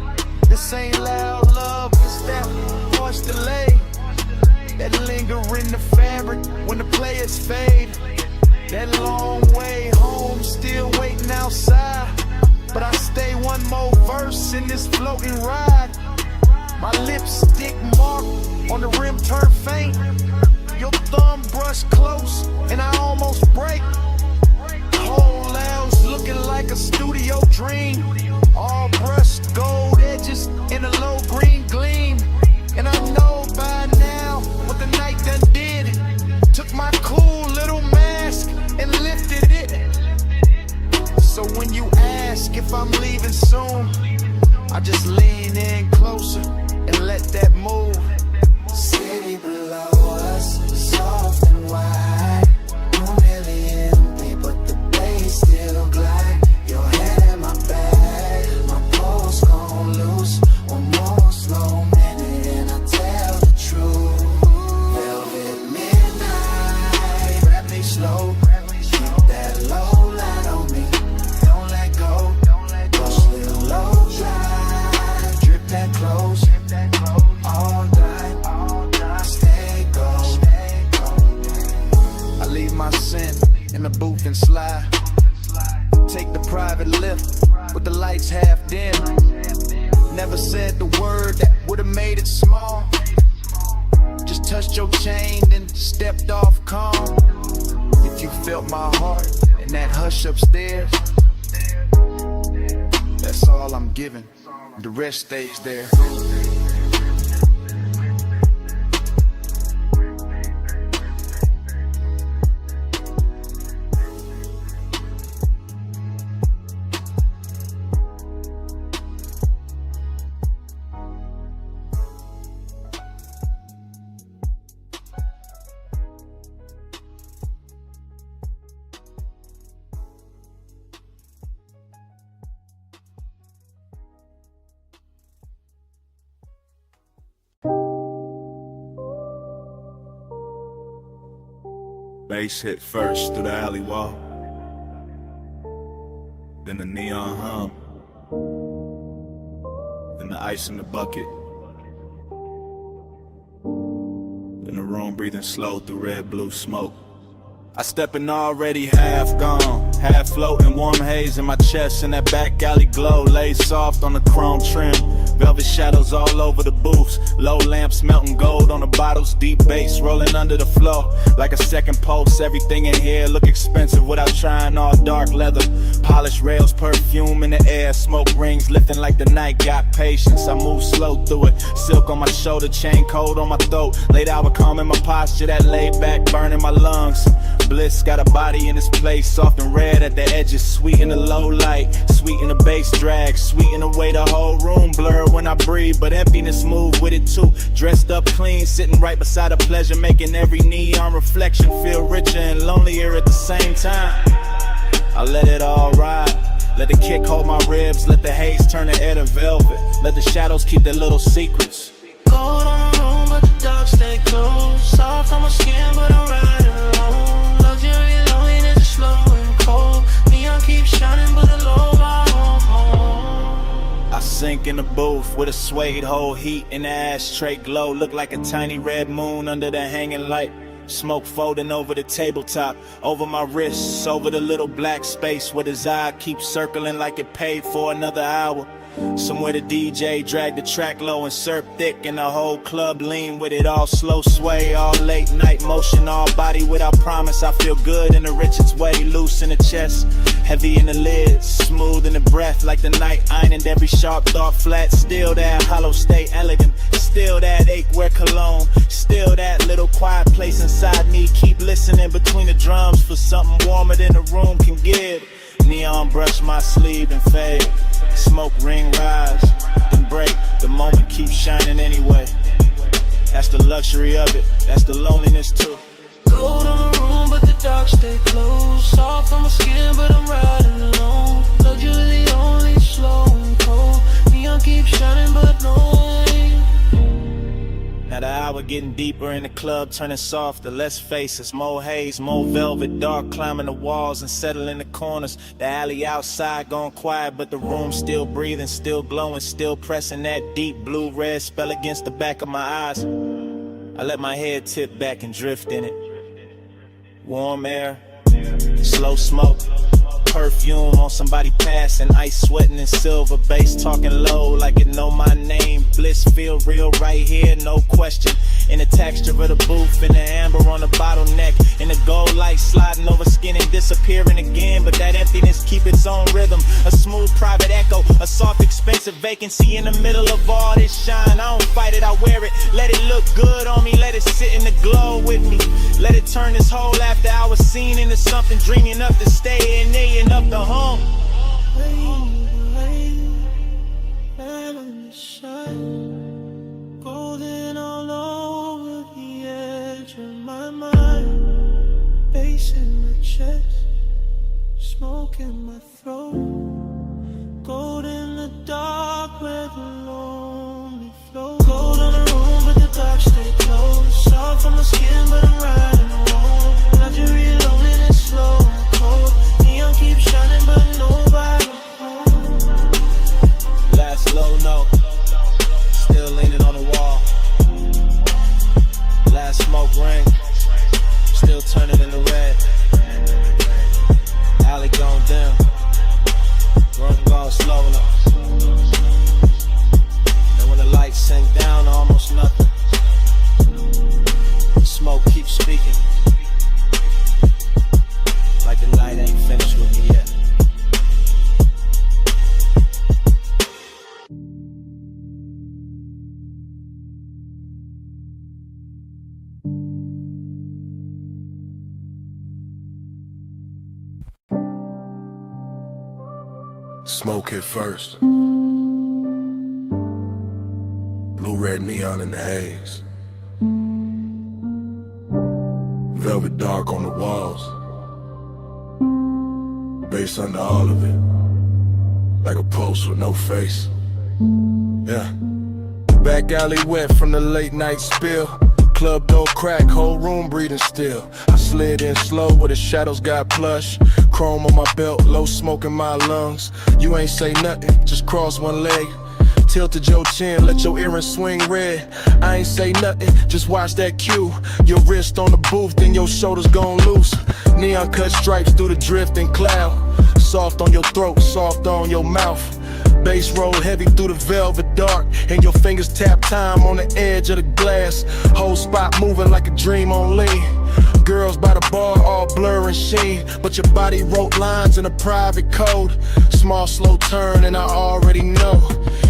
This ain't loud love, it's that harsh delay. That linger in the fabric when the players fade. That long way home still waiting outside. But I stay one more verse in this floating ride. My lipstick mark on the rim turn faint. Your thumb brush close and I almost break. Whole lounge looking like a studio dream. All brushed gold edges in a low green gleam. And I know by now what the night done did. Took my cool little mask and lifted it. So when you ask if I'm leaving soon, I just lean in closer and let that move. City below us, soft and wide. Room nearly empty, but the bass still glide. Your head in my bag, my pulse gone loose. One more slow minute and I tell the truth. Velvet midnight, wrap me slow. Keep that low light on me, don't let go. Push little low dry, drip that close. lift with the lights half dim. Never said the word that would've made it small. Just touched your chain and stepped off calm. If you felt my heart in that hush upstairs, that's all I'm giving. The rest stays there. Bass hit first through the alley wall, then the neon hum, then the ice in the bucket, then the room breathing slow through red blue smoke. I step in already half gone, half floating, warm haze in my chest, and that back alley glow lays soft on the chrome trim. Velvet shadows all over the booths, low lamps melting gold on the bottles, deep bass rolling under the floor like a second pulse. Everything in here look expensive without trying, all dark leather, polished rails, perfume in the air, smoke rings lifting like the night got patience. I move slow through it, silk on my shoulder, chain cold on my throat, late hour calm in my posture, that laid back burning my lungs. Bliss got a body in this place, soft and red at the edges, sweet in the low light, sweet in the bass drag, sweet in the way the whole room blur when I breathe, but emptiness move with it too. Dressed up clean, sitting right beside a pleasure, making every neon reflection feel richer and lonelier at the same time. I let it all ride, let the kick hold my ribs, let the haze turn the air to velvet, let the shadows keep their little secrets. Cold on the room, but the dark stay close. Soft on my skin, but I'm riding alone. Luxury loneliness is slow and cold. Neon keeps shining, but the low home. I sink in the booth with a suede hole, heat in the ashtray glow. Look like a tiny red moon under the hanging light. Smoke folding over the tabletop, over my wrists, over the little black space where his eye keeps circling like it paid for another hour. Somewhere the DJ dragged the track low and surf thick, and the whole club lean with it, all slow sway, all late night motion, all body without promise. I feel good in the richest way, loose in the chest, heavy in the lids, smooth in the breath, like the night ironed every sharp thought flat. Still that hollow stay elegant, still that ache wear cologne, still that little quiet place inside me. Keep listening between the drums for something warmer than the room can give. Neon brush my sleeve and fade, smoke ring rise, then break. The moment keeps shining anyway. That's the luxury of it, that's the loneliness too. Gold on the room, but the dark stay close. Soft on my skin, but I'm riding alone. Luxury only slow and cold. Neon keeps shining, but no way. Now the hour getting deeper in the club, turning softer, less faces, more haze, more velvet, dark climbing the walls and settling the corners. The alley outside gone quiet, but the room still breathing, still glowing, still pressing that deep blue-red spell against the back of my eyes. I let my head tip back and drift in it. Warm air, slow smoke, perfume on somebody passing, ice sweating in silver bass, talking low like it know my name. Bliss feel real right here, no question. In the texture of the booth, in the amber on the bottleneck, in the gold light sliding over skin and disappearing again. But that emptiness keep its own rhythm, a smooth private echo, a soft expensive vacancy in the middle of all this shine. I don't fight it, I wear it, let it look good on me, let it sit in the glow with me. Let it turn this whole after hour scene into something dreamy enough to stay in there and up the home. Golden all over the edge of my mind. Bass in my chest, smoke in my throat. Gold in the dark where the lonely flow. Gold on the room, but the dark stay close. Soft on my skin, but I'm riding alone. Luxury loneliness slow and cold. Neon keeps shining, but nobody home. Last low note, still leaning on the wall. Last smoke ring, still turning in the red. Alley gone dim, Smoke hit first. Blue red neon in the haze. Velvet dark on the walls. Bass under all of it. Like a post with no face. Yeah. Back alley wet from the late night spill. Club door crack, whole room breathing still. I slid in slow where the shadows got plush. Chrome on my belt, low smoke in my lungs. You ain't say nothing, just cross one leg. Tilted your chin, let your earrings swing red. I ain't say nothing, just watch that cue. Your wrist on the booth, then your shoulders gon' loose. Neon cut stripes through the drifting cloud. Soft on your throat, soft on your mouth. Bass roll heavy through the velvet dark. And your fingers tap time on the edge of the glass. Whole spot moving like a dream on lean. Girls by the bar all blur and sheen. But your body wrote lines in a private code. Small slow turn and I already know.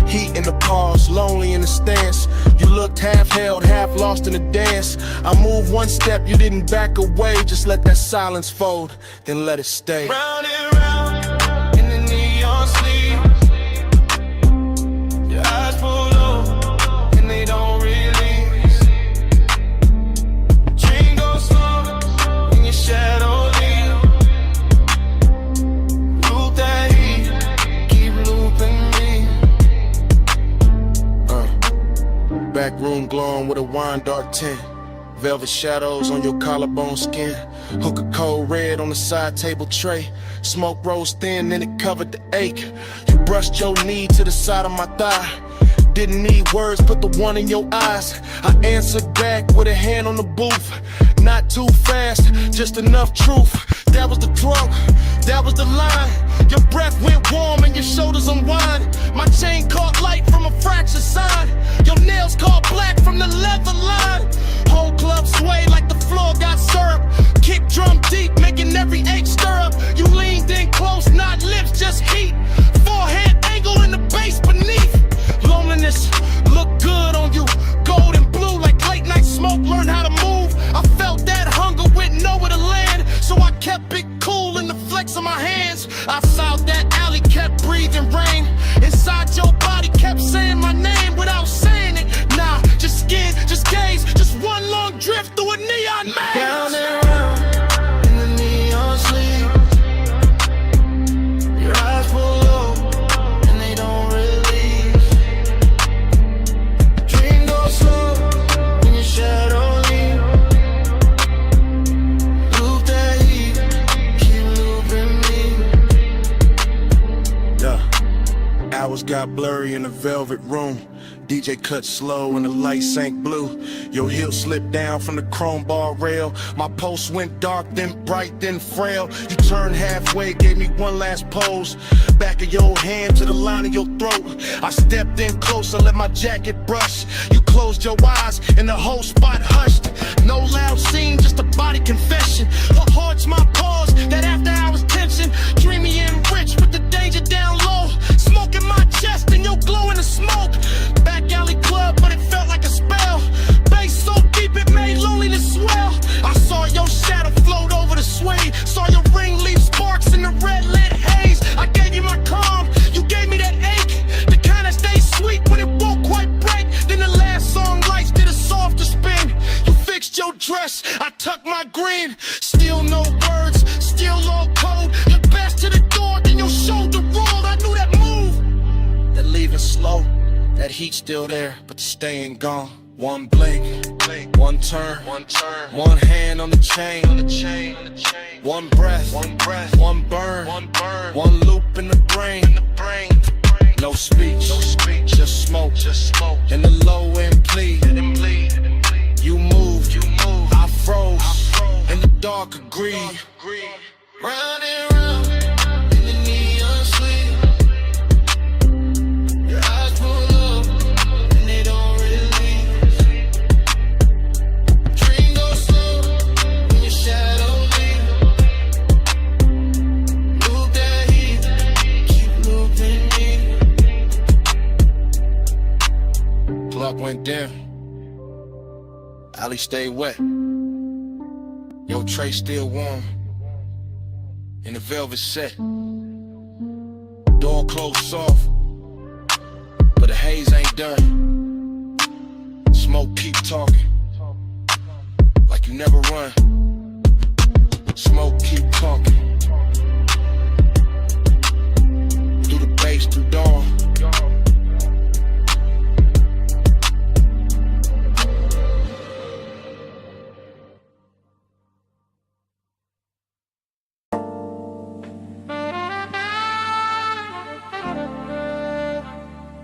Heat in the pause, lonely in the stance. You looked half held, half lost in the dance. I moved one step, you didn't back away. Just let that silence fold, then let it stay. Round and round in the neon sleep. Your eyes pull low and they don't release. Dream goes slow in your shadow leave. Loop that heat, keep looping me. Back room glowing with a wine dark tint. Velvet shadows on your collarbone skin. Hook a cold red on the side table tray. Smoke rose thin and it covered the ache. You brushed your knee to the side of my thigh. Didn't need words, put the one in your eyes. I answered back with a hand on the booth. Not too fast, just enough truth. That was the drunk, that was the line. Your breath went warm and your shoulders unwind. My chain caught light from a fractured sign. Your nails caught black from the leather line. Whole club swayed like the floor got syrup. Kick drum deep, making every H stir up. You leaned in close, not lips, just heat. Forehead angle in the bass beneath. Loneliness looked good on you. Gold and blue like late night smoke. Learn how to move. I felt that hunger with nowhere to land. So I kept it cool in the flex of my hands. I saw that alley, kept breathing rain. Inside your body kept saying my name without saying it. Nah, just skin, just gaze. Just one long drift through a neon maze. Round and round in the neon sleep. Your eyes pull low and they don't release. Dream goes slow in your shadow leave. Loop that heat, keep looping me. Yeah. Hours got blurry in the velvet room. DJ cut slow and the light sank blue. Your heel slipped down from the chrome bar rail. My pulse went dark, then bright, then frail. You turned halfway, gave me one last pose. Back of your hand to the line of your throat. I stepped in closer, let my jacket brush. You closed your eyes and the whole spot hushed. No loud scene, just a body confession. What haunts my pause, that after hours tension. Dreamy and rich with the danger down low. Smoke in my chest and your glow in the smoke. Back alley club, but it felt like a spell. Bass so deep it made loneliness swell. I saw your shadow float over the swing. Saw your ring leave sparks in the red lit haze. I gave you my calm, you gave me that ache. The kind that stays sweet when it won't quite break. Then the last song lights did a softer spin. You fixed your dress, I tucked my green. Still no words, still all cold. Your best to the door, then your shoulder rolled. I knew that move, that leaving slow. That heat still there, but the staying gone. One blink, one turn, one hand on the chain, one breath, one burn, one loop in the brain. No speech, just smoke, and the low end plead. You moved, I froze, and the dark agreed. Round and round in the neon sleep. Your eyes pull up and they don't release. Dream goes slow when your shadow leave. Loop that heat, keep looping me. Clock went down. Alley stayed wet. Your tray still warm. In the velvet set. Door closed soft, but the haze ain't done. Smoke keep talking, like you never run. Smoke keep talking, through the bass, through dawn.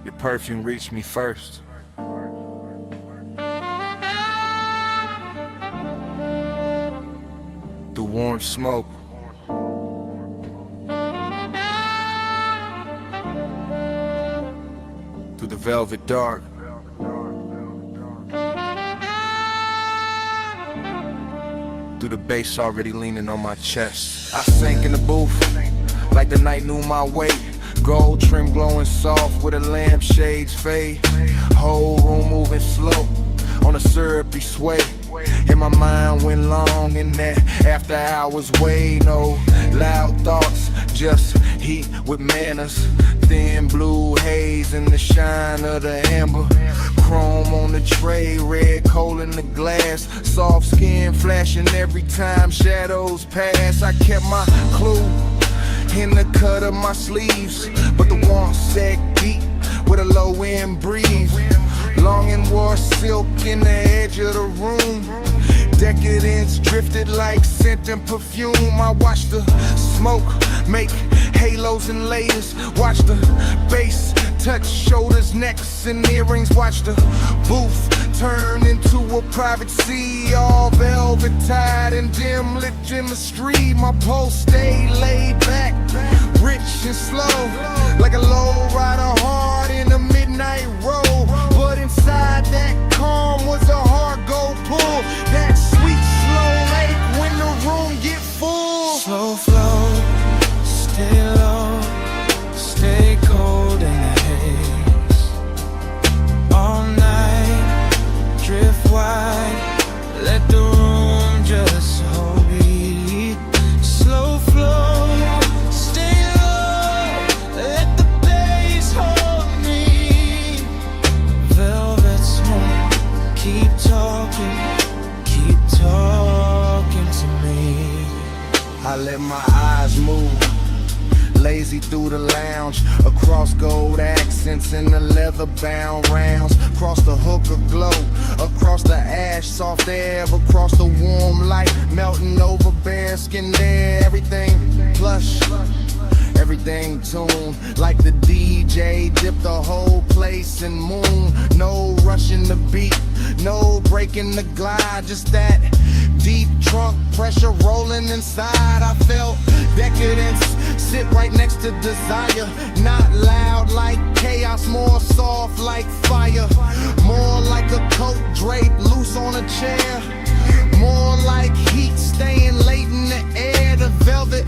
Your perfume reached me first. Through warm smoke. Through the velvet dark. Through the bass already leaning on my chest. I sank in the booth like the night knew my weight. Gold trim glowing soft with a lampshade's fade. Whole room moving slow on a syrupy sway. And my mind went long in that after hours way. No loud thoughts, just heat with manners. Thin blue haze in the shine of the amber. Chrome on the tray, red coal in the glass. Soft skin flashing every time shadows pass. I kept my clue in the cut of my sleeves, but the warmth sagged deep with a low end breeze. Long and wore silk in the edge of the room. Decadence drifted like scent and perfume. I watched the smoke make halos and layers. Watch the bass touch shoulders, necks, and earrings. Watch the booth turn into a private sea, all velvet tied and dim lit chemistry. My pulse stayed laid back, rich and slow, like a low rider hard in a midnight roll. But inside that calm was a hard gold pull. That sweet slow lake when the room get full. Slow flow, stay low, stay cold in the haze. All night, drift wide, let the room just hold beat. Slow flow, stay low, let the bass hold me. Velvet smoke, keep talking to me. I let my eyes move, lazy through the lounge, across gold accents in the leather-bound rounds, across the hookah glow, across the ash, soft air, across the warm light, melting over bare skin there. Everything plush, everything tuned, like the DJ dipped the whole place in moon. No rushing the beat, no breaking the glide, just that deep trunk pressure rolling inside. I felt decadence sit right next to desire. Not loud like chaos, more soft like fire. More like a coat draped loose on a chair. More like heat staying late in the air. The velvet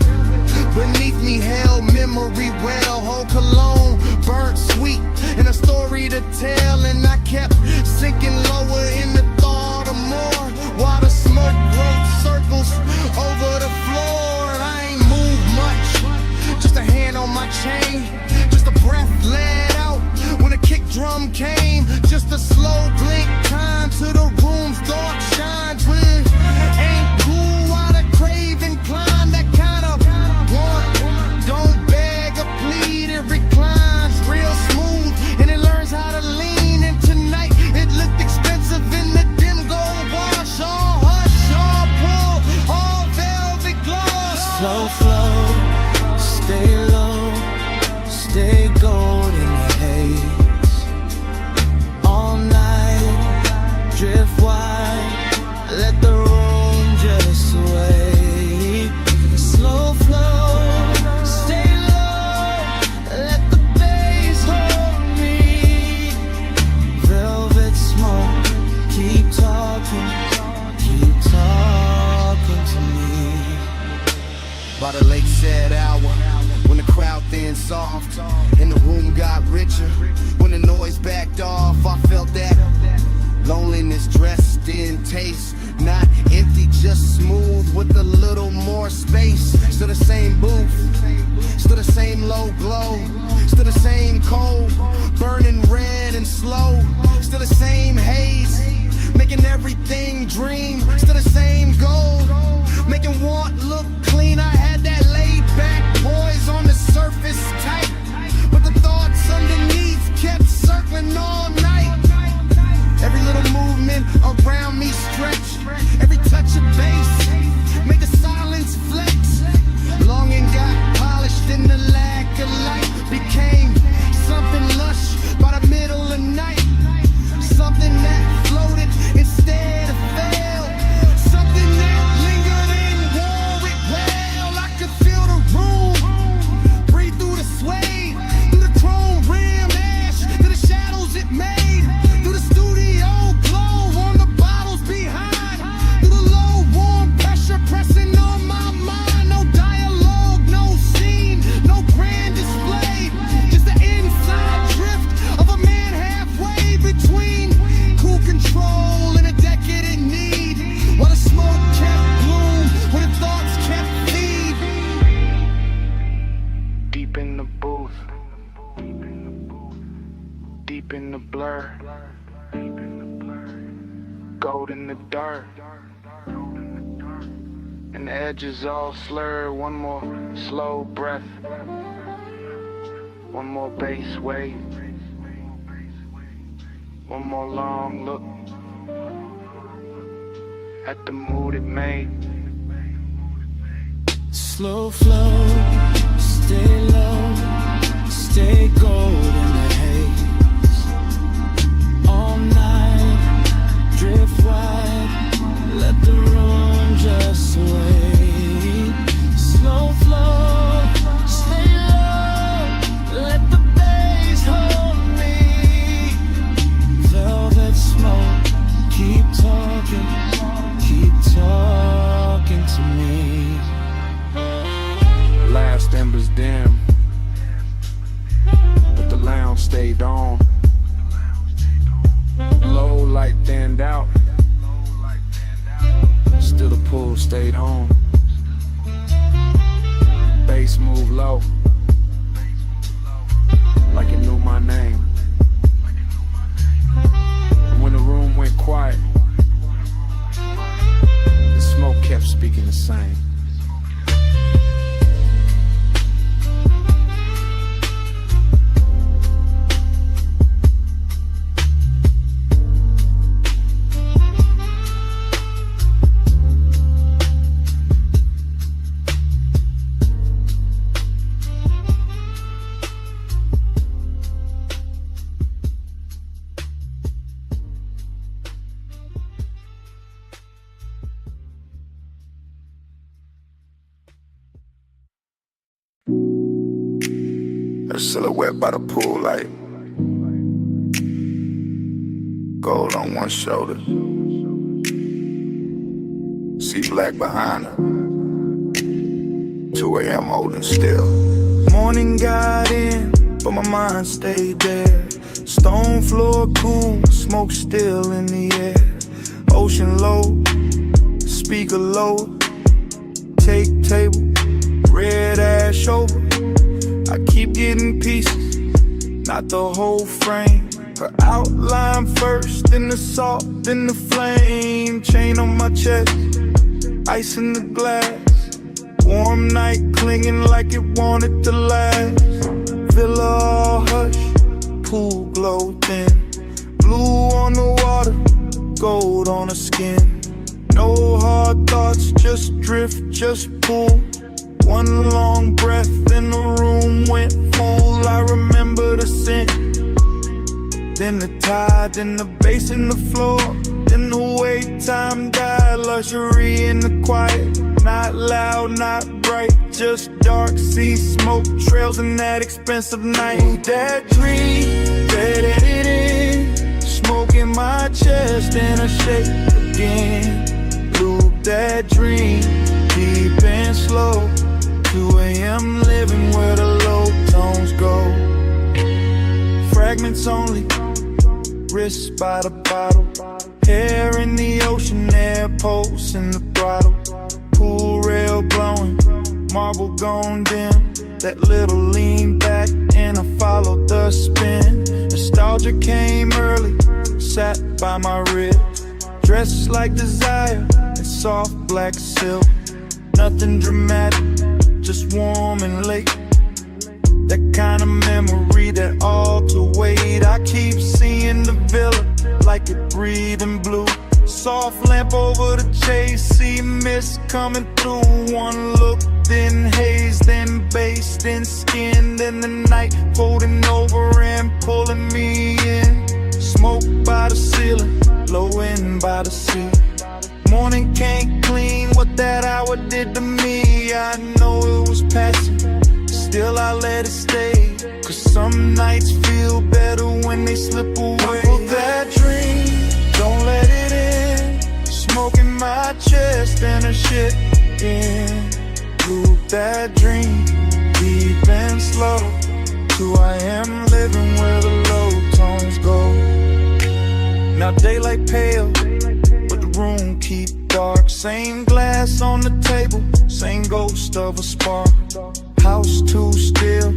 beneath me held memory well. Whole cologne burnt sweet and a story to tell. And I kept sinking lower in the thought of more, while the smoke wrote circles over the floor. And I ain't moved much, just a hand on my chain, just a breath let out when a kick drum came. Just a slow blink time to the room's dark shine. Twin ain't cool while the craving climb. That kind of want, don't beg or plead. It reclines real smooth and it learns how to lean. And tonight it looked expensive in the dim gold wash. All hush, all pull, all velvet gloss. Slow flow, stay low, stay gold in the haze. All night, drift wide, let the room just sway. Slow flow, stay low, let the bass hold me. Velvet smoke, keep talking to me. By the late sad hour, when the crowd thinned soft and the room got richer, when the noise backed off, I felt that loneliness dressed in taste. Not empty, just smooth with a little more space. Still the same booth, still the same low glow. cold, burning red and slow. Still the same haze, making everything dream. Still the same goal, making want look clean. I had that laid back poise on the surface tight, but the thoughts underneath kept circling all night. Every little movement around me stretch, every touch of bass made the silence flex. Longing got polished in the lack of light, became something lush by the middle of night. Something that floated instead of fell, something that lingered and wore it well. I could feel the room breathe through the suede, through the chrome rim ash, through the shadows it made, through the studio glow on the bottles behind, through the low warm pressure pressing on my mind. No dialogue, no scene, no grand display, just the inside drift of a man halfway between cool control and a decadent need, while the smoke kept bloom, while the thoughts kept feed. Deep in the booth, deep in the blur, gold in the dirt, and the edges all slur. One more slow breath, one more bass wave, one more long look at the mood it made. Slow flow, stay low, stay gold in the haze. All night, drift wide, let the room just wait. Slow flow, stay low, let the bass hold me. Velvet smoke, keep talking to me. Last embers dim, but the lounge stayed on. Low light thinned out, still the pool stayed on. Bass moved low, like it knew my name. And when the room went quiet, the smoke kept speaking the same. A silhouette by the pool light, gold on one shoulder, see black behind her. 2 a.m. holding still. Morning got in, but my mind stayed there. Stone floor cool, smoke still in the air. Ocean low, speaker low, take table, red ash over. I keep getting pieces, not the whole frame. Her outline first, then the salt, then the flame. Chain on my chest, ice in the glass. Warm night clinging like it wanted to last. Villa all hush, pool glow thin. Blue on the water, gold on her skin. No hard thoughts, just drift, just pull. One long breath and the room went full. I remember the scent, then the tide, then the bass in the floor, then the way time died. Luxury in the quiet, not loud, not bright, just dark sea smoke trails in that expensive night. That dream, faded it in, smoke in my chest and a shake again. Loop that dream, deep and slow. 2 a.m. living where the low tones go. Fragments only, wrists by the bottle. Hair in the ocean, air pulse in the throttle. Pool rail blowing, marble gone dim. That little lean back and I follow the Usher came early, sat by my rib, dressed like desire in soft black silk. Nothing dramatic, just warm and late. That kind of memory that all to wait. I keep seeing the villa like it breathing blue. Soft lamp over the chase, see mist coming through. One look, then haze, then bass, then skin, then the night folding over and pulling me in. Smoke by the ceiling, blowing by the sea. Morning can't clean what that hour did to me. I know it was passing, still I let it stay. Cause some nights feel better when they slip away. Pull that dream, don't let it in. Smoking my chest and a shit in. Loop that dream, deep and slow. To I am living where the low tones go. Now daylight pale, but the room keep dark. Same glass on the table, same ghost of a spark. House too still,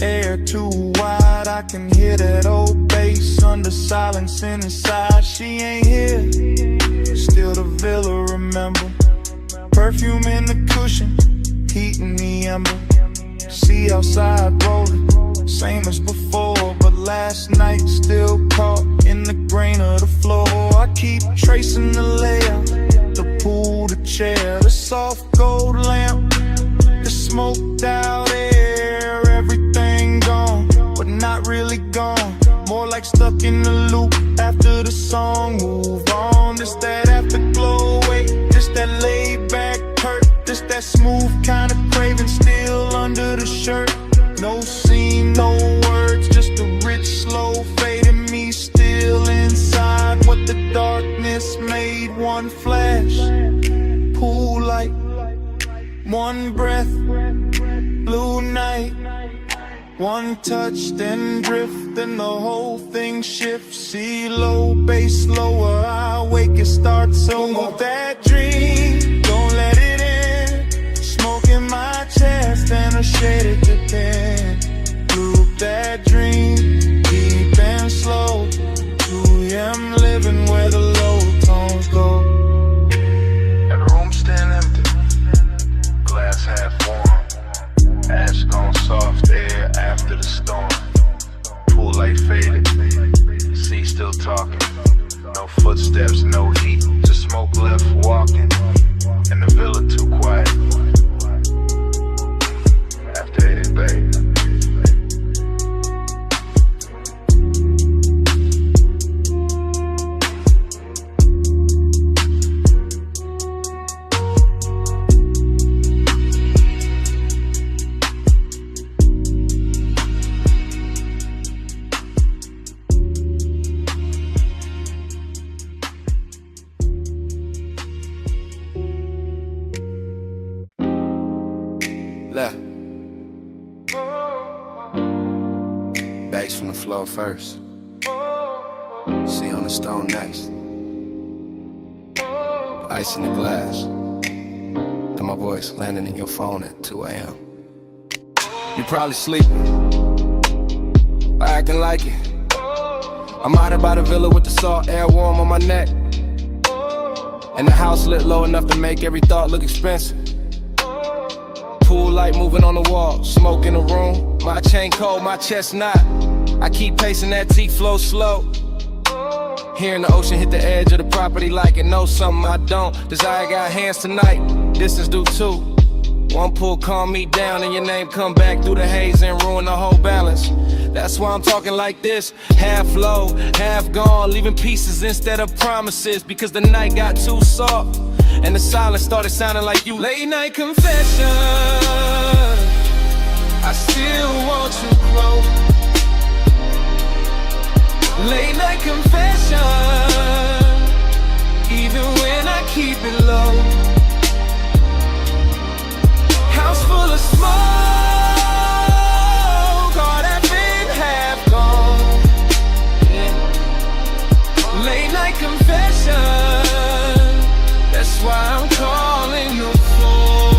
air too wide. I can hear that old bass under silence inside. She ain't here, still the villa remember. Perfume in the cushion, heat in the ember. See outside rolling, same as before. But last night still caught in the grain of the floor. I keep tracing the layout, the pool, the chair, the soft gold lamp, the smoked out air. Everything gone, but not really gone. More like stuck in the loop after the song move on. This that afterglow, wait, this that laid back hurt. This that smooth kind of craving still under the shirt. No scene, no words, just a rich slow fade in me still inside. What the darkness made, one flash, pool light, one breath, blue night. One touch, then drift, then the whole thing shifts. See low, bass lower, I wake, it starts over. That dream, don't let it in. Smoke in my chest and a shaded Japan. Loop that dream, deep and slow. 2 a.m. living where the low tones go. And the room still empty, glass half warm. Ash gone soft air after the storm. Pool light faded, sea still talking. No footsteps, no heat, just smoke left walking. And the villa too quiet. After 80, babe. Left. Bass from the floor first. See on the stone next. Ice in the glass. And my voice landing in your phone at 2 a.m. You probably sleeping, or acting like it. I'm out here by the villa with the salt air warm on my neck. And the house lit low enough to make every thought look expensive. Pool light moving on the wall, smoke in the room. My chain cold, my chest not. I keep pacing that T flow slow. Hearing the ocean hit the edge of the property like it knows something I don't. Desire got hands tonight, distance do too. One pull calm me down and your name come back through the haze and ruin the whole balance. That's why I'm talking like this, half low, half gone, leaving pieces instead of promises. Because the night got too soft and the silence started sounding like you. Late night confession, I still want you close. Late night confession, even when I keep it low. House full of smoke, all that been half gone. Yeah. Late night confession, that's why I'm calling the phone.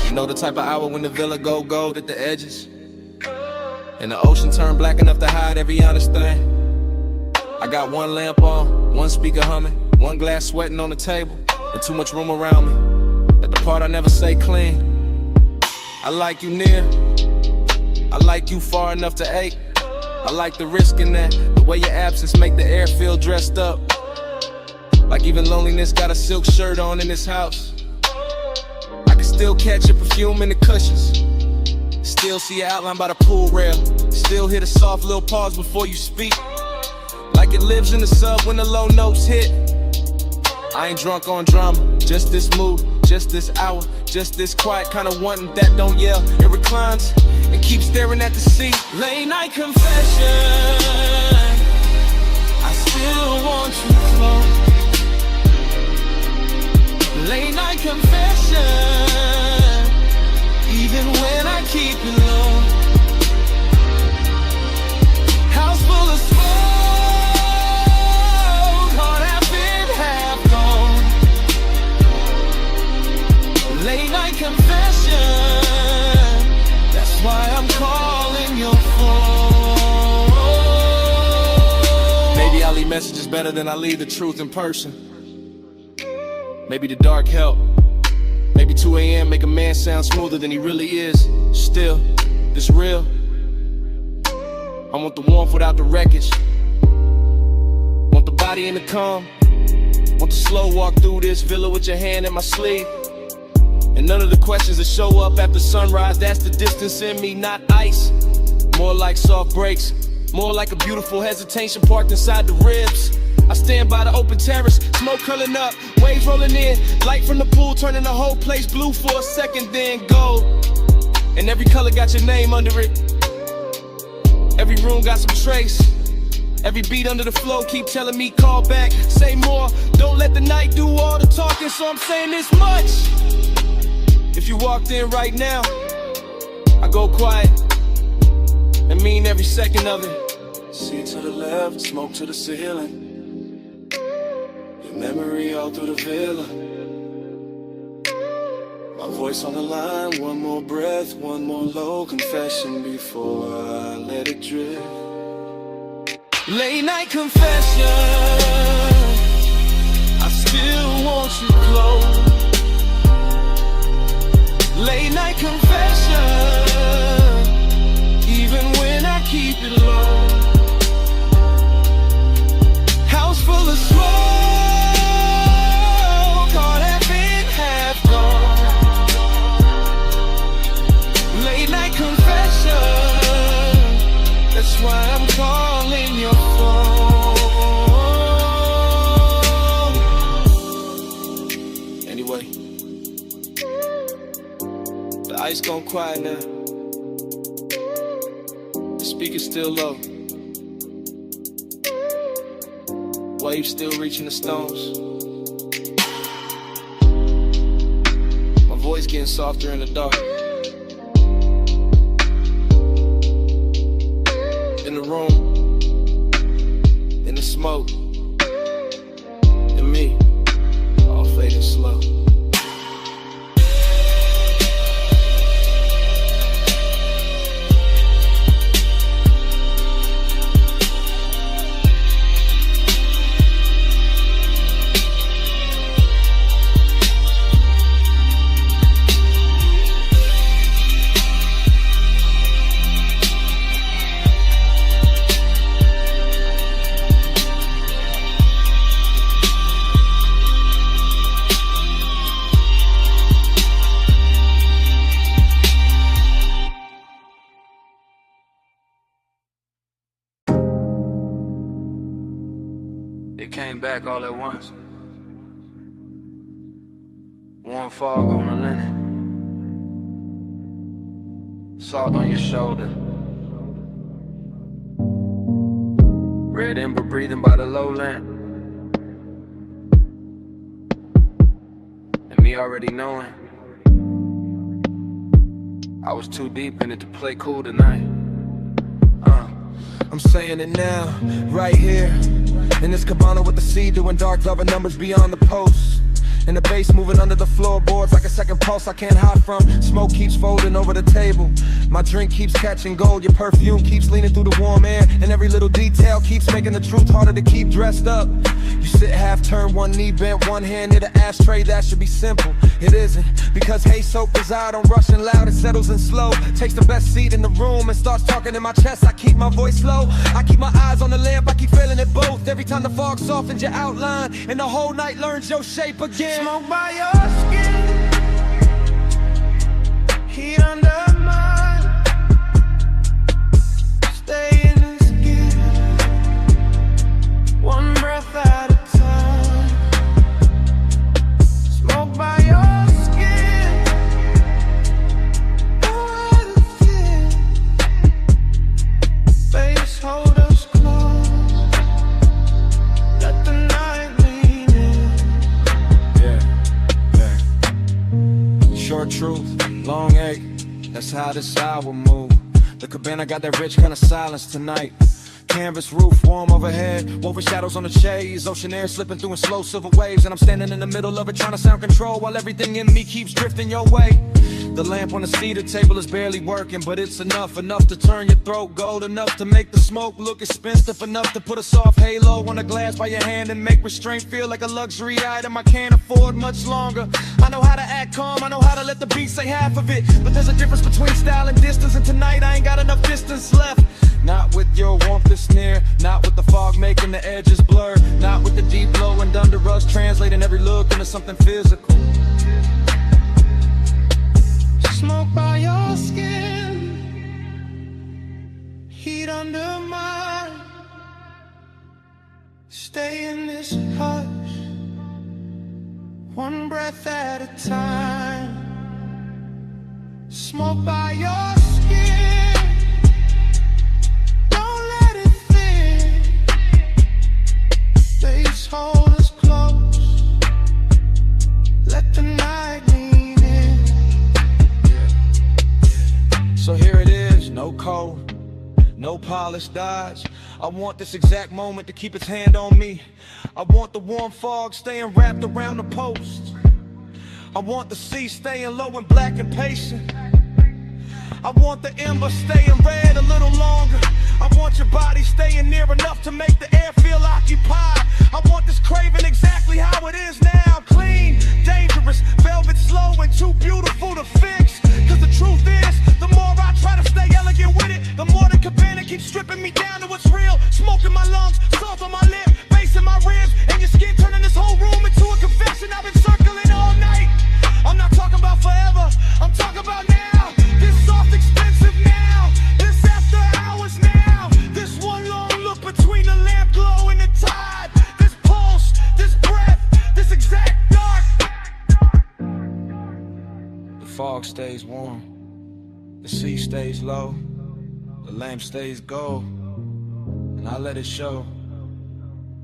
You know the type of hour when the villa go gold at the edges? And the ocean turned black enough to hide every honest thing. I got one lamp on, one speaker humming, one glass sweating on the table, and too much room around me. At the part I never say clean. I like you near, I like you far enough to ache. I like the risk in that, the way your absence make the air feel dressed up. Like even loneliness got a silk shirt on in this house. I can still catch your perfume in the cushions. Still see your outline by the pool rail. Still hear the soft little pause before you speak. Like it lives in the sub when the low notes hit. I ain't drunk on drama, just this mood, just this hour, just this quiet kind of wanting that don't yell. It reclines and keeps staring at the sea. Late night confession, I still want you close. Late night confession, even when I keep it low. House full of smoke, heart half in, half gone. Late night confession, that's why I'm calling your phone. Maybe I leave messages better than I leave the truth in person. Maybe the dark help. Maybe 2 a.m. make a man sound smoother than he really is. Still, this real. I want the warmth without the wreckage. Want the body in the calm. Want the slow walk through this villa with your hand in my sleeve. And none of the questions that show up after sunrise, that's the distance in me, not ice. More like soft breaks, more like a beautiful hesitation parked inside the ribs. I stand by the open terrace, smoke curling up, waves rolling in, light from the pool turning the whole place blue for a second, then gold. And every color got your name under it. Every room got some trace. Every beat under the flow keep telling me call back, say more. Don't let the night do all the talking, so I'm saying this much. If you walked in right now, I go quiet and mean every second of it. See to the left, smoke to the ceiling. Your memory all through the villa. My voice on the line, one more breath, one more low confession before I let it drift. Late night confession, I still want you close. Late night confession, even when I keep it low. House full of smoke, heart half in, half gone. Late night confession, that's why I'm calling your phone. Anyway, the ice gone quiet now. The speaker's still low. Waves still reaching the stones. My voice getting softer in the dark. In the room, in the smoke, and me, all fading slow. It came back all at once. Warm fog on the linen. Salt on your shoulder. Red ember breathing by the lowland. And me already knowing I was too deep in it to play cool tonight. I'm saying it now, right here in this cabana with the sea, doing dark loving numbers beyond the post. And the bass moving under the floorboards like a second pulse I can't hide from. Smoke keeps folding over the table. My drink keeps catching gold. Your perfume keeps leaning through the warm air. And every little detail keeps making the truth harder to keep dressed up. You sit half turned, one knee bent, one hand near the ashtray. That should be simple. It isn't. Because hay soap preside on rushing loud. It settles in slow. Takes the best seat in the room and starts talking in my chest. I keep my voice low. I keep my eyes on the lamp. I keep feeling it both. Every time the fog softens your outline and the whole night learns your shape again. Smoke by your skin, heat under mine. Stay in the skin, one breath at a time. Smoke by your skin, no other fear. Face hold us close, let the night lean in. Short truth, long ache, that's how this hour move. The cabana got that rich kind of silence tonight. Canvas roof, warm overhead, woven shadows on the shades. Ocean air slipping through in slow silver waves. And I'm standing in the middle of it trying to sound control while everything in me keeps drifting your way. The lamp on the cedar table is barely working, but it's enough to turn your throat gold, enough to make the smoke look expensive, enough to put a soft halo on a glass by your hand and make restraint feel like a luxury item I can't afford much longer. I know how to act calm, I know how to let the beat say half of it, but there's a difference between style and distance, and tonight I ain't got enough distance left. Not with your warmth that's near, not with the fog making the edges blur, not with the deep glow and under us translating every look into something physical. Smoke by your skin, heat under mine. Stay in this hush, one breath at a time. Smoke by your skin, don't let it thin. Face hold us close, let the night lean in. So here it is, no code, no polished dodge. I want this exact moment to keep its hand on me. I want the warm fog staying wrapped around the post. I want the sea staying low and black and patient. I want the ember staying red a little longer. I want your body staying near enough to make the air feel occupied. I want this craving exactly how it is now. Clean, dangerous, velvet slow and too beautiful to fix. Cause the truth is, the more I try to stay elegant with it, the more the cabana keeps stripping me down to what's real. Smoke in my lungs, salt on my lip, bass in my ribs, and your skin turning this whole room into a confession. I've been circling all night. I'm not talking about forever, I'm talking about now. This soft expensive now, this after hours now. This one long look between the lamp glow and the tide. This pulse, this breath, this exact dark. The fog stays warm, the sea stays low, the lamp stays gold, and I let it show.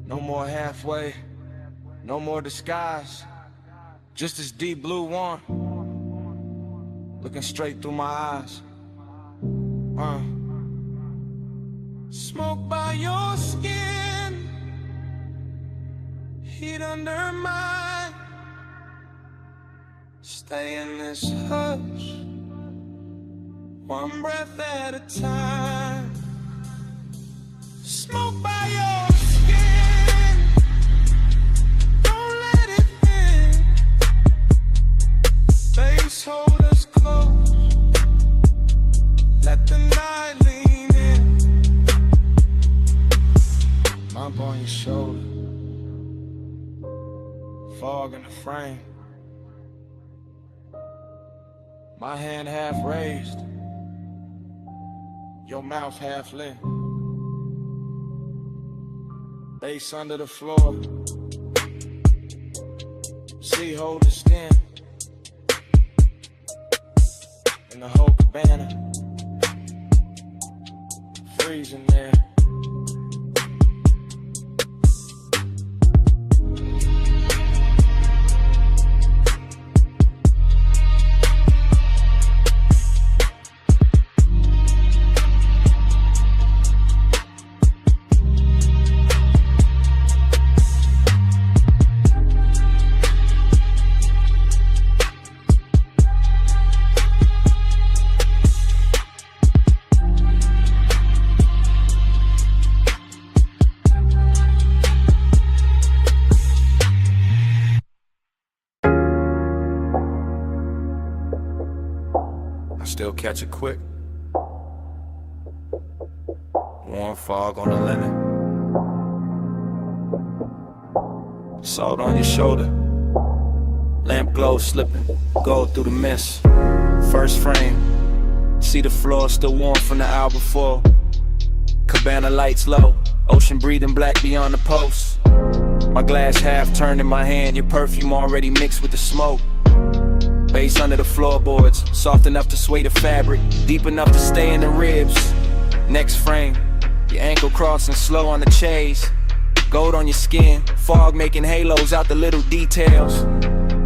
No more halfway, no more disguise, just this deep blue one, looking straight through my eyes. Smoke by your skin, heat under mine. Stay in this hush, one breath at a time. Smoke by your skin, don't let it in. Face hold us close, let the night lean in. Mop on your shoulder, fog in the frame. My hand half raised, your mouth half lit. Bass under the floor, sea hold the skin, and the whole cabana freezing there. catch it quick. Warm fog on the linen. Salt on your shoulder. Lamp glow slipping, gold through the mist. First frame, see the floor still warm from the hour before. Cabana lights low, ocean breathing black beyond the post. My glass half turned in my hand, your perfume already mixed with the smoke. Bass under the floorboards, soft enough to sway the fabric, deep enough to stay in the ribs. Next frame, your ankle crossing slow on the chase. Gold on your skin, fog making halos out the little details.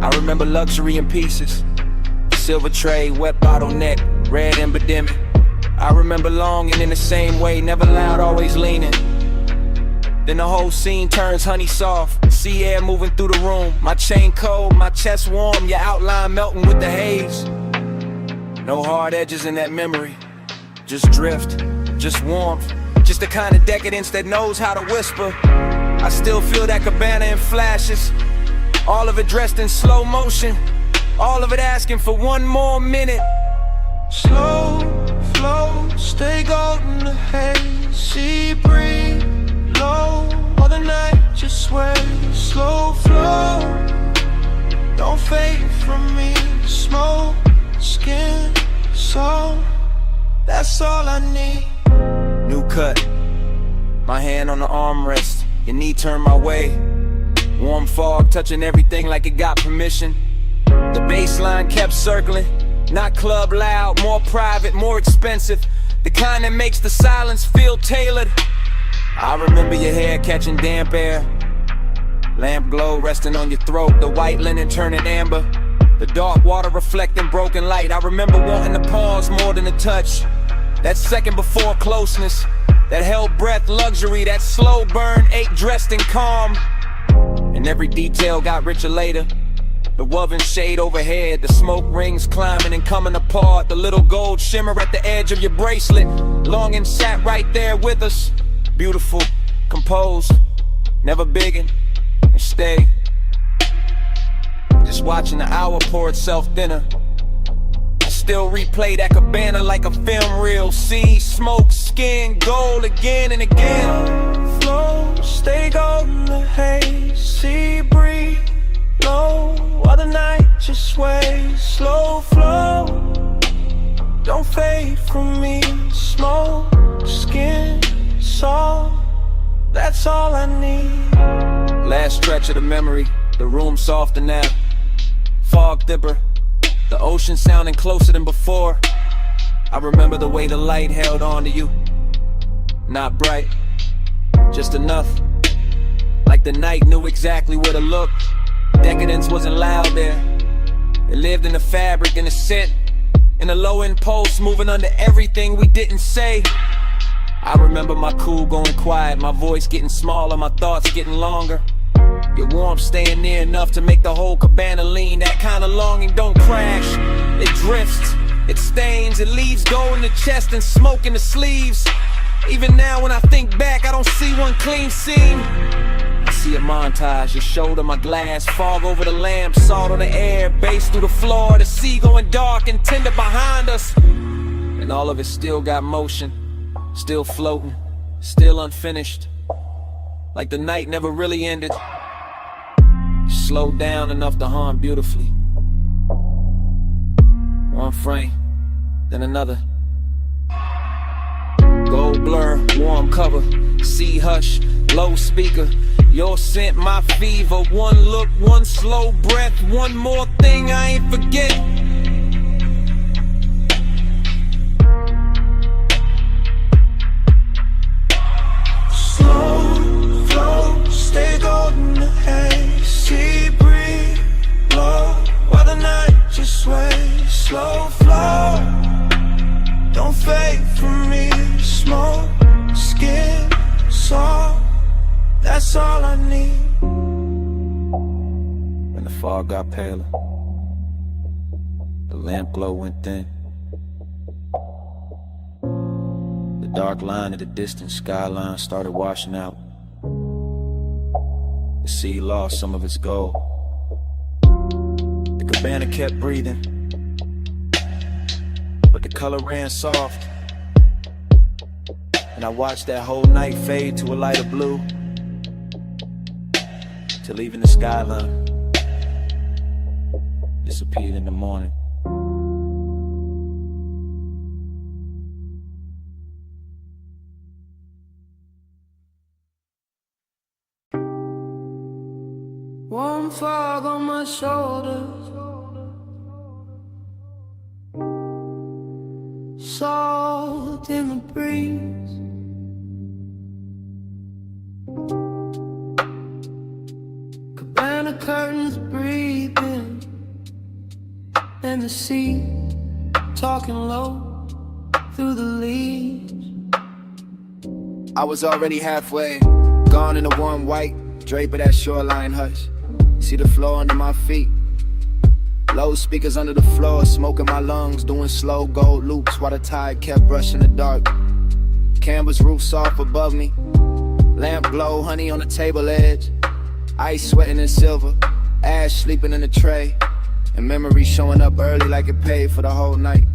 I remember luxury in pieces. Silver tray, wet bottleneck, red embodiment. I remember longing in the same way, never loud, always leaning. Then the whole scene turns honey soft, sea air moving through the room. My chain cold, my chest warm, your outline melting with the haze. No hard edges in that memory, just drift, just warmth. Just the kind of decadence that knows how to whisper. I still feel that cabana in flashes, all of it dressed in slow motion, all of it asking for one more minute. Slow flow, stay golden the haze, sea breeze, low, all the night just sway. Slow flow, don't fade from me. Smoke, skin, soul, that's all I need. New cut, my hand on the armrest, your knee turned my way. Warm fog touching everything like it got permission. The baseline kept circling, not club loud, more private, more expensive. The kind that makes the silence feel tailored. I remember your hair catching damp air, lamp glow resting on your throat, the white linen turning amber, the dark water reflecting broken light. I remember wanting to pause more than a touch, that second before closeness, that held breath luxury, that slow burn ache dressed in calm. And every detail got richer later. The woven shade overhead, the smoke rings climbing and coming apart, the little gold shimmer at the edge of your bracelet. Longing sat right there with us, beautiful, composed, never biggin', and stay. Just watching the hour pour itself thinner. I still replay that cabana like a film reel. See smoke, skin, gold again and again. Flow, stay golden the haze, sea breeze, low, while the night just sways. Slow flow, don't fade from me. Smoke, skin, soul, that's all I need. Last stretch of the memory, the room softer now. Fog dipper, the ocean sounding closer than before. I remember the way the light held on to you. Not bright, just enough. Like the night knew exactly where to look. Decadence wasn't loud there. It lived in the fabric, in the scent, in the low impulse, moving under everything we didn't say. I remember my cool going quiet, my voice getting smaller, my thoughts getting longer. Your warmth staying near enough to make the whole cabana lean. That kind of longing don't crash, it drifts, it stains, it leaves gold in the chest and smoke in the sleeves. Even now when I think back, I don't see one clean seam. I see a montage, your shoulder, my glass, fog over the lamp, salt on the air, bass through the floor, the sea going dark and tender behind us. And all of it still got motion, still floating, still unfinished. Like the night never really ended. Slowed down enough to hum beautifully. One frame, then another. Gold blur, warm cover, sea hush, low speaker. Your scent, my fever. One look, one slow breath, one more thing I ain't forget. Slow flow, stay golden the haze, sea breeze, low, while the night just sways. Slow flow, don't fade from me. Smoke, skin, soul, that's all I need. When the fog got paler, the lamp glow went thin. The dark line of the distant skyline started washing out. The sea lost some of its gold. The cabana kept breathing, but the color ran soft. And I watched that whole night fade to a lighter blue, till even the skyline disappeared in the morning. Warm fog on my shoulders, salt in the breeze. Cabana curtains breathing, and the sea talking low through the leaves. I was already halfway, gone in the warm white drape of that shoreline hush. See the floor under my feet, low speakers under the floor, smoke in my lungs, doing slow gold loops while the tide kept brushing the dark. Canvas roof soft above me, lamp glow, honey on the table edge, ice sweating in silver, ash sleeping in the tray, and memory showing up early like it paid for the whole night.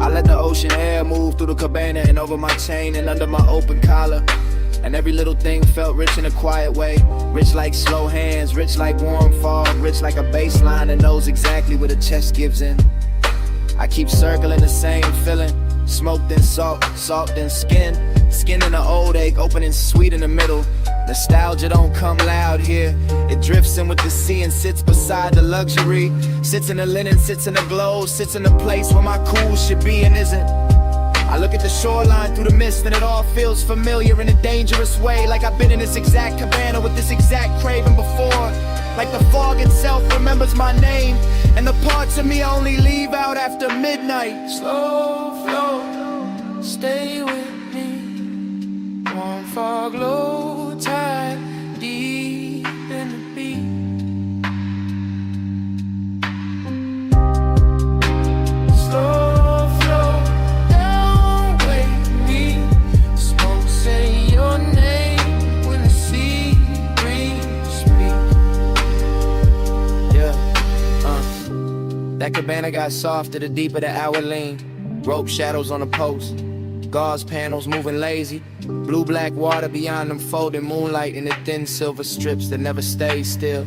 I let the ocean air move through the cabana and over my chain and under my open collar. And every little thing felt rich in a quiet way. Rich like slow hands, rich like warm fog, rich like a bass line that knows exactly where the chest gives in. I keep circling the same feeling, smoke then salt, salt then skin. Skin in the old ache, opening sweet in the middle. Nostalgia don't come loud here. It drifts in with the sea and sits beside the luxury. Sits in the linen, sits in the glow, sits in the place where my cool should be and isn't. I look at the shoreline through the mist and it all feels familiar in a dangerous way. Like I've been in this exact cabana with this exact craving before. Like the fog itself remembers my name, and the parts of me only leave out after midnight. Slow flow, stay with me. Warm fog, low tide, deep in the beat. Slow flow, don't wake me. Smoke say your name when the sea breeze speak. Yeah, that cabana got softer the deeper the hour lean. Rope shadows on the post, gauze panels moving lazy. Blue black water beyond them folding moonlight in the thin silver strips that never stay still.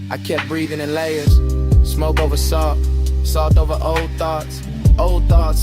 I kept breathing in layers, smoke over salt, salt over old thoughts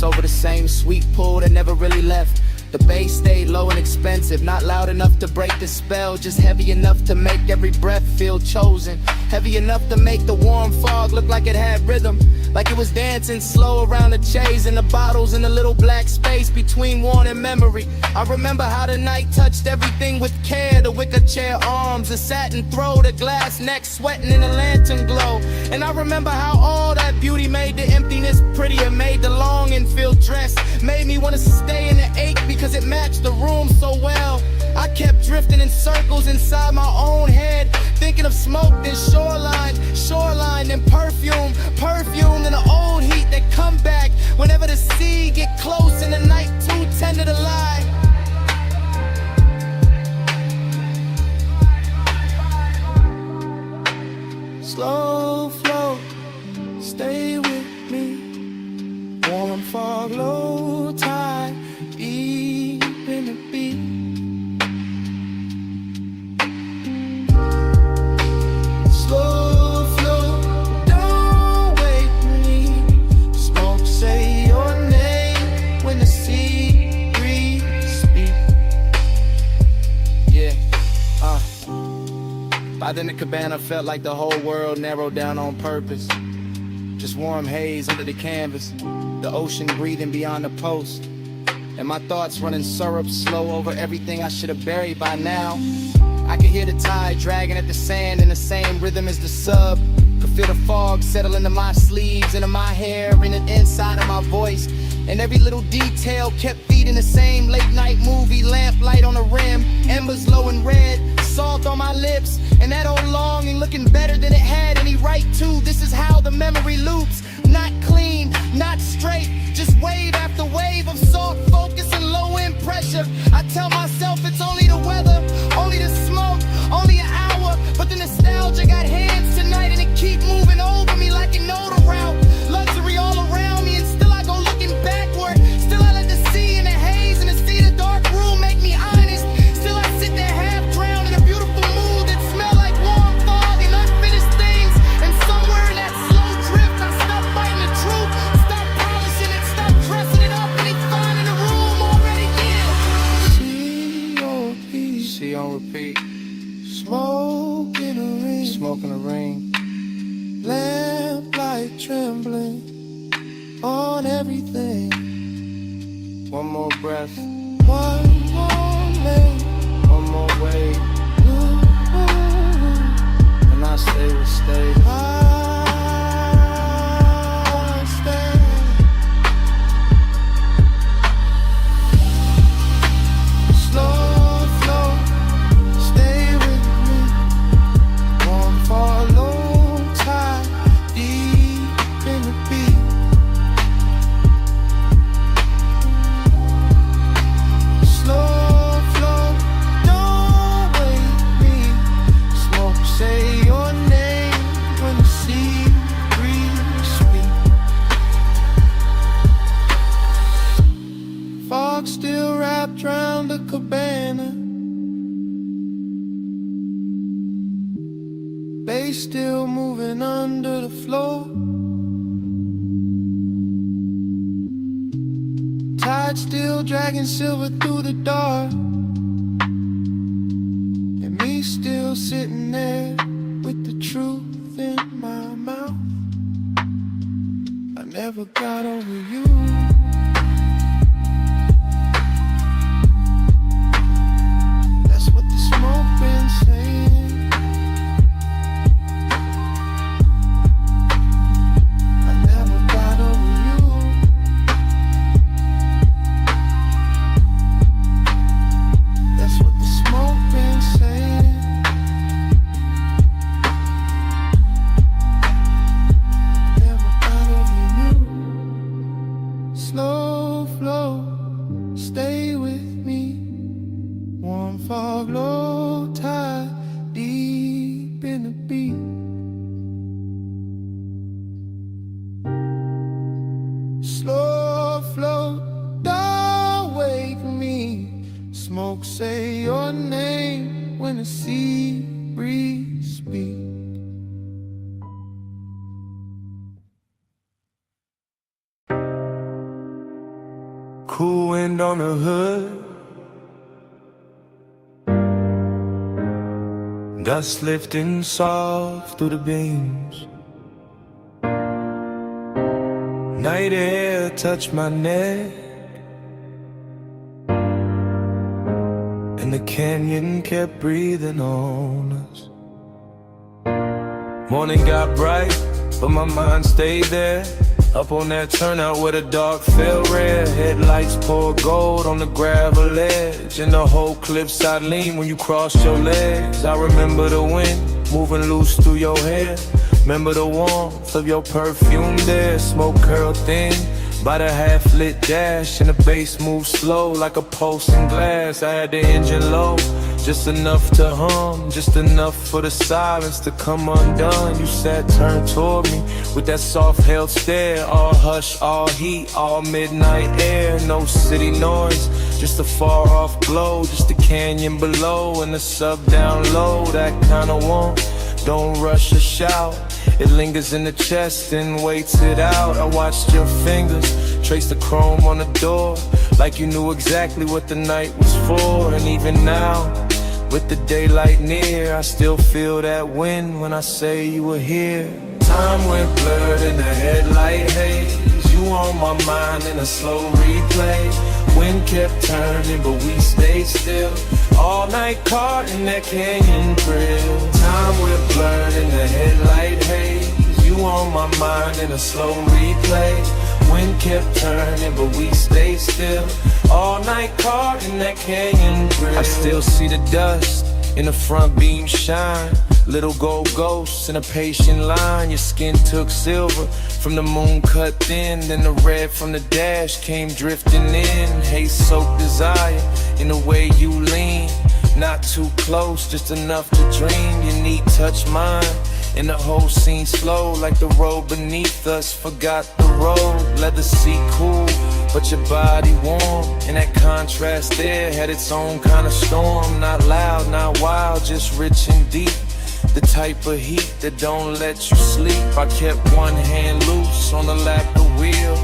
over the same sweet pool that never really left. The bass stayed low and expensive, not loud enough to break the spell, just heavy enough to make every breath feel chosen. Heavy enough to make the warm fog look like it had rhythm, like it was dancing slow around the chase and the bottles in the little black space between worn and memory. I remember how the night touched everything with care, the wicker chair arms, the satin throw, the glass neck sweating in the lantern glow. And I remember how all that beauty made the emptiness prettier, made the longing feel dressed, made me want to stay in the ache because it matched the room so well. I kept drifting in circles inside my own head, thinking of smoke, then shoreline, then perfume, then the old heat that come back whenever the sea get close and the night too tender to lie. Slow flow, stay with me. Warm fog, low tide, deep in the beat. Slow flow, don't wake me. Smoke say your name when the sea breeze speak. Yeah, By then the cabana felt like the whole world narrowed down on purpose. Just warm haze under the canvas, the ocean breathing beyond the post, and my thoughts running syrup slow over everything I should have buried by now. I could hear the tide dragging at the sand in the same rhythm as the sub. Could feel the fog settle into my sleeves, into my hair, and the inside of my voice. And every little detail kept feeding the same late night movie. Lamplight on the rim, embers low and red, salt on my lips, and that old longing looking better than it had any right to. This is how the memory loops. Not clean, not straight, just wave after wave of soft focus and low end pressure. I tell myself it's only the weather, only the smoke, only an hour, but the nostalgia got hands tonight and it keep moving on everything. One more breath, One more lane, one more wave, and I stay with stay. I stay. Slow flow, stay with me. One follow tide, deep in the beat. Slow flow, don't wake me. Smoke, say your name when the sea breeze speak. Fog still wrapped round the cabana. Bass still moving under the floor. Tide still dragging silver through the dark. And me still sitting there with the truth in my mouth. I never got over you. That's what the smoke been saying. I never got over you. That's what the smoke been saying. Never got over you. Slow flow, stay with me. Warm fog, low tide, deep in the beat. Slow flow, don't wake me. Smoke, say your name when the sea breeze speak. Cool wind on the hood, dust lifting soft through the beams. Night air touched my neck, and the canyon kept breathing on us. Morning got bright, but my mind stayed there. Up on that turnout where the dark fell red. Headlights pour gold on the gravel edge, and the whole cliffside lean when you crossed your legs. I remember the wind moving loose through your hair. Remember the warmth of your perfume there. Smoke curled thin by the half-lit dash, and the bass moved slow like a pulse in glass. I had the engine low, just enough to hum, just enough for the silence to come undone. You sat turned toward me with that soft held stare. All hush, all heat, all midnight air. No city noise, just a far off glow. Just the canyon below and the sub down low. That kind of warmth, don't rush or shout. It lingers in the chest and waits it out. I watched your fingers trace the chrome on the door, like you knew exactly what the night was for. And even now, with the daylight near, I still feel that wind when I say you were here. Time went blurred in the headlight haze. You on my mind in a slow replay. Wind kept turning, but we stayed still. All night caught in that canyon thrill. Time went blurred in the headlight haze. You on my mind in a slow replay. Wind kept turning, but we stayed still. All night caught in that canyon thrill. I still see the dust in the front beam shine. Little gold ghosts in a patient line. Your skin took silver from the moon cut thin. Then the red from the dash came drifting in. Haze-soaked desire in the way you lean. Not too close, just enough to dream. Your knee touched mine, and the whole scene slow like the road beneath us forgot the road. Leather seat cool, but your body warm. And that contrast there had its own kind of storm. Not loud, not wild, just rich and deep. The type of heat that don't let you sleep. I kept one hand loose on the lap of the wheel.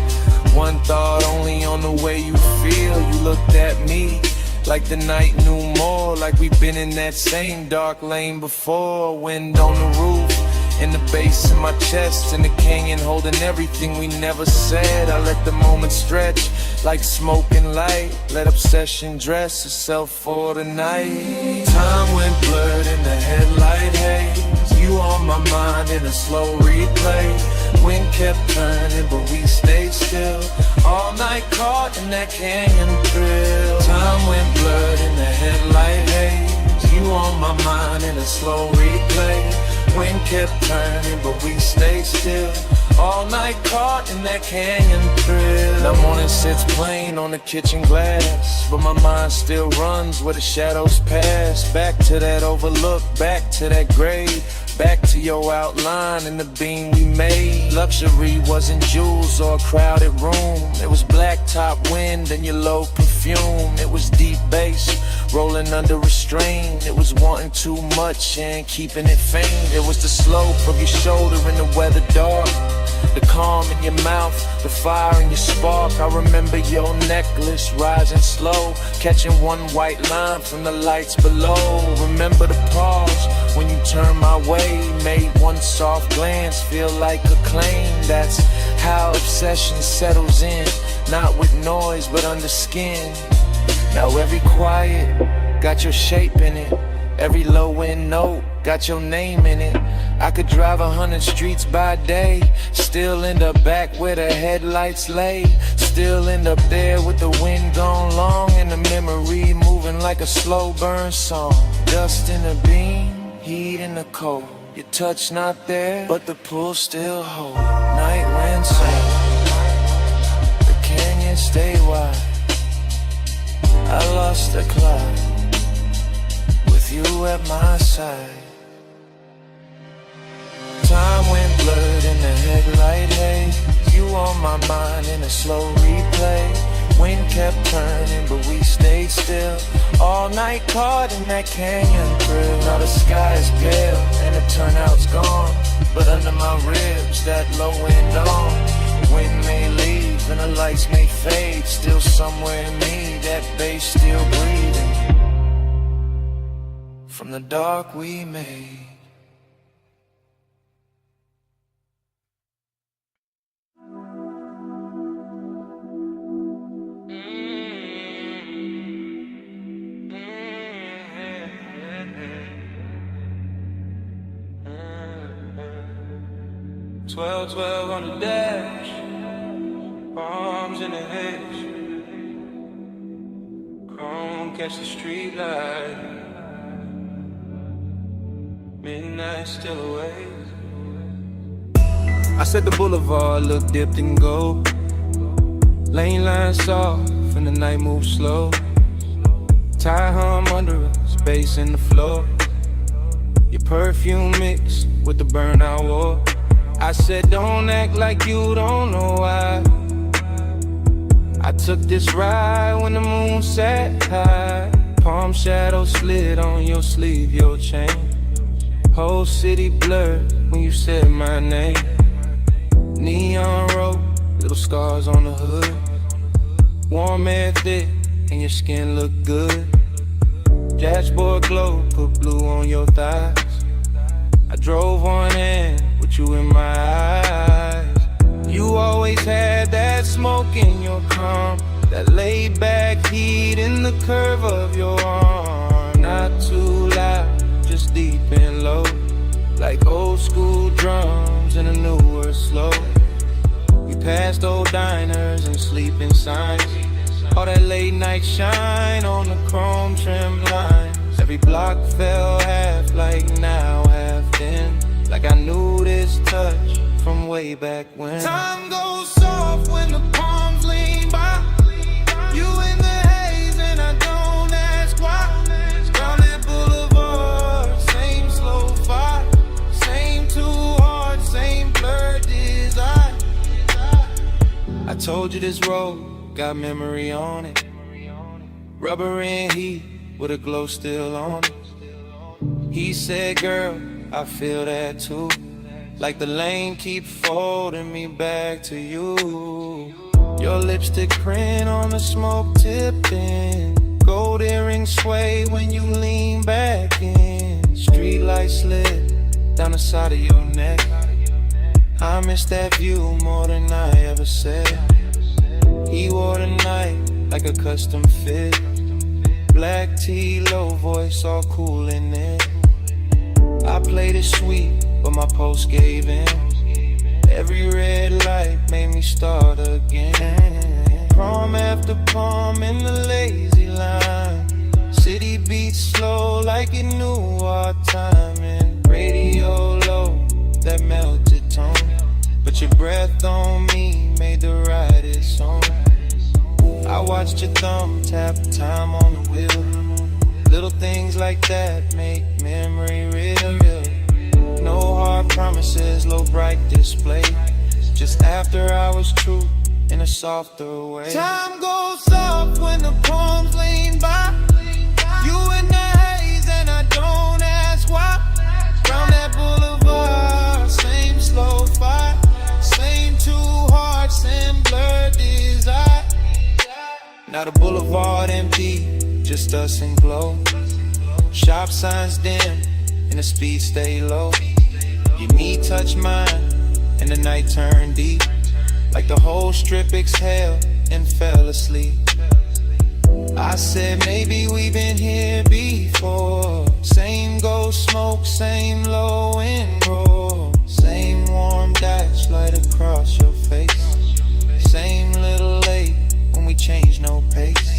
One thought only on the way you feel. You looked at me like the night knew more. Like we've been in that same dark lane before. Wind on the roof In the bass in my chest, in the canyon holding everything we never said. I let the moment stretch like smoke and light. Let obsession dress itself for the night. Time went blurred in the headlight haze. You on my mind in a slow replay. Wind kept turning, but we stayed still. All night caught in that canyon thrill. Time went blurred in the headlight haze. You on my mind in a slow replay. Wind kept turning, but we stayed still. All night caught in that canyon thrill. The morning sits plain on the kitchen glass, but my mind still runs where the shadows pass. Back to that overlook, back to that grave. Back to your outline and the beam we made. Luxury wasn't jewels or a crowded room. It was blacktop wind and your low perfume. It was deep bass rolling under restraint. It was wanting too much and keeping it faint. It was the slope of your shoulder in the weather dark, the calm in your mouth, the fire in your spark. I remember your necklace rising slow, catching one white line from the lights below. Remember the pause when you turned my way, made one soft glance feel like a claim. That's how obsession settles in, not with noise but under skin. Now every quiet got your shape in it, every low end note got your name in it. I could drive 100 streets by day, still end up back where the headlights lay. Still end up there with the wind gone long and the memory moving like a slow burn song. Dust in the beam, heat in the cold. Your touch not there, but the pull still hold. Night wind sing, the canyon stay wide. I lost the clock with you at my side. Time went blurred in the headlight haze. You on my mind in a slow replay. Wind kept turning, but we stayed still. All night caught in that canyon thrill. Now the sky is pale and the turnout's gone, but under my ribs that low end on. Wind may leave and the lights may fade. Still somewhere in me that bass still breathing from the dark we made. Twelve on the dash, bombs in the hedge, chrome catch the street light, midnight still awake. I said the boulevard looked dipped in gold, lane lines soft and the night moves slow. Tie hum under us, bass in the floor. Your perfume mixed with the burnout war. I said don't act like you don't know why. I took this ride when the moon sat high. Palm shadow slid on your sleeve, your chain. Whole city blurred when you said my name. Neon road, little scars on the hood. Warm air thick and your skin look good. Dashboard glow, put blue on your thighs. I drove on in with you in my eyes. You always had that smoke in your calm, that laid back heat in the curve of your arm. Not too loud, just deep and low, like old school drums in a newer slow. We passed old diners and sleeping signs, all that late night shine on the chrome trim lines. Every block fell half like now, half then, like I knew this touch from way back when. Time goes soft when the palms lean by. You in the haze and I don't ask why. Crowded boulevard, same slow fire, same too hard, same blurred desire. I told you this road got memory on it, rubber and heat with a glow still on it. He said, girl, I feel that too, like the lane keep folding me back to you. Your lipstick print on the smoke tipping, gold earrings sway when you lean back in. Street lights lit down the side of your neck. I miss that view more than I ever said. He wore the night like a custom fit. Black tee, low voice, all cool in it. I played it sweet, but my pulse gave in. Every red light made me start again. Prom after prom in the lazy line. City beats slow like it knew our timing. Radio low, that melted tone. But your breath on me made the ride its own. I watched your thumb tap time on the wheel. Little things like that make memory real. No hard promises, low bright display. Just after hours truth in a softer way. Time goes soft when the palms lean by. You in the haze and I don't ask why. Round that boulevard, same slow fight. Same two hearts and blurred desire. Now the boulevard empty, just us and glow. Shop signs dim and the speed stay low. Your knee touch mine and the night turned deep. Like the whole strip exhaled and fell asleep. I said maybe we've been here before. Same ghost smoke, same low end roll. Same warm dash light across your face. Same little late when we change no pace.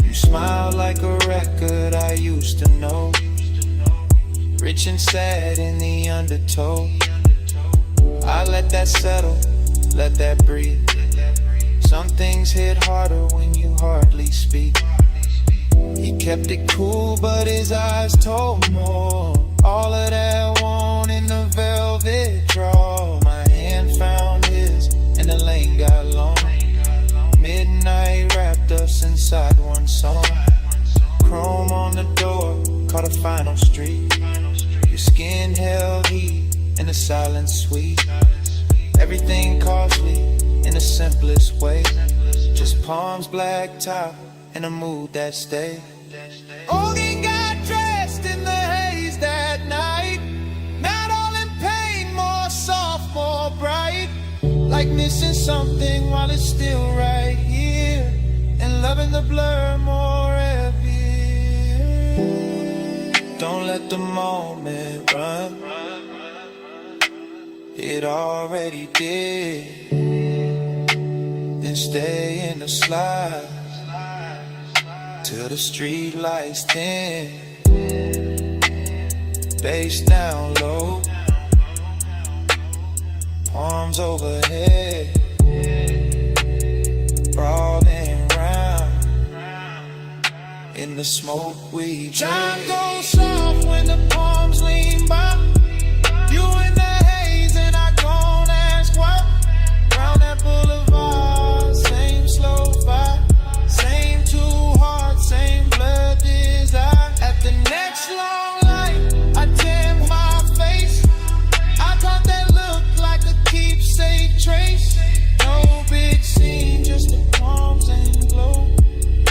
You smile like a record I used to know. Rich and sad in the undertow. I let that settle, let that breathe. Some things hit harder when you hardly speak. He kept it cool, but his eyes told more. All of that want in the velvet draw. My hand found his, and the lane got long. Midnight wrapped us inside one song. Chrome on the door, caught a final street. Your skin held heat, and the silence sweet. Everything costly in the simplest way. Just palms, black top, and a mood that stayed. Ogie got dressed in the haze that night. Not all in pain, more soft, more bright. Like missing something while it's still right here. And loving the blur more heavy. Don't let the moment run. It already did. Then stay in the slide till the street lights dim. Bass down low, arms overhead, brawling round in the smoke we dread. Time goes soft when the palms lean by. You in the haze and I don't ask why. Round that boulevard, same slow vibe. Same two hearts, same blood desire. At the next long light, I tan my face. I thought that looked like a keepsake trace. No big scene, just the palms and glow.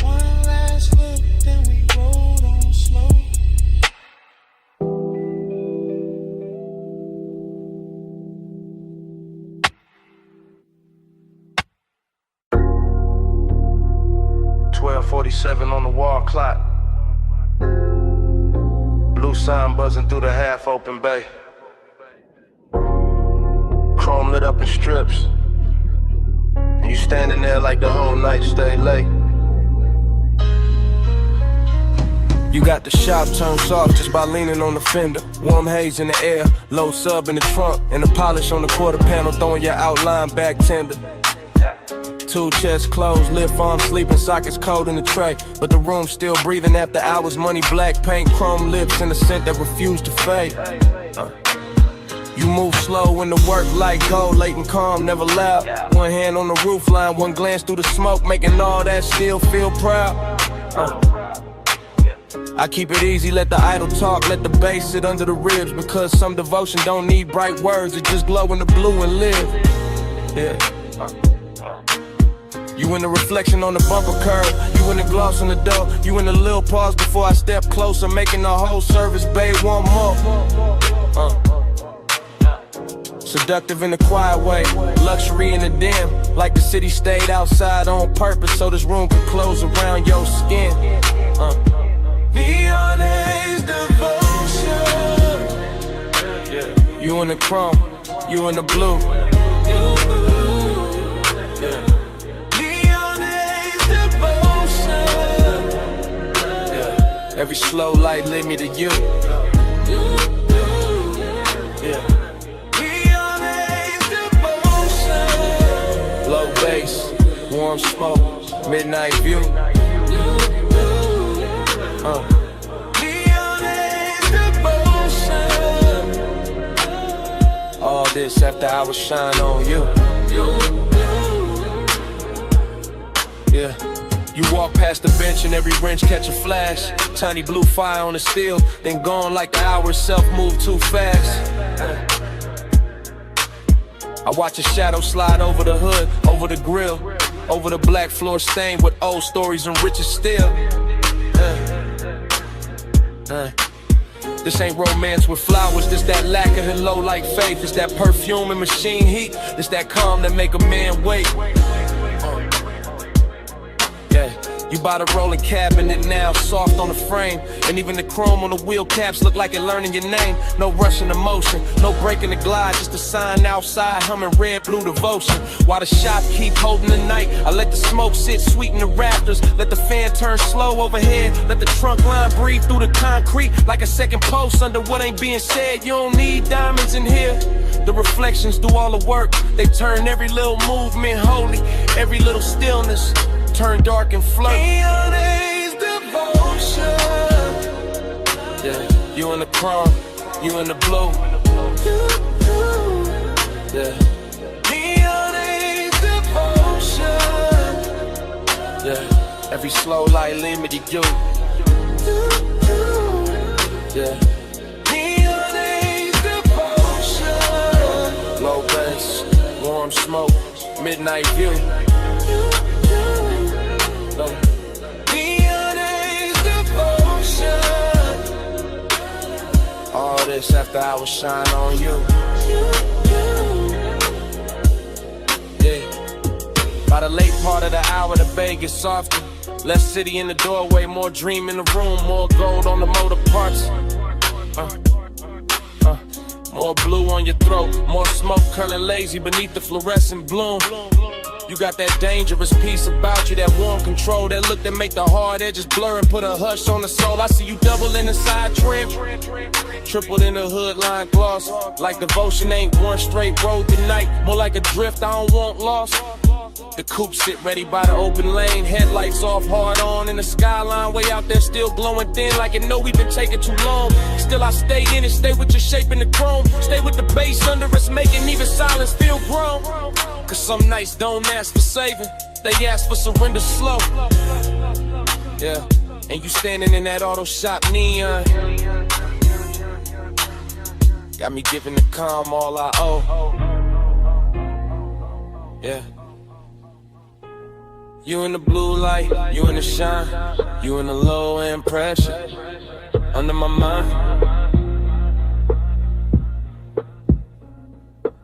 One last look, then we rolled on slow. .47 on the wall clock. Blue sign buzzing through the half open bay. Chrome lit up in strips. And you standing there like the whole night stay late. You got the shop turned soft just by leaning on the fender. Warm haze in the air, low sub in the trunk, and the polish on the quarter panel throwing your outline back tender. Two chests closed, lift arms sleeping, sockets cold in the tray. But the room still breathing after hours, money black paint, chrome lips, and a scent that refused to fade. You move slow when the work like gold, late and calm, never loud. One hand on the roof line, one glance through the smoke, making all that still feel proud. I keep it easy, let the idle talk, let the bass sit under the ribs. Because some devotion don't need bright words, it just glow in the blue and live. Yeah. You in the reflection on the bumper curb, you in the gloss on the door, you in the little pause before I step closer, making the whole service bay one more. Seductive in a quiet way, luxury in the dim. Like the city stayed outside on purpose so this room could close around your skin. Neon haze devotion. Yeah. You in the chrome, you in the blue. Yeah. Neon haze devotion. Yeah. Every slow light lead me to you. Yeah. Neon haze devotion. Low bass, warm smoke, midnight view. Neon haze devotion. All this after I was shine on you. Yeah. You walk past the bench and every wrench catch a flash. Tiny blue fire on the steel, then gone like the hour itself move too fast. I watch a shadow slide over the hood, over the grill, over the black floor stained with old stories and riches still. This ain't romance with flowers, this that lack of low like faith. It's that perfume and machine heat, it's that calm that make a man wait. Yeah, you by the rolling cabinet now, soft on the frame. And even the chrome on the wheel caps look like it learning your name. No rushing emotion, no breaking the glide, just a sign outside humming red blue devotion. While the shop keep holding the night, I let the smoke sit sweet in the rafters. Let the fan turn slow overhead, let the trunk line breathe through the concrete like a second post under what ain't being said. You don't need diamonds in here. The reflections do all the work. They turn every little movement holy, every little stillness turn dark and flirt. Neon haze devotion. Yeah, you in the chrome, you in the blue. Yeah. Neon haze devotion. Yeah, every slow light lead me to you. Yeah. Neon haze devotion. Low bass, warm smoke, midnight view. Neon haze devotion. All this after I was shine on you. Yeah. By the late part of the hour, the bay gets softer. Less city in the doorway, more dream in the room, more gold on the motor parts. More blue on your throat, more smoke curling lazy beneath the fluorescent bloom. You got that dangerous piece about you, that warm control, that look that make the hard edges blur and put a hush on the soul. I see you double in the side trim, tripled in the hood line gloss. Like devotion ain't one straight road tonight, more like a drift I don't want lost. The coupe sit ready by the open lane, headlights off, hard on in the skyline, way out there still glowing thin like it know we've been taking too long. Still I stay in it, stay with your shape in the chrome, stay with the bass under us, making even silence feel grown. Cause some nights don't ask for saving, they ask for surrender slow. Yeah, and you standing in that auto shop neon, got me giving the calm all I owe. Yeah. You in the blue light, you in the shine, you in the low end pressure, under my mind.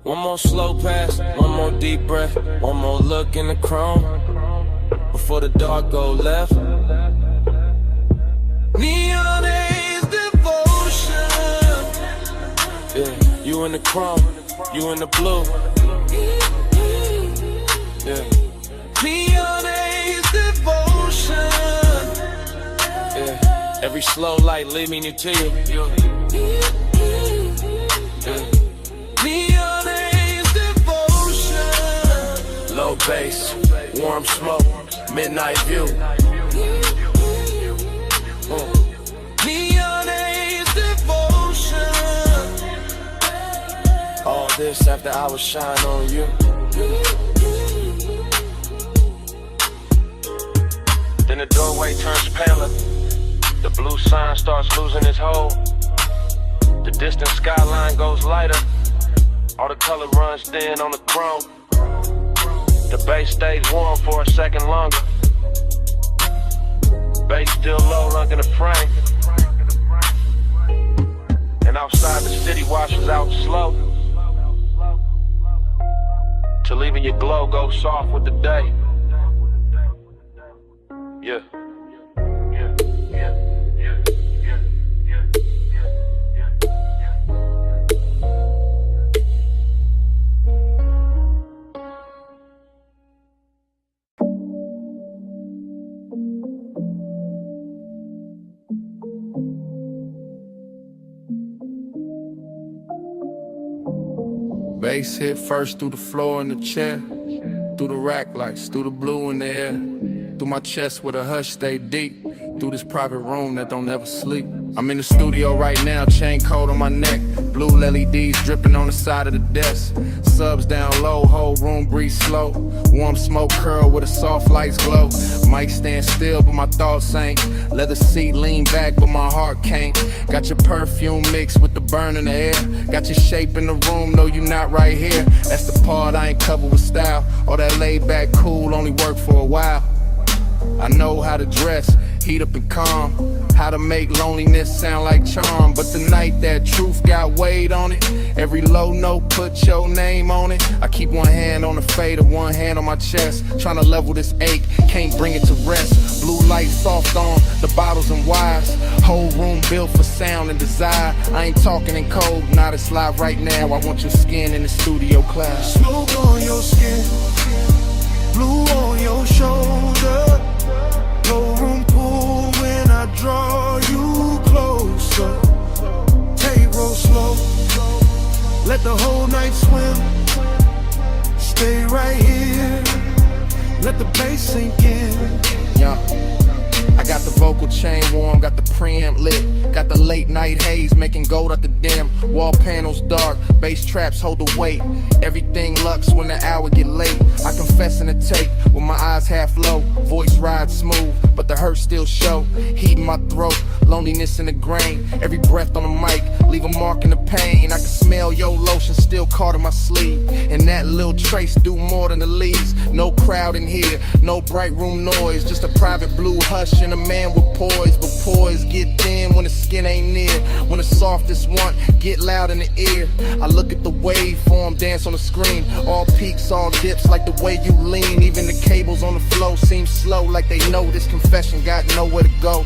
One more slow pass, one more deep breath, one more look in the chrome, before the dark go left. Neon haze devotion. Yeah, you in the chrome, you in the blue. Yeah. Neon haze devotion. Yeah, every slow light leading you to you. Yeah. Neon haze devotion. Low bass, warm smoke, midnight view. Neon haze devotion. All this after I was shine on you. Then the doorway turns paler, the blue sign starts losing its hold. The distant skyline goes lighter, all the color runs thin on the chrome. The bass stays warm for a second longer, bass still low under the frame. And outside the city washes out slow. till even your glow goes soft with the day. Yeah. Bass hit first through the floor in the chair, through the rack lights, through the blue in the air, through my chest where the hush stay deep, through this private room that don't ever sleep. I'm in the studio right now, chain coat on my neck, blue LEDs dripping on the side of the desk, subs down low, whole room breathe slow, warm smoke curl where the soft lights glow. Mic stand still but my thoughts ain't, leather seat lean back but my heart can't. Got your perfume mixed with the burn in the air, got your shape in the room, no you not right here. That's the part I ain't covered with style, all that laid back cool only work for a while. I know how to dress, heat up and calm, how to make loneliness sound like charm. But the night that truth got weight on it, every low note put your name on it. I keep one hand on the fader, one hand on my chest, trying to level this ache, can't bring it to rest. Blue light soft on the bottles and wires, whole room built for sound and desire. I ain't talking in code, not it's live right now. I want your skin in the studio cloud. Smoke on your skin, blue on your shoulder, no room pool when I draw you closer. Take roll slow, let the whole night swim. Stay right here, let the bass sink in. Yeah. I got the vocal chain warm, got the preamp lit, got the late night haze making gold at the dim. Wall panels dark, bass traps hold the weight. Everything lux when the hour get late. I confess in the tape with my eyes half low, voice rides smooth, but the hurt still show. Heat in my throat, loneliness in the grain. Every breath on the mic, leave a mark in the pain. I can smell your lotion still caught in my sleeve, and that little trace do more than the leaves. No crowd in here, no bright room noise, just a private blue hush and a man with poise. But poise get thin when the skin ain't near, when the softest one get loud in the ear. I look at the waveform dance on the screen, all peaks, all dips like the way you lean. Even the cables on the flow seem slow, like they know this confession got nowhere to go.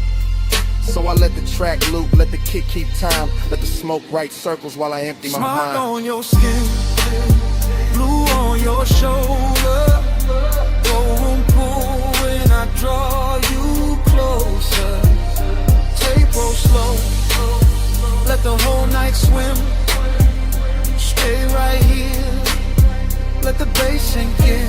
So I let the track loop, let the kick keep time, let the smoke write circles while I empty my mind. Smoke on your skin, blue on your shoulder, no room pool when I draw you closer. Take roll slow, let the whole night swim. Stay right here, let the bass sink in.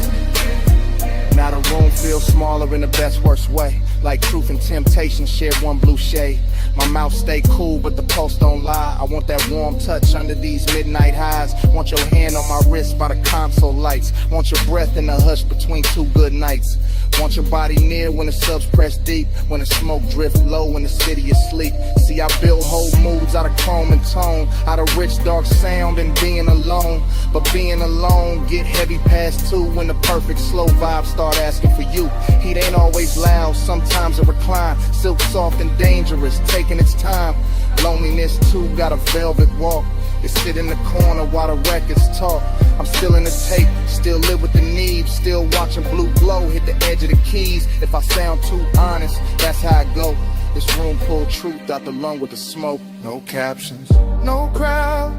Now the room feels smaller in the best worst way, like truth and temptation share one blue shade. My mouth stay cool but the pulse don't lie. I want that warm touch under these midnight highs. Want your hand on my wrist by the console lights. Want your breath in the hush between two good nights. Want your body near when the subs press deep, when the smoke drift low when the city is asleep. See, I build whole moods out of chrome and tone, out of rich dark sound and being alone. But being alone get heavy past 2 when the perfect slow vibes start asking for you. Heat ain't always loud, sometimes it recline, silk soft and dangerous, taking its time. Loneliness too got a velvet walk, it sit in the corner while the records talk. I'm still in the tape, still live with the need, still watching blue glow hit the edge of the keys. If I sound too honest, that's how I go. This room pull truth out the lung with the smoke. No captions, no crowd,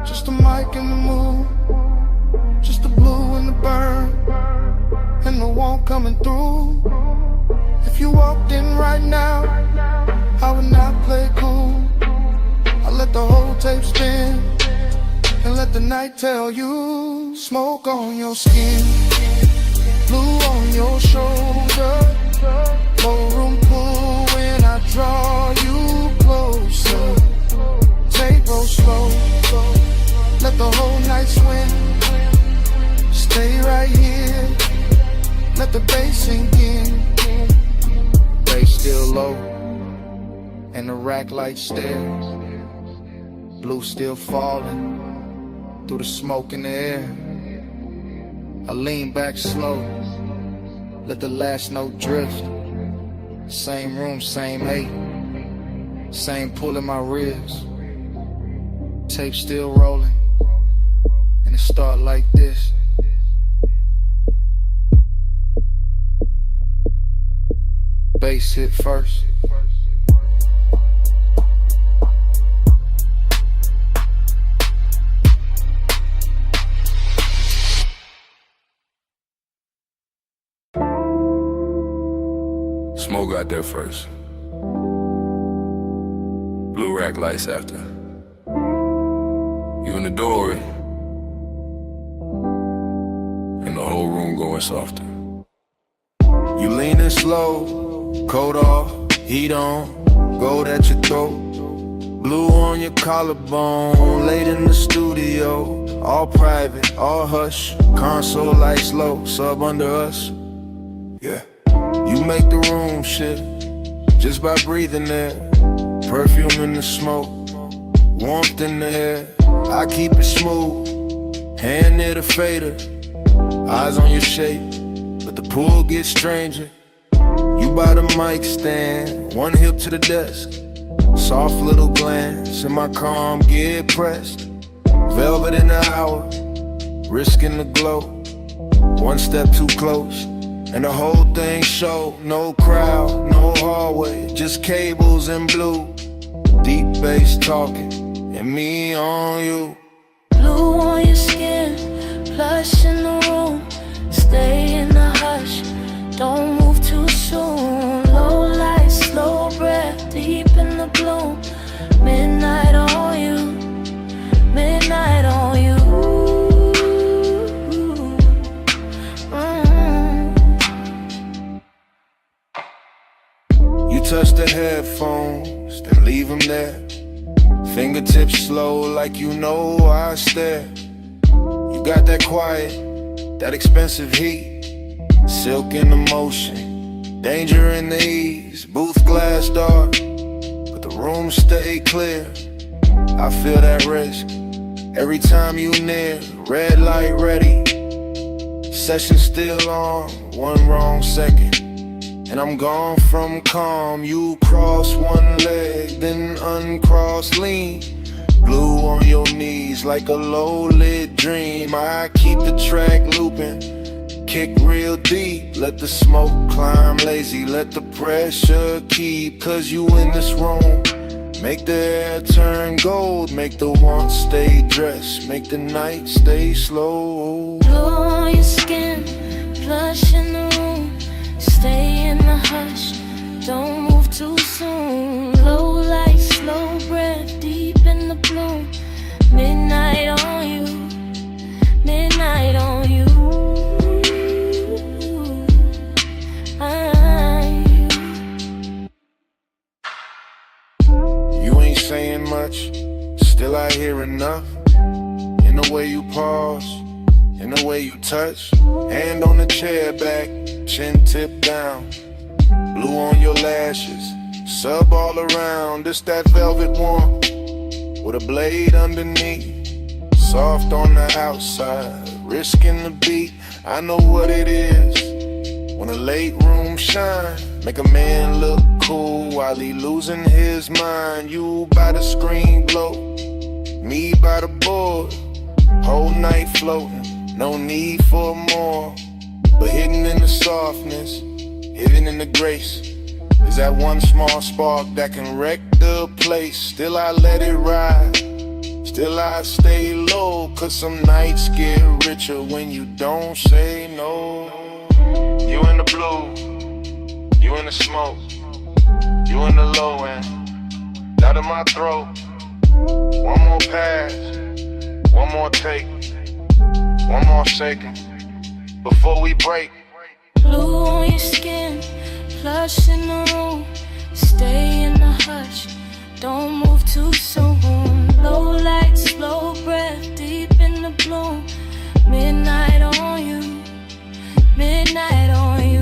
just a mic and the mood, just the blue and the burn, and the warmth coming through. If you walked in right now, I would not play cool. I let the whole tape spin and let the night tell you. Smoke on your skin, blue on your shoulder, no room pool when I draw you closer. Take roll slow, let the whole night swim. Stay right here, let the bass sink in. Bass still low, and the rack light stare. Blue still falling through the smoke in the air. I lean back slow, let the last note drift. Same room, same hate, same pull in my ribs. Tape still rolling, and it start like this. bass hit first. Smoke got there first. Blue rack lights after. You in the doorway, and the whole room going softer. You leaning slow, coat off, heat on, gold at your throat. Blue on your collarbone, late in the studio. All private, all hush, console lights low, sub under us. Yeah, you make the room shift just by breathing there. Perfume in the smoke, warmth in the air. I keep it smooth, hand near the fader. Eyes on your shape, but the pool gets stranger. You by the mic stand, one hip to the desk. Soft little glance, in my calm get pressed. Velvet in the hour, risking the glow. One step too close, and the whole thing show. No crowd, no hallway, just cables and blue. Deep bass talking, and me on you. Blue on your skin, plush in the room. Stay in the hush, don't move too soon. Low light, slow breath, deep in the bloom. Midnight on you, midnight on you. You touch the headphones, then leave them there. Fingertips slow like you know I stare. You got that quiet, that expensive heat. Silk in the motion, danger in the ease. Booth glass dark, but the room stay clear. I feel that risk every time you near. Red light ready, session still on. One wrong second, and I'm gone from calm. You cross one leg, then uncross lean. Blue on your knees like a low-lit dream. I keep the track looping, kick real deep. Let the smoke climb lazy, let the pressure keep. Cause you in this room, make the air turn gold. Make the want stay dressed, make the night stay slow. Blue on your skin, plush in the room. Stay in the hush, don't move too soon. Low light, slow breath, deep in the bloom. Midnight on you, midnight on you. You ain't saying much, still I hear enough. In the way you pause, in the way you touch. Hand on the chair back, chin tip down. Blue on your lashes, sub all around. This that velvet warmth with a blade underneath. Soft on the outside, risking the beat. I know what it is when a late room shine. Make a man look cool while he losing his mind. You by the screen glow, me by the board. Whole night floating, no need for more. But hidden in the softness, hidden in the grace, is that one small spark that can wreck the place. Still I let it ride, still I stay low. Cause some nights get richer when you don't say no. You in the blue, you in the smoke, you in the low end, out of my throat. One more pass, one more take, one more second before we break. Blue on your skin, plush in the room. Stay in the hush, don't move too soon. Low light, slow breath, deep in the bloom. Midnight on you, midnight on you.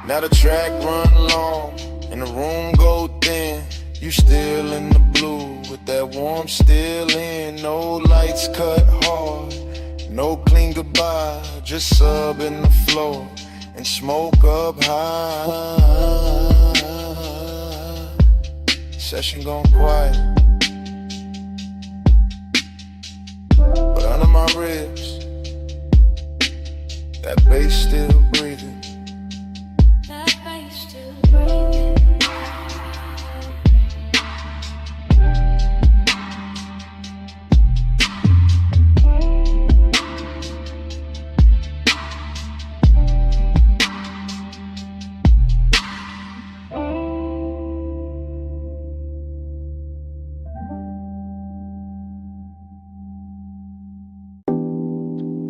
Now the track run long and the room go thin. You still in the blue with that warmth still in. No lights cut hard, no clean goodbye. Just sub in the floor and smoke up high. Session gone quiet, but under my ribs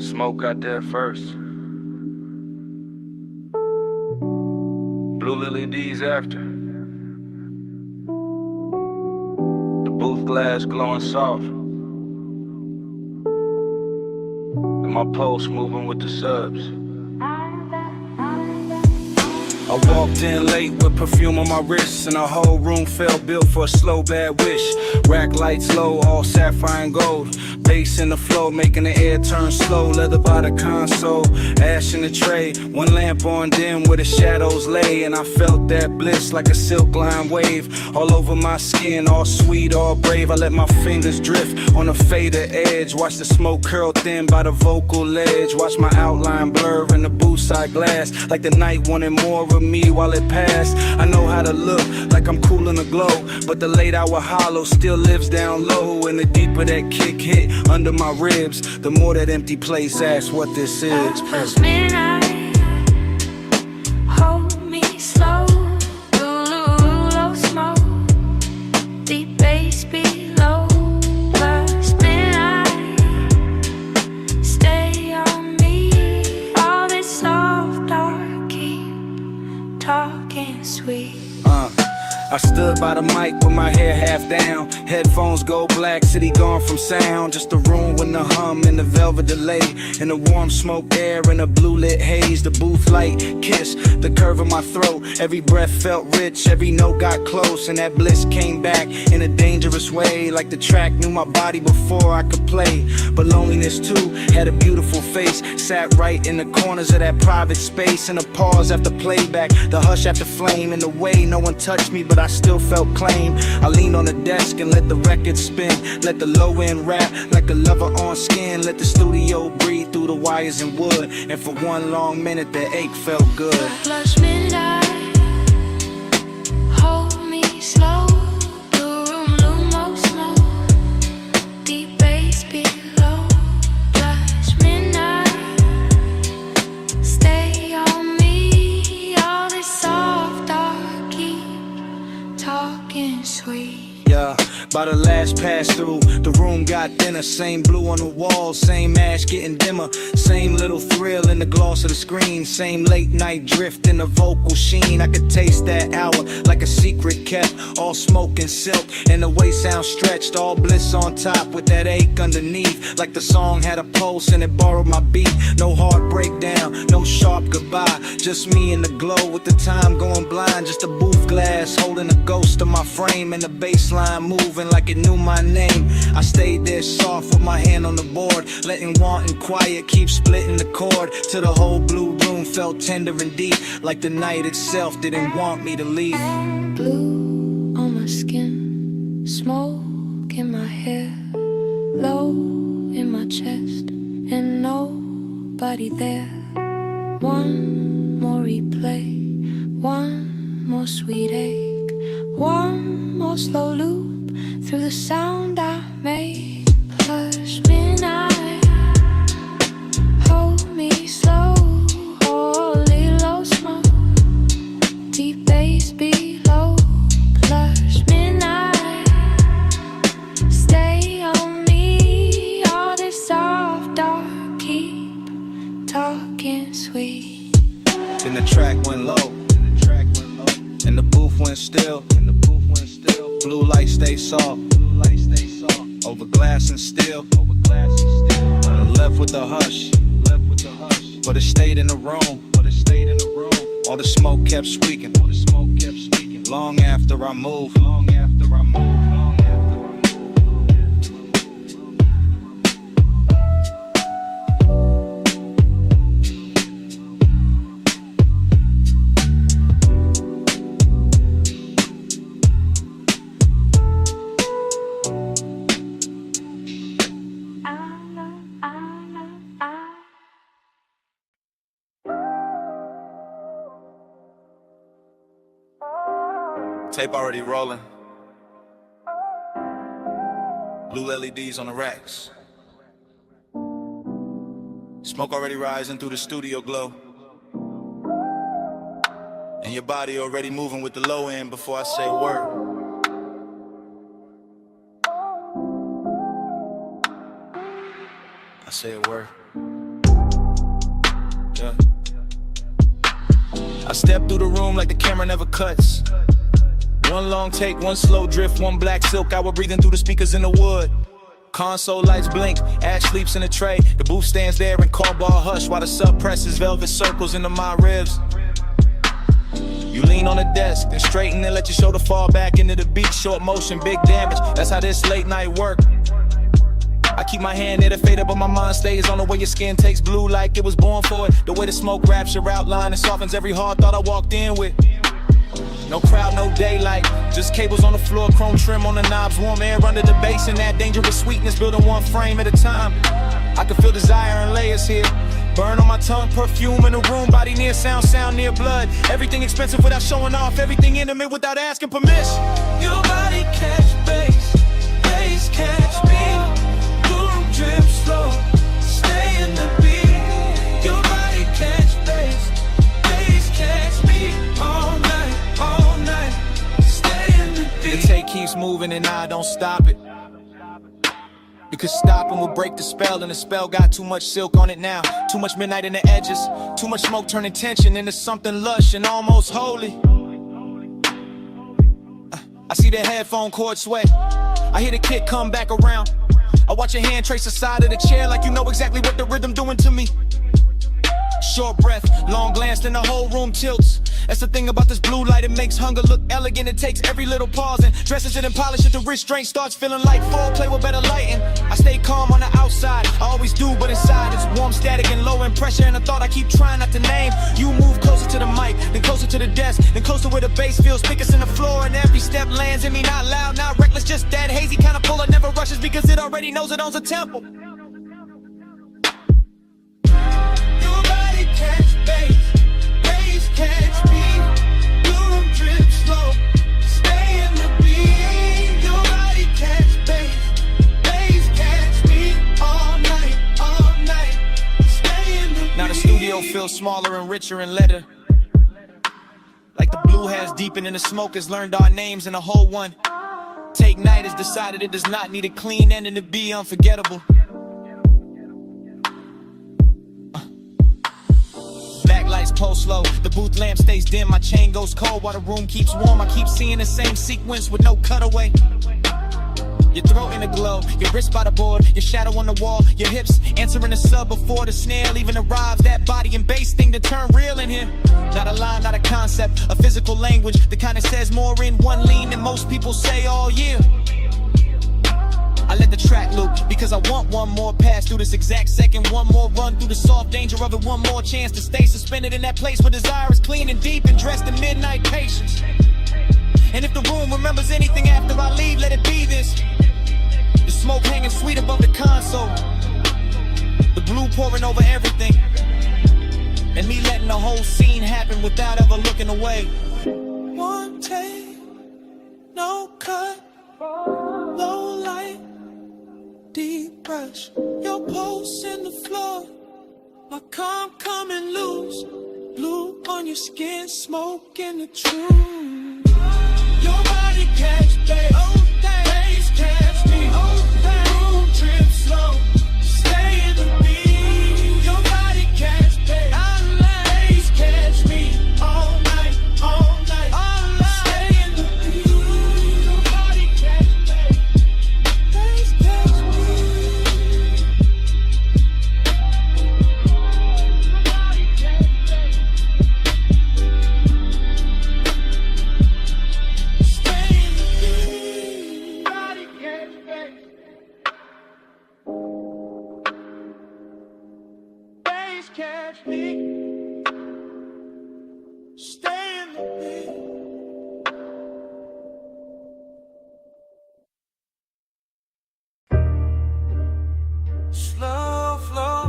Smoke got there first. Blue Lily D's after. The booth glass glowing soft. And my pulse moving with the subs. I walked in late with perfume on my wrists, and the whole room felt built for a slow bad wish. Rack lights low, all sapphire and gold. Bass in the flow, making the air turn slow. Leather by the console, ash in the tray. One lamp on dim where the shadows lay, and I felt that bliss like a silk line wave. All over my skin, all sweet, all brave. I let my fingers drift on a faded edge. Watch the smoke curl thin by the vocal ledge. Watch my outline blur in the booth side glass, like the night wanted more of me while it passed. I know how to look like I'm cool in the glow, but the late hour hollow still lives down low. And the deeper that kick hit under my ribs, the more that empty place asks what this is. Past midnight, hold me slow. Low smoke, deep bass below. Past midnight, stay on me. All this soft dark, keep talking sweet. I stood by the mic with my hair half down. Headphones go black, city gone from sound. Just a room with the hum and the velvet delay, and the warm smoke air and a blue lit haze. The booth light kiss the curve of my throat. Every breath felt rich, every note got close, and that bliss came back in a dangerous way. Like the track knew my body before I could play. But loneliness too had a beautiful face. Sat right in the corners of that private space. And a pause after playback, the hush after flame. In the way no one touched me, but I still felt claim. I leaned on the desk and let the record spin. Let the low end rap like a lover on skin. Let the studio breathe through the wires and wood. And for one long minute the ache felt good. Flush midnight, hold me slow. The room low smoke, deep bass below. Flush midnight, stay on me. All this soft dark, keep talking sweet. Yeah, by the last pass through, the room got thinner. Same blue on the walls, same ash getting dimmer. Same little thrill in the gloss of the screen. Same late night drift in the vocal sheen. I could taste that hour like a secret kept. All smoke and silk, and the way sound stretched. All bliss on top with that ache underneath. Like the song had a pulse and it borrowed my beat. No heart breakdown, no sharp goodbye. Just me in the glow with the time going blind. Just a booth glass holding a ghost of my frame. And the baseline moving like it knew my name. I stayed there soft with my hand on the board, letting want and quiet keep splitting the chord. Till the whole blue room felt tender and deep, like the night itself didn't want me to leave. Blue on my skin, smoke in my hair, low in my chest, and nobody there. One more replay, one more sweet ache, one more slow loop through the sound I made. Hush midnight, hold me slow. Holy low smoke, deep bass below. Plush midnight, stay on me. All this soft dark, keep talking sweet. Then the track went low, and the booth went still. Blue light stay soft, over glass and steel. Left with the hush, but it stayed in the room. All the smoke kept speaking, long after I moved. Tape already rolling. Blue LEDs on the racks. Smoke already rising through the studio glow. And your body already moving with the low end before I say a word. I say a word. I step through the room like the camera never cuts. One long take, one slow drift, one black silk hour breathing through the speakers in the wood. Console lights blink, Ash sleeps in a tray. The booth stands there in call ball hush while the sub presses velvet circles into my ribs. You lean on the desk, then straighten and let your shoulder fall back into the beat. Short motion, big damage, that's how this late night work. I keep my hand near the fader, but my mind stays on the way your skin takes blue like it was born for it. The way the smoke wraps your outline and softens every hard thought I walked in with. No crowd, no daylight, just cables on the floor, chrome trim on the knobs, warm air under the bass, and that dangerous sweetness building one frame at a time. I can feel desire in layers here. Burn on my tongue, perfume in the room, body near sound, sound near blood. Everything expensive without showing off, everything intimate without asking permission. Your body catch bass, bass catch me. Boom, drip slow, stay in the beat. Your body catch bass catch me. All night, stay in the beat. The tape keeps moving and I don't stop it. Because stopping will break the spell, and the spell got too much silk on it now. Too much midnight in the edges, too much smoke turning tension into something lush and almost holy. I see the headphone cord sway, I hear the kick come back around. I watch your hand trace the side of the chair like you know exactly what the rhythm doing to me. Short breath, long glance, then the whole room tilts. That's the thing about this blue light, it makes hunger look elegant. It takes every little pause and dresses it and polishes it. The restraint starts feeling like foreplay with better lighting. I stay calm on the outside, I always do, but inside it's warm, static, and low in pressure. And a thought I keep trying not to name. You move closer to the mic, then closer to the desk, then closer where the bass feels thickest in the floor. And every step lands in me, not loud, not reckless, just that hazy kind of pull that never rushes because it already knows it owns a temple. Catch bass catch me. Boom, drip slow, stay in the beat. Your body catch bass catch me. All night, stay in the beat. Now the studio feels smaller and richer in letter. Like the blue has deepened and the smoke has learned our names and the whole one. Take Night has decided it does not need a clean ending to be unforgettable. Lights pulse slow, the booth lamp stays dim, my chain goes cold while the room keeps warm. I keep seeing the same sequence with no cutaway. Your throat in a glow, your wrist by the board, your shadow on the wall, your hips answering the sub before the snare even arrives. That body and bass thing to turn real in here. Not a line, not a concept, a physical language that kind of says more in one lean than most people say all year. I let the track loop because I want one more pass through this exact second, one more run through the soft danger of it, one more chance to stay suspended in that place where desire is clean and deep and dressed in midnight patience. And if the room remembers anything after I leave, let it be this. The smoke hanging sweet above the console, the blue pouring over everything, and me letting the whole scene happen without ever looking away. One take, no cut, low light, deep brush, your pulse in the floor, my calm coming loose, blue on your skin, smoke in the truth. Your body catch bass catch me, boom, drip slow, stay in the beat. Your body catch bass catch me, all night, stay in the beat. Your body catch bass catch me. Catch me, stay in the beat. Slow flow,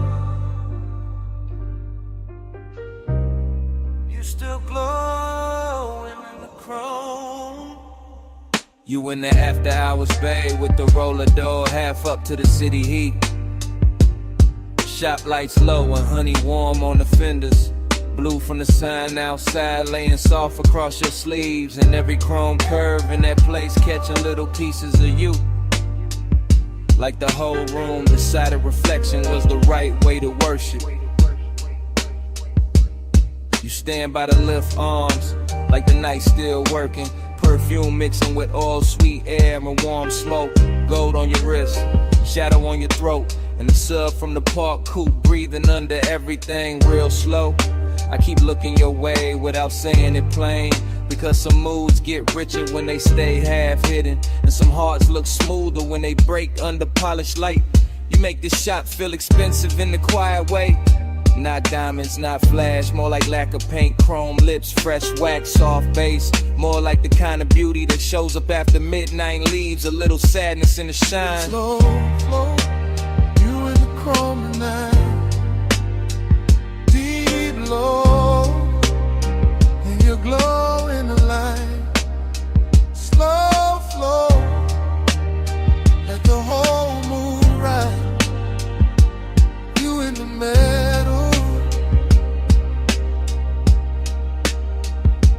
you still glowing in the chrome. You in the after hours bay with the roller door half up to the city heat. Shop lights low and honey warm on the fenders. Blue from the sun outside laying soft across your sleeves. And every chrome curve in that place catching little pieces of you. Like the whole room decided reflection was the right way to worship. You stand by the lift arms, like the night still working. Perfume mixing with all sweet air and warm smoke. Gold on your wrist, shadow on your throat. And the sub from the park coupe breathing under everything real slow. I keep looking your way without saying it plain, because some moods get richer when they stay half hidden, and some hearts look smoother when they break under polished light. You make this shop feel expensive in the quiet way. Not diamonds, not flash, more like lack of paint, chrome lips, fresh wax, soft bass. More like the kind of beauty that shows up after midnight, leaves a little sadness in the shine. Slow, slow, you in the chrome tonight. Deep low, and you glow in the light. Slow flow, let the whole moon ride. You in the middle,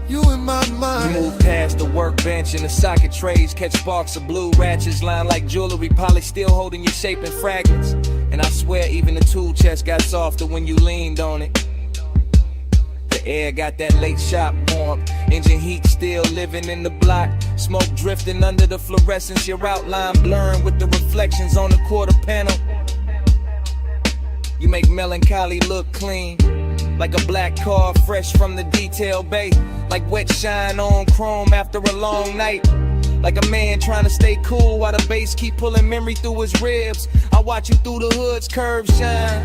you in my mind. You move past the workbench and the socket trays, catch sparks of blue ratchets lined like jewelry, polished, still holding your shape in fragments. And I swear even the tool chest got softer when you leaned on it. The air got that late shop warmth, engine heat still living in the block. Smoke drifting under the fluorescence, your outline blurring with the reflections on the quarter panel. You make melancholy look clean, like a black car fresh from the detail bay. Like wet shine on chrome after a long night. Like a man trying to stay cool while the bass keep pulling memory through his ribs. I watch you through the hood's curves shine.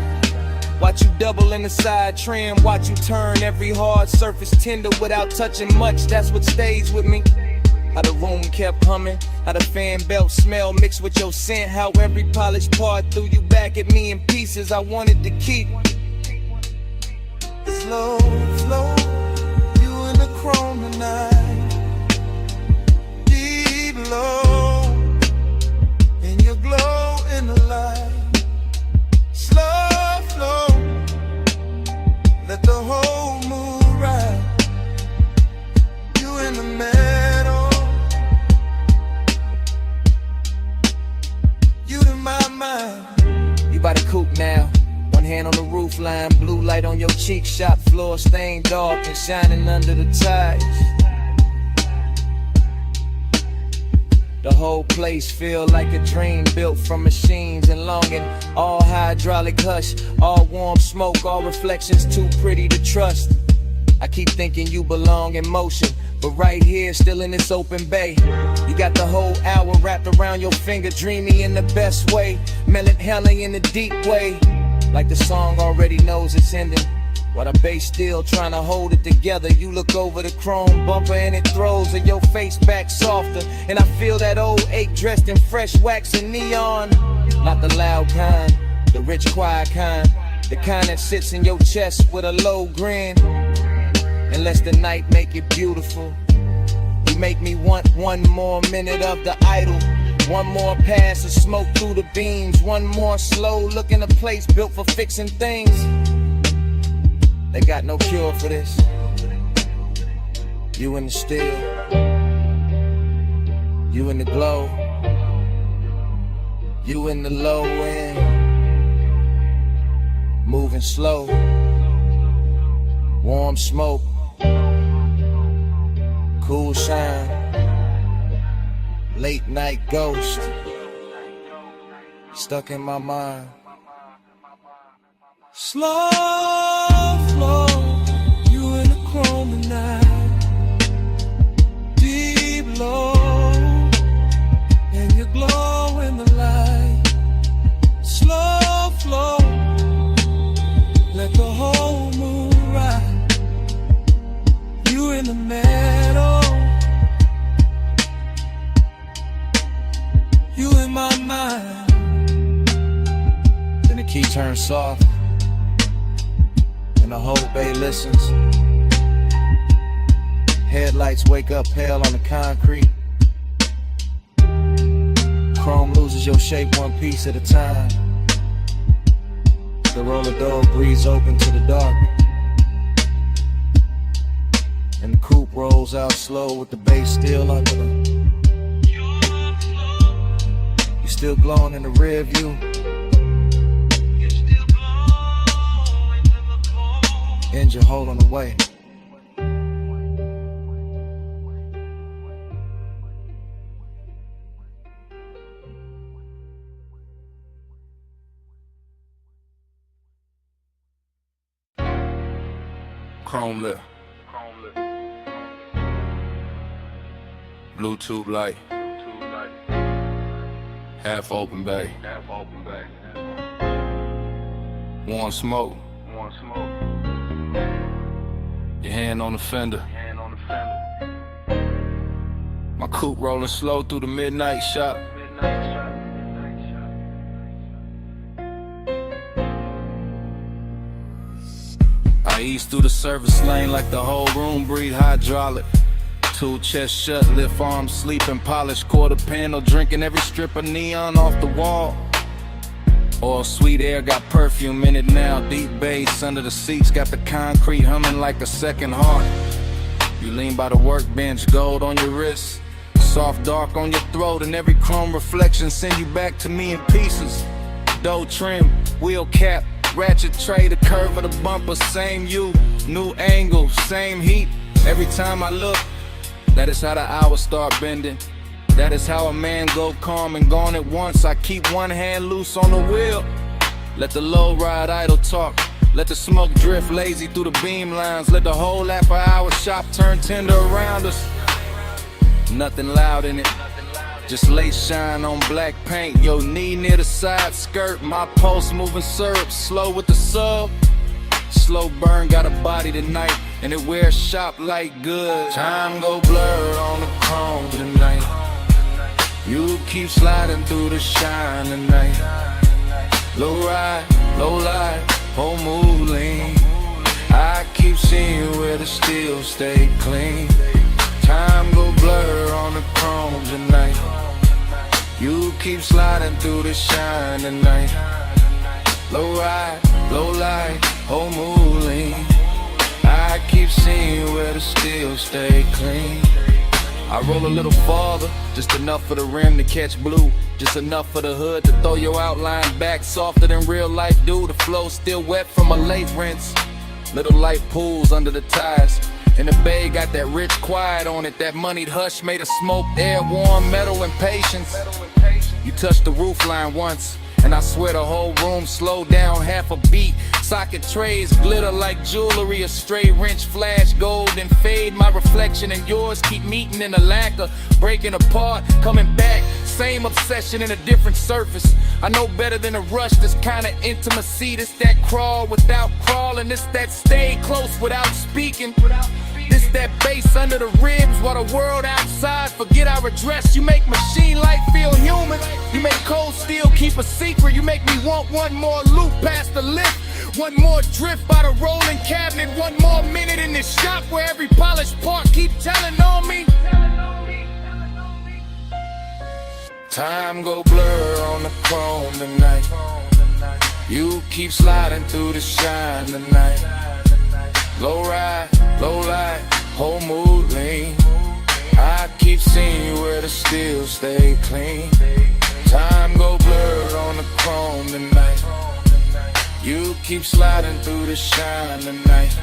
Watch you double in the side trim. Watch you turn every hard surface tender without touching much. That's what stays with me. How the room kept humming, how the fan belt smell mixed with your scent. How every polished part threw you back at me in pieces I wanted to keep. Slow, slow, you in the chrome tonight. Deep low, and you glow in the light. Slow flow, let the whole moon ride. You in the middle, you in my mind. You by the coupe now, one hand on the roof line, blue light on your cheek, shop floor stained dark and shining under the ties. The whole place feel like a dream built from machines and longing. All hydraulic hush, all warm smoke, all reflections too pretty to trust. I keep thinking you belong in motion, but right here, still in this open bay. You got the whole hour wrapped around your finger, dreamy in the best way, melancholy in the deep way. Like the song already knows it's ending, while the bass still trying to hold it together. You look over the chrome bumper and it throws your face back softer, and I feel that old ache dressed in fresh wax and neon. Not the loud kind, the rich quiet kind, the kind that sits in your chest with a low grin. And lets the night make it beautiful. You make me want one more minute of the idol, one more pass of smoke through the beams, one more slow look in a place built for fixing things. They got no cure for this. You in the still, you in the glow, you in the low end, moving slow, warm smoke, cool shine, late night ghost, stuck in my mind. Slow flow, you in the chrome tonight. Deep low, and you glow in the light. Slow flow, let the whole moon ride. You in the middle, you in my mind. Then the key turns soft, and the whole bay listens. Headlights wake up pale on the concrete. Chrome loses your shape one piece at a time. The roller door breathes open to the dark, and the coupe rolls out slow with the bass still under them. You still glowing in the rear view. Engine hold on the way. Chrome lip. Bluetooth light. Half open bay. Warm smoke. Your hand on the fender. My coupe rolling slow through the midnight shop. I ease through the service lane like the whole room breathe hydraulic. Two chest shut, lift arms, sleeping, polished quarter panel, drinking every strip of neon off the wall. All sweet air got perfume in it now, deep bass under the seats, got the concrete humming like a second heart. You lean by the workbench, gold on your wrist, soft dark on your throat, and every chrome reflection send you back to me in pieces. Dough trim, wheel cap, ratchet tray, the curve of the bumper, same you, new angle, same heat. Every time I look, that is how the hours start bending. That is how a man go calm and gone at once. I keep one hand loose on the wheel. Let the low ride idle talk. Let the smoke drift lazy through the beam lines. Let the whole after-hour shop turn tender around us. Nothing loud in it, just lace shine on black paint. Your knee near the side skirt. My pulse moving syrup, slow with the sub. Slow burn, got a body tonight, and it wears shop like good. Time go blur on the chrome tonight. You keep sliding through the shine tonight. Low ride, low light, whole mood lean. I keep seeing where the steel stay clean. Time go blur on the chrome tonight. You keep sliding through the shine tonight. Low ride, low light, whole mood lean. I keep seeing where the steel stay clean. I roll a little farther, just enough for the rim to catch blue. Just enough for the hood to throw your outline back softer than real life do. The flow still wet from a late rinse. Little light pools under the tires. And the bay got that rich quiet on it. That moneyed hush made of smoke, air, warm metal and patience. You touched the roof line once, and I swear the whole room slowed down half a beat. Socket trays glitter like jewelry, a stray wrench flash gold and fade. My reflection and yours keep meeting in a lacquer, breaking apart, coming back. Same obsession in a different surface. I know better than a rush, this kind of intimacy. This that crawl without crawling, this that stay close without speaking. This that bass under the ribs while the world outside forget our address. You make machine life feel human. You make cold steel keep a secret. You make me want one more loop past the lift. One more drift by the rolling cabinet. One more minute in this shop where every polished part keep telling on me. Time go blur on the chrome tonight. You keep sliding through the shine tonight. Low ride, low light, whole mood lean. I keep seeing you where the steel stay clean. Time go blur on the chrome tonight. You keep sliding through the shine tonight.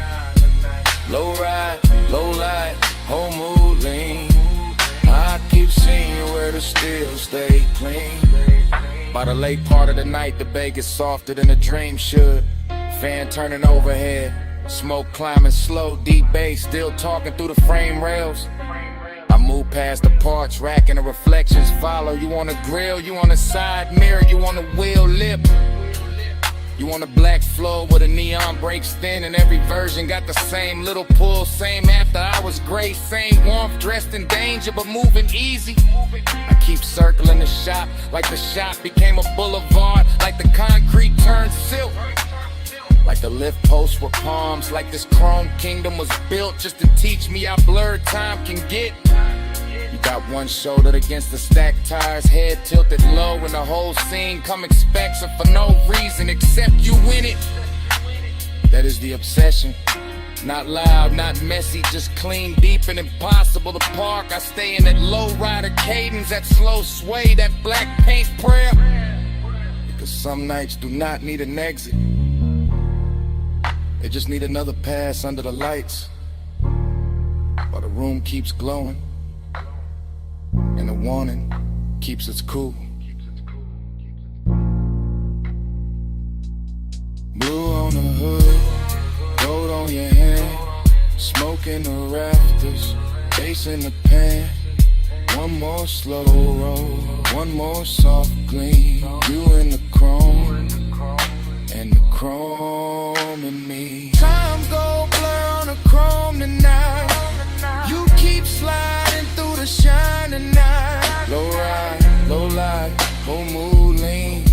Low ride, low light, whole mood lean. I keep seeing you where the steel stay clean. By the late part of the night, the bay gets softer than a dream should. Fan turning overhead, smoke climbing slow, deep bass still talking through the frame rails. I move past the parts rack and the reflections follow. You on the grill, you on the side mirror, you on the wheel lip. You on the black floor where the neon breaks thin, and every version got the same little pull, same after hours grace, same warmth, dressed in danger but moving easy. I keep circling the shop like the shop became a boulevard, like the concrete turned silk, like the lift posts were palms, like this chrome kingdom was built just to teach me how blurred time can get. You got one shoulder against the stacked tires, head tilted low, and the whole scene coming spectrum for no reason except you in it. That is the obsession. Not loud, not messy, just clean, deep, and impossible to park. I stay in that low rider cadence, that slow sway, that black paint prayer. Because some nights do not need an exit. They just need another pass under the lights while the room keeps glowing and the warning keeps its cool. Blue on the hood, gold on your hand. smoke in the rafters, bass in the pan. One more slow roll, one more soft gleam. You in the chrome, and the chrome in me. Time go blur on the chrome tonight. You keep sliding through the shine tonight. Low ride, low light, whole mood lean.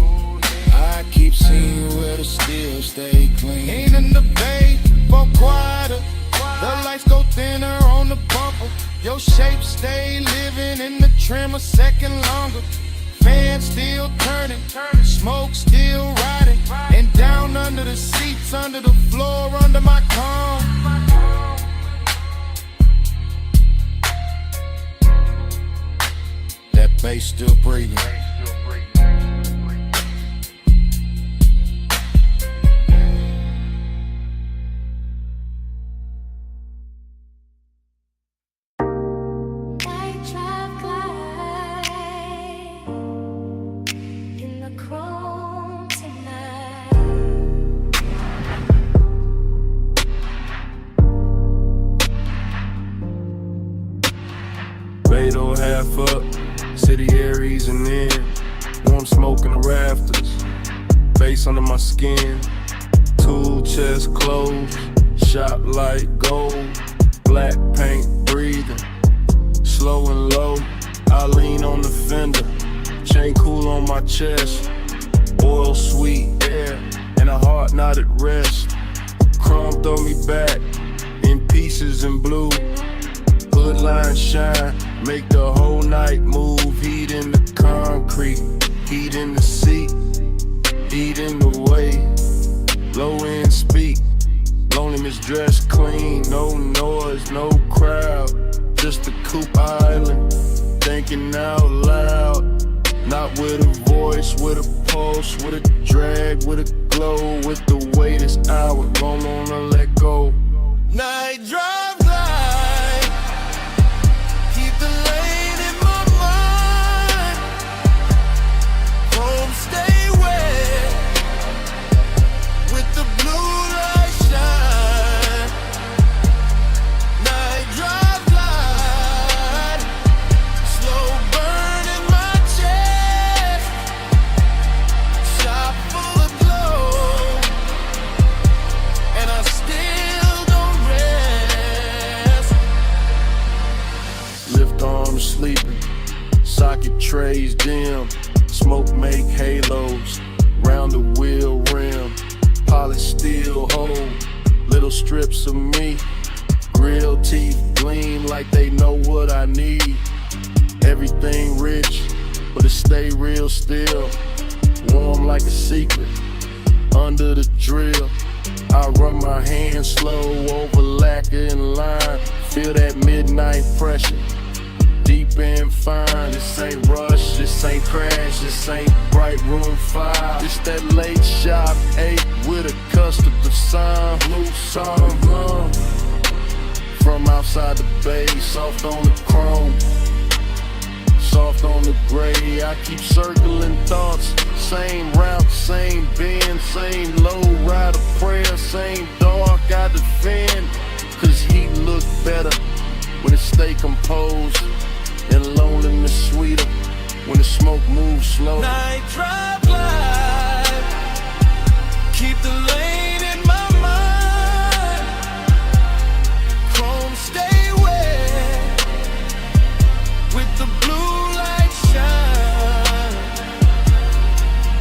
I keep seeing where the steel stay clean. Ain't in the bay, for quieter. The lights go thinner on the bumper. Your shape stay living in the trim a second longer. Fans still turning, smoke still riding. And down under the seats, under the floor, under my comb. That bass still breathing. Beto half up, city air easing in. Warm smoke in the rafters, bass under my skin. Tool chest closed, shop light gold. Black paint breathing, slow and low. I lean on the fender, chain cool on my chest. Oil sweet air, and a heart not at rest. Chrome throw me back, in pieces in blue. Hood line shine, make the whole night move. Heat in the concrete, heat in the seat, heat in the way. Low end speak, loneliness dressed clean. No noise, no crowd, just a coupe island. Thinking out loud, not with a voice, with a pulse, with a drag, with a glow. With the way this hour, don't wanna let go. Night drive light, keep the lane in my mind. Home stay wet, with the blue light shine. Night drive light, slow burn in my chest. Shop full of glow, and I still don't rest. Lift arms sleeping, socket trays dim. Smoke make halos, round the wheel rim. Polished steel hold, little strips of me. Grill teeth gleam like they know what I need. Everything rich, but it stay real still. Warm like a secret, under the drill. I run my hands slow over lacquer and lime. Feel that midnight pressure, deep and fine. This ain't rush, this ain't crash, this ain't bright room 5. This that late shop 8 with a customer sign. Blue song blum. From outside the bay, soft on the chrome, soft on the gray. I keep circling thoughts, same route, same bend, same low rider prayer, same dark I defend. Cause heat look better when it stay composed, and loneliness sweeter when the smoke moves slow. Night drive light, keep the lane in my mind. Chrome stay wet, with the blue light shine.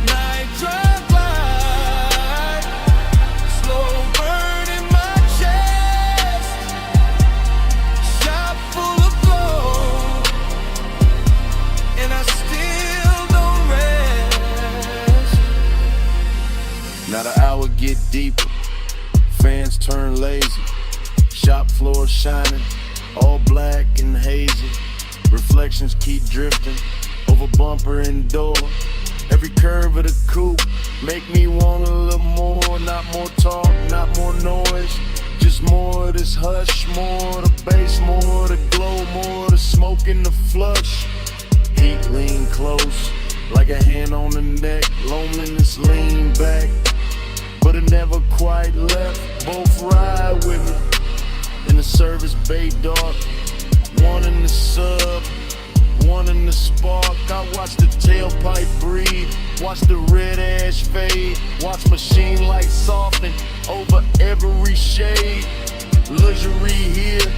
Night drive light, slow burn in my chest. Shop full of glow, and I still don't rest. Now the hour get deeper, fans turn lazy. Shop floor shining, all black and hazy. Reflections keep drifting over bumper and door. Every curve of the coupe make me want a little more. Not more talk, not more noise, just more of this hush. More of the bass, more of the glow, more of the smoke in the flush. Heat lean close, like a hand on the neck. Loneliness lean back, but it never quite left. Both ride with me, in the service bay dark. One in the sub, one in the spark. I watch the tailpipe breathe, watch the red ash fade, watch machine lights soften over every shade. Luxury here,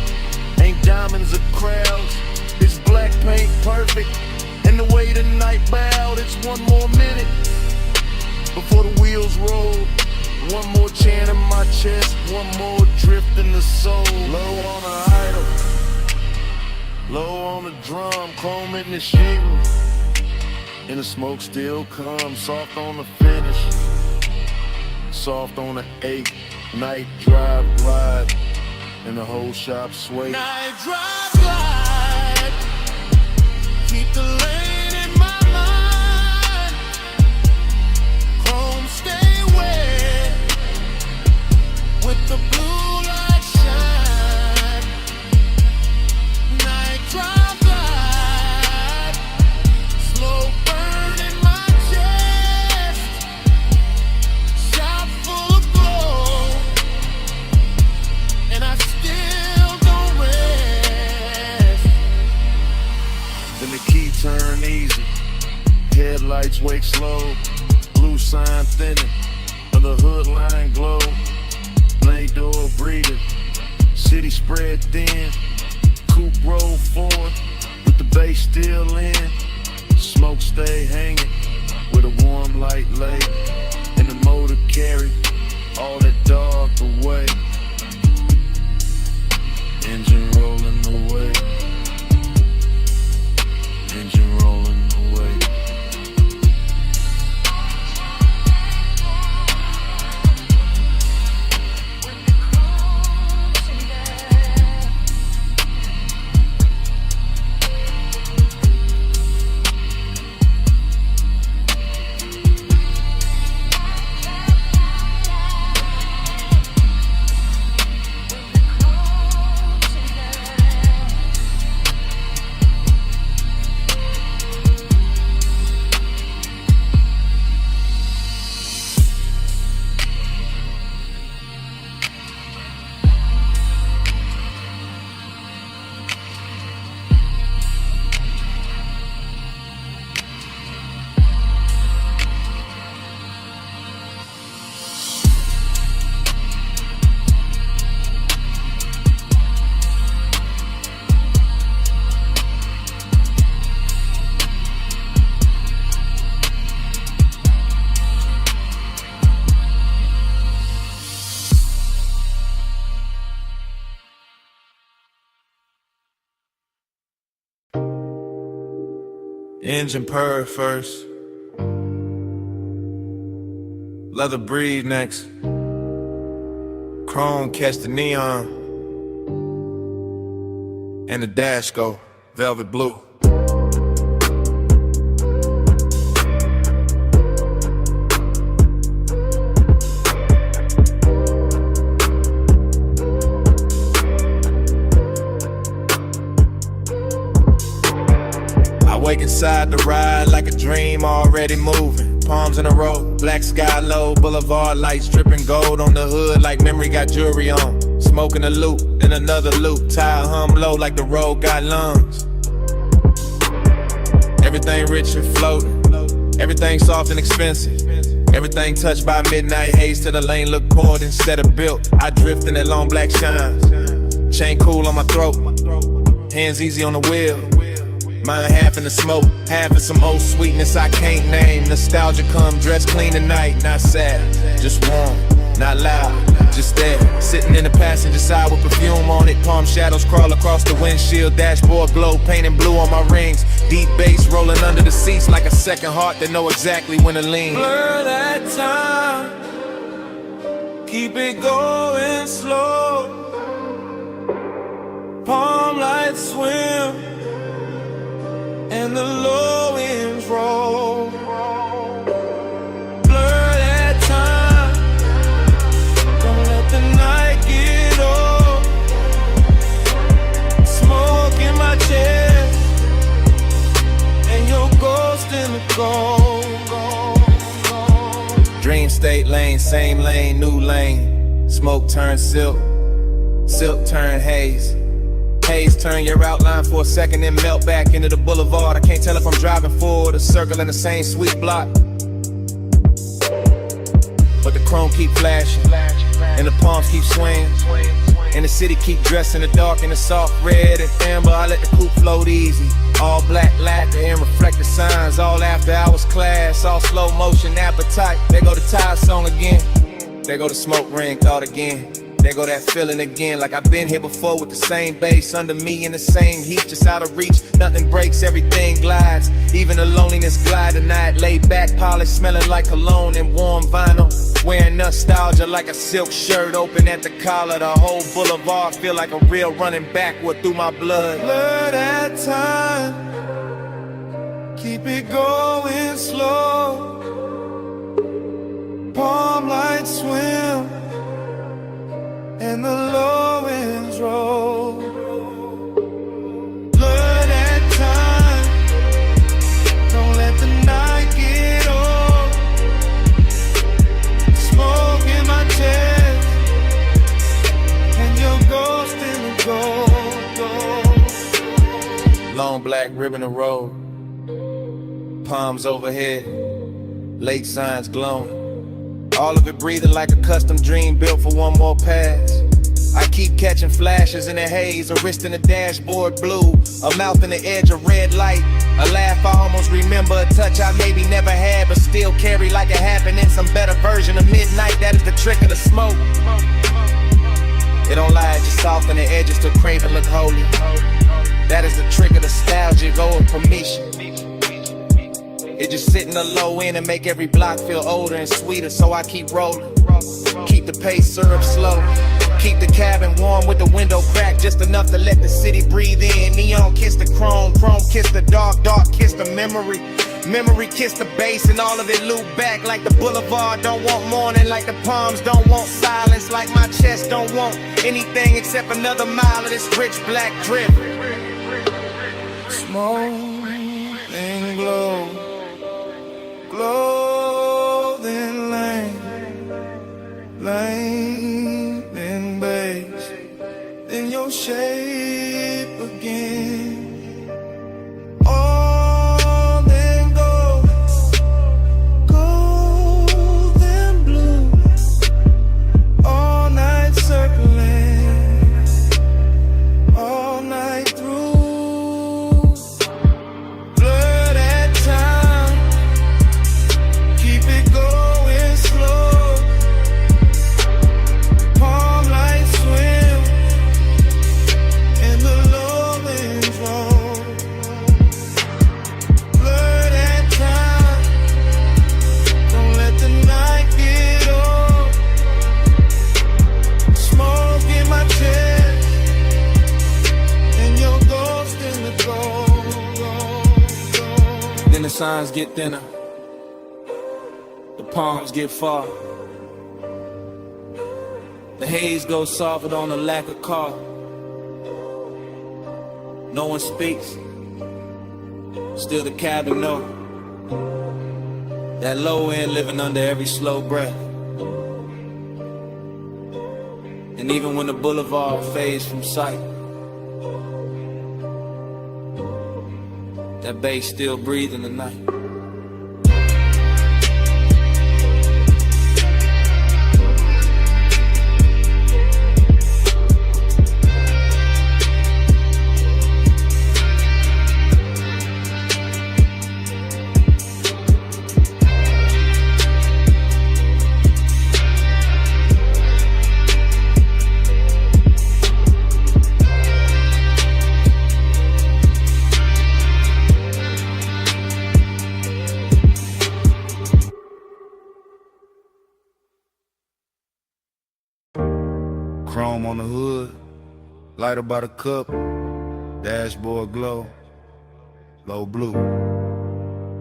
ain't diamonds or crowds. It's black paint perfect, and the way the night bowed. It's one more minute before the wheels roll. One more chant in my chest, one more drift in the soul. Low on the idol, low on the drum, chrome in the shingle, and the smoke still comes. Soft on the finish, soft on the 8. Night drive glide, and the whole shop sway. Night drive glide, keep the lane in my mind. Chrome stay wet, with the blue light shine. Night drive glide, slow burn in my chest. Shop full of glow, and I still don't rest. Then the key turn easy, headlights wake slow. Blue sign thinning, of the hood line glow. Blade door breathing, city spread thin. Coupe roll forward, with the bass still in. Smoke stay hanging, with a warm light lay. And the motor carry all that dark away. Engine rolling away, engine rolling away. Engine purr first, leather breathe next, chrome catch the neon, and the dash go velvet blue. Wake inside the ride like a dream already moving. Palms in a row, black sky low, boulevard lights dripping gold on the hood like memory got jewelry on. Smoking a loop, then another loop, tire hum low like the road got lungs. Everything rich and floating, everything soft and expensive. Everything touched by midnight haze till the lane look poured instead of built. I drift in that long black shine, chain cool on my throat, hands easy on the wheel. Mine half in the smoke, half in some old sweetness I can't name. Nostalgia come dressed clean tonight, not sad, just warm, not loud, just there. Sitting in the passenger side with perfume on it. Palm shadows crawl across the windshield, dashboard glow, painting blue on my rings. Deep bass rolling under the seats like a second heart that know exactly when to lean. Blur that time, keep it going slow. Palm lights swim, and the low winds roll. Blur that time, don't let the night get old. Smoke in my chest, and your ghost in the gold. Dream state lane, same lane, new lane. Smoke turns silk, Silk turn haze. Haze turn your outline for a second, then melt back into the boulevard. I can't tell if I'm driving forward or circling the same sweet block. But the chrome keep flashing, and the palms keep swinging, and the city keep dressed in the dark and the soft red and amber. I let the coupe float easy. All black lacquer and reflective signs. All after hours class, all slow motion appetite. There go the tire song again. There go the smoke ring thought again. There go that feeling again, like I've been here before with the same bass under me in the same heat, just out of reach. Nothing breaks, everything glides. Even the loneliness glide tonight. Laid back, polished, smelling like cologne and warm vinyl. Wearing nostalgia like a silk shirt, open at the collar. The whole boulevard feel like a real running backward through my blood. Blur that time, keep it going slow. Palm lights swim, and the low winds roll. Blur that time, don't let the night get old. Smoke in my chest, and your ghost in the gold. Long black ribbon of road, palms overhead, lake signs glowing. All of it breathing like a custom dream built for one more pass. I keep catching flashes in the haze, a wrist in the dashboard blue, a mouth in the edge of red light, a laugh I almost remember, a touch I maybe never had but still carry like it happened in some better version of midnight. That is the trick of the smoke. It don't lie, it just soften the edges to crave and look holy. That is the trick of nostalgia, go with permission. It just sit in the low end and make every block feel older and sweeter, so I keep rolling. Keep the pace syrup slow. Keep the cabin warm with the window cracked just enough to let the city breathe in. Neon kiss the chrome, chrome kiss the dark, dark kiss the memory. Memory kiss the bass and all of it loop back like the boulevard don't want morning, like the palms don't want silence, like my chest don't want anything except another mile of this rich black drip. Smoke and glow, clothing lane, lane and base, in your shape again. All in gold, gold and blue, all night circling, all night through. Blur that time, keep it going slow. Palm lights swim, and the low winds roll. Blur that time, don't let the night get old. Smoke in my chest, and your ghost in the gold. Then the signs get thinner, the palms get far. The haze goes softer on the lack of car. No one speaks, still the cabin know. That low end living under every slow breath. And even when the boulevard fades from sight, that bass still breathing the night. Chrome on the hood, lighter by the cup, dashboard glow, low blue,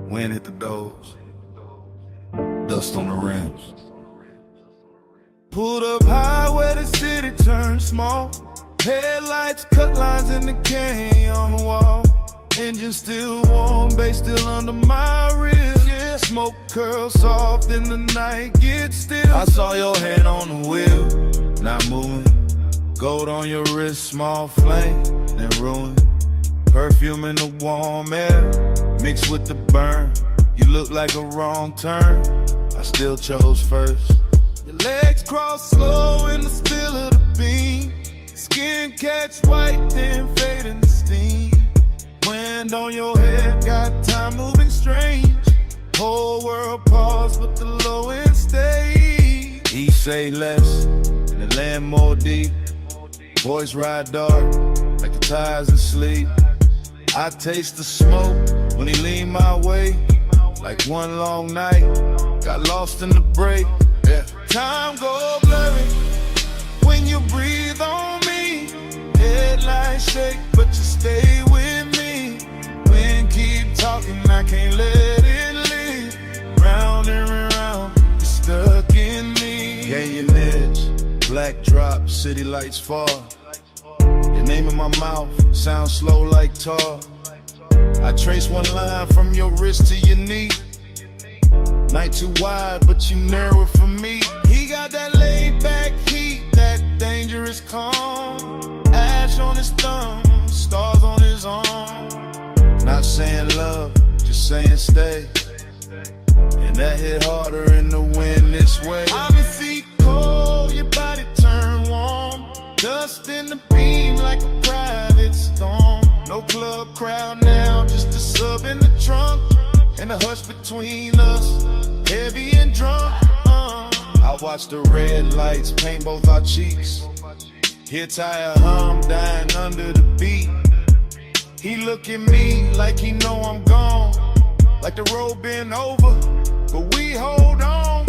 wind hit the doors, dust on the rims. Pulled up high where the city turned small. Headlights cut lines in the canyon on the wall. Engine still warm, bass still under my ribs. Yeah, smoke curls soft in the night, get still. I saw your hand on the wheel, not moving. Gold on your wrist, small flame, then ruin. Perfume in the warm air, mixed with the burn. You look like a wrong turn, I still chose first. Your legs cross slow in the spill of the beam. Skin catch white, then fade in the steam. Wind on your head, got time moving strange. Whole world pause, but the low end stays. He say less, and the land more deep. Boys ride dark, like the tires in sleep. I taste the smoke when he lean my way. Like one long night, got lost in the break. Yeah. Time go blurry when you breathe on me. Headlights shake, but you stay with me. Wind keep talking, I can't let it leave. Round and round, you're stuck in me. Gain your edge, black drop, city lights fall. Your name in my mouth, sound slow like tar. I trace one line from your wrist to your knee. Night too wide, but you narrow it for me. He got that laid back heat, that dangerous calm. Ash on his thumb, stars on his arm. Not saying love, just saying stay. And that hit harder in the wind this way. I've been feet cold, your body turn warm. Dust in the beam like a private storm. No club crowd now, just a sub in the trunk. And the hush between us, heavy and drunk. I watch the red lights paint both our cheeks. Hear tire hum dying under the beat. He look at me like he know I'm gone. Like the road been over, but we hold on.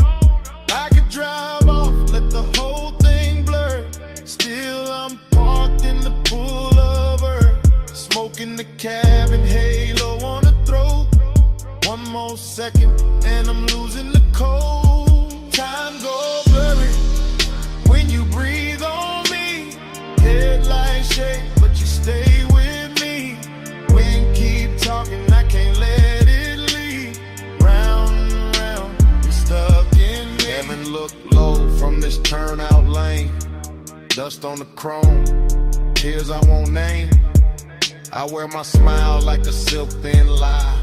I could drive off, let the whole thing blur. Still I'm parked in the pullover, smoking the cabin, halo on the throat. One more second and I'm losing the cold. Time go blurry when you breathe on me. Headlights shake, but you stay with me. Wind keep talking, I can't let it leave. Round and round, you're stuck in me. Heaven look low from this turnout lane. Dust on the chrome, tears I won't name. I wear my smile like a silk thin lie,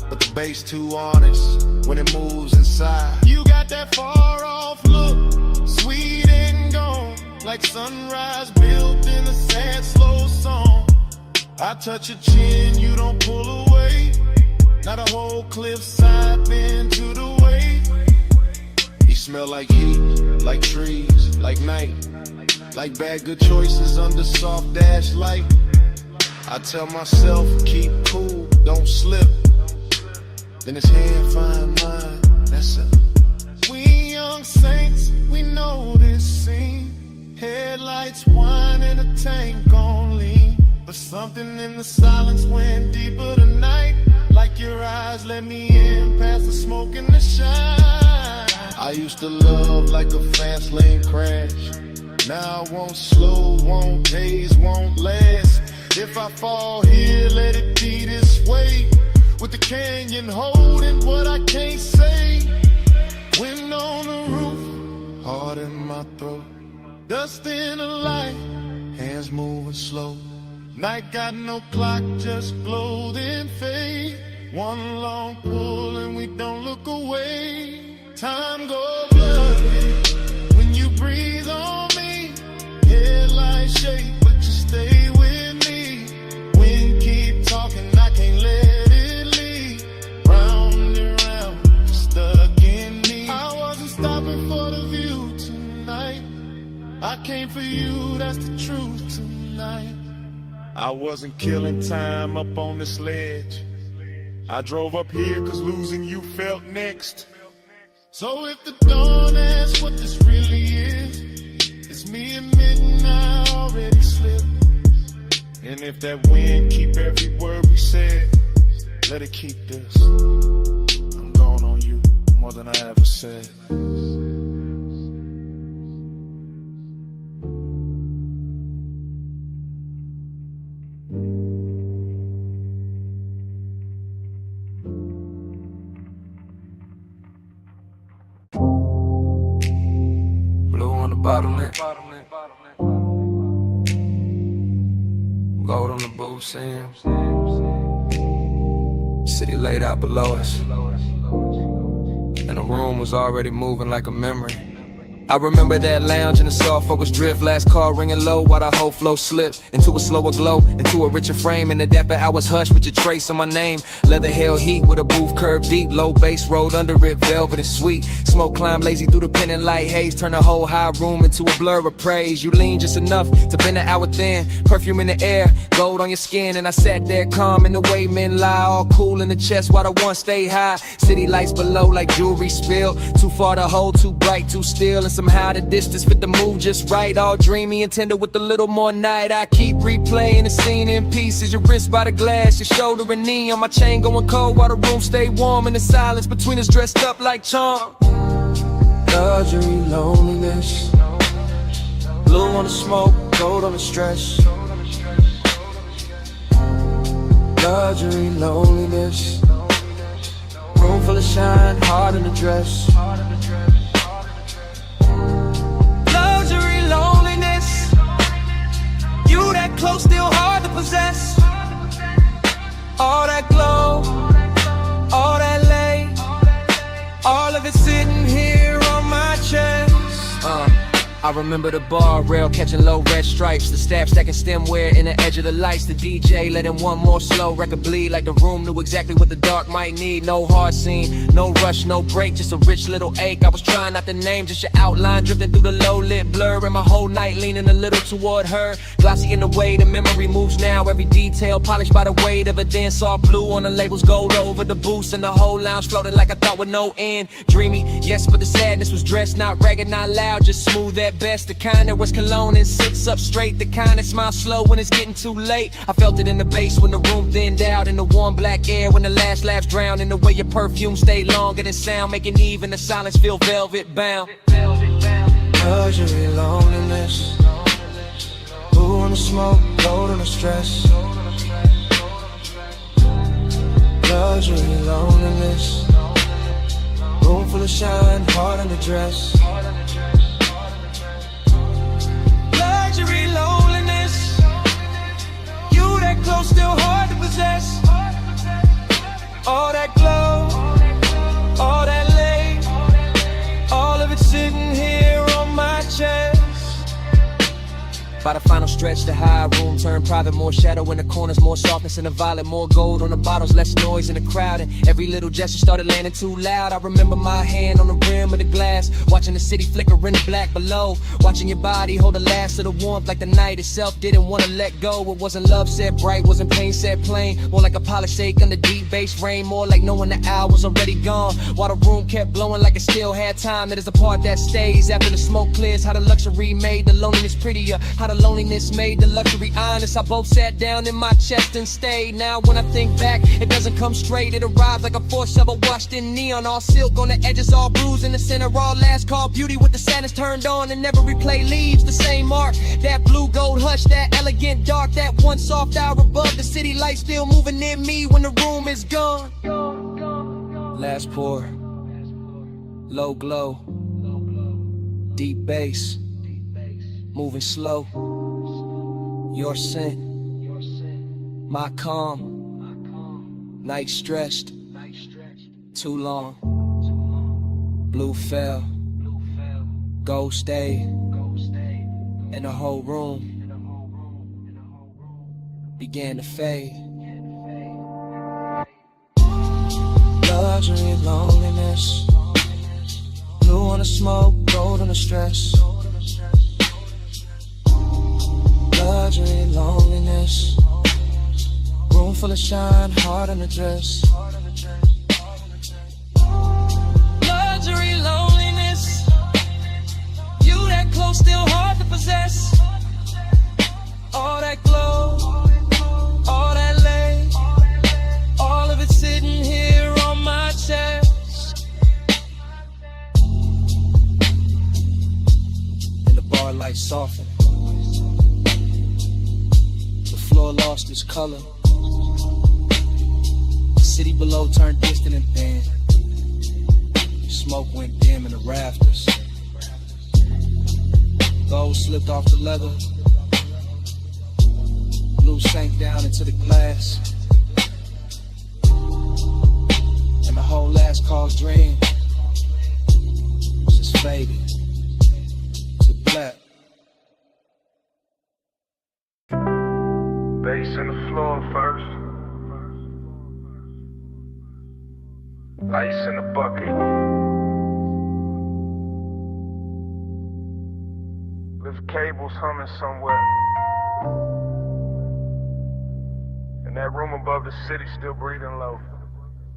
but the bass too honest when it moves inside. You got that far off look, sweet and gone, like sunrise built in a sad slow song. I touch your chin, you don't pull away. Not a whole cliffside bend to the way. You smell like heat, like trees, like night. Like bad good choices under soft dash light. I tell myself, keep cool, don't slip. Then his hand find mine, that's it. We young saints, we know this scene. Headlights whine and a tank on lean. But something in the silence went deeper tonight. Like your eyes let me in past the smoke and the shine. I used to love like a fast lane crash. Now I won't slow, won't haze, won't last. If I fall here, let it be this way. With the canyon holding what I can't say. Wind on the roof, heart in my throat. Dust in the light, hands moving slow. Night got no clock, just glow then fade. One long pull and we don't look away. Time go blurry when you breathe on me. Headlights shake, but you stay with me. Wind keep talking, I can't let it leave. Round and round, you're stuck in me. I wasn't stopping for the view tonight. I came for you, that's the truth tonight. I wasn't killing time up on this ledge. I drove up here cause losing you felt next. So if the dawn asks what this really is, it's me admitting I already slipped. And if that wind keep every word we said, let it keep this. I'm gone on you more than I ever said. Blue on the bottleneck. I'm saying? City laid out below us, and the room was already moving like a memory. I remember that lounge in the soft focus drift, last call ringing low while the whole flow slipped into a slower glow, into a richer frame. In the dapper hours hushed with your trace on my name. Leather held heat with a booth curved deep, low bass rolled under it, velvet and sweet. Smoke climbed lazy through the pendant light haze, turn the whole high room into a blur of praise. You lean just enough to bend the hour thin, perfume in the air, gold on your skin. And I sat there calm in the way men lie, all cool in the chest while the one stay high. City lights below like jewelry spilled, too far to hold, too bright, too still. And somehow the distance fit the move just right, all dreamy and tender with a little more night. I keep replaying the scene in pieces, your wrist by the glass, your shoulder and knee on my chain going cold while the room stay warm. In the silence between us dressed up like charm. Luxury, loneliness, blue on the smoke, gold on the stress. Luxury, loneliness, room full of shine, heart in the dress. Loneliness, you that close, still hard to possess. All that glow, all that lay, all of it sitting here on my chest. I remember the bar rail catching low red stripes, the staff stacking stemware in the edge of the lights, the DJ letting one more slow record bleed like the room knew exactly what the dark might need. No hard scene, no rush, no break, just a rich little ache. I was trying not to name, just your outline drifting through the low lit blur, and my whole night leaning a little toward her. Glossy in the way the memory moves now, every detail polished by the weight of a dance, all blue on the labels, gold over the boost, and the whole lounge floating like a thought with no end. Dreamy, yes, but the sadness was dressed, not ragged, not loud, just smooth at best. The kind that was cologne and sits up straight, the kind that smiles slow when it's getting too late. I felt it in the bass when the room thinned out, in the warm black air when the last laughs drowned, in the way your perfume stayed longer than sound, making even the silence feel velvet bound. Luxury, loneliness, blue on the smoke, gold on the stress. Luxury, loneliness, room full of shine, heart in the dress. Luxury, loneliness, you that close, still hard to possess. All that glow, all that lay, all of it sitting here on my chest. By the final stretch, the high room turned private, more shadow in the corners, more softness in the violet, more gold on the bottles, less noise in the crowd, and every little gesture started landing too loud. I remember my hand on the rim of the glass, watching the city flicker in the black below, watching your body hold the last of the warmth like the night itself didn't want to let go. It wasn't love said bright, wasn't pain said plain, more like a polished shake under deep bass rain, more like knowing the hour was already gone, while the room kept blowing like it still had time. That is the part that stays after the smoke clears, how the luxury made the loneliness prettier, how the loneliness made the luxury honest. I both sat down in my chest and stayed. Now when I think back, it doesn't come straight. It arrives like a force shovel washed in neon, all silk on the edges, all bruised in the center, all last call beauty with the sadness turned on, and never replay leaves the same mark. That blue gold hush, that elegant dark, that one soft hour above the city light still moving near me when the room is gone. Last pour, low glow, deep bass, moving slow. Your scent, my calm, night stretched, too long. Blue fell, gold stayed, and the whole room began to fade. Luxury, loneliness, blue on the smoke, gold on the stress. Luxury, loneliness, room full of shine, heart in the dress. Luxury, loneliness, you that close, still hard to possess. All that glow, all that lay, all of it sitting here on my chest. And the bar light softened, floor lost its color. The city below turned distant and thin. Smoke went dim in the rafters. Gold slipped off the leather. Blue sank down into the glass, and the whole last call's dream just faded to black. Bass in the floor first. Ice in the bucket. Lift cables humming somewhere. And that room above the city still breathing low.